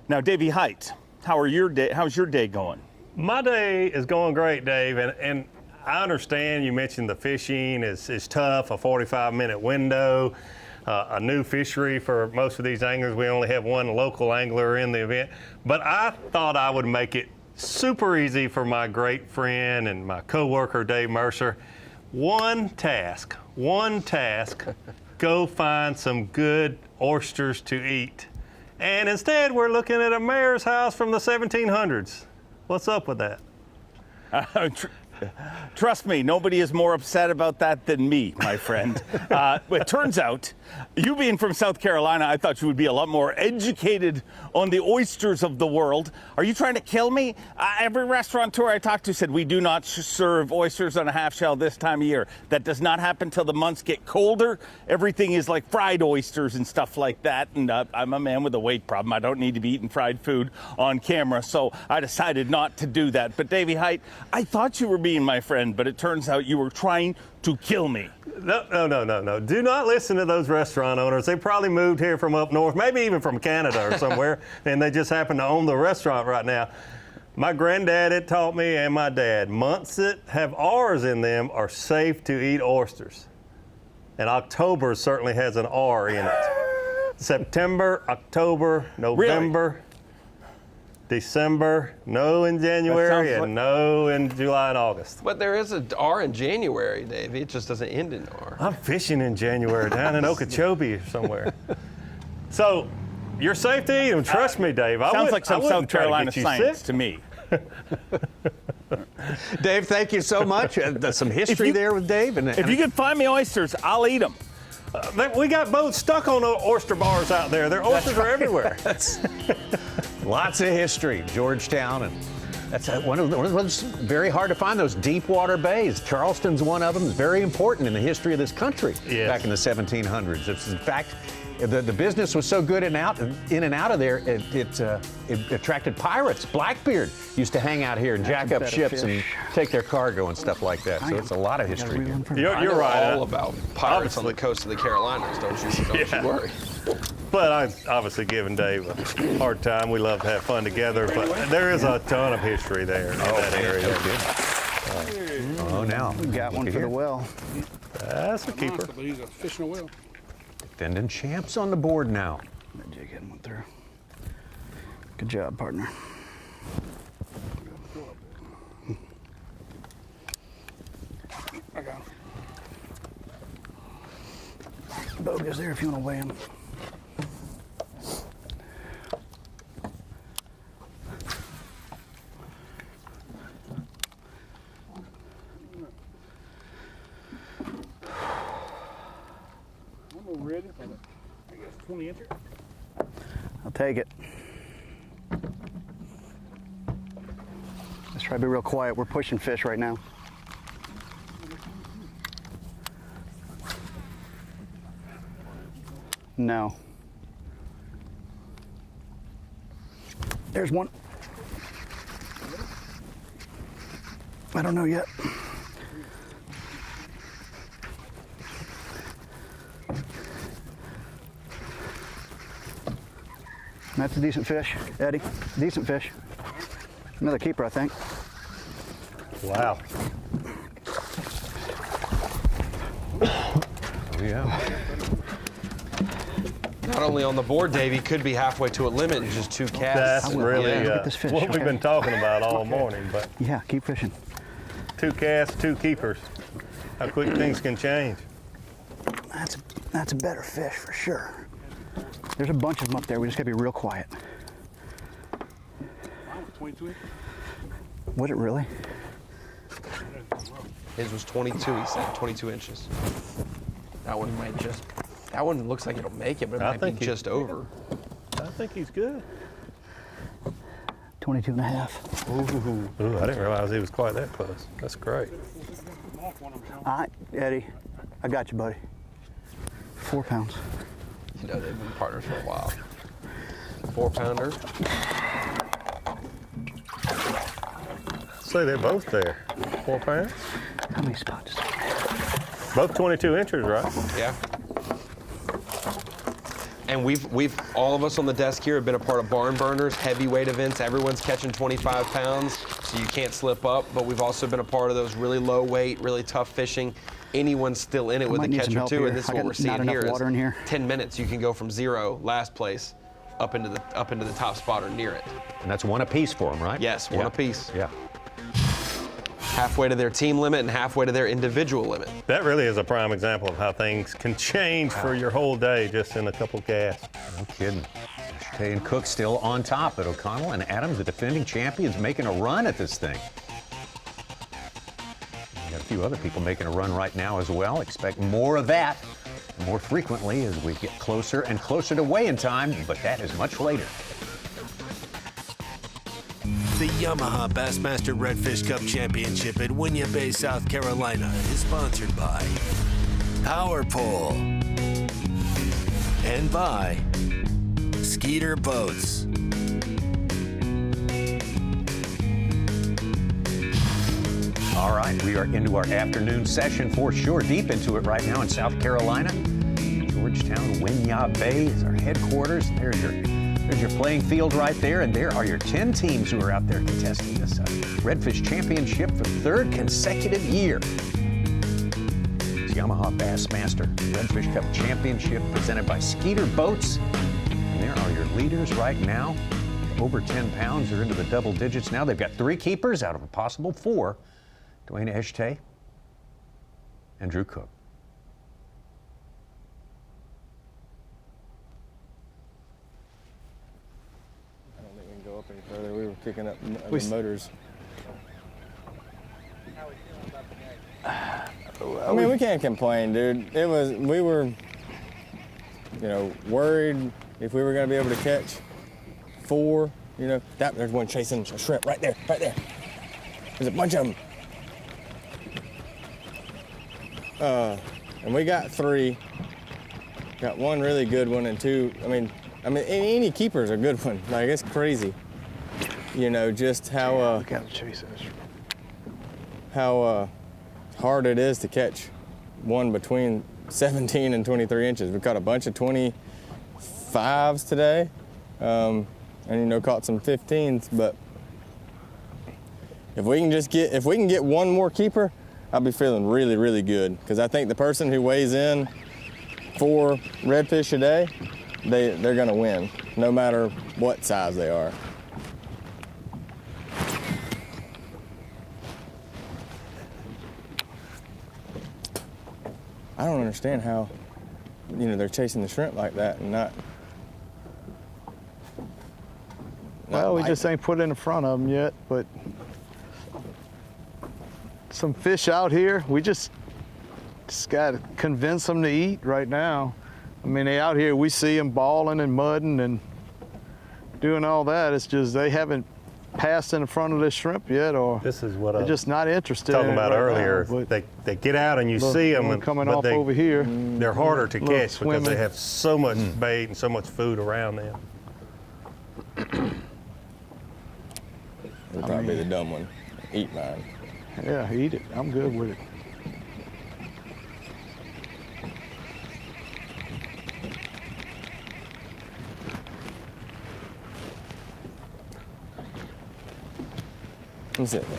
Now, Davey Height, how's your day going? My day is going great, Dave, and I understand you mentioned the fishing is tough, a 45-minute window, a new fishery for most of these anglers. We only have one local angler in the event. But I thought I would make it super easy for my great friend and my coworker, Dave Mercer. One task, go find some good oysters to eat. And instead, we're looking at a mayor's house from the 1700s. What's up with that? Trust me, nobody is more upset about that than me, my friend. It turns out, you being from South Carolina, I thought you would be a lot more educated on the oysters of the world. Are you trying to kill me? Every restaurateur I talked to said we do not serve oysters on a half shell this time of year. That does not happen till the months get colder. Everything is like fried oysters and stuff like that. And I'm a man with a weight problem. I don't need to be eating fried food on camera, so I decided not to do that. But Davey Height, I thought you were being my friend, but it turns out you were trying to kill me. No. Do not listen to those restaurant owners. They probably moved here from up north, maybe even from Canada or somewhere, and they just happen to own the restaurant right now. My granddad had taught me, and my dad, months that have R's in them are safe to eat oysters. And October certainly has an R in it. September, October, November. Really? December, no in January, and no in July and August. But there is an R in January, Davey. It just doesn't end in R. I'm fishing in January down in Okeechobee somewhere. So you're safe to eat them. Trust me, Dave. Sounds like some South Carolina science to me. Dave, thank you so much. Some history there with Dave. If you can find me oysters, I'll eat them. We got boats stuck on oyster bars out there. Their oysters are everywhere. Lots of history, Georgetown, and that's one of those very hard to find, those deep water bays. Charleston's one of them. It's very important in the history of this country back in the 1700s. It's, in fact, the business was so good in and out of there, it attracted pirates. Blackbeard used to hang out here and jack up ships and take their cargo and stuff like that. So it's a lot of history here. You're right. All about pirates on the coast of the Carolinas, don't you worry. But I'm obviously giving Dave a hard time. We love to have fun together, but there is a ton of history there in that area. Oh, now. We got one for the well. That's a keeper. But he's a fish in a well. Defending champs on the board now. That jig hadn't went through. Good job, partner. I got him. Boat is there if you want to weigh him. I'm ready for it. I guess 20 incher. I'll take it. Let's try to be real quiet. We're pushing fish right now. No. There's one. I don't know yet. That's a decent fish, Eddie. Decent fish. Another keeper, I think. Wow. Oh, yeah. Not only on the board, Dave, he could be halfway to a limit in just 2 casts. That's really Look at this fish, what okay? we've been talking about all morning. But Yeah, keep fishing. 2 casts, 2 keepers. How quick things can change. That's a better fish for sure. There's a bunch of them up there. We just gotta be real quiet. 22 inch. Was it really? His was 22, he said, 22 inches. That one might just, that one looks like it'll make it, but it might be just over. I think he's good. 22 and a half. Ooh, I didn't realize he was quite that close. That's great. All right, Eddie, I got you, buddy. 4 pounds. You know, they've been partners for a while. 4-pounder. Say they're both there. 4 pounds? How many spots? Both 22 inches, right? Yeah. And we've all of us on the desk here have been a part of barn burners, heavyweight events. Everyone's catching 25 pounds, so you can't slip up. But we've also been a part of those really low weight, really tough fishing. Anyone's still in it with a catch or two, and this is what we're seeing here. Water in here. 10 minutes, you can go from 0, last place, up into the top spot or near it. And that's 1 apiece for them, right? Yes, 1 apiece. Yeah. Halfway to their team limit and halfway to their individual limit. That really is a prime example of how things can change for your whole day just in a couple casts. No kidding. Tay and Cook still on top, but O'Connell and Adams, the defending champions, making a run at this thing. We got a few other people making a run right now as well. Expect more of that more frequently as we get closer and closer to weigh-in time, but that is much later. The Yamaha Bassmaster Redfish Cup Championship at Winyah Bay, South Carolina is sponsored by Power Pole and by Skeeter Boats. All right, we are into our afternoon session for sure, deep into it right now in South Carolina. Georgetown, Winyah Bay is our headquarters. There's your playing field right there, and there are your 10 teams who are out there contesting this Redfish Championship for the 3rd consecutive year. It's Yamaha Bassmaster Redfish Cup Championship presented by Skeeter Boats. And there are your leaders right now. Over 10 pounds, they're into the double digits now. They've got 3 keepers out of a possible 4. Dwayne Eshtay and Drew Cook. I don't think we can go up any further. We were picking up the motors. I mean, we can't complain, dude. We were, worried if we were going to be able to catch 4. There's one chasing a shrimp right there. There's a bunch of them. And we got 3. Got 1 really good one and 2. I mean, any keeper's a good one. Like, it's crazy. Just how hard it is to catch one between 17 and 23 inches. We caught a bunch of 25s today, and caught some 15s. But if we can get 1 more keeper, I'll be feeling really, really good, because I think the person who weighs in 4 redfish a day, they're gonna win, no matter what size they are. I don't understand how, they're chasing the shrimp like that and not. Well, we just ain't put it in front of them yet, but some fish out here, we just got to convince them to eat right now. I mean, they out here, we see them balling and mudding and doing all that. It's just they haven't passed in front of the shrimp yet, or this is what they're just not interested talking in it about right earlier. now, They get out and you see them, coming but off over here. They're harder to catch swimming. because they have so much bait and so much food around them. It'll probably be the dumb one. Eat mine. Yeah, eat it. I'm good with it. What's it there?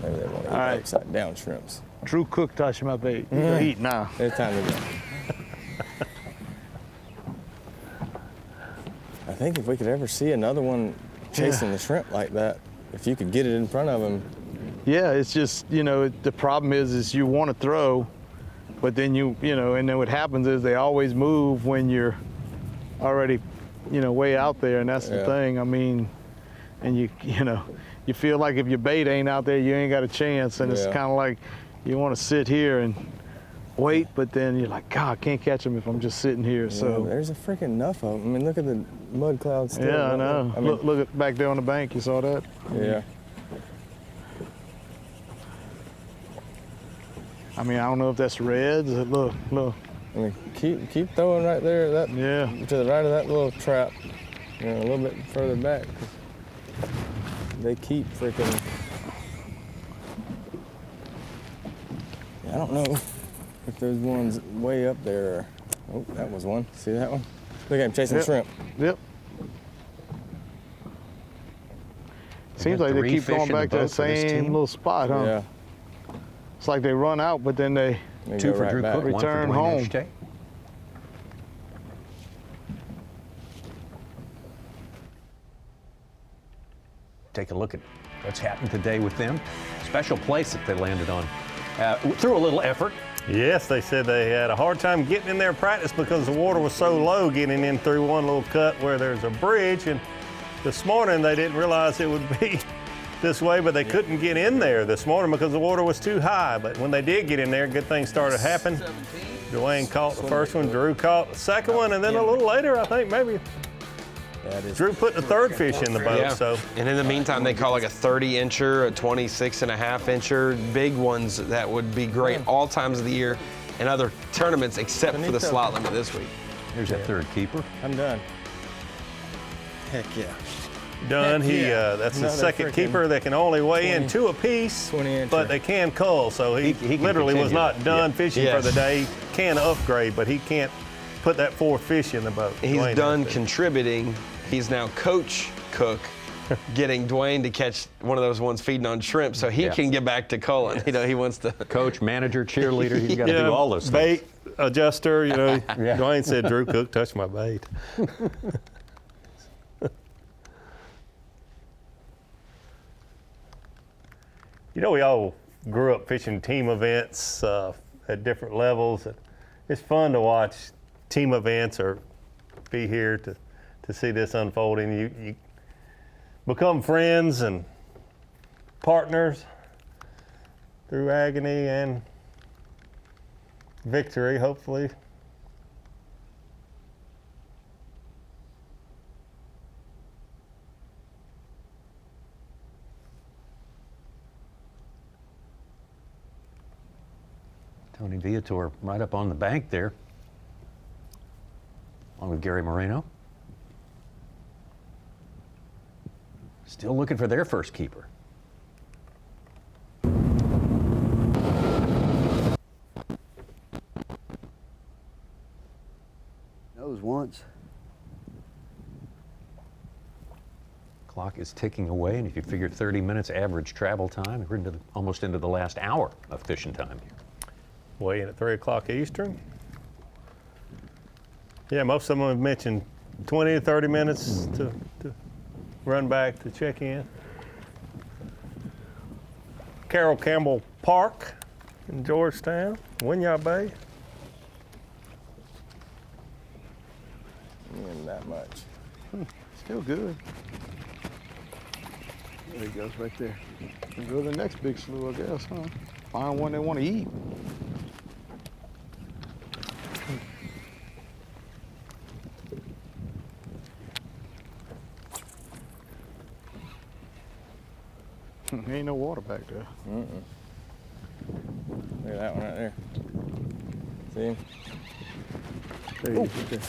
Maybe they want to eat upside down shrimps. Drew Cook touched my bait. You can eat now. It's time to go. I think if we could ever see another one chasing the shrimp like that, if you could get it in front of him. Yeah, it's just, the problem is you want to throw, but then and then what happens is they always move when you're already, way out there, and that's the thing. I mean, and you feel like if your bait ain't out there, you ain't got a chance, and it's kind of like you want to sit here and wait, but then you're like, God, I can't catch them if I'm just sitting here. Yeah, so there's a freaking enough of them. I mean, look at the mud clouds still. Yeah, I know. I mean, look at back there on the bank. You saw that? Yeah. I mean, I don't know if that's reds. Look. I mean, keep throwing right there. To the right of that little trap. A little bit further back. They keep freaking. I don't know if there's ones way up there. Oh, that was one. See that one? Look at him chasing shrimp. Yep. Seems like they keep going back to the same little spot, huh? Yeah. It's like they run out, but then they Two for Drew Cook, return home. Take a look at what's happened today with them. Special place that they landed on. Through a little effort. Yes, they said they had a hard time getting in their practice because the water was so low getting in through one little cut where there's a bridge. And this morning they didn't realize it would be this way, but they couldn't get in there this morning because the water was too high. But when they did get in there, good things started to happen. Dwayne caught the first one, Drew caught the second one, and then a little later, I think maybe Drew put the third fish in the boat. Yeah. So, and in the meantime, they caught like a 30-incher, a 26.5-incher, big ones that would be great all times of the year and other tournaments except for the slot limit this week. Here's that third keeper. I'm done. Heck yeah. done. That's his second keeper that can only weigh in 2 apiece, but they can cull. So he literally was not done fishing for the day. He can upgrade, but he can't put that 4th fish in the boat. He's done contributing. He's now coach cook, getting Dwayne to catch one of those ones feeding on shrimp, so he can get back to culling. He wants to coach, manager, cheerleader. He's got to do all those things. Bait adjuster. Dwayne said, "Drew Cook touched my bait." We all grew up fishing team events at different levels. It's fun to watch team events or be here to see this unfolding. You become friends and partners through agony and victory, hopefully. Tony Viator right up on the bank there, along with Gary Moreno. Still looking for their first keeper. Knows once. clock is ticking away, and if you figure 30 minutes average travel time, we're almost into the last hour of fishing time here. Weigh in at 3 o'clock Eastern. Yeah, most of them have mentioned 20 to 30 minutes to run back to check in. Carroll Campbell Park in Georgetown, Winyah Bay. Ain't that much. Still good. There he goes right there. And go to the next big slough, I guess, huh? Find one they want to eat. Ain't no water back there. Look at that one right there. See him? There he is, right there.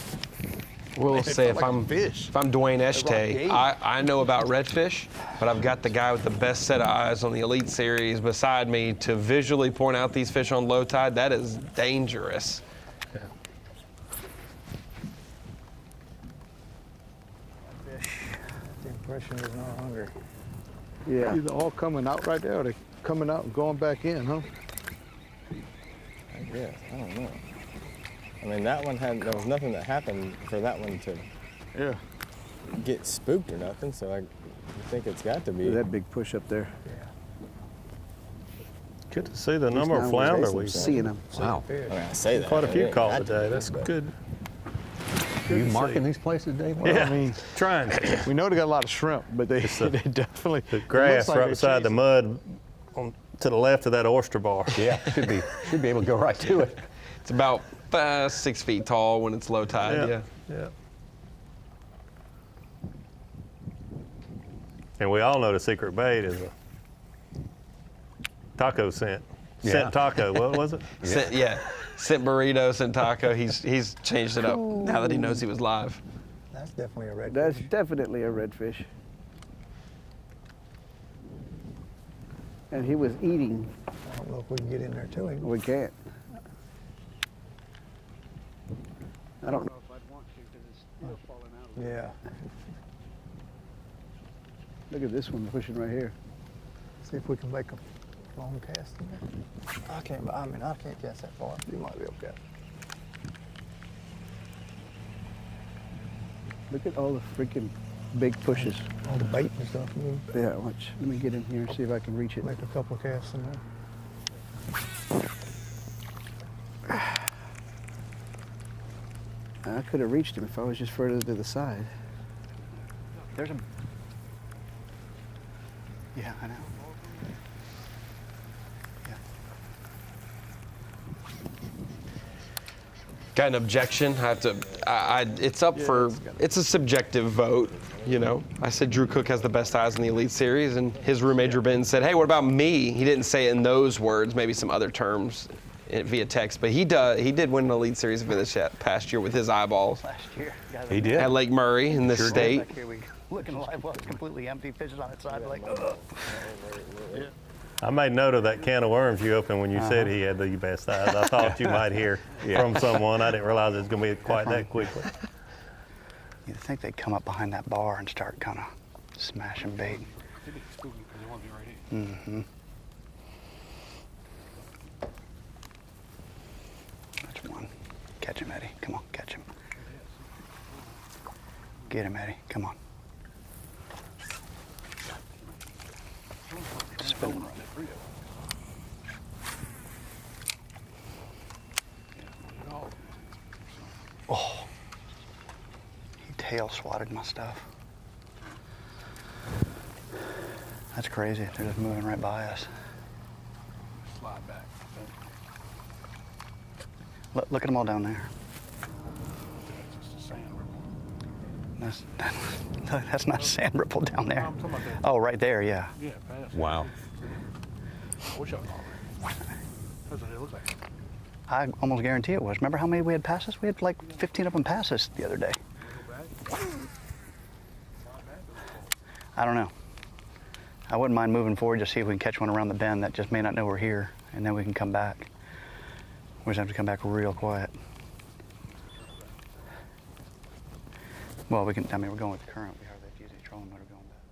We'll say if I'm Dwayne Eshtay, I know about redfish, but I've got the guy with the best set of eyes on the Elite Series beside me to visually point out these fish on low tide. That is dangerous. Yeah. The impression is not hungry. Yeah. They're all coming out right there, or they coming out and going back in, huh? I guess. I don't know. I mean, that one there was nothing that happened for that one to get spooked or nothing, so I think it's got to be. That big push up there. Yeah. Good to see the number of flounder we've seeing them. Wow. I mean, I say that. Quite a few caught today. That's good. Are you marking these places, Dave? Well, Yeah. I mean, trying to. We know they got a lot of shrimp, but they definitely. The grass like right they're beside the mud to the left of that oyster bar. Yeah, should be able to go right to it. It's about 6 feet tall when it's low tide. Yeah. And we all know the secret bait is a taco scent. Scent taco, what was it? Scent burrito, scent taco. He's changed it up now that he knows he was live. That's definitely a redfish. That's definitely a redfish. And he was eating. I don't know if we can get in there to him. We can't. I don't know if I'd want to because it's still falling out. Yeah. Look at this one pushing right here. See if we can make a long cast in there. I can't cast that far. You might be able to cast. Look at all the freaking big pushes. All the bait and stuff. Yeah, watch. Let me get in here and see if I can reach it. Make a couple of casts in there. I could have reached him if I was just further to the side. There's a... Yeah, I know. Got an objection? It's up for. It's a subjective vote. You know, I said Drew Cook has the best eyes in the Elite Series, and his roommate Drew Ben said, "Hey, what about me?" He didn't say it in those words, maybe some other terms via text, but he did win an Elite Series for this past year with his eyeballs. Last year. He did. At Lake Murray in this state. Back here we go. Looking live well, it's completely empty. Fishes on its side, like, ugh. Yeah. I made note of that can of worms you opened when you said he had the best eyes. I thought you might hear from someone. I didn't realize it was going to be quite that quickly. You'd think they'd come up behind that bar and start kind of smashing bait. Mm-hmm. That's one. Catch him, Eddie. Come on, catch him. Get him, Eddie. Come on. Spin him. Oh. He tail swatted my stuff. That's crazy. They're just moving right by us. Slide back. Look at them all down there. That's not a sand ripple down there. Oh, right there, yeah. Yeah, past. Wow. What's up? That's what it looks like. I almost guarantee it was. Remember how many we had pass us? We had like 15 of them pass us the other day. I don't know. I wouldn't mind moving forward to see if we can catch one around the bend that just may not know we're here, and then we can come back. We just have to come back real quiet. Well, we're going with the current. We hardly have to use any trolling motor going back.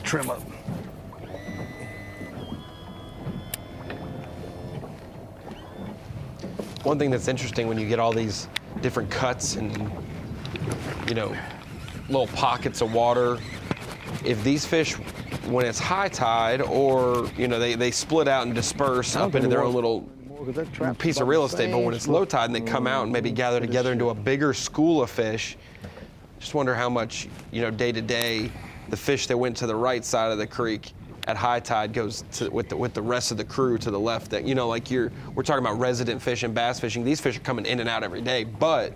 trim up. One thing that's interesting when you get all these different cuts and, you know, little pockets of water, if these fish, when it's high tide or, you know, they split out and disperse up into their own little piece of real estate, but when it's low tide and they come out and maybe gather together into a bigger school of fish, just wonder how much, you know, day to day, the fish that went to the right side of the creek at high tide goes to, with the rest of the crew to the left. That, you know, like we're talking about resident fish and bass fishing. These fish are coming in and out every day, but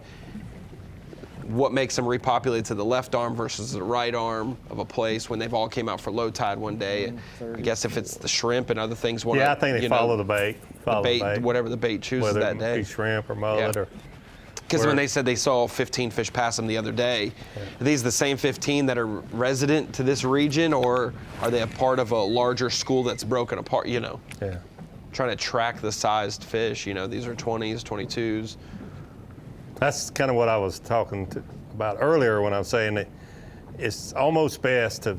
what makes them repopulate to the left arm versus the right arm of a place when they've all came out for low tide one day? I guess if it's the shrimp and other things, Yeah, I think they follow the bait. Follow the bait, whatever the bait chooses whether that day. It be shrimp or mullet or. Because when they said they saw 15 fish pass them the other day, are these the same 15 that are resident to this region, or are they a part of a larger school that's broken apart, you know? Yeah. Trying to track the sized fish, you know, these are 20s, 22s. That's kind of what I was talking about earlier when I was saying that it's almost best to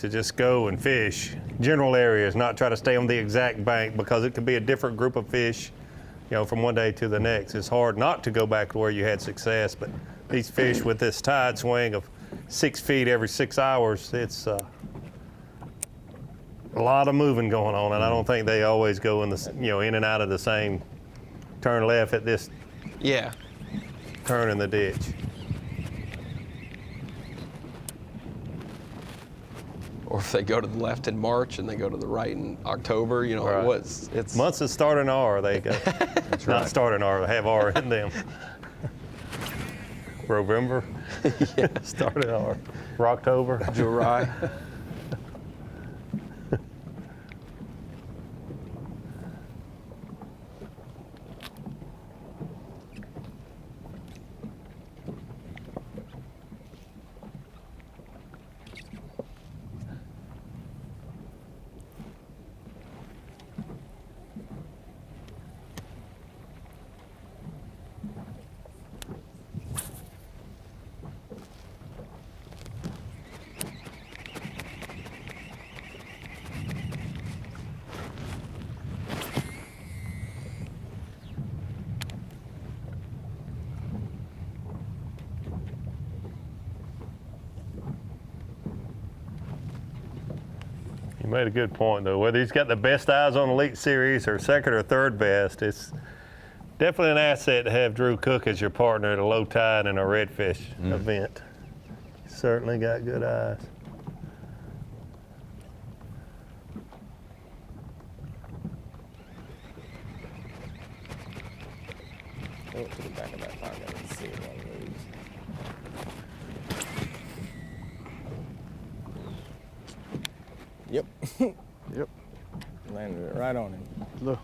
just go and fish general areas, not try to stay on the exact bank, because it could be a different group of fish, you know, from one day to the next. It's hard not to go back to where you had success, but these fish with this tide swing of 6 feet every 6 hours, it's a lot of moving going on, and I don't think they always go in the, you know, in and out of the same turn left at this turn in the ditch. Or if they go to the left in March and they go to the right in October, you know, Right. it's months that start an R, they go. Not start an R, have R in them. November, start an R. Rocktober, July. You made a good point, though. Whether he's got the best eyes on Elite Series or second or third best, it's definitely an asset to have Drew Cook as your partner at a low tide and a redfish event. He's certainly got good eyes. Go to the back of that pocket and see if one moves. Yep. Yep. Landed it right on him. Look.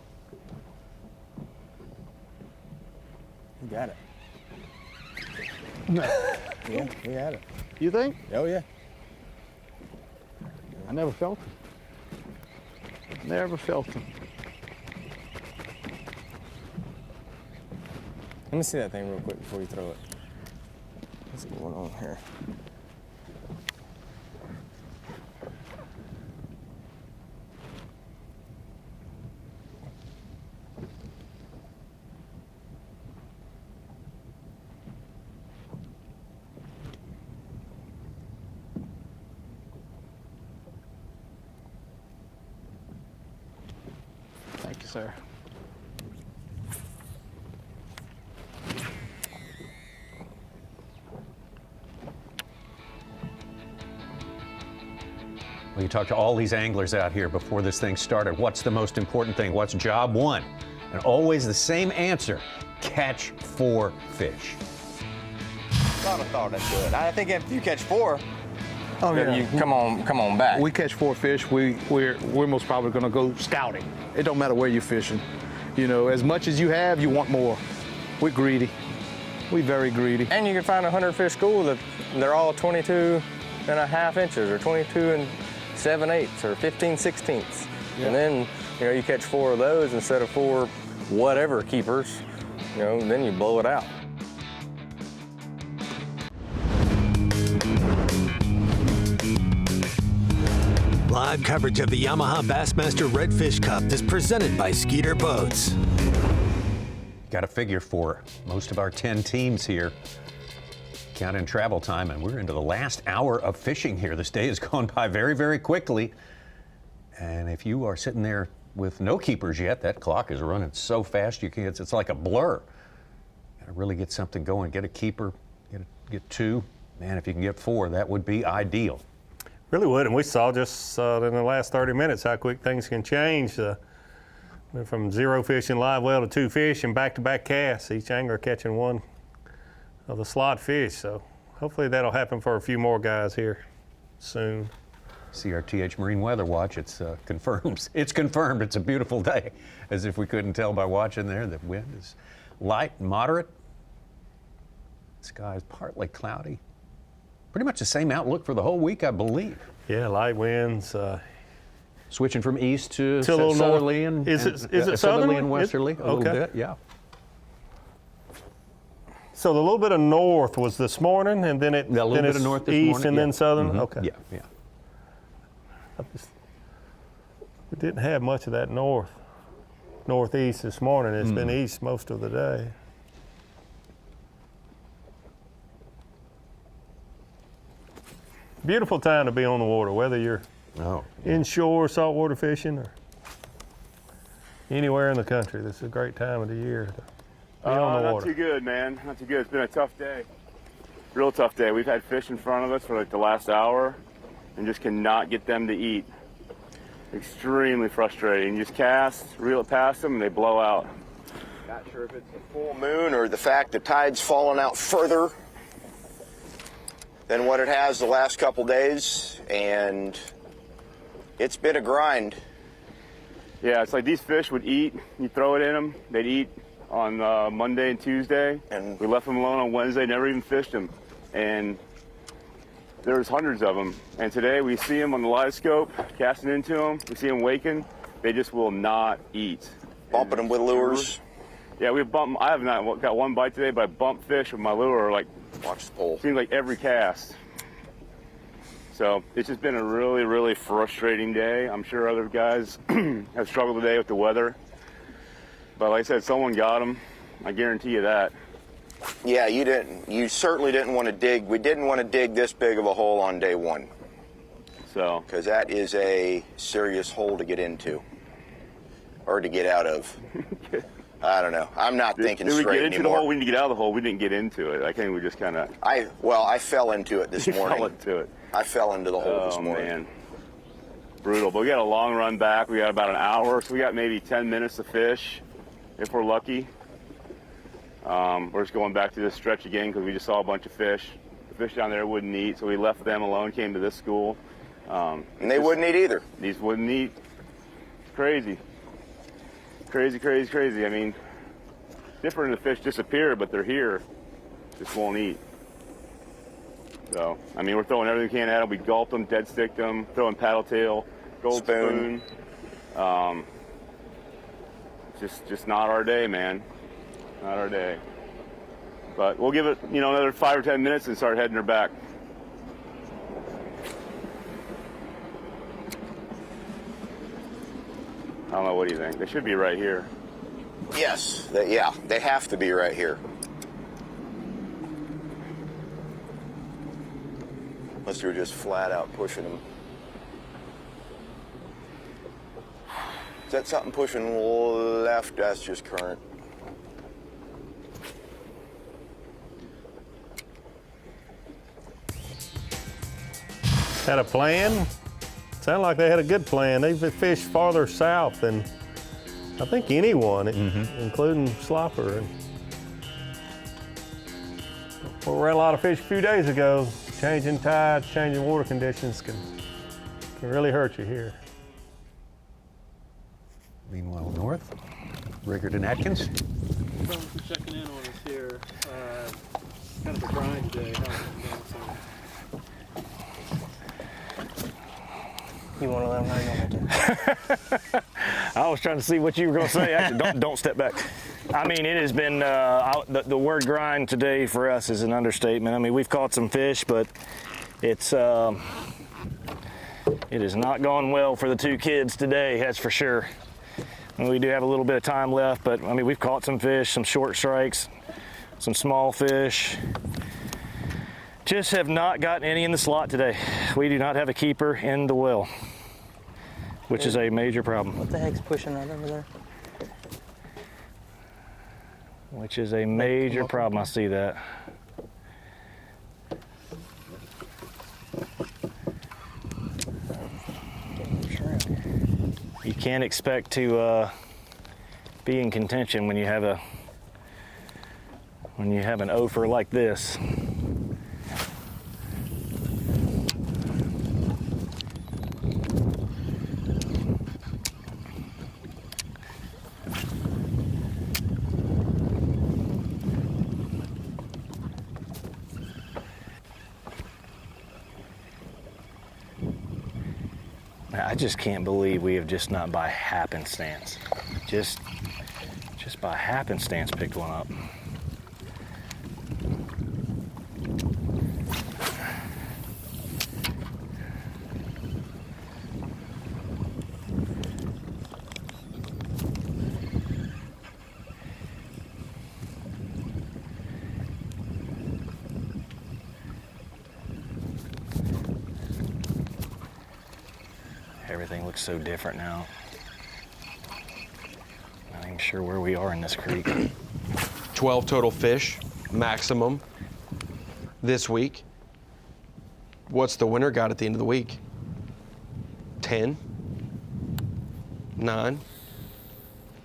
He got it. No. Yeah, he had it. You think? Oh, yeah. I never felt it. Never felt it. Let me see that thing real quick before you throw it. What's going on here? Thank you, sir. Well, you talked to all these anglers out here before this thing started. What's the most important thing? What's job one? And always the same answer: catch 4 fish. Not a thought that's good. I think if you catch 4, Oh, then yeah. you come on back. We catch 4 fish. We're most probably going to go scouting. It don't matter where you're fishing. You know, as much as you have, you want more. We're greedy. We're very greedy. And you can find a 100-fish school that they're all 22.5 inches or 22 7/8 or 15/16. Yeah. And then, you know, you catch 4 of those instead of 4 whatever keepers, you know, then you blow it out. Live coverage of the Yamaha Bassmaster Redfish Cup is presented by Skeeter Boats. Got a figure for most of our 10 teams here. Count in travel time, and we're into the last hour of fishing here. This day has gone by very, very quickly. And if you are sitting there with no keepers yet, that clock is running so fast you can't, it's like a blur. Gotta really get something going, get a keeper, get 2. Man, if you can get 4, that would be ideal. Really would, and we saw just in the last 30 minutes how quick things can change. Went from 0 fish in live well to 2 fish and back-to-back casts. Each angler catching one of the slot fish. So hopefully that'll happen for a few more guys here soon. CRTH Marine Weather Watch, it's confirmed. It's confirmed. It's a beautiful day, as if we couldn't tell by watching there. The wind is light and moderate. The sky is partly cloudy. Pretty much the same outlook for the whole week, I believe. Yeah, light winds. Switching from east to a little southerly north. and Is it southerly and westerly a little bit, yeah. So the little bit of north was this morning, and then a little bit of north this east morning, and then southern. Mm-hmm. Okay. Yeah. We didn't have much of that northeast this morning. It's been east most of the day. Beautiful time to be on the water, whether you're inshore saltwater fishing or anywhere in the country. This is a great time of the year to be on the water. Not too good, man. Not too good. It's been a tough day. Real tough day. We've had fish in front of us for like the last hour and just cannot get them to eat. Extremely frustrating. You just cast, reel it past them, and they blow out. Not sure if it's a full moon or the fact the tide's fallen out further than what it has the last couple days, and it's been a grind. Yeah, it's like these fish would eat, you throw it in them, they'd eat on Monday and Tuesday, and we left them alone on Wednesday, never even fished them. And there was hundreds of them. And today we see them on the live scope, casting into them, we see them waking, they just will not eat. Bumping them with lures? Yeah, we bump. I have not got one bite today, but I bumped fish with my lure like, watch the pole. Seems like every cast. So it's just been a really, really frustrating day. I'm sure other guys have struggled today with the weather. But like I said, someone got them. I guarantee you that. Yeah, you didn't. You certainly didn't want to dig. We didn't want to dig this big of a hole on day one. So. Because that is a serious hole to get into. Or to get out of. I don't know. I'm not thinking straight anymore. Did we get into the hole? We didn't get out of the hole. We didn't get into it. I think we just kind of. I fell into it this morning. Fell into it. I fell into the hole this morning. Man. Brutal. But we got a long run back. We got about an hour, so we got maybe 10 minutes to fish, if we're lucky. We're just going back to this stretch again because we just saw a bunch of fish. The fish down there wouldn't eat, so we left them alone, came to this school. And they wouldn't eat either. These wouldn't eat. It's crazy. Crazy, crazy, crazy. I mean, different the fish disappear, but they're here. Just won't eat. So, I mean, we're throwing everything we can at them. We gulped them, dead sticked them, throwing paddle tail, gold spoon. Just not our day, man. Not our day. But we'll give it, another 5 or 10 minutes and start heading her back. I don't know, what do you think? They should be right here. Yes, they have to be right here. Unless you're just flat out pushing them. Is that something pushing left? That's just current. Had a plan? Sounded like they had a good plan. They've fished farther south than I think anyone, including Slopper. We ran a lot of fish a few days ago. Changing tides, changing water conditions can really hurt you here. Meanwhile, north, Rickard and Atkins. Thanks for checking in on us here. Kind of a grind day. You want to let them know you want to? I was trying to see what you were going to say. Actually, don't step back. I mean, it has been, the word grind today for us is an understatement. I mean, we've caught some fish, but it's It has not gone well for the two kids today, that's for sure. And we do have a little bit of time left, but I mean, we've caught some fish, some short strikes, some small fish. Just have not gotten any in the slot today. We do not have a keeper in the well, which is a major problem. What the heck's pushing that over there? Which is a major problem, I see that. You can't expect to be in contention when you have an offer like this. I just can't believe we have just not by happenstance, just by happenstance picked one up. Everything looks so different now. Not even sure where we are in this creek. 12 total fish, maximum, this week. What's the winner got at the end of the week? 10? 9?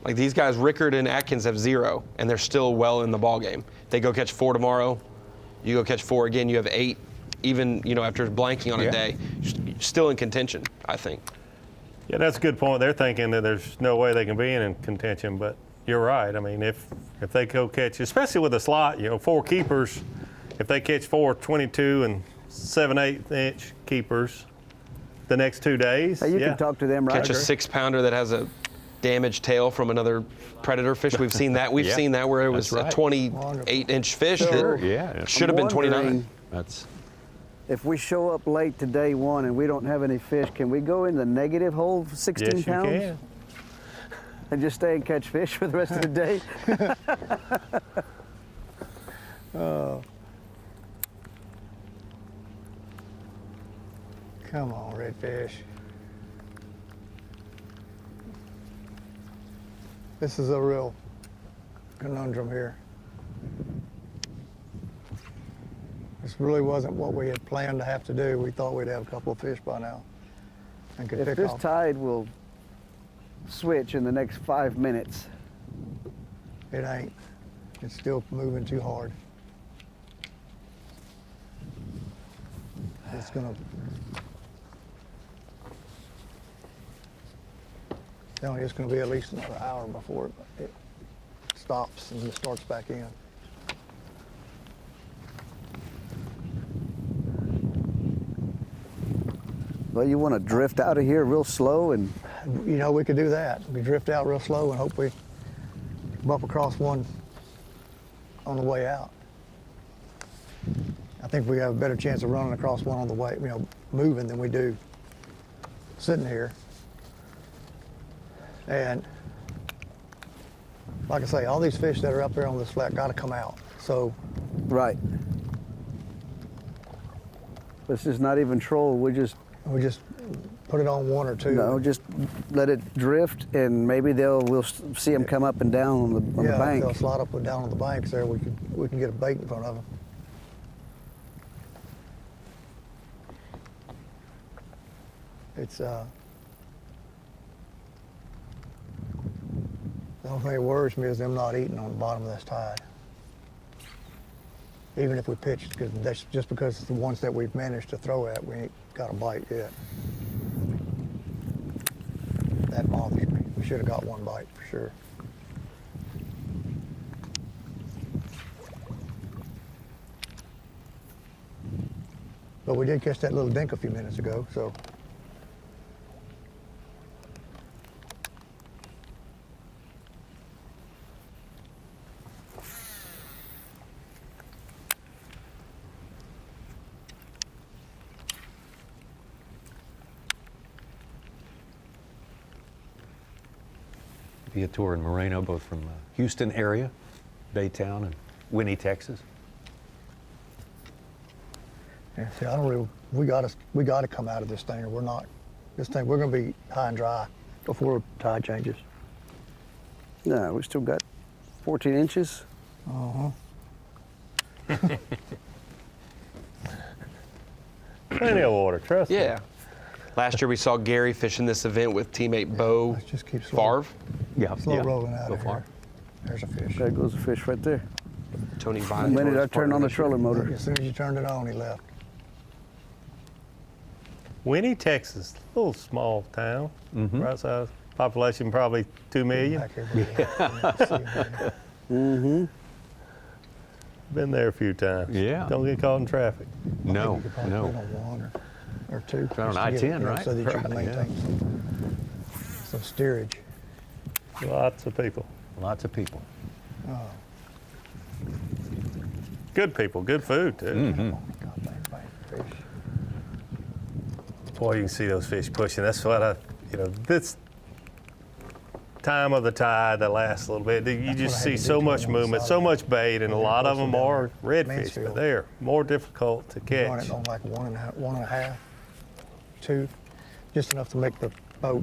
Like these guys, Rickard and Atkins have 0, and they're still well in the ball game. They go catch 4 tomorrow. You go catch 4 again, you have 8. Even, after blanking on a day, still in contention, I think. Yeah, that's a good point. They're thinking that there's no way they can be in contention, but you're right. I mean, if they go catch, especially with a slot, 4 keepers, if they catch 4 22 and 7/8 inch keepers the next 2 days. You can talk to them, right? Catch a 6-pounder that has a damaged tail from another predator fish. We've seen that. We've seen that where it was a 28-inch fish that should have been 29. If we show up late to day 1 and we don't have any fish, can we go in the negative hole 16 pounds? Yes, you can. And just stay and catch fish for the rest of the day? Oh. Come on, redfish. This is a real conundrum here. This really wasn't what we had planned to have to do. We thought we'd have a couple of fish by now and could If pick this off. tide will switch in the next 5 minutes. It ain't. It's still moving too hard. It's gonna. It's gonna be at least another hour before it stops and it starts back in. Well, you want to drift out of here real slow and... We could do that. We drift out real slow and hope we bump across one on the way out. I think we have a better chance of running across one on the way, moving than we do sitting here. And like I say, all these fish that are up there on this flat got to come out. So. Right. This is not even troll. We just put it on 1 or 2. No, just let it drift, and maybe we'll see them come up and down on the bank. Yeah, they'll slide up and down on the banks there. We can get a bait in front of them. It's the only thing that worries me is them not eating on the bottom of this tide. Even if we pitch, because that's just because it's the ones that we've managed to throw at, we ain't got a bite yet. That bothers me. We should have got one bite for sure. But we did catch that little dink a few minutes ago, so. Viator and Moreno, both from Houston area, Baytown, and Winyah, Texas. Yeah, see, I don't really. We got to come out of this thing, or we're not. This thing, we're going to be high and dry before tide changes. No, we still got 14 inches. Plenty of water, trust me. Yeah. Last year we saw Gary fishing this event with teammate Bo Favre. Yeah. Slow rolling out Go of far. here. There's a fish. There goes the fish right there. Tony The Vine. minute I turned on the trolling motor. As soon as you turned it on, he left. Winyah, Texas, a little small town, right size. Population probably 2 million. Mm-hmm. Been there a few times. Yeah. Don't get caught in traffic. No, You could probably no. put on one or two. It's on just to get, I-10, right? So that you can Right, yeah. maintain some steerage. Lots of people. Lots of people. Oh, Good people, good food too. Mm-hmm. fish. Boy, you can see those fish pushing. That's what this time of the tide that lasts a little bit, you just see so much movement, so much bait, and a lot of them are redfish, but they're more difficult to You run catch. it on like one and a half, 2, just enough to make the boat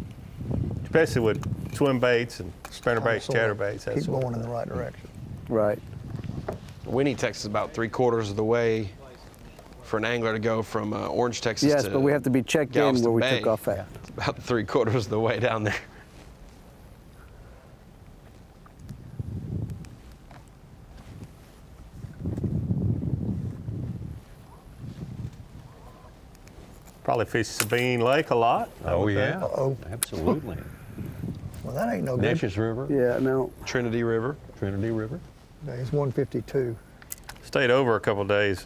Especially with twin baits and spinner baits, sort of chatter baits. keep going in the right direction. Right. Winyah, Texas is about 3/4 of the way for an angler to go from Orange, Texas Yes, to but we have to be checked in Galveston where we Bay. took off at. It's about 3/4 of the way down there. Probably fish Sabine Lake a lot. I Oh, would think. yeah. Uh-oh. Absolutely. Well, that ain't no good. Neches River. Yeah, no. Trinity River. Trinity River. It's 152. Stayed over a couple days.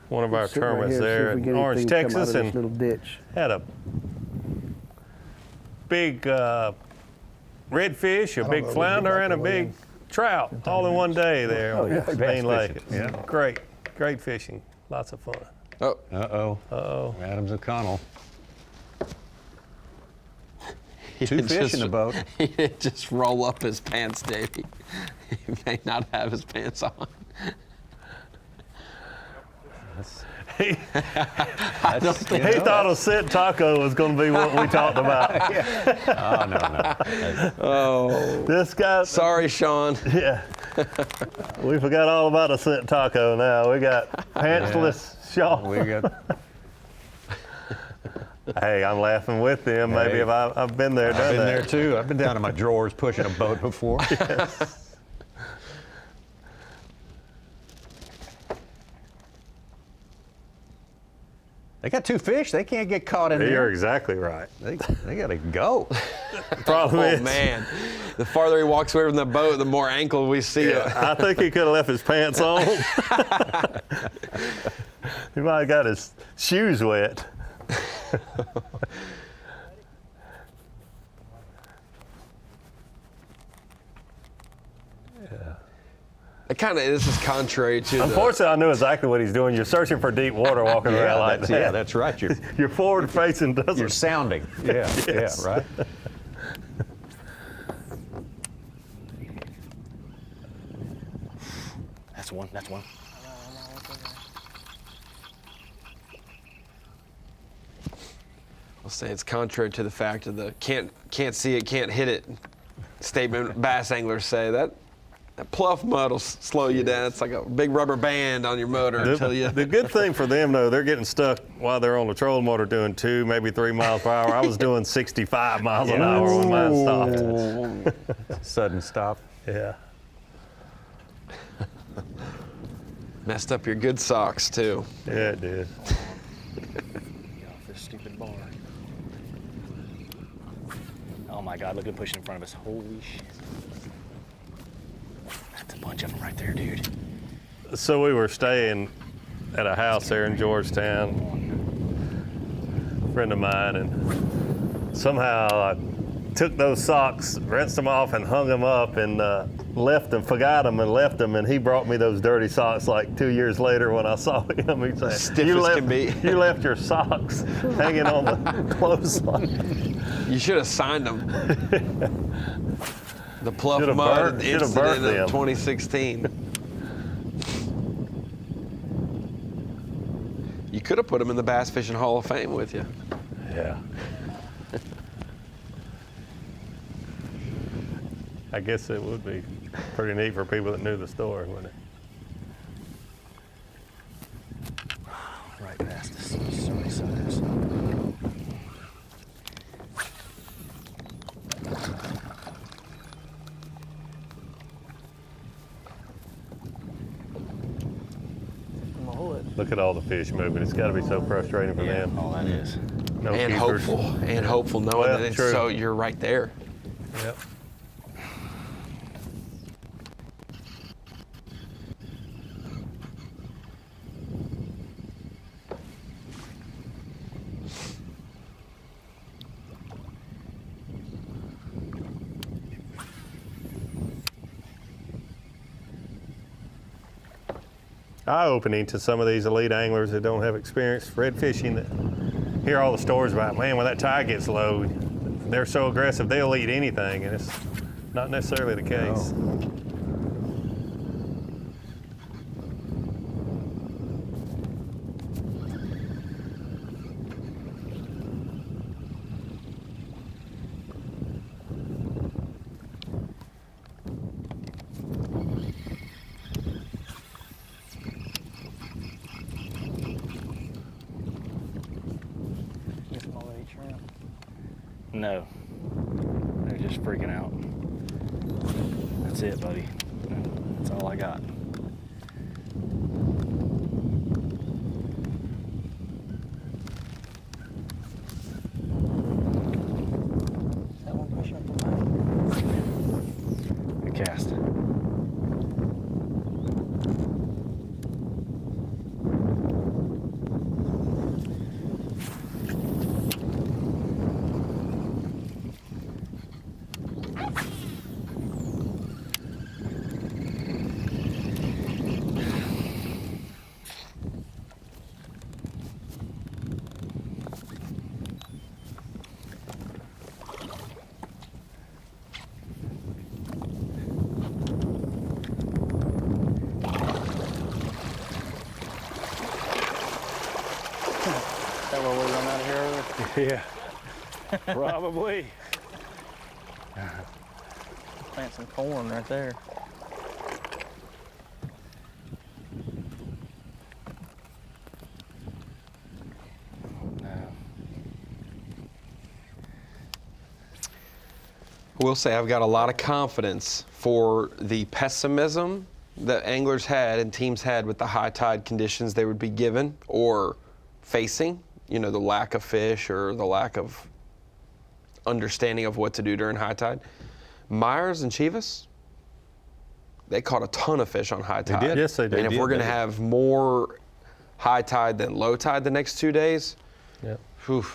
One of our Sit right tournaments here, see there if we in get Orange, anything come out Texas, of this and little ditch. had a big redfish, a don't big know, flounder, we'll and a get back to big trout all in one day there Oh, on yeah. Sabine Bass Lake. fishing, It's yeah. great fishing. Lots of fun. Oh. Uh-oh. Uh-oh. Adams O'Connell. He Two didn't fish just- in the boat. He didn't just roll up his pants, Davey. He may not have his pants on. I don't think He thought a scent taco was going to be what we talked about. Oh, no. Oh. This guy. Sorry, Sean. Yeah. We forgot all about a scent taco now. We got pantsless Sean. We got. Hey, I'm laughing with them. Maybe Hey. if I've been there, done I've been that. there too. I've been down in my drawers pushing a boat before. They got 2 fish. They can't get caught in You're there. exactly right. They got to go. Problem Oh, is, man. The farther he walks away from the boat, the more ankle we see. I think he could have left his pants on. He might have got his shoes wet. This is contrary to Unfortunately, I knew exactly what he's doing. You're searching for deep water walking around like that. Yeah, that's right. You're forward facing, doesn't You're sounding. Yeah, Yes. yeah, right. That's one. That's one. I'll say it's contrary to the fact of the can't see it, can't hit it statement bass anglers say. That pluff mud will slow you down. It's like a big rubber band on your motor until you. The good thing for them, though, they're getting stuck while they're on the trolling motor doing 2, maybe 3 miles per hour. I was doing 65 miles an hour when mine stopped. Sudden stop. Yeah. Messed up your good socks, too. Yeah, it did. Get off this stupid bar. Oh my God, look at him pushing in front of us. Holy shit. That's a bunch of them right there, dude. So we were staying at a house there in Georgetown, a friend of mine, and somehow I took those socks, rinsed them off, and hung them up, and left them, forgot them, and left them. And he brought me those dirty socks like 2 years later when I saw him. He said, Stiff "You as left, can be. you left your socks hanging on the clothesline." You should have signed them. The Pluff Mud incident of 2016. You could have put them in the Bass Fishing Hall of Fame with you. Yeah. I guess it would be pretty neat for people that knew the story, wouldn't it? Right past this. So many signs. Look at all the fish moving. It's got to be so frustrating for them. Oh, that is. No and keepers. hopeful knowing that it's so you're right there. Yep. Eye-opening to some of these elite anglers that don't have experience red fishing, that hear all the stories about, man, when that tide gets low, they're so aggressive they'll eat anything, and it's not necessarily the case. No. No, they're just freaking out. That's it, buddy. That's all I got. Good cast. That where we run out of here earlier? Yeah. Probably. Plant some corn right there. I will say I've got a lot of confidence for the pessimism that anglers had and teams had with the high tide conditions they would be given or facing, you know, the lack of fish or the lack of understanding of what to do during high tide. Myers and Chivas, they caught a ton of fish on high tide. They did. Yes, they did. And if we're going to have more high tide than low tide the next 2 days, yep. Whew.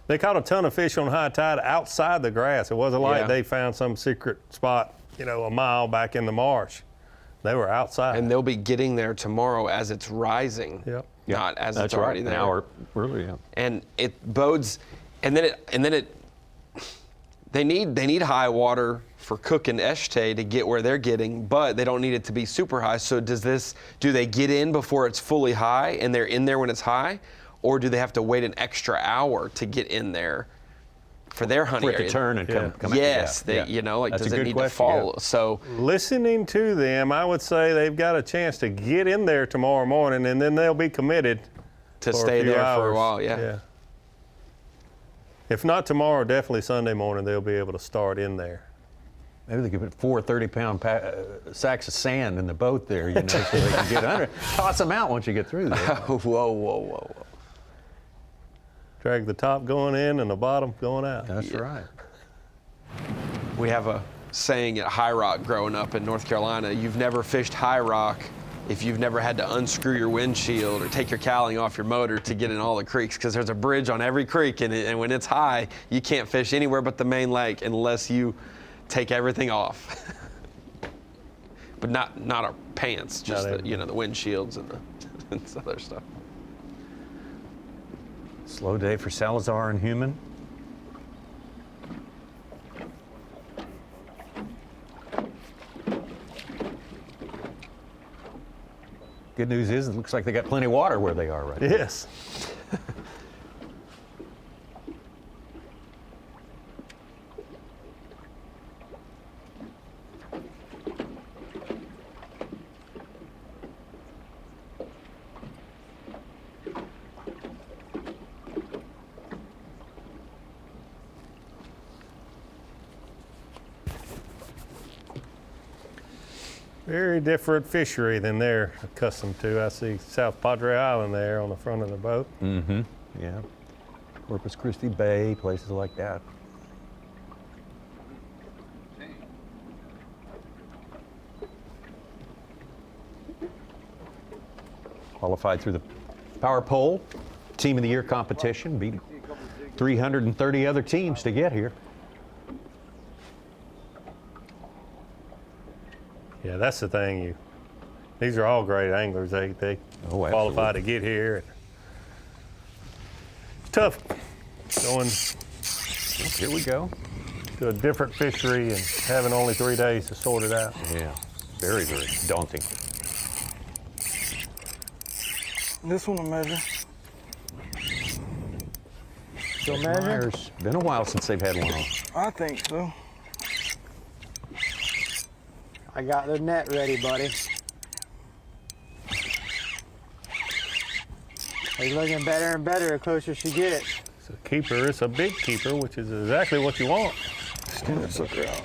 They caught a ton of fish on high tide outside the grass. It wasn't like they found some secret spot, you know, a mile back in the marsh. They were outside. And they'll be getting there tomorrow as it's rising, not as it's already there. An hour early, yeah. And it bodes, they need high water for Cook and Eshtay to get where they're getting, but they don't need it to be super high. So do they get in before it's fully high and they're in there when it's high? Or do they have to wait an extra hour to get in there for their honey area? For it to turn and come Yes, out. You know, like, That's does a it good need question, to fall? So listening to them, I would say they've got a chance to get in there tomorrow morning, and then they'll be committed to for stay a few there hours. for a while, yeah. If not tomorrow, definitely Sunday morning, they'll be able to start in there. Maybe they could put 4 30-pound sacks of sand in the boat there, you know, so they can get under. Toss them out once you get through there. Whoa. Drag the top going in and the bottom going out. That's right. We have a saying at High Rock growing up in North Carolina, you've never fished High Rock if you've never had to unscrew your windshield or take your cowling off your motor to get in all the creeks, because there's a bridge on every creek, and when it's high, you can't fish anywhere but the main lake unless you take everything off. But not our pants, just the windshields and and other stuff. Slow day for Salazar and Human. Good news is it looks like they got plenty of water where they are right now. Yes. Very different fishery than they're accustomed to. I see South Padre Island there on the front of the boat. Mm-hmm, yeah. Corpus Christi Bay, places like that. Qualified through the power pole, team of the year competition, beat 330 other teams to get here. Yeah, that's the thing. These are all great anglers. They qualify to get here. It's tough going. Here we go. To a different fishery and having only 3 days to sort it out. Yeah, very, very daunting. This one will measure. Still measure? It's been a while since they've had one on. I think so. I got the net ready, buddy. He's looking better and better the closer she gets. It's a keeper. It's a big keeper, which is exactly what you want. Extend that sucker out.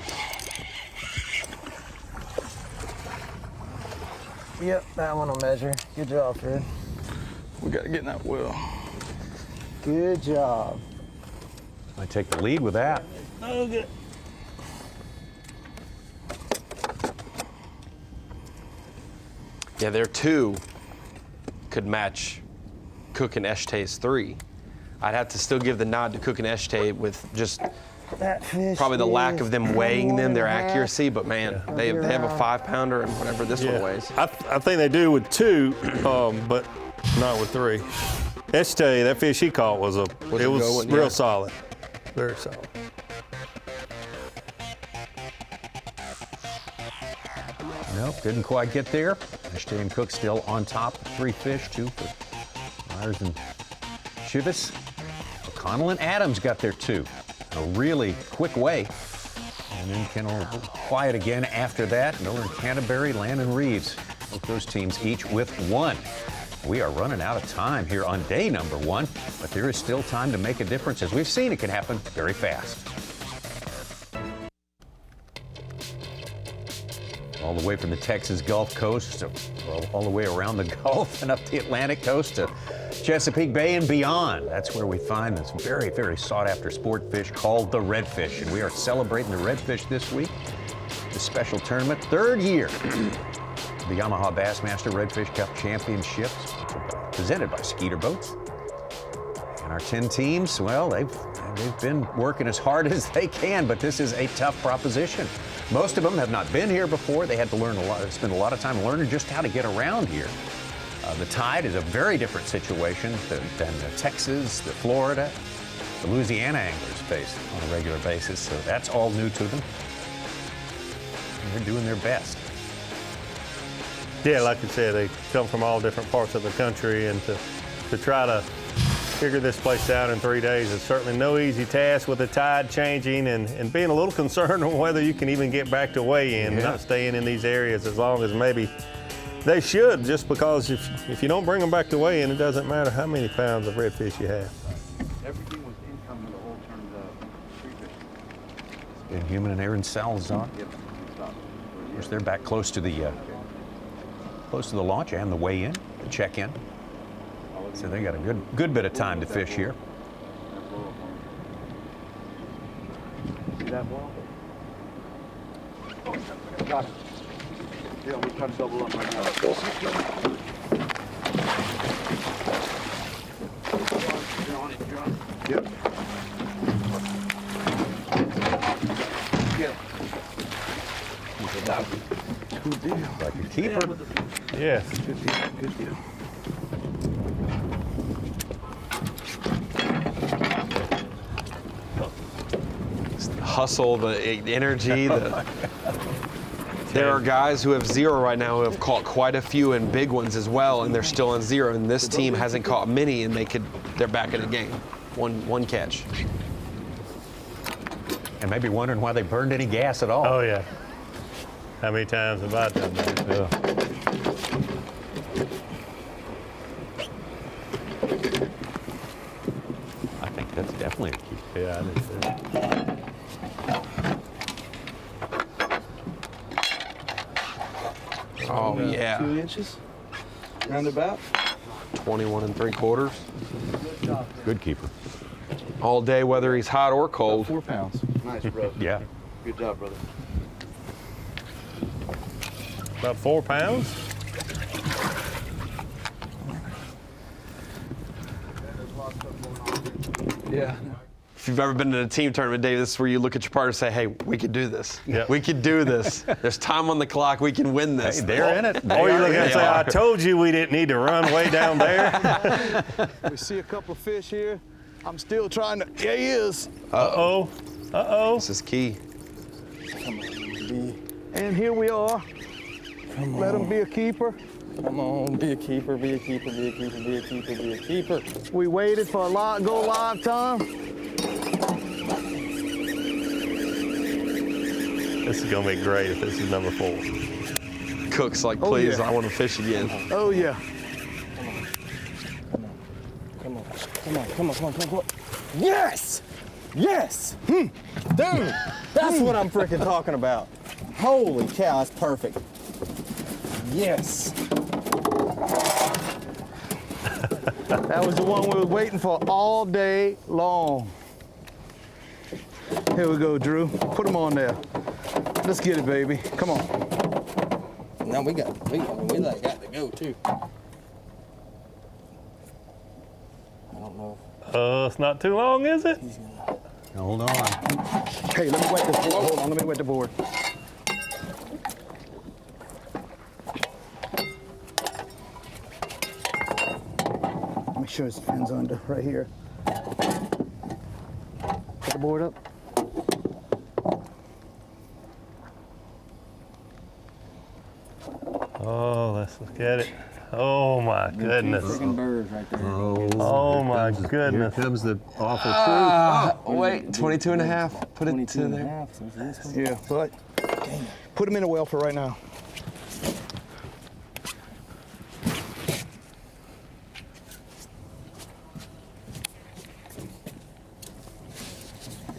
Yep, that one will measure. Good job, Fred. We got to get in that well. Good job. I take the lead with that. Oh, good. Yeah, their 2 could match Cook and Eshte's 3. I'd have to still give the nod to Cook and Eschte with just that fish probably the lack of them weighing them, their 1.5 accuracy, but man, they have a 5-pounder and whatever this one weighs. I think they do with 2, but not with 3. Eschte, that fish he caught was real solid. Very solid. Nope, didn't quite get there. Eschte and Cook still on top. 3 fish, 2 for Myers and Chivas. O'Connell and Adams got their 2 in a really quick way. And then Kennel quiet again after that. Miller and Canterbury, Landon Reeves. Both those teams each with 1. We are running out of time here on day number 1, but there is still time to make a difference. As we've seen, it can happen very fast. All the way from the Texas Gulf Coast, all the way around the Gulf and up the Atlantic coast to Chesapeake Bay and beyond. That's where we find this very, very sought-after sport fish called the redfish. And we are celebrating the redfish this week. This special tournament, 3rd year. The Yamaha Bassmaster Redfish Cup Championships, presented by Skeeter Boats. And our 10 teams, well, they've been working as hard as they can, but this is a tough proposition. Most of them have not been here before. They had to learn a lot, spend a lot of time learning just how to get around here. The Tide is a very different situation than Texas, the Florida, the Louisiana anglers face on a regular basis, so that's all new to them. And they're doing their best. Yeah, like you said, they come from all different parts of the country, and to try to figure this place out in 3 days is certainly no easy task with the tide changing and being a little concerned on whether you can even get back to weigh in, not staying in these areas as long as maybe they should, just because if you don't bring them back to weigh in, it doesn't matter how many pounds of redfish you have. Everything was income when the whole turned street fishing. And Human and Aaron Salazar. Yep. Of course, they're back close to the launch and the weigh-in, the check-in. So they got a good bit of time to fish here. See that ball? Got it. Yeah, we're trying to double up right now. You're on it. Yep. Get it. Good deal. Like a keeper. Yes. Good deal. Good deal. Hustle, the energy, There are guys who have 0 right now who have caught quite a few and big ones as well, and they're still on 0. And this team hasn't caught many, and they're back in the game. One catch. And maybe wondering why they burned any gas at all. Oh yeah. How many times have I done that? Yeah. I think that's definitely a key. Yeah, I do too. Oh yeah. 2 inches, roundabout. 21 3/4. Good keeper. All day, whether he's hot or cold. 4 pounds. Nice, bro. Yeah. Good job, brother. About 4 pounds? Yeah. If you've ever been in a team tournament, Dave, this is where you look at your partner and say, hey, we could do this. Yep. We could do this. There's time on the clock. We can win this. Hey, they're in it. Or you look at it and say, I told you we didn't need to run way down there. We see a couple of fish here. I'm still trying to, yeah, he is. Uh-oh. Uh-oh. This is key. And here we are. Let him be a keeper. Come on, be a keeper, be a keeper, be a keeper, be a keeper, be a keeper. We waited for a go live time. This is going to be great if this is number 4. Cook's like, Oh, please, yeah. I want to fish again. Oh, yeah. Come on, come on, come on, come on, come on. Yes! Yes! Dude, that's what I'm freaking talking about. Holy cow, that's perfect. Yes. That was the one we were waiting for all day long. Here we go, Drew. Put him on there. Let's get it, baby. Come on. Now we like got to go too. I don't know. It's not too long, is it? Hold on. Hey, let me wet the board. Hold on, let me wet the board. Make sure his fin's under right here. Put the board up. Oh, let's look at it. Oh my goodness. Freaking birds right there. Oh my goodness. Here comes the awful Wait, 22 and a half. Put it to there. Yeah, but put him in a well for right now.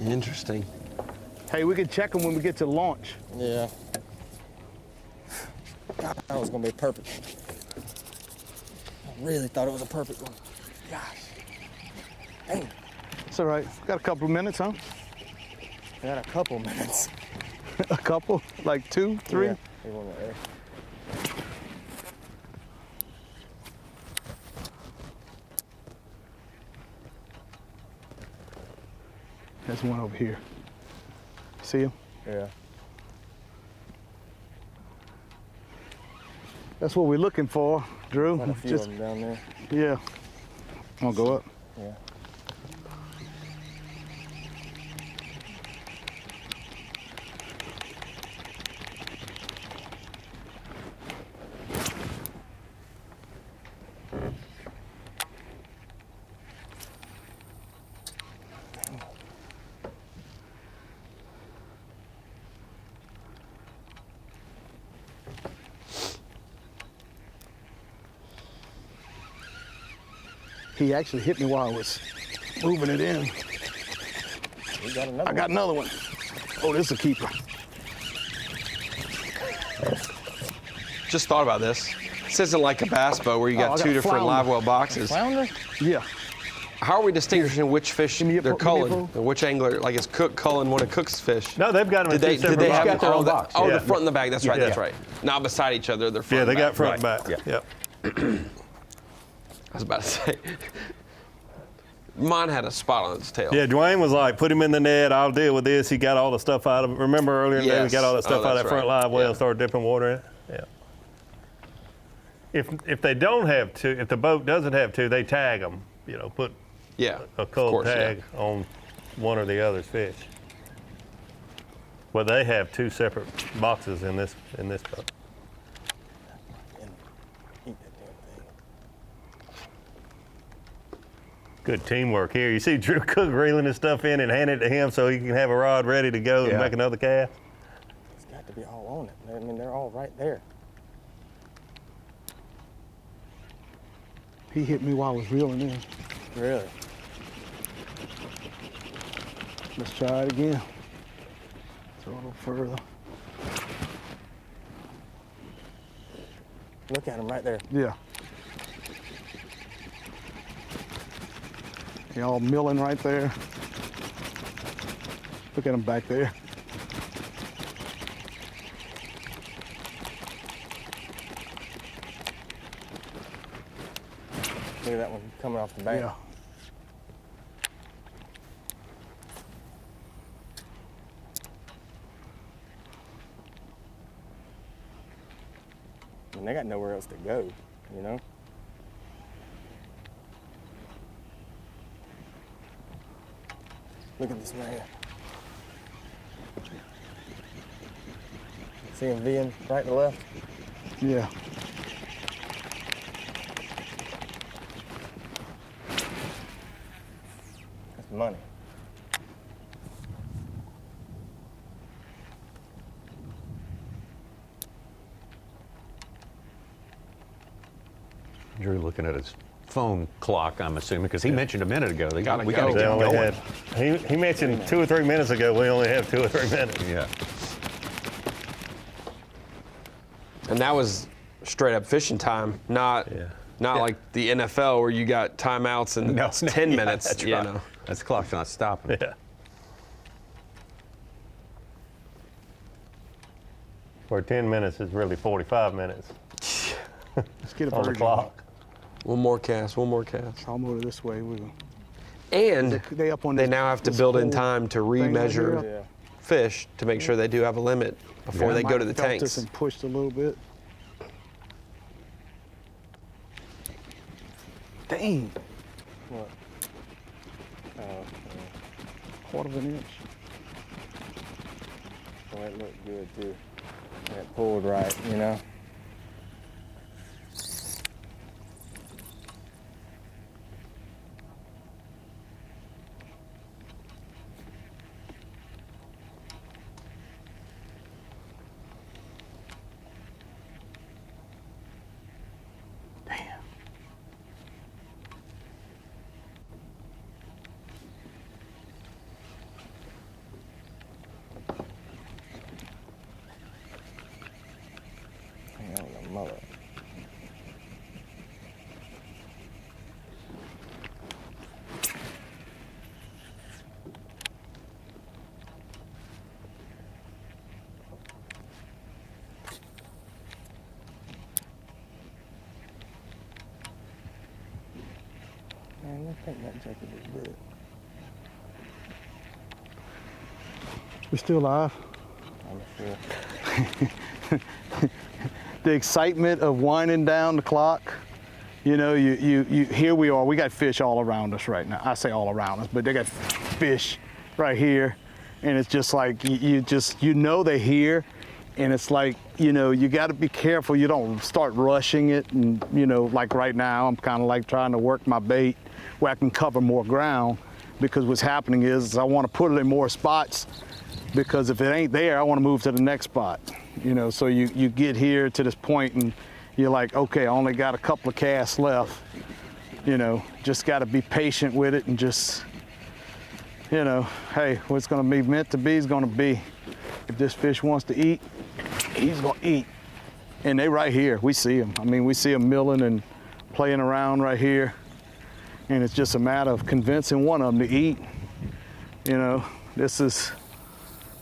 Interesting. Hey, we can check them when we get to launch. Yeah. God, that was gonna be perfect. I really thought it was a perfect one. Gosh. Dang. It's all right. Got a couple of minutes, huh? I got a couple minutes. A couple? Like 2, 3? Yeah. He won the air. There's one over here. See him? Yeah. That's what we're looking for, Drew. Got a few of them down there. Yeah. I'm gonna go up. Yeah. He actually hit me while I was moving it in. We got another I got another one. Oh, this is a keeper. Just thought about this. This isn't like a bass boat where you got I got two a different flounder. live well boxes. Flounder? Yeah. How are we distinguishing which fish they're give me a culling? phone. And which angler, like is Cook culling one of Cook's fish? No, they've got them in two separate Did they have boxes. their own box. Oh, Yeah. the front and the back. That's right. Yeah. That's right. Not beside each other. They're front Yeah, they and got back. front Right. and back. Yeah. Yep. I was about to say. Mine had a spot on its tail. Yeah, Dwayne was like, put him in the net, I'll deal with this. He got all the stuff out of it. Remember earlier in the day, we Yes. got all that stuff Oh, out of that's that front right. live well, Yeah. started dipping water in it. Yeah. If they don't have to, if the boat doesn't have to, they tag them. You know, put Yeah. a of cold course, tag on one or the other's fish. Well, they have 2 separate boxes in this boat. Good teamwork here. You see Drew Cook reeling his stuff in and handing it to him so he can have a rod ready to go and make another cast. It's got to be all on it. I mean, they're all right there. He hit me while I was reeling in. Really? Let's try it again. Throw a little further. Look at him right there. Yeah. Y'all milling right there. Look at him back there. Look at that one coming off the bank. Yeah. And they got nowhere else to go, you know? Look at this man. See him being right to left? Yeah. That's money. Drew looking at his phone clock, I'm assuming, because he mentioned a minute ago. We got to They get only going. he mentioned 2 or 3 minutes ago, we only have 2 or 3 minutes. Yeah. And that was straight up fishing time, not like the NFL where you got timeouts and it's 10 minutes. That's you right. know. That clock's not stopping. Yeah. Where 10 minutes is really 45 minutes. Let's get a on the virgin. clock. One more cast, one more cast. I'll move it this way. We'll And they up on they this- now have to this build in whole time to thing right remeasure here. fish to make sure they do have a limit before they go to the Felt this tanks. and pushed a little bit. Dang. What? Quarter of an inch. Well, that looked good too. That pulled right, you know? Mother. Man, I think that jacket is good. We still live? I'm sure. The excitement of winding down the clock. You know, you here we are. We got fish all around us right now. I say all around us, but they got fish right here, and it's just like you know they're here, and it's like, you know, you got to be careful. You don't start rushing it, and you know, like right now, I'm kind of like trying to work my bait where I can cover more ground, because what's happening is I want to put it in more spots, because if it ain't there, I want to move to the next spot. You know, so you get here to this point and you're like, okay, I only got a couple of casts left. You know, just got to be patient with it and just, you know, hey, what's going to be meant to be is going to be. If this fish wants to eat, he's going to eat. And they right here, we see them. I mean, we see them milling and playing around right here. And it's just a matter of convincing one of them to eat. You know, this is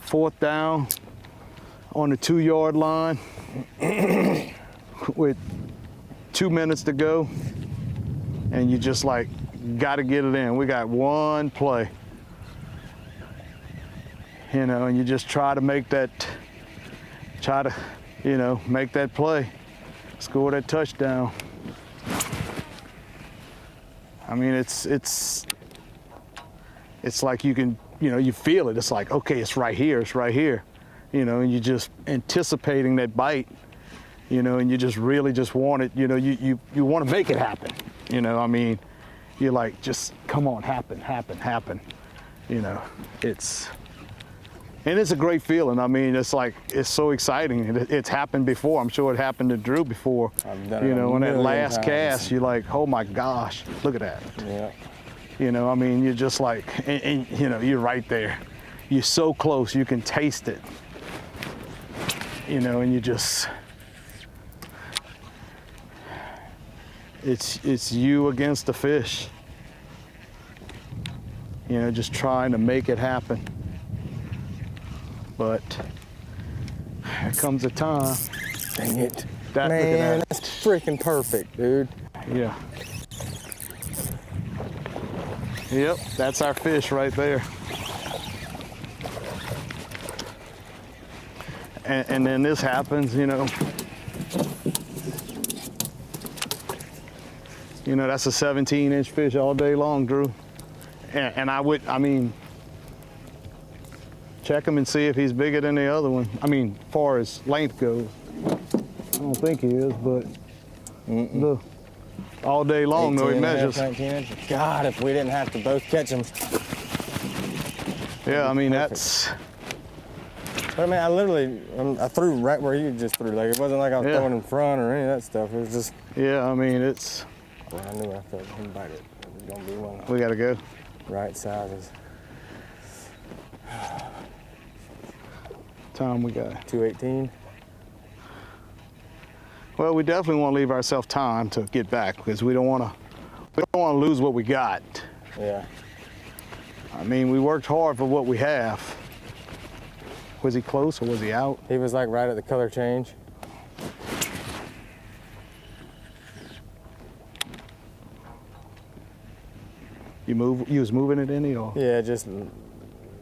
4th down on the 2-yard line with 2 minutes to go, and you just like got to get it in. We got one play, you know, and you just try to make that, you know, make that play, score that touchdown. I mean, it's like you can, you know, you feel it. It's like, okay, it's right here, it's right here. you know, and you're just anticipating that bite, you know, and you just really just want it, you know, you want to make it happen, you know, I mean, you're like, just come on, happen, you know, and it's a great feeling. I mean, it's like, it's so exciting. It's happened before. I'm sure it happened to Drew before. I've done it you know, a on that million last times. cast, you're like, oh my gosh, look at that. Yeah. You know, I mean, you're just like, and you know, you're right there. You're so close, you can taste it. You know, and you just, it's you against the fish. You know, just trying to make it happen. But there comes a time. Dang it. That, man, look at that. that's freaking perfect, dude. Yeah. Yep, that's our fish right there. And then this happens, you know. You know, that's a 17-inch fish all day long, Drew. And I mean, check him and see if he's bigger than the other one. I mean, as far as length goes. I don't think he is, but look, all day long, though, he measures. 19 inches. God, if we didn't have to both catch him. Yeah, I mean, that's... But I mean, I literally, I threw right where you just threw. Like, it wasn't like I was throwing in front or any of that stuff. It was just... Yeah, I mean, it's... Well, I knew I felt him bite it. It was going to be one. We got to go. Right sizes. Time we got? 218. Well, we definitely want to leave ourselves time to get back because we don't want to lose what we got. Yeah. I mean, we worked hard for what we have. Was he close or was he out? He was like right at the color change. You was moving it any or? Yeah, just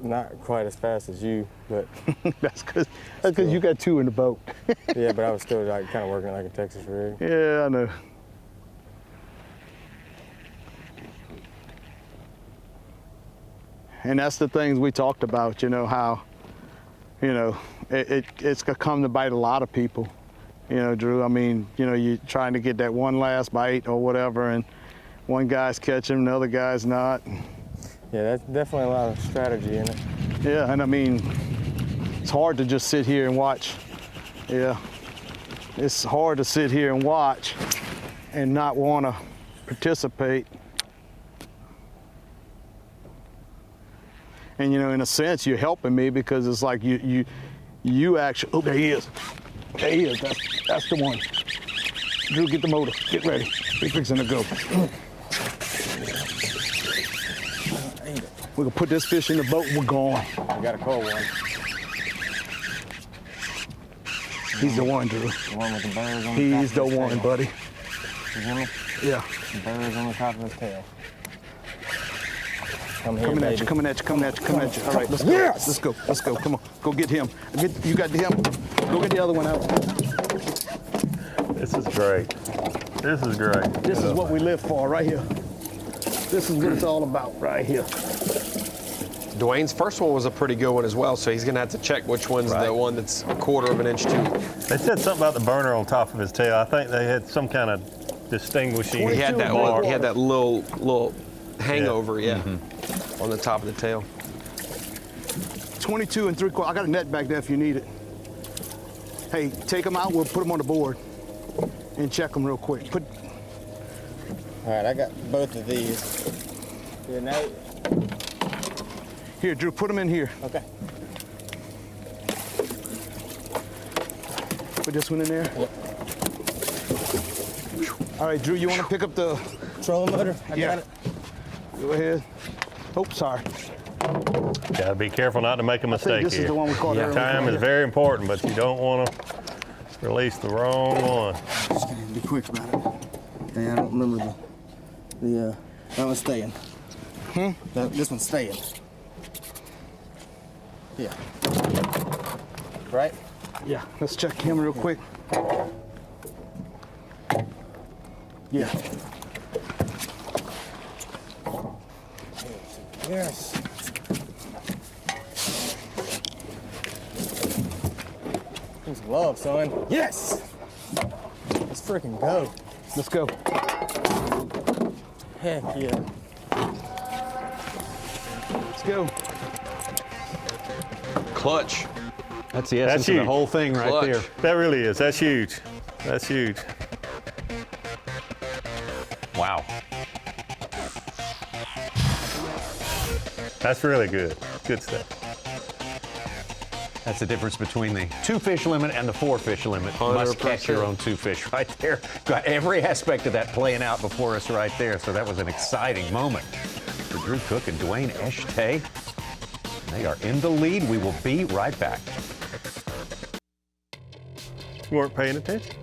not quite as fast as you, but that's because you got two in the boat. Yeah, but I was still like kind of working like a Texas rig. Yeah, I know. And that's the things we talked about, you know, how, you know, it's gonna come to bite a lot of people. You know, Drew, I mean, you know, you're trying to get that one last bite or whatever, and one guy's catching, the other guy's not. Yeah, that's definitely a lot of strategy in it. Yeah, and I mean, it's hard to just sit here and watch. Yeah, it's hard to sit here and watch and not want to participate. And you know, in a sense, you're helping me because it's like you actually. Oh, there he is. There he is. That's the one. Drew, get the motor. Get ready. We're fixing to go. We're gonna put this fish in the boat and we're going. I got a cold one. He's the one, Drew. The one with the burrs on the top He's the of his one, tail. buddy. You hear me? Yeah. The burrs on the top of his tail. Come here, Coming baby. at you, coming at you, coming at you, coming at you. All right, let's go. Yes! Let's go, let's go. Come on, go get him. You got him. Go get the other one out. This is great. This is great. This is what we live for right here. This is what it's all about right here. Dwayne's first one was a pretty good one as well, so he's going to have to check which one's the one that's a quarter of an inch too. They said something about the burner on top of his tail. I think they had some kind of distinguishing. He had that one. He had that little hangover, on the top of the tail. 22 3/4. I got a net back there if you need it. Hey, take them out. We'll put them on the board and check them real quick. All right, I got both of these. Here, now. Here, Drew, put them in here. Okay. Put this one in there. Yep. All right, Drew, you want to pick up the trolling motor? I got it. Go ahead. Oh, sorry. Gotta be careful not to make a mistake this is here. the one we caught earlier. Time is very important, but you don't want to release the wrong one. Just gonna be quick about it. Okay, I don't remember that one's staying. This one's staying. Yeah. Right? Yeah, let's check him real quick. Yeah. Yes. Let's love, son. Yes! Let's freaking go. Let's go. Heck yeah. Let's go. Clutch. That's the essence of the whole thing right Clutch. there. That really is. That's huge. That's huge. Wow. That's really good. Good stuff. That's the difference between the 2-fish limit and the 4-fish limit. You must catch your own 2 fish right there. Got every aspect of that playing out before us right there. So that was an exciting moment for Drew Cook and Dwayne Eshtay. They are in the lead. We will be right back. You weren't paying attention.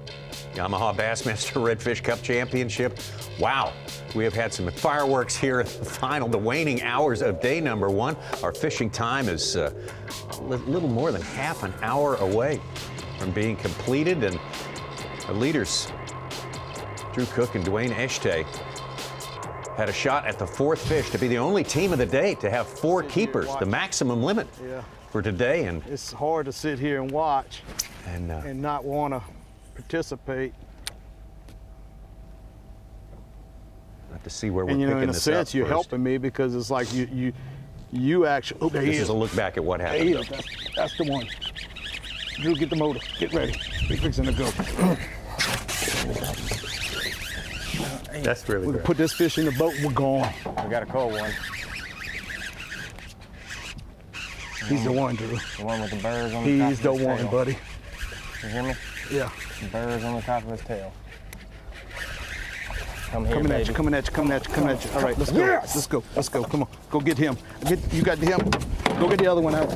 Yamaha Bassmaster Redfish Cup Championship. Wow. We have had some fireworks here at the final, the waning hours of day number 1. Our fishing time is a little more than half an hour away from being completed, and the leaders, Drew Cook and Dwayne Eshtay, had a shot at the 4th fish to be the only team of the day to have 4 keepers, the maximum limit for today. And it's hard to sit here and watch and not want to participate. To see where we're and, picking in a this sense, up you're first. helping me because it's like you actually. Oh, there he This is a look back at what happened. There he is. That's the one. Drew, get the motor. Get ready. We're fixing to go. That's really We good. can put this fish in the boat. We're gone. We got a cold one. He's the one, Drew. The one with the burrs on the top He's of the his one, tail. buddy. You hear me? Yeah. Burrs on the top of his tail. Come here, Coming at baby. you, coming at you, coming at you, coming at you. All right, let's go. Yes! Let's go. Let's go. Come on. Go get him. You got him. Go get the other one out.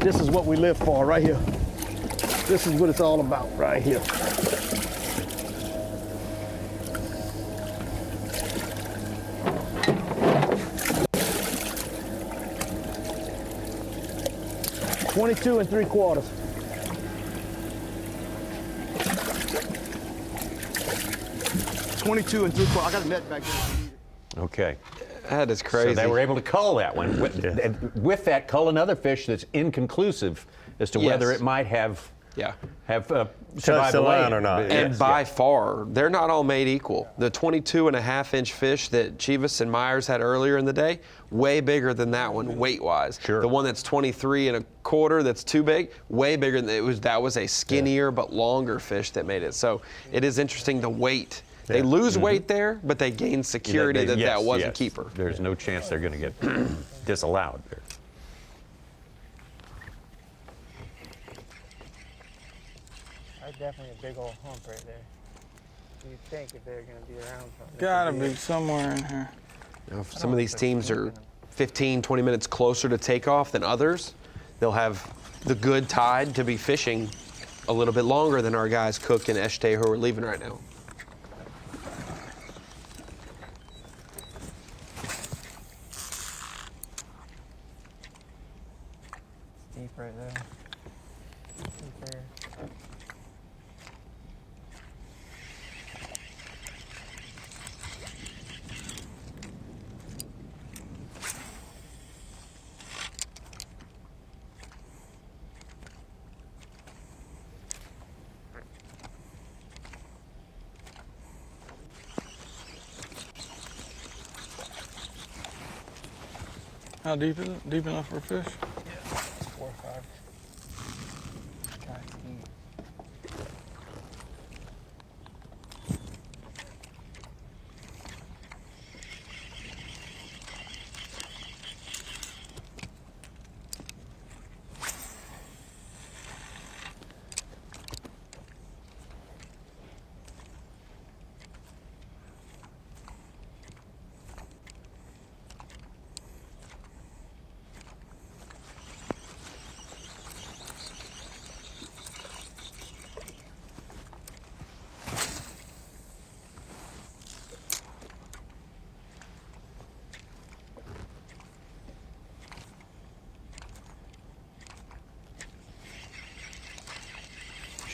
This is what we live for right here. This is what it's all about right here. $22 3/4. $22 3/4. I got a net back there. Okay. That is crazy. So they were able to cull that one. With that, cull another fish that's inconclusive as to whether it might have survived the line or not. And by far, they're not all made equal. The 22.5-inch fish that Chivas and Myers had earlier in the day, way bigger than that one weight-wise. Sure. The one that's 23.25, that's too big, way bigger than it was. That was a skinnier but longer fish that made it. So it is interesting the weight. They lose weight there, but they gain security that was a keeper. There's no chance they're going to get disallowed there. That's definitely a big old hump right there. You'd think if they're going to be around something. Gotta be somewhere in here. You know, if some of these teams are 15, 20 minutes closer to takeoff than others, they'll have the good tide to be fishing a little bit longer than our guys Cook and Eshtay who are leaving right now. Deep right there. Deep there. How deep is it? Deep enough for a fish? 4 or 5.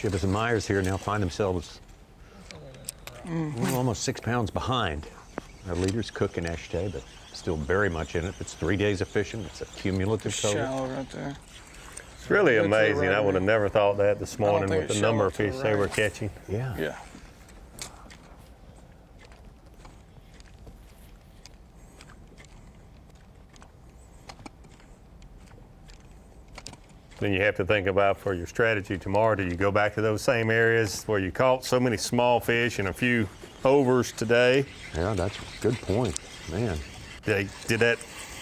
Chivas and Myers here now find themselves almost 6 pounds behind. Our leaders, Cook and Eshtay, but still very much in it. It's 3 days of fishing. It's a cumulative total. Shallow right there. It's really That's amazing. right. I would have never thought that this morning think with the it's number of shallow to fish the they right. were catching. Yeah. Yeah. Then you have to think about for your strategy tomorrow, do you go back to those same areas where you caught so many small fish and a few overs today? Yeah, that's a good point, man. Did that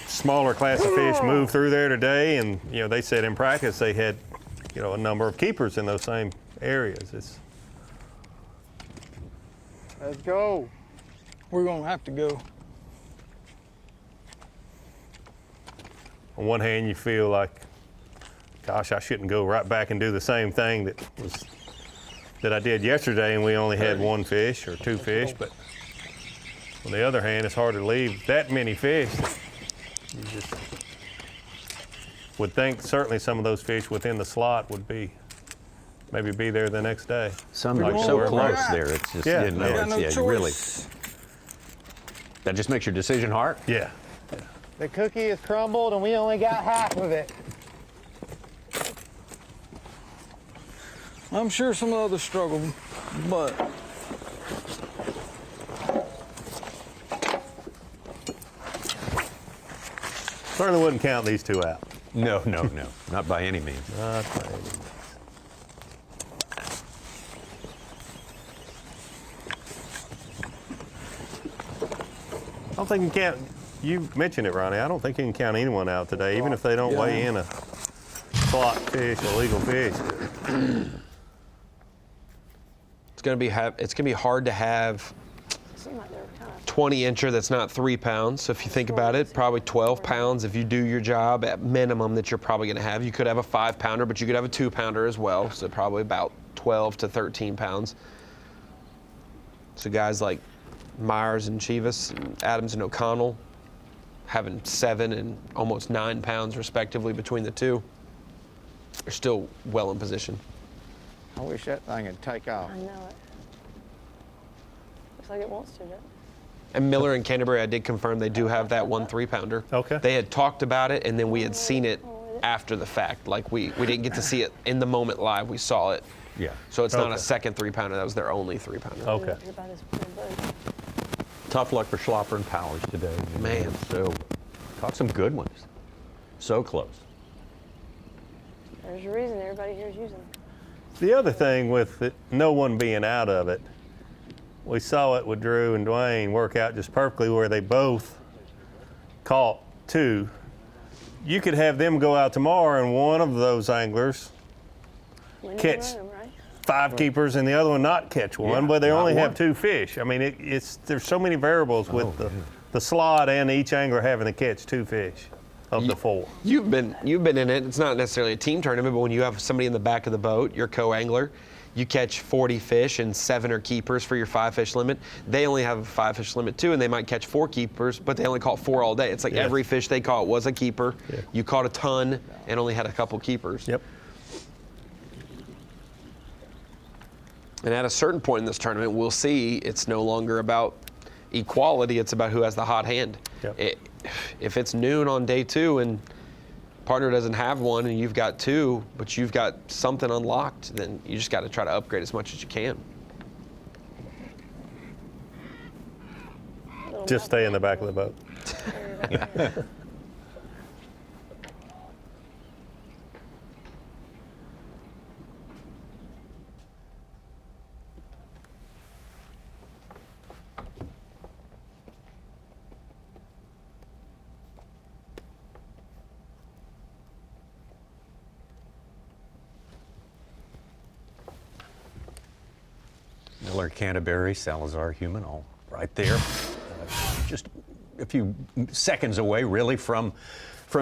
smaller class of fish move through there today? And, they said in practice they had, a number of keepers in those same areas. Let's go. We're going to have to go. On one hand, you feel like, gosh, I shouldn't go right back and do the same thing that I did yesterday, and we only had one fish or two fish. But on the other hand, it's hard to leave that many fish. You just would think certainly some of those fish within the slot would maybe be there the next day. Some are so close there. It's just, really. That just makes your decision hard. Yeah. The cookie is crumbled and we only got half of it. I'm sure some others struggle, but certainly wouldn't count these two out. No, not by any means. Not by any means. I don't think you can count. You mentioned it, Ronnie. I don't think you can count anyone out today, even if they don't weigh in a slot fish, a legal fish. It's gonna be hard to have 20-incher that's not 3 pounds. So if you think about it, probably 12 pounds if you do your job at minimum that you're probably gonna have. You could have a 5-pounder, but you could have a 2-pounder as well. So probably about 12 to 13 pounds. So guys like Myers and Chivas, and Adams and O'Connell having 7 and almost 9 pounds respectively between the two are still well in position. I wish that thing would take off. I know it. Looks like it wants to, doesn't it? And Miller and Canterbury, I did confirm they do have that 1 3-pounder. Okay. They had talked about it, and then we had seen it after the fact. Like we didn't get to see it in the moment live. We saw it. Yeah. So it's not a second 3-pounder. That was their only 3-pounder. Okay. Tough luck for Schlopper and Powers today. Man. So caught some good ones. So close. There's a reason everybody here is using them. The other thing with no one being out of it, we saw it with Drew and Dwayne work out just perfectly where they both caught 2. You could have them go out tomorrow and one of those anglers catch 5 keepers and the other one not catch one, but they only have 2 fish. I mean, there's so many variables with the slot and each angler having to catch 2 fish of the 4. You've been in it. It's not necessarily a team tournament, but when you have somebody in the back of the boat, your co-angler, you catch 40 fish and 7 are keepers for your 5-fish limit. They only have a 5-fish limit too, and they might catch 4 keepers, but they only caught 4 all day. It's like every fish they caught was a keeper. Yeah. You caught a ton and only had a couple keepers. Yep. And at a certain point in this tournament, we'll see it's no longer about equality. It's about who has the hot hand. Yep. If it's noon on day 2 and partner doesn't have one and you've got 2, but you've got something unlocked, then you just got to try to upgrade as much as you can. Just stay in the back of the boat. Miller, Canterbury, Salazar, Human, all right there. Just a few seconds away, really, from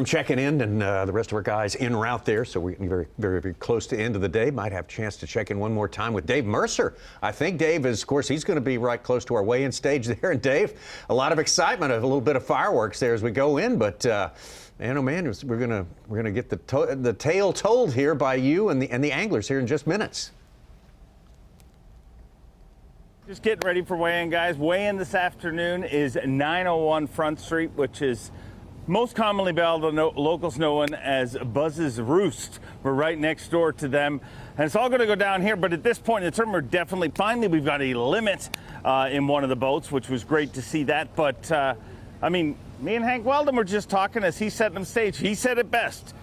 checking in, and the rest of our guys en route there. So we're getting very, very, very close to the end of the day. Might have a chance to check in one more time with Dave Mercer. I think Dave is, of course, he's going to be right close to our weigh-in stage there. And Dave, a lot of excitement, a little bit of fireworks there as we go in, but. Man, oh man, we're gonna get the tale told here by you and the anglers here in just minutes. Just getting ready for weigh-in, guys. Weigh-in this afternoon is 901 Front Street, which is most commonly by all the locals known as Buzz's Roost. We're right next door to them. And it's all going to go down here, but at this point in the tournament, finally we've got a limit in one of the boats, which was great to see that. But, I mean, me and Hank Weldon were just talking as he set the stage. He said it best.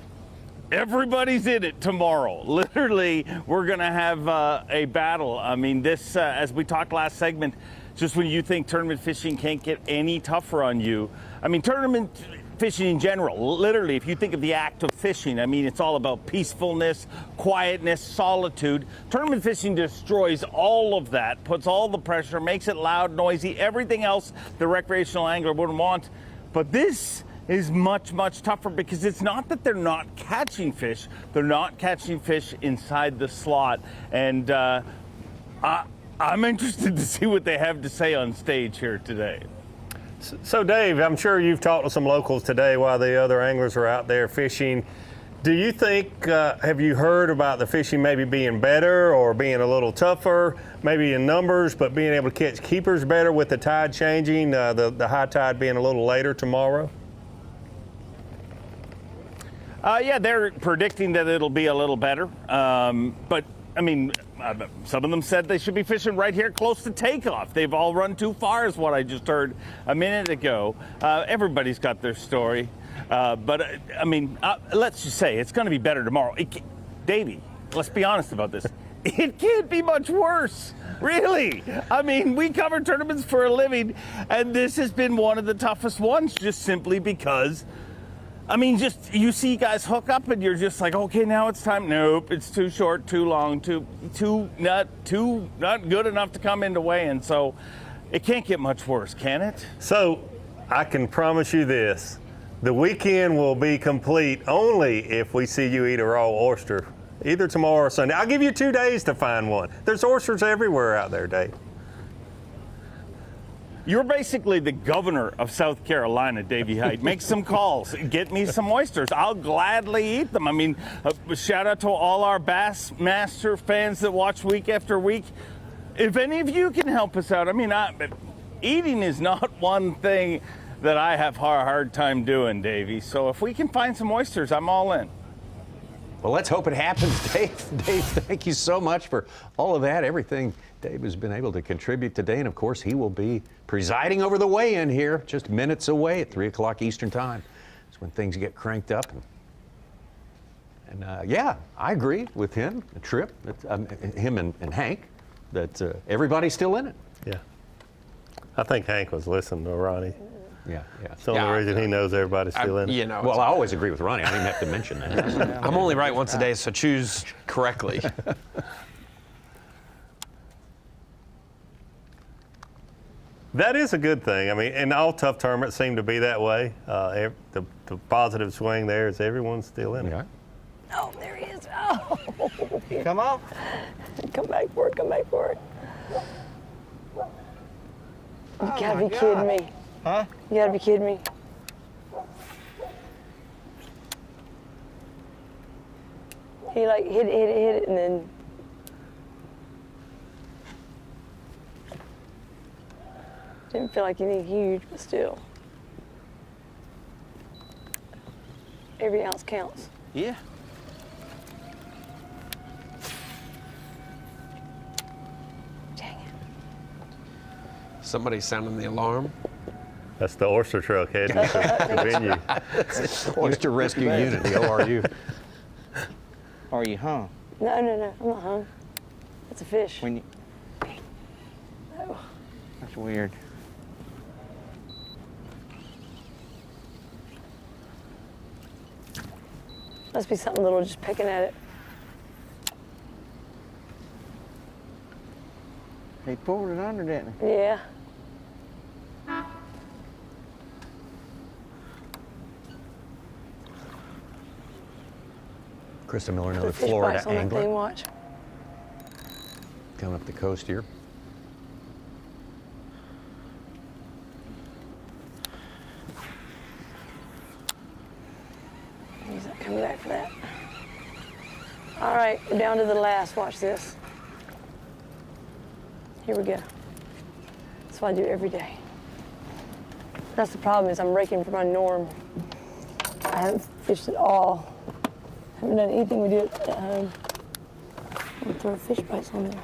Everybody's in it tomorrow. Literally, we're going to have a battle. I mean, this, as we talked last segment, just when you think tournament fishing can't get any tougher on you. I mean, tournament fishing in general, literally, if you think of the act of fishing, I mean, it's all about peacefulness, quietness, solitude. Tournament fishing destroys all of that, puts all the pressure, makes it loud, noisy, everything else the recreational angler wouldn't want. But this is much, much tougher because it's not that they're not catching fish. They're not catching fish inside the slot. And I'm interested to see what they have to say on stage here today. So, Dave, I'm sure you've talked to some locals today while the other anglers are out there fishing. Do you think, have you heard about the fishing maybe being better or being a little tougher, maybe in numbers, but being able to catch keepers better with the tide changing, the high tide being a little later tomorrow? Yeah, they're predicting that it'll be a little better. But, I mean, some of them said they should be fishing right here close to takeoff. They've all run too far is what I just heard a minute ago. Everybody's got their story. But, I mean, let's just say it's going to be better tomorrow. Davey, let's be honest about this. It can't be much worse. Really. I mean, we cover tournaments for a living, and this has been one of the toughest ones just simply because, I mean, just you see guys hook up and you're just like, okay, now it's time. Nope, it's too short, too long, not good enough to come into weigh-in. So it can't get much worse, can it? So I can promise you this. The weekend will be complete only if we see you eat a raw oyster, either tomorrow or Sunday. I'll give you 2 days to find one. There's oysters everywhere out there, Dave. You're basically the governor of South Carolina, Davey Height. Make some calls. Get me some oysters. I'll gladly eat them. I mean, shout out to all our Bassmaster fans that watch week after week. If any of you can help us out, I mean, eating is not one thing that I have a hard time doing, Davey. So if we can find some oysters, I'm all in. Well, let's hope it happens, Dave. Dave, thank you so much for all of that, everything Dave has been able to contribute today. And, of course, he will be presiding over the weigh-in here just minutes away at 3 o'clock Eastern Time. That's when things get cranked up. And yeah, I agree with him, Tripp, him and Hank, that everybody's still in it. Yeah. I think Hank was listening to Ronnie. Yeah. It's the only reason he knows everybody's still in it. You know, well, I always agree with Ronnie. I don't even have to mention that. I'm only right once a day, so choose correctly. That is a good thing. I mean, and all tough tournaments seem to be that way. The positive swing there is everyone's still in it. Oh, there he is. Oh. Come on. Come back for it. Come back for it. You gotta be kidding me. Huh? You gotta be kidding me. He like hit it, and then didn't feel like anything huge, but still. Every ounce counts. Yeah. Somebody's sounding the alarm. That's the oyster truck heading to the venue. Oyster Rescue Unit, the ORU. Are you hung? No, I'm not hung. That's a fish. When you... No. That's weird. Must be something little just picking at it. He pulled it under, didn't he? Yeah. Krista Miller, another Fish Florida bites on that angler. thing, watch. Coming up the coast here. He's not coming back for that. All right, we're down to the last. Watch this. Here we go. That's what I do every day. That's the problem, is I'm breaking from my norm. I haven't fished at all. I haven't done anything we do at home. I'm gonna throw fish bites on there.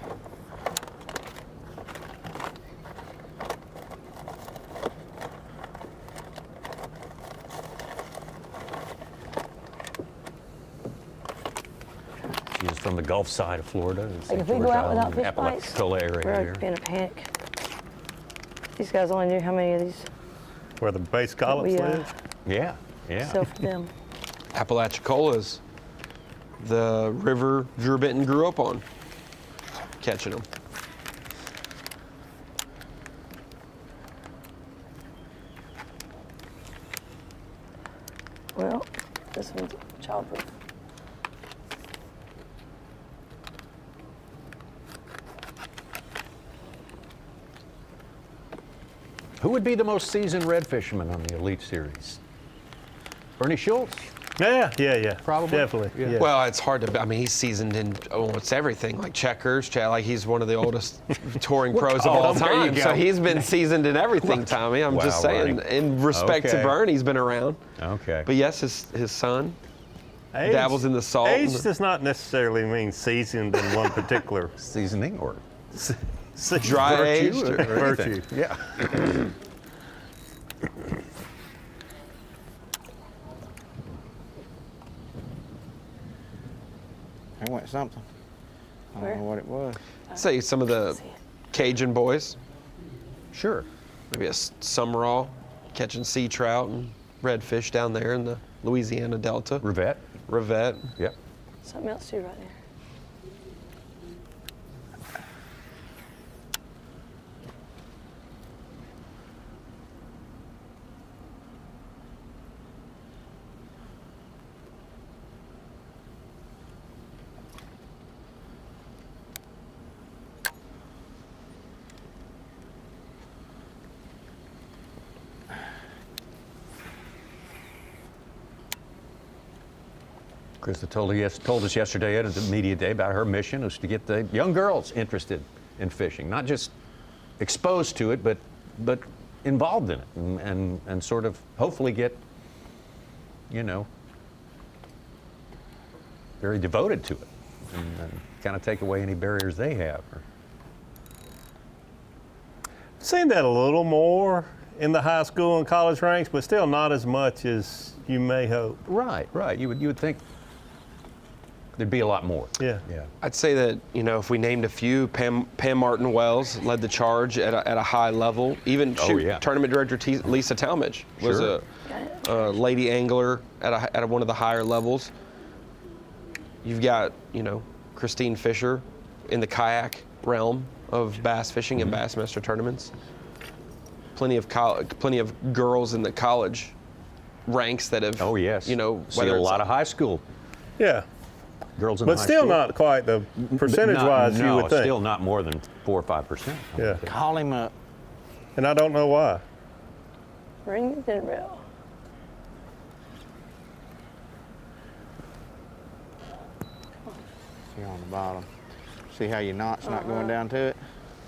She's from the Gulf side of Florida. Like if we go out without fish bites, Apalachicola area we're here. in a panic. These guys only knew how many of these Where the bay scallops live? Yeah, sell for them. Apalachicola's the river Drew Benton grew up on, catching them. Well, this one's childproof. Who would be the most seasoned red fisherman on the Elite Series? Bernie Schultz? Yeah. Probably. Definitely. Yeah. Well, it's hard to. I mean, he's seasoned in almost everything, like checkers. Like he's one of the oldest touring pros of all time. So he's been seasoned in everything, Tommy. I'm just saying, Bernie. in respect to Bernie, he's been around. Okay. But yes, his son dabbles in the salt. Age does not necessarily mean seasoned in one particular seasoning or dry aged or virtue. Yeah. I went something. I don't know what it was. Say some of the Cajun boys. Sure. Maybe a summerall, catching sea trout and redfish down there in the Louisiana Delta. Rivette. Yep. Something else too right there. Krista told us yesterday at the media day about her mission was to get the young girls interested in fishing, not just exposed to it, but involved in it, and sort of hopefully get, very devoted to it, and kind of take away any barriers they have. Seen that a little more in the high school and college ranks, but still not as much as you may hope. Right. You would think there'd be a lot more. Yeah. I'd say that, if we named a few, Pam Martin Wells led the charge at a high level. Even tournament director Lisa Talmadge was a lady angler at one of the higher levels. You've got, Christine Fisher in the kayak realm of bass fishing and Bassmaster tournaments. Plenty of girls in the college ranks that have. Oh yes. See a lot of high school. Yeah. Girls in but high still school. not quite the percentage-wise you would think. Still not more than 4 or 5%. Yeah. Call him up. And I don't know why. Ring the bell. See on the bottom. See how your knot's not going down to it?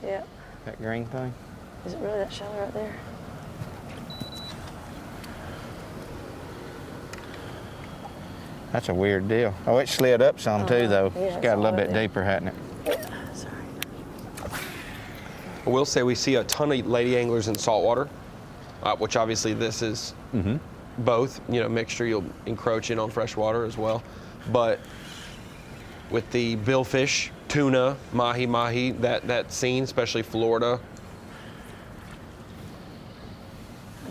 Yeah. That green thing? Is it really that shallow right there? That's a weird deal. Oh, it slid up some too, though. Yeah, It's got a little all bit there. deeper, hasn't it? Yeah, sorry. I will say we see a ton of lady anglers in saltwater, which obviously this is both. Mixture, you'll encroach in on freshwater as well. But with the billfish, tuna, mahi, that scene, especially Florida.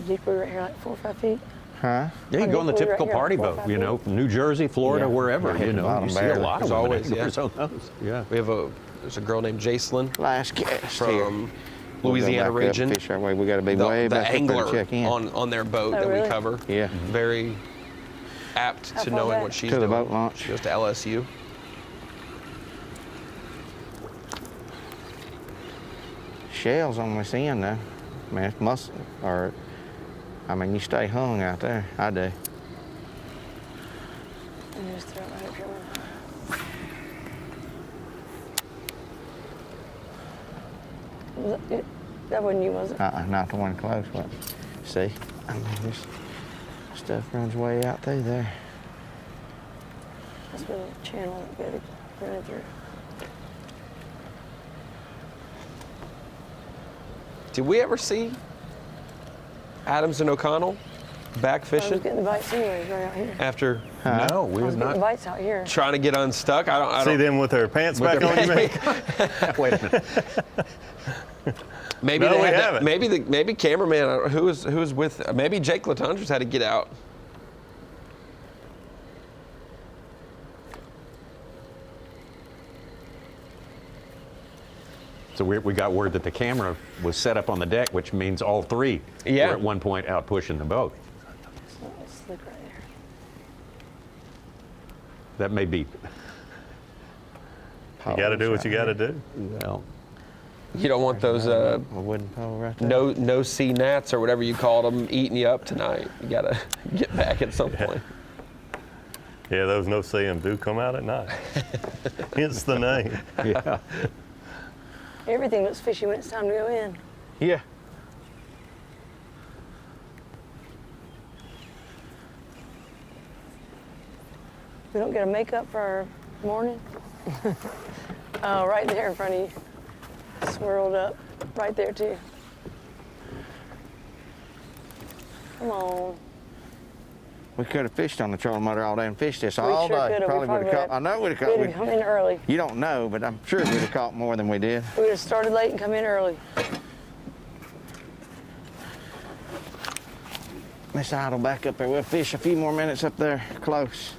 Deeper right here, like 4 or 5 feet. Huh? Yeah, you can go on the typical party boat, New Jersey, Florida, wherever, you see a lot of always, anglers on those. Yeah. We have there's a girl named Jacelyn Last cast from We'll Louisiana go back up region. and fish that way. We got to be way the back up there angler to check in. on their boat that really? we cover. Yeah. Very apt How to far knowing back? what she's To the doing. boat launch. She goes to LSU. Shells on this end, though. Man, it's muscle, you stay hung out there. I do. And just throw it right up here. That wasn't you, was it? Not the one close, but see, I mean, this stuff runs way out through there. That's been a channel that good running through. Did we ever see Adams and O'Connell back I was fishing getting the bites anyways, right out here. after? No, we I was was getting not the bites out here. Trying to get unstuck. I don't See them with their pants back on, you mean? Wait a minute. Maybe No, they we had haven't. maybe cameraman who was with maybe Jake Latundras had to get out. So we got word that the camera was set up on the deck, which means all three were at one point out pushing the boat. It's slick right there. That may be. You got to do what you got to do. Well, You don't want those A wooden pole right there. no sea gnats or whatever you called them eating you up tonight. You got to get back at some point. Yeah, those no-see them do come out at night. Hence the name. Yeah. Everything looks fishy when it's time to go in. Yeah. We don't get a makeup for our morning. Oh, right there in front of you. Swirled up. Right there, too. Come on. We could have fished on the trolling motor all day and fished this We all sure day. could have. Probably would have caught. I know we'd have caught. We'd have come in early. You don't know, but I'm sure we'd have caught more than we did. We would have started late and come in early. Let's idle back up there. We'll fish a few more minutes up there, close.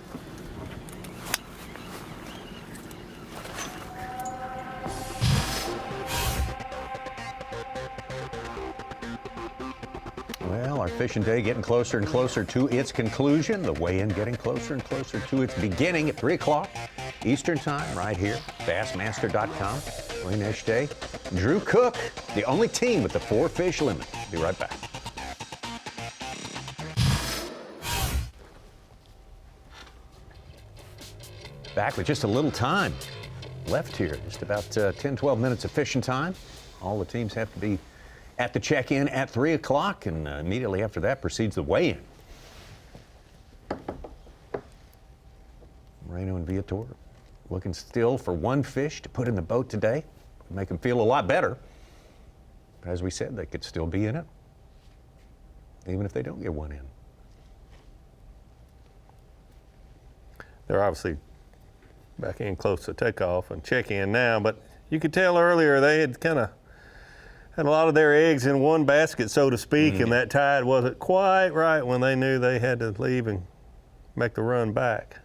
Well, our fishing day getting closer and closer to its conclusion. The weigh-in getting closer and closer to its beginning at 3 o'clock Eastern Time, right here, Bassmaster.com. Winyah Day. Drew Cook, the only team with the 4 fish limit. Be right back. Back with just a little time left here. Just about 10, 12 minutes of fishing time. All the teams have to be at the check-in at 3 o'clock, and immediately after that proceeds the weigh-in. Moreno and Viator looking still for 1 fish to put in the boat today. Make them feel a lot better. But as we said, they could still be in it, even if they don't get 1 in. They're obviously back in close to takeoff and check-in now, but you could tell earlier they had kind of had a lot of their eggs in one basket, so to speak, and that tide wasn't quite right when they knew they had to leave and make the run back.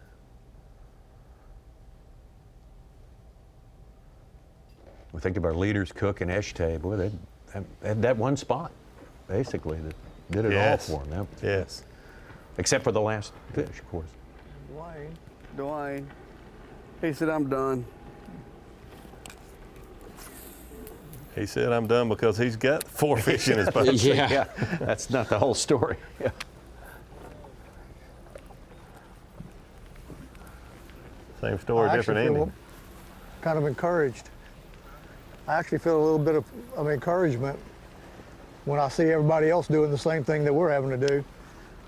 We think of our leaders, Cook and Eshtay. Boy, they had that one spot, basically, that did it all for them. Yes. Except for the last fish, of course. Dwayne, he said, I'm done. He said, I'm done because he's got 4 fish in his boat. Yeah, that's not the whole story. Yeah. Same story, different ending. Kind of encouraged. I actually feel a little bit of encouragement when I see everybody else doing the same thing that we're having to do.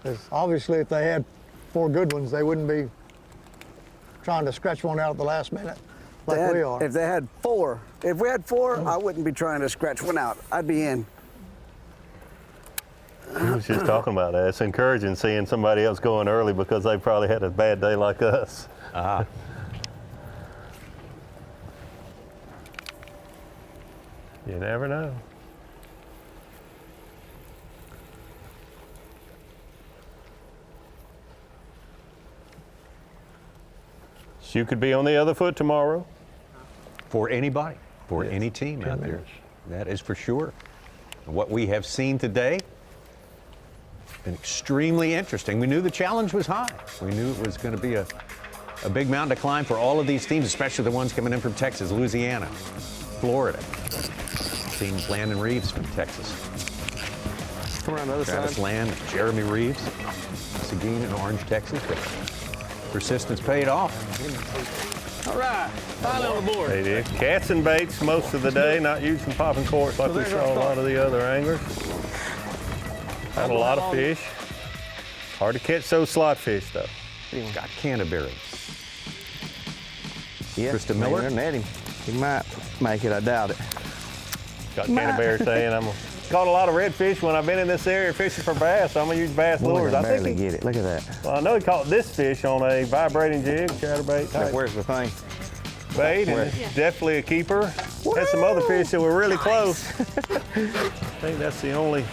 Because obviously if they had 4 good ones, they wouldn't be trying to scratch one out at the last minute like we are. If they had 4, if we had 4, I wouldn't be trying to scratch one out. I'd be in. I was just talking about that. It's encouraging seeing somebody else going early because they probably had a bad day like us. Ah. You never know. You could be on the other foot tomorrow. For anybody, for any team out there. That is for sure. And what we have seen today, been extremely interesting. We knew the challenge was high. We knew it was going to be a big mountain to climb for all of these teams, especially the ones coming in from Texas, Louisiana, Florida. Team Landon Reeves from Texas. Come around the other Travis side. Land, Jeremy Reeves, Seguin in Orange, Texas. But persistence paid off. All right, finally on the board. They did. Cats and baits most of the day, not using popping corks like we saw a lot of the other anglers. Had a lot of fish. Hard to catch those slot fish, though. Scott Canterbury. Yeah, Krista Miller. Net him. He might make it, I doubt it. Scott Canterbury saying I'm caught a lot of redfish when I've been in this area fishing for bass, so I'm gonna use bass lures. I barely get it. Look at that. Well, I know he caught this fish on a vibrating jig, chatterbait type. Where's the thing? Bait, and it's definitely a keeper. Had some other fish that were really close. I think that's the only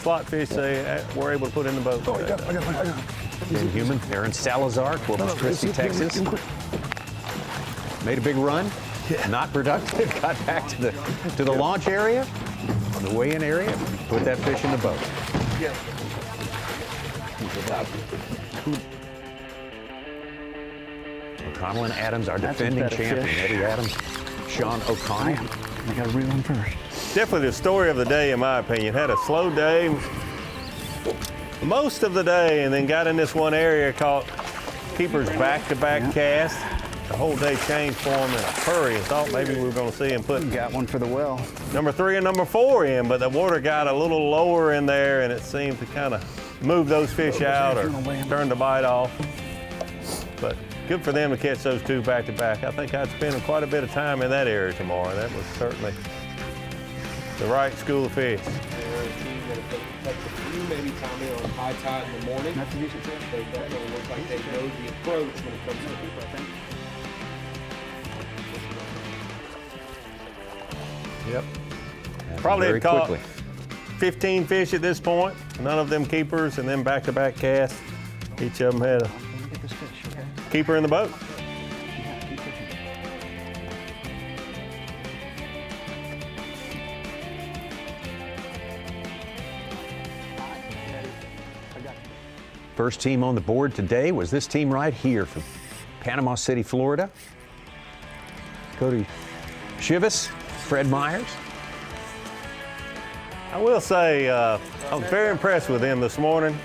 slot fish they were able to put in the boat. I got Ben Human, Aaron Salazar, Corpus Christi, Texas. Made a big run. Not productive. Got back to the launch area, the weigh-in area. Put that fish in the boat. O'Connell and Adams, our defending champion. Eddie Adams, Sean O'Connell. I got to reel him first. Definitely the story of the day, in my opinion. Had a slow day most of the day, and then got in this one area, caught keepers back-to-back cast. The whole day changed for him in a hurry, and thought maybe we were going to see him put got one for the well. number 3 and number 4 in, but the water got a little lower in there, and it seemed to kind of move those fish out or turn the bite off. But good for them to catch those 2 back-to-back. I think I'd spend quite a bit of time in that area tomorrow. That was certainly the right school of fish. Maybe Tommy on high tide in the morning. That will look like they know the approach when it comes to people, I think. Yep. Probably had caught 15 fish at this point, none of them keepers, and then back-to-back casts. Each of them had a keeper in the boat. First team on the board today was this team right here from Panama City, Florida. Cody Chivas, Fred Myers. I will say, I was very impressed with them this morning.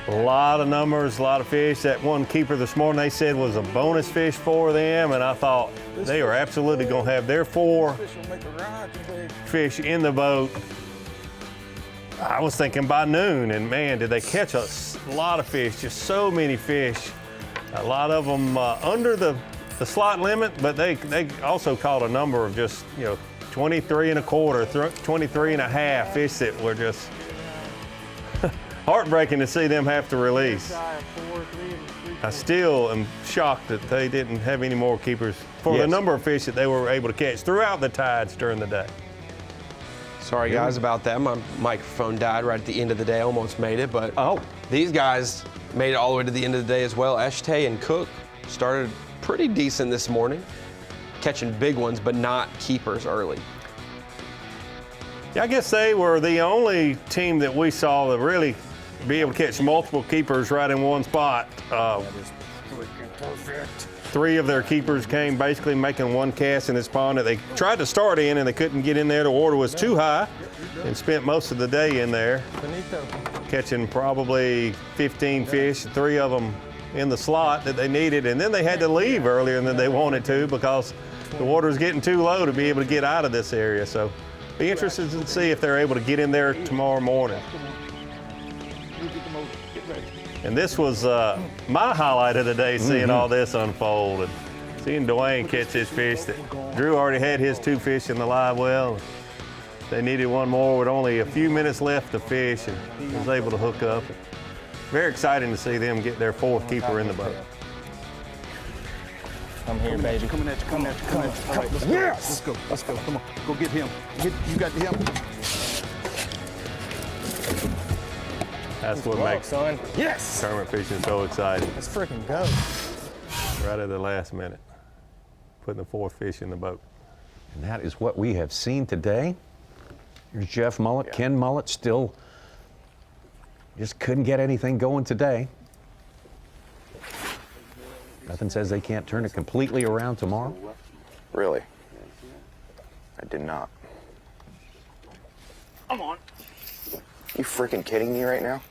A lot of numbers, a lot of fish. That one keeper this morning they said was a bonus fish for them, and I thought they were absolutely going to have their 4 fish in the boat. I was thinking by noon, and man, did they catch a lot of fish, just so many fish. A lot of them under the slot limit, but they also caught a number of just, 23 and a quarter, 23 and a half fish that were just heartbreaking to see them have to release. I still am shocked that they didn't have any more keepers for the number of fish that they were able to catch throughout the tides during the day. Sorry guys about that. My microphone died right at the end of the day. I almost made it, but these guys made it all the way to the end of the day as well. Eshtay and Cook started pretty decent this morning, catching big ones, but not keepers early. Yeah, I guess they were the only team that we saw that really be able to catch multiple keepers right in one spot. That is freaking perfect. 3 of their keepers came basically making one cast in this pond that they tried to start in and they couldn't get in there. The water was too high, and spent most of the day in there, catching probably 15 fish, 3 of them in the slot that they needed, and then they had to leave earlier than they wanted to because the water was getting too low to be able to get out of this area. So be interested to see if they're able to get in there tomorrow morning. And this was my highlight of the day, seeing all this unfold and seeing Dwayne catch his fish. That Drew already had his 2 fish in the live well. They needed one more with only a few minutes left to fish, and he was able to hook up. Very exciting to see them get their 4th keeper in the boat. I'm here, baby. Coming at you, coming at you, coming at you. All right, let's go. Let's go. Come on. Go get him. You got him. That's what makes tournament fishing so exciting. Let's freaking go. Right at the last minute, putting the 4th fish in the boat. And that is what we have seen today. Here's Jeff Mullet. Ken Mullet still just couldn't get anything going today. Nothing says they can't turn it completely around tomorrow. Really? I did not. I'm on. You freaking kidding me right now?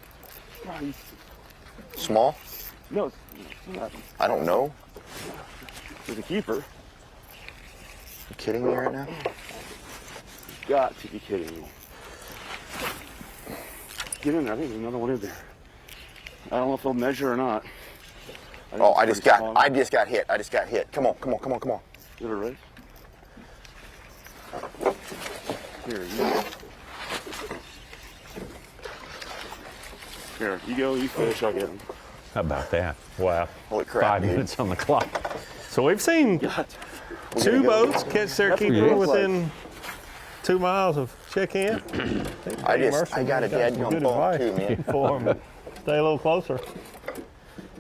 Small? No, I don't know. There's a keeper. You kidding me right now? You've got to be kidding me. Get in there. I think there's another one in there. I don't know if they'll measure or not. I just got hit. Come on. Is it a race? Here, you go, you fish, I'll get him. How about that? Wow. Holy crap, 5 dude. minutes on the clock. So we've seen two boats catch their keeper within 2 miles of check-in. I got a dadgum bump too, man. For 'em to stay a little closer.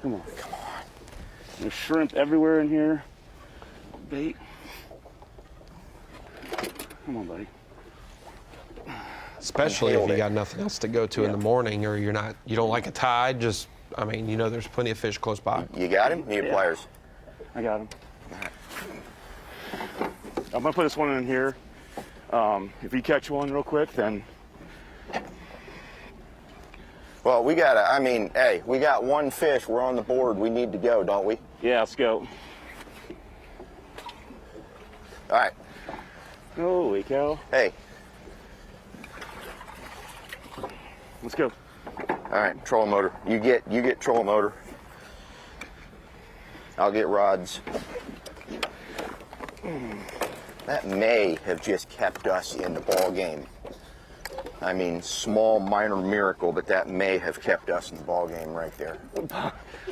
Come on. There's shrimp everywhere in here. Bait. Come on, buddy. Especially if you got nothing else to go to in the morning, or you don't like a tide. Just, there's plenty of fish close by. You got him? Need pliers. I got him. I'm gonna put this one in here. If you catch one real quick, then. Well, we got one fish. We're on the board. We need to go, don't we? Yeah, let's go. All right. Holy cow. Hey. Let's go. All right, trolling motor. You get trolling motor. I'll get rods. That may have just kept us in the ball game. Small minor miracle, but that may have kept us in the ball game right there.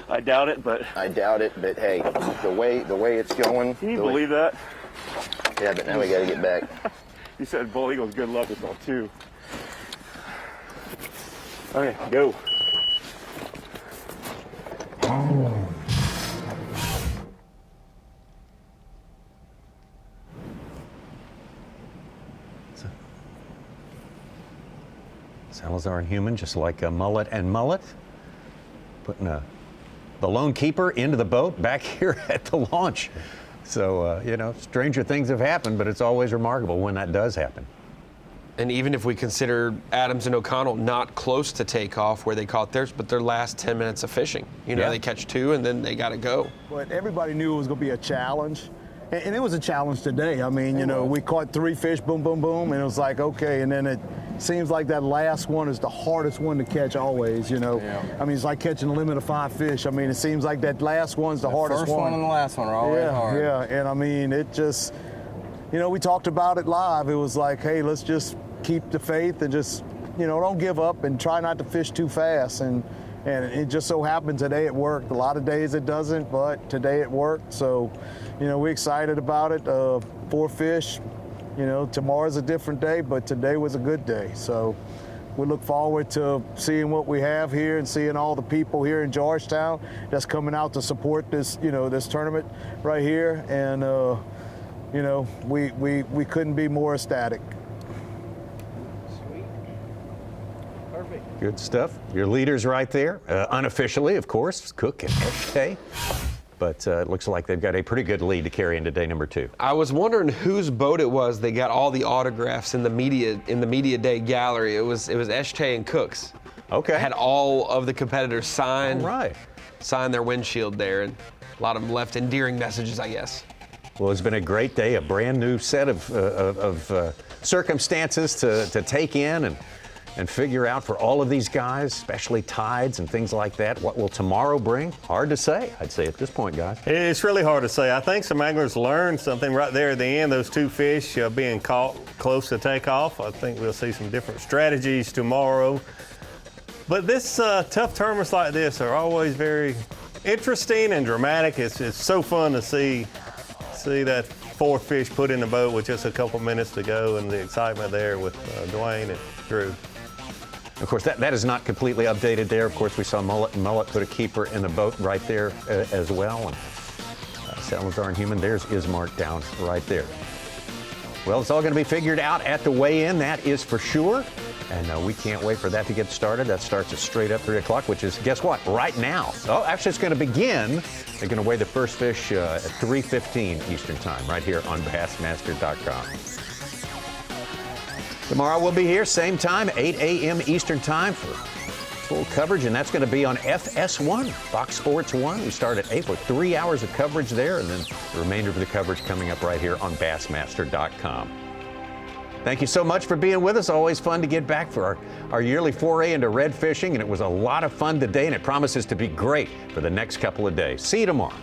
I doubt it, but hey, the way it's going. Can you believe that? Yeah, but now we got to get back. You said Bull Eagles, good luck with all two. Okay, go. Salazar and Human, just like Mullet and Mullet, putting the lone keeper into the boat back here at the launch. So, stranger things have happened, but it's always remarkable when that does happen. And even if we consider Adams and O'Connell not close to takeoff where they caught theirs, but their last 10 minutes of fishing. They catch two and then they got to go. But everybody knew it was going to be a challenge. And it was a challenge today. We caught 3 fish, boom, boom, boom, and it was like, okay. And then it seems like that last one is the hardest one to catch always, it's like catching a limit of 5 fish. It seems like that last one's the hardest one. The first one and the last one are always hard. Yeah, and it just, we talked about it live. It was like, hey, let's just keep the faith and just, don't give up and try not to fish too fast. And it just so happened today it worked. A lot of days it doesn't, but today it worked. So, we're excited about it. 4 fish. Tomorrow's a different day, but today was a good day. So we look forward to seeing what we have here and seeing all the people here in Georgetown that's coming out to support this, this tournament right here. And, we couldn't be more ecstatic. Perfect. Good stuff. Your leaders right there, unofficially, of course, Cook and SK. But it looks like they've got a pretty good lead to carry into day number 2. I was wondering whose boat it was. They got all the autographs in the media day gallery. It was SK and Cook's. Okay. Had all of the competitors sign their windshield there, and a lot of them left endearing messages, I guess. Well, it's been a great day, a brand new set of circumstances to take in and figure out for all of these guys, especially tides and things like that. What will tomorrow bring? Hard to say, I'd say at this point, guys. It's really hard to say. I think some anglers learned something right there at the end, those 2 fish being caught close to takeoff. I think we'll see some different strategies tomorrow. But this tough tournaments like this are always very interesting and dramatic. It's so fun to see that 4 fish put in the boat with just a couple minutes to go, and the excitement there with Dwayne and Drew. Of course, that is not completely updated there. Of course, we saw Mullet and Mullet put a keeper in the boat right there as well. And Salazar and Human, theirs is marked down right there. Well, it's all going to be figured out at the weigh-in, that is for sure. And we can't wait for that to get started. That starts at straight up 3 o'clock, which is, guess what, right now. Oh, actually, it's going to begin. They're going to weigh the first fish at 3:15 Eastern Time right here on Bassmaster.com. Tomorrow we'll be here, same time, 8 a.m. Eastern Time for Full coverage, and that's going to be on FS1, Fox Sports 1. We start at 8 with 3 hours of coverage there, and then the remainder of the coverage coming up right here on Bassmaster.com. Thank you so much for being with us. Always fun to get back for our yearly foray into red fishing, and it was a lot of fun today, and it promises to be great for the next couple of days. See you tomorrow.